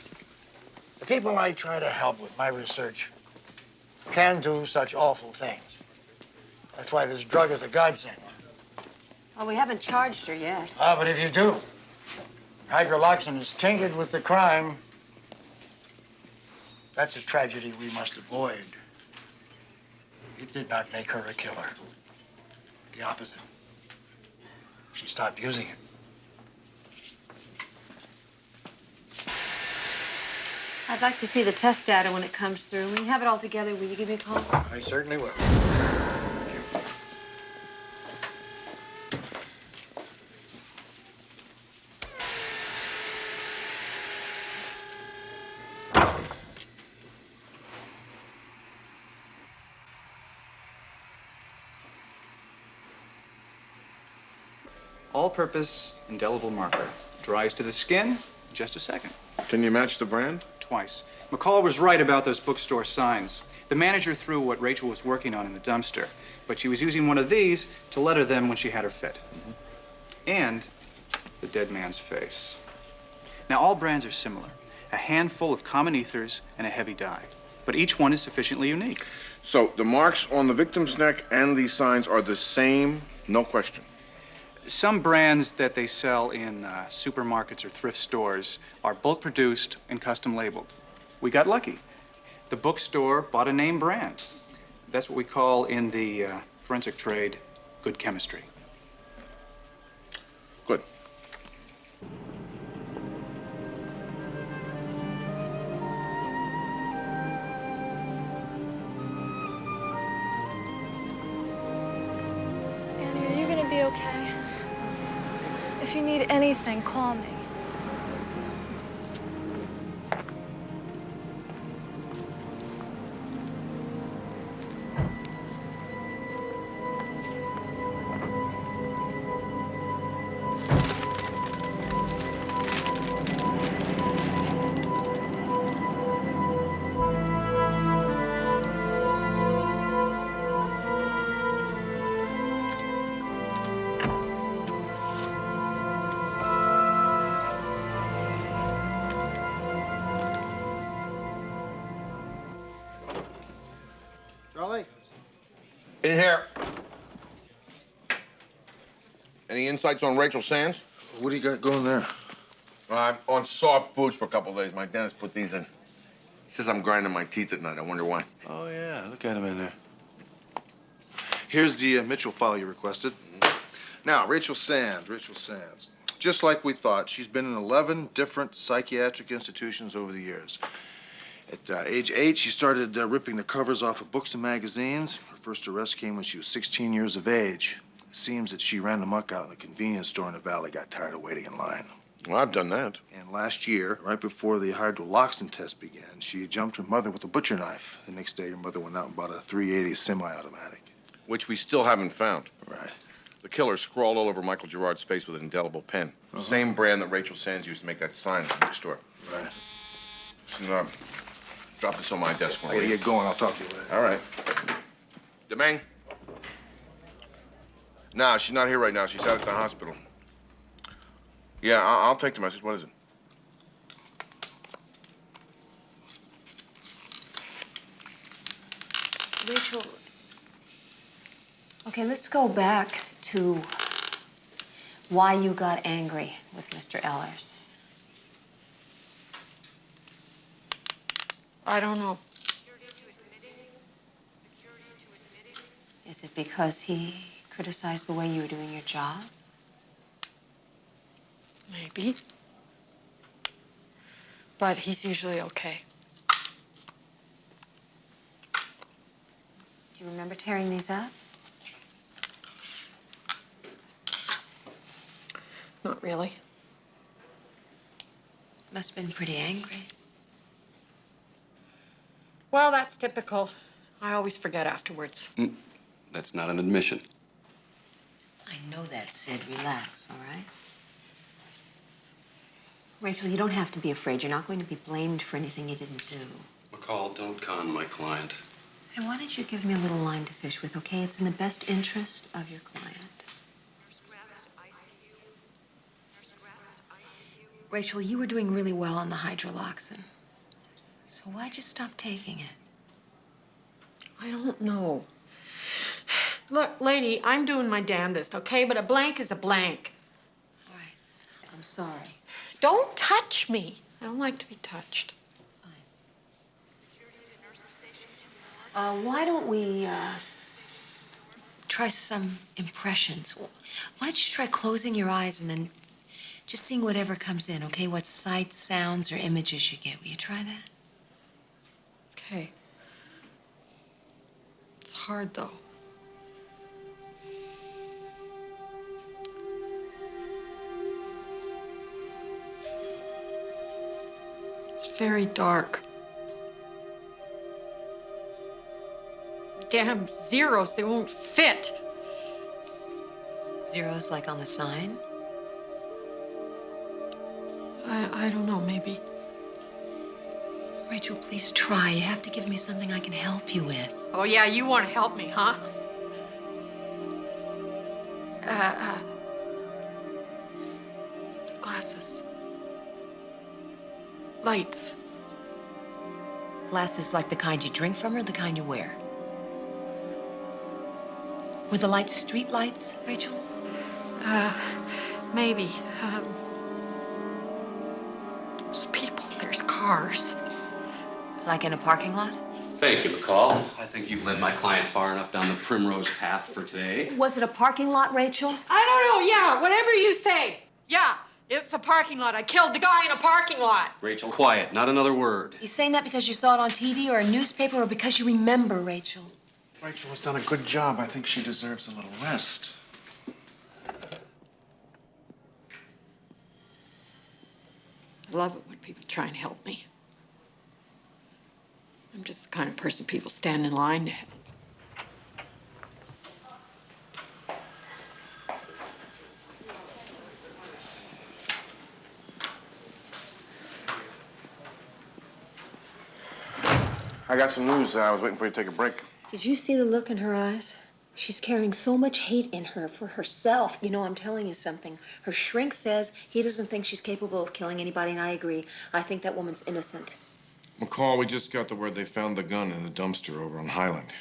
The people I try to help with my research can do such awful things. That's why this drug is a godsend. Well, we haven't charged her yet. But if you do, hydroloxin is tainted with the crime. That's a tragedy we must avoid. It did not make her a killer. The opposite. She stopped using it. I'd like to see the test data when it comes through. When you have it all together, will you give me a call? I certainly will. All-purpose indelible marker. Dries to the skin in just a second. Can you match the brand? Twice. McCall was right about those bookstore signs. The manager threw what Rachel was working on in the dumpster, but she was using one of these to letter them when she had her fit. And the dead man's face. Now, all brands are similar. A handful of common ethers and a heavy dye. But each one is sufficiently unique. So the marks on the victim's neck and these signs are the same, no question. Some brands that they sell in supermarkets or thrift stores are bulk produced and custom labeled. We got lucky. The bookstore bought a name brand. That's what we call in the forensic trade good chemistry. Good. Annie, are you gonna be okay? If you need anything, call me. Charlie? In here. Any insights on Rachel Sands? What do you got going there? I'm on soft foods for a couple of days. My dentist put these in. He says I'm grinding my teeth at night. I wonder why. Oh, yeah. Look at him in there. Here's the Mitchell file you requested. Now, Rachel Sands. Just like we thought, she's been in 11 different psychiatric institutions over the years. At age 8, she started ripping the covers off of books and magazines. Her first arrest came when she was 16 years of age. It seems that she ran amok out in a convenience store in the valley, got tired of waiting in line. Well, I've done that. And last year, right before the hydroloxin test began, she jumped her mother with a butcher knife. The next day, her mother went out and bought a .380 semi-automatic. Which we still haven't found. Right. The killer scrawled all over Michael Gerard's face with an indelible pen. Same brand that Rachel Sands used to make that sign in the bookstore. Right. Listen, drop this on my desk. I gotta get going. I'll talk to you later. All right. Demang? No, she's not here right now. She's out at the hospital. Yeah, I'll take the message. What is it? Rachel, okay, let's go back to why you got angry with Mr. Ellers. I don't know. Is it because he criticized the way you were doing your job? Maybe. But he's usually okay. Do you remember tearing these up? Not really. Must have been pretty angry. Well, that's typical. I always forget afterwards. That's not an admission. I know that, Sid. Relax, all right? Rachel, you don't have to be afraid. You're not going to be blamed for anything you didn't do. McCall, don't con my client. Hey, why don't you give me a little line to fish with, okay? It's in the best interest of your client. Rachel, you were doing really well on the hydroloxin. So why'd you stop taking it? I don't know. Look, lady, I'm doing my damnedest, okay? But a blank is a blank. All right. I'm sorry. Don't touch me. I don't like to be touched. Why don't we, try some impressions? Why don't you try closing your eyes and then just seeing whatever comes in, okay? What sights, sounds, or images you get. Will you try that? Okay. It's hard, though. It's very dark. Damn zeros, they won't fit. Zeros like on the sign? I don't know, maybe. Rachel, please try. You have to give me something I can help you with. Oh, yeah, you want to help me, huh? Glasses. Lights. Glasses like the kind you drink from or the kind you wear? Were the lights street lights, Rachel? Maybe. There's people, there's cars. Like in a parking lot? Thank you, McCall. I think you've led my client far enough down the primrose path for today. Was it a parking lot, Rachel? I don't know, yeah, whatever you say. Yeah, it's a parking lot. I killed the guy in a parking lot. Rachel, quiet. Not another word. You saying that because you saw it on TV or a newspaper or because you remember, Rachel? Rachel has done a good job. I think she deserves a little rest. I love it when people try and help me. I'm just the kind of person people stand in line to help. I got some news. I was waiting for you to take a break. Did you see the look in her eyes? She's carrying so much hate in her for herself. You know, I'm telling you something. Her shrink says he doesn't think she's capable of killing anybody, and I agree. I think that woman's innocent. McCall, we just got the word they found the gun in the dumpster over on Highland.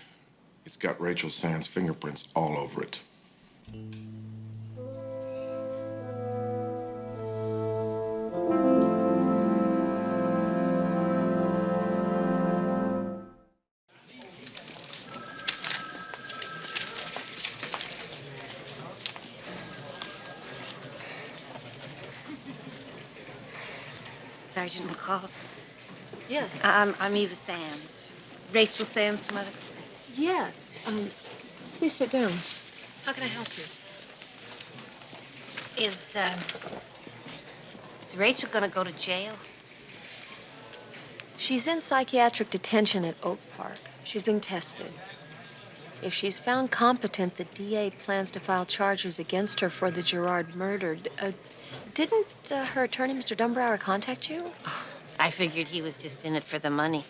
It's got Rachel Sands' fingerprints all over it. Sergeant McCall. Yes. I'm Eva Sands. Rachel Sands' mother. Yes. Please sit down. How can I help you? Is Rachel gonna go to jail? She's in psychiatric detention at Oak Park. She's being tested. If she's found competent, the DA plans to file charges against her for the Gerard murder. Didn't her attorney, Mr. Dumbrower, contact you? I figured he was just in it for the money.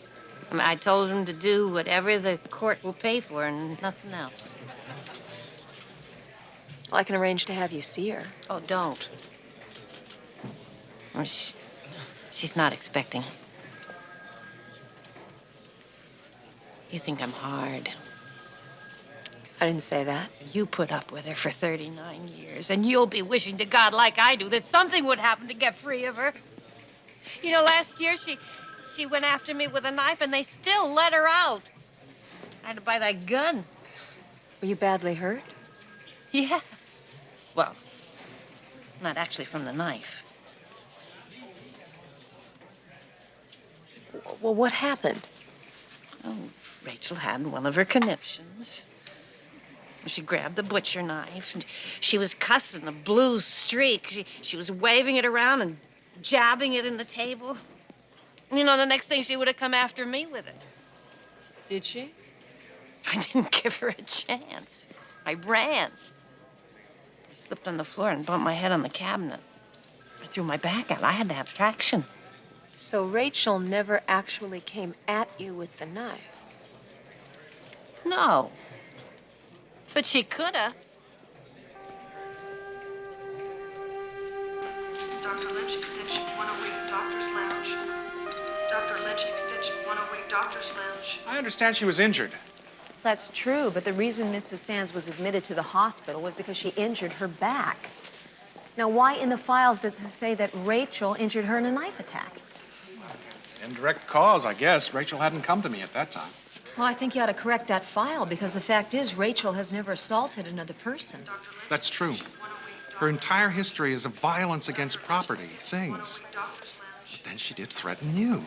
I told him to do whatever the court will pay for and nothing else. Well, I can arrange to have you see her. Oh, don't. Well, she's not expecting it. You think I'm hard. I didn't say that. You put up with her for 39 years, and you'll be wishing to God, like I do, that something would happen to get free of her. You know, last year she went after me with a knife, and they still let her out. I had to buy that gun. Were you badly hurt? Yeah. Well, Not actually from the knife. Well, what happened? Oh, Rachel had one of her conniptions. She grabbed the butcher knife, and she was cussing a blue streak. She was waving it around and jabbing it in the table. You know, the next thing she would have come after me with it. Did she? I didn't give her a chance. I ran. I slipped on the floor and bumped my head on the cabinet. I threw my back out. I had to have traction. So Rachel never actually came at you with the knife? No. But she could have. Dr. Lynch, extension 108, Doctor's Lounge. Dr. Lynch, extension 108, Doctor's Lounge. I understand she was injured. That's true, but the reason Mrs. Sands was admitted to the hospital was because she injured her back. Now, why in the files does it say that Rachel injured her in a knife attack? Indirect cause, I guess. Rachel hadn't come to me at that time. Well, I think you ought to correct that file, because the fact is Rachel has never assaulted another person. That's true. Her entire history is of violence against property, things. But then she did threaten you.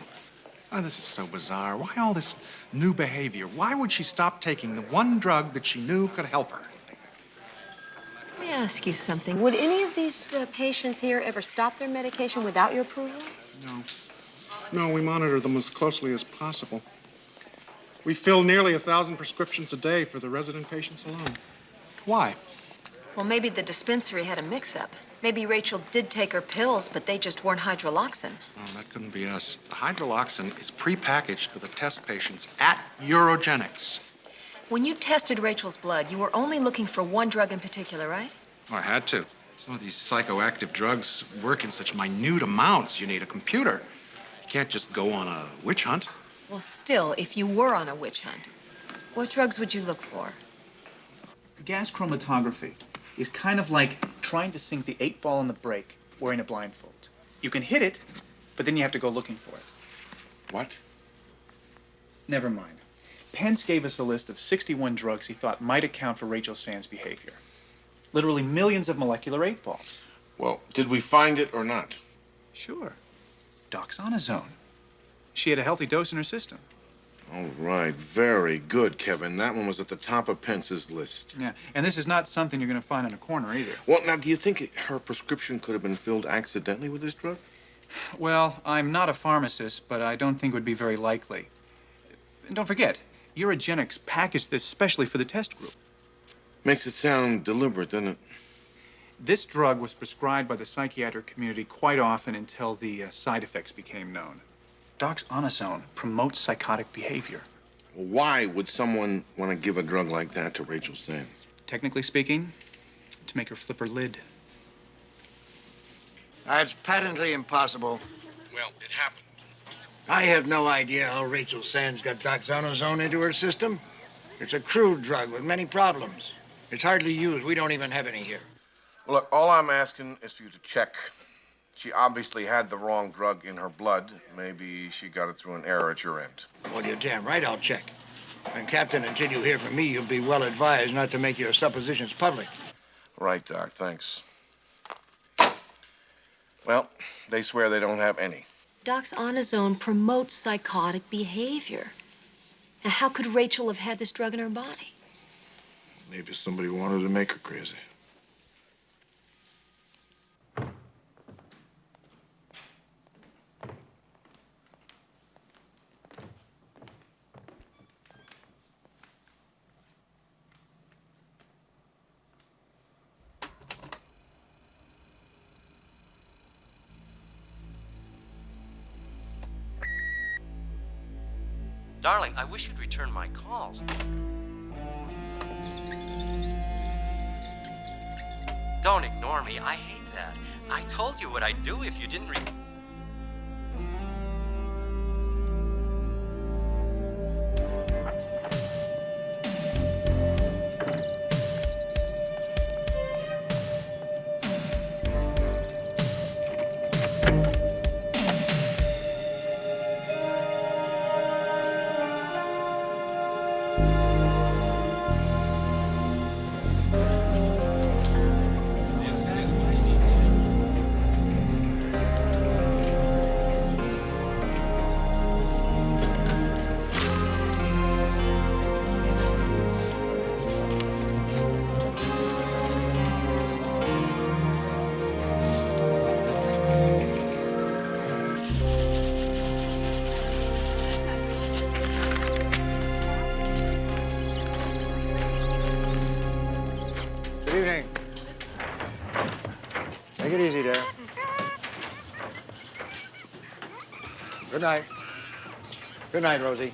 Oh, this is so bizarre. Why all this new behavior? Why would she stop taking the one drug that she knew could help her? Let me ask you something. Would any of these patients here ever stop their medication without your approval? No. No, we monitor them as closely as possible. We fill nearly 1,000 prescriptions a day for the resident patients alone. Why? Well, maybe the dispensary had a mix-up. Maybe Rachel did take her pills, but they just weren't hydroloxin. Oh, that couldn't be us. Hydroloxin is prepackaged for the test patients at Eurogenics. When you tested Rachel's blood, you were only looking for one drug in particular, right? Oh, I had to. Some of these psychoactive drugs work in such minute amounts, you need a computer. You can't just go on a witch hunt. Well, still, if you were on a witch hunt, what drugs would you look for? Gas chromatography is kind of like trying to sink the 8-ball in the break wearing a blindfold. You can hit it, but then you have to go looking for it. What? Never mind. Pence gave us a list of 61 drugs he thought might account for Rachel Sands' behavior. Literally millions of molecular 8-balls. Well, did we find it or not? Sure. Doxonazone. She had a healthy dose in her system. All right, very good, Kevin. That one was at the top of Pence's list. Yeah, and this is not something you're going to find in a corner either. Well, now, do you think her prescription could have been filled accidentally with this drug? Well, I'm not a pharmacist, but I don't think it would be very likely. And don't forget, Eurogenics packaged this specially for the test group. Makes it sound deliberate, doesn't it? This drug was prescribed by the psychiatric community quite often until the side effects became known. Doxonazone promotes psychotic behavior. Well, why would someone want to give a drug like that to Rachel Sands? Technically speaking, to make her flip her lid. That's patently impossible. Well, it happened. I have no idea how Rachel Sands got doxonazone into her system. It's a crude drug with many problems. It's hardly used. We don't even have any here. Well, look, all I'm asking is for you to check. She obviously had the wrong drug in her blood. Maybe she got it through an error at your end. Well, you're damn right I'll check. And, Captain, until you hear from me, you'll be well advised not to make your suppositions public. Right, Doc, thanks. Well, they swear they don't have any. Doxonazone promotes psychotic behavior. Now, how could Rachel have had this drug in her body? Maybe somebody wanted to make her crazy. Darling, I wish you'd return my calls. Don't ignore me. I hate that. I told you what I'd do if you didn't Take it easy there. Good night. Good night, Rosie.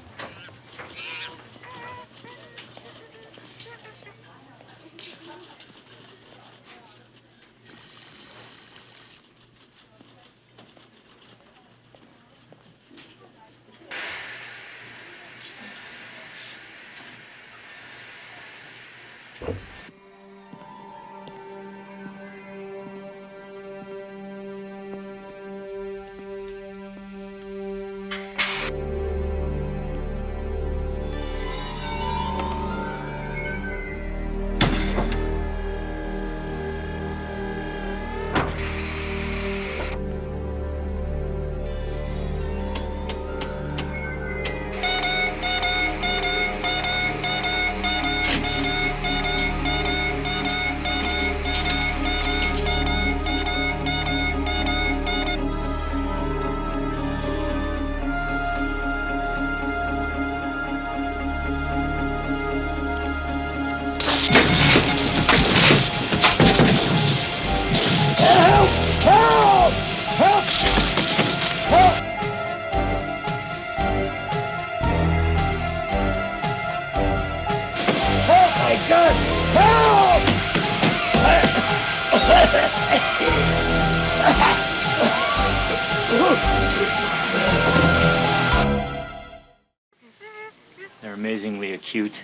They're amazingly acute.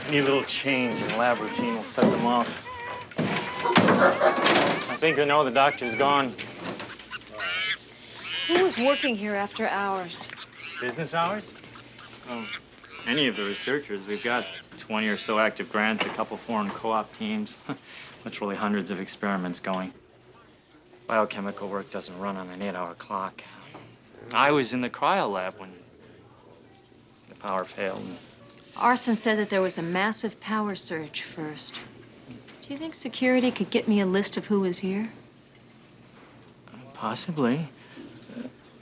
Any little change in lab routine will set them off. I think they know the doctor's gone. Who was working here after hours? Business hours? Oh, any of the researchers. We've got 20 or so active grants, a couple foreign co-op teams, literally hundreds of experiments going. Biochemical work doesn't run on an 8-hour clock. I was in the cryo lab when the power failed. Arson said that there was a massive power surge first. Do you think security could get me a list of who was here? Possibly.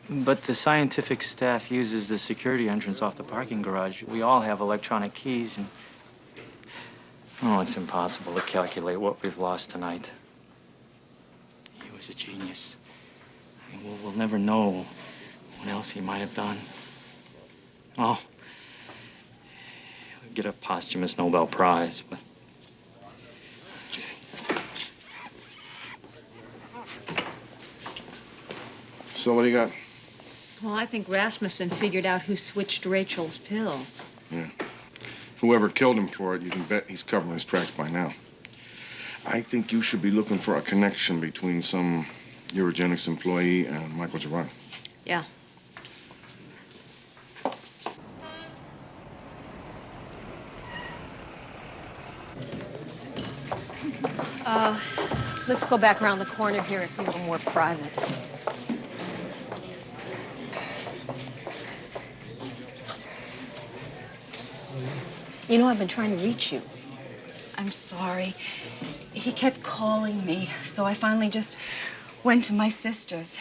But the scientific staff uses the security entrance off the parking garage. We all have electronic keys, and oh, it's impossible to calculate what we've lost tonight. He was a genius. I mean, we'll never know what else he might have done. Well, he'll get a posthumous Nobel Prize, but... So what do you got? Well, I think Rasmussen figured out who switched Rachel's pills. Yeah. Whoever killed him for it, you can bet he's covering his tracks by now. I think you should be looking for a connection between some Eurogenics employee and Michael Gerard. Yeah. Let's go back around the corner here. It's a little more private. You know, I've been trying to reach you. I'm sorry. He kept calling me, so I finally just went to my sister's.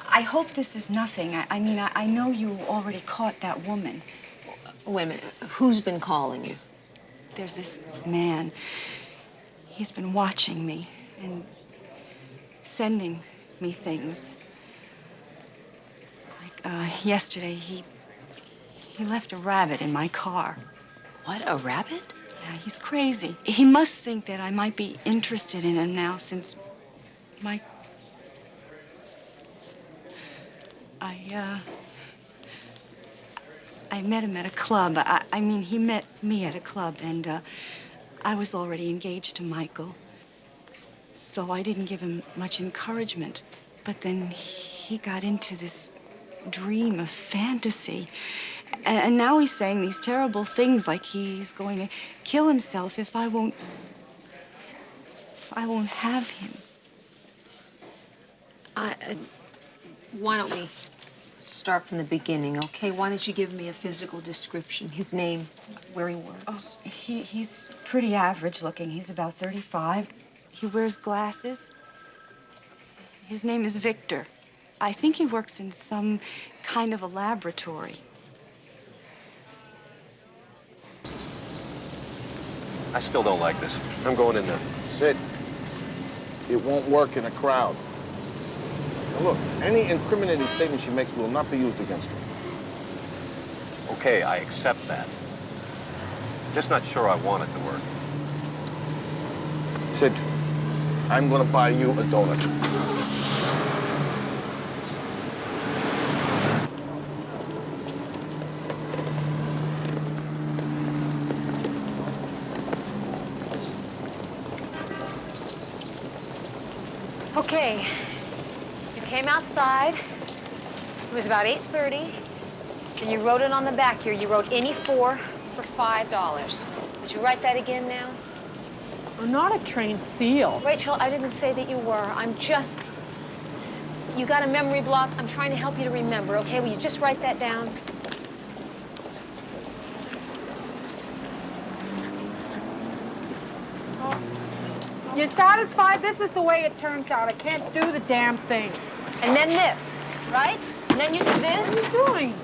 I hope this is nothing. I mean, I know you already caught that woman. Wait a minute. Who's been calling you? There's this man. He's been watching me and sending me things. Like, yesterday, he left a rabbit in my car. What, a rabbit? Yeah, he's crazy. He must think that I might be interested in him now since I met him at a club. I mean, he met me at a club, and I was already engaged to Michael. So I didn't give him much encouragement. But then he got into this dream of fantasy. And now he's saying these terrible things like he's going to kill himself if I won't have him. Why don't we start from the beginning, okay? Why don't you give me a physical description? His name, where he works. Oh, he's pretty average looking. He's about 35. He wears glasses. His name is Victor. I think he works in some kind of a laboratory. I still don't like this. I'm going in there. Sid, it won't work in a crowd. Now look, any incriminating statement she makes will not be used against her. Okay, I accept that. Just not sure I want it to work. Sid, I'm gonna buy you a donut. Okay, you came outside. It was about 8:30, and you wrote it on the back here. You wrote any four for $5. Would you write that again now? I'm not a trained SEAL. Rachel, I didn't say that you were. I'm just... You got a memory block. I'm trying to help you to remember, okay? Will you just write that down? You satisfied? This is the way it turns out. I can't do the damn thing. And then this, right? And then you did this? What are you doing?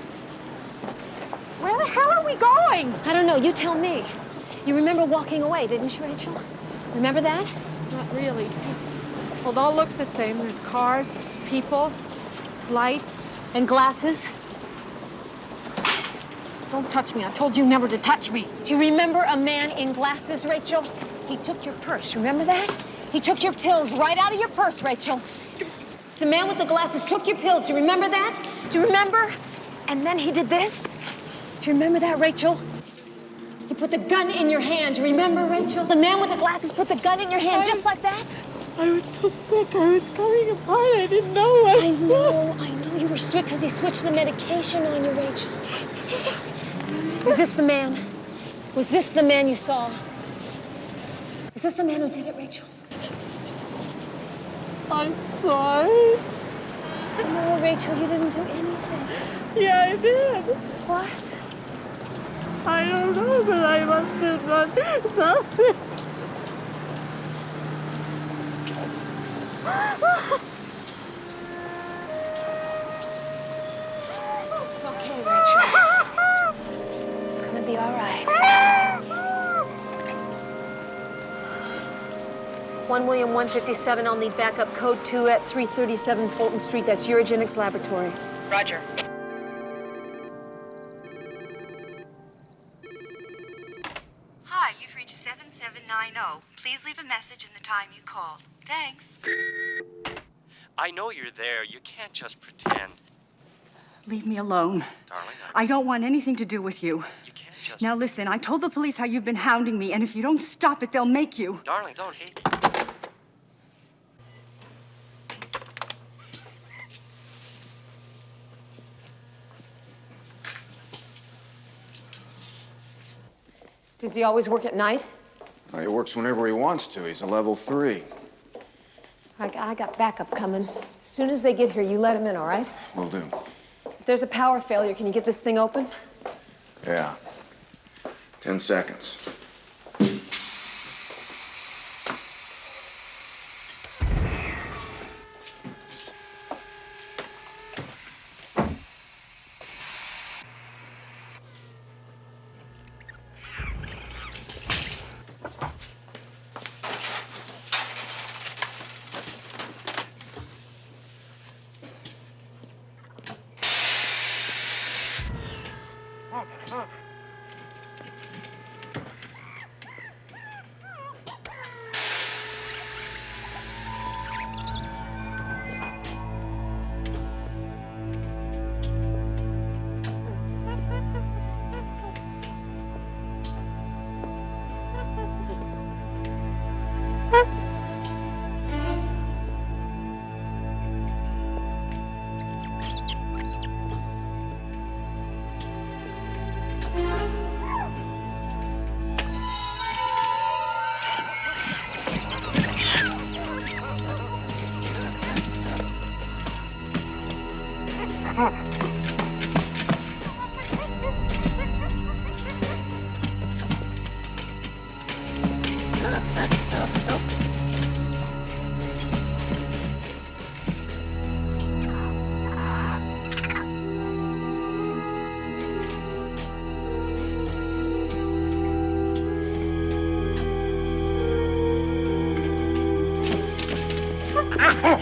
Where the hell are we going? I don't know. You tell me. You remember walking away, didn't you, Rachel? Remember that? Not really. Well, it all looks the same. There's cars, there's people, lights. And glasses. Don't touch me. I told you never to touch me. Do you remember a man in glasses, Rachel? He took your purse. Remember that? He took your pills right out of your purse, Rachel. The man with the glasses took your pills. Do you remember that? Do you remember? And then he did this. Do you remember that, Rachel? He put the gun in your hand. Do you remember, Rachel? The man with the glasses put the gun in your hand just like that. I was so sick. I was coming apart. I didn't know it. I know. You were sick because he switched the medication on you, Rachel. Is this the man? Was this the man you saw? Is this the man who did it, Rachel? I'm sorry. No, Rachel, you didn't do anything. Yeah, I did. What? I don't know, but I must have done something. It's okay, Rachel. It's gonna be all right. 1 William 157, I'll need backup code 2 at 337 Fulton Street. That's Urogenics Laboratory. Roger. Hi, you've reached 7790. Please leave a message in the time you called. Thanks. I know you're there. You can't just pretend. Leave me alone. Darling, I don't want anything to do with you. you can't just... Now listen, I told the police how you've been hounding me, and if you don't stop it, they'll make you. Darling, don't hate me. Does he always work at night? He works whenever he wants to. He's a level 3. I got backup coming. As soon as they get here, you let him in, all right? Will do. If there's a power failure, can you get this thing open? Yeah. 10 seconds. Victor!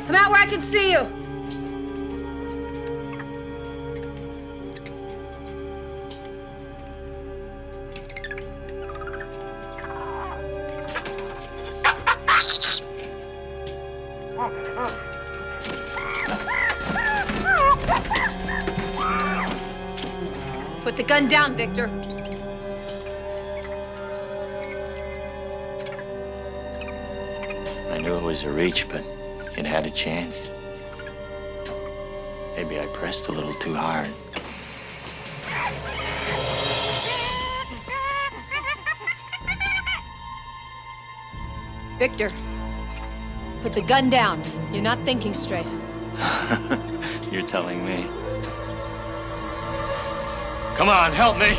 Come out where I can see you. Put the gun down, Victor. I knew it was a reach, but it had a chance. Maybe I pressed a little too hard. Victor, put the gun down. You're not thinking straight. You're telling me. Come on, help me.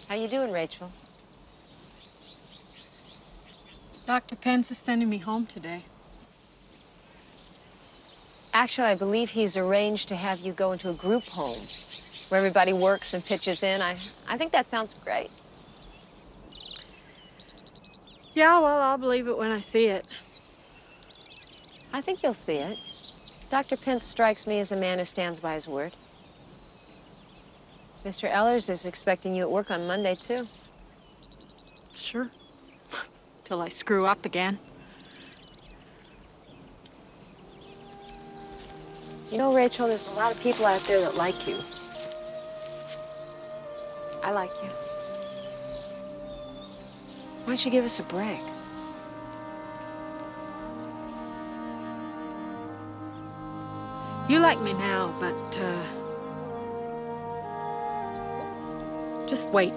How you doing, Rachel? Dr. Pence is sending me home today. Actually, I believe he's arranged to have you go into a group home where everybody works and pitches in. I think that sounds great. Yeah, well, I'll believe it when I see it. I think you'll see it. Dr. Pence strikes me as a man who stands by his word. Mr. Ellers is expecting you at work on Monday, too. Sure. Till I screw up again. You know, Rachel, there's a lot of people out there that like you. I like you. Why don't you give us a break? You like me now, but, just wait.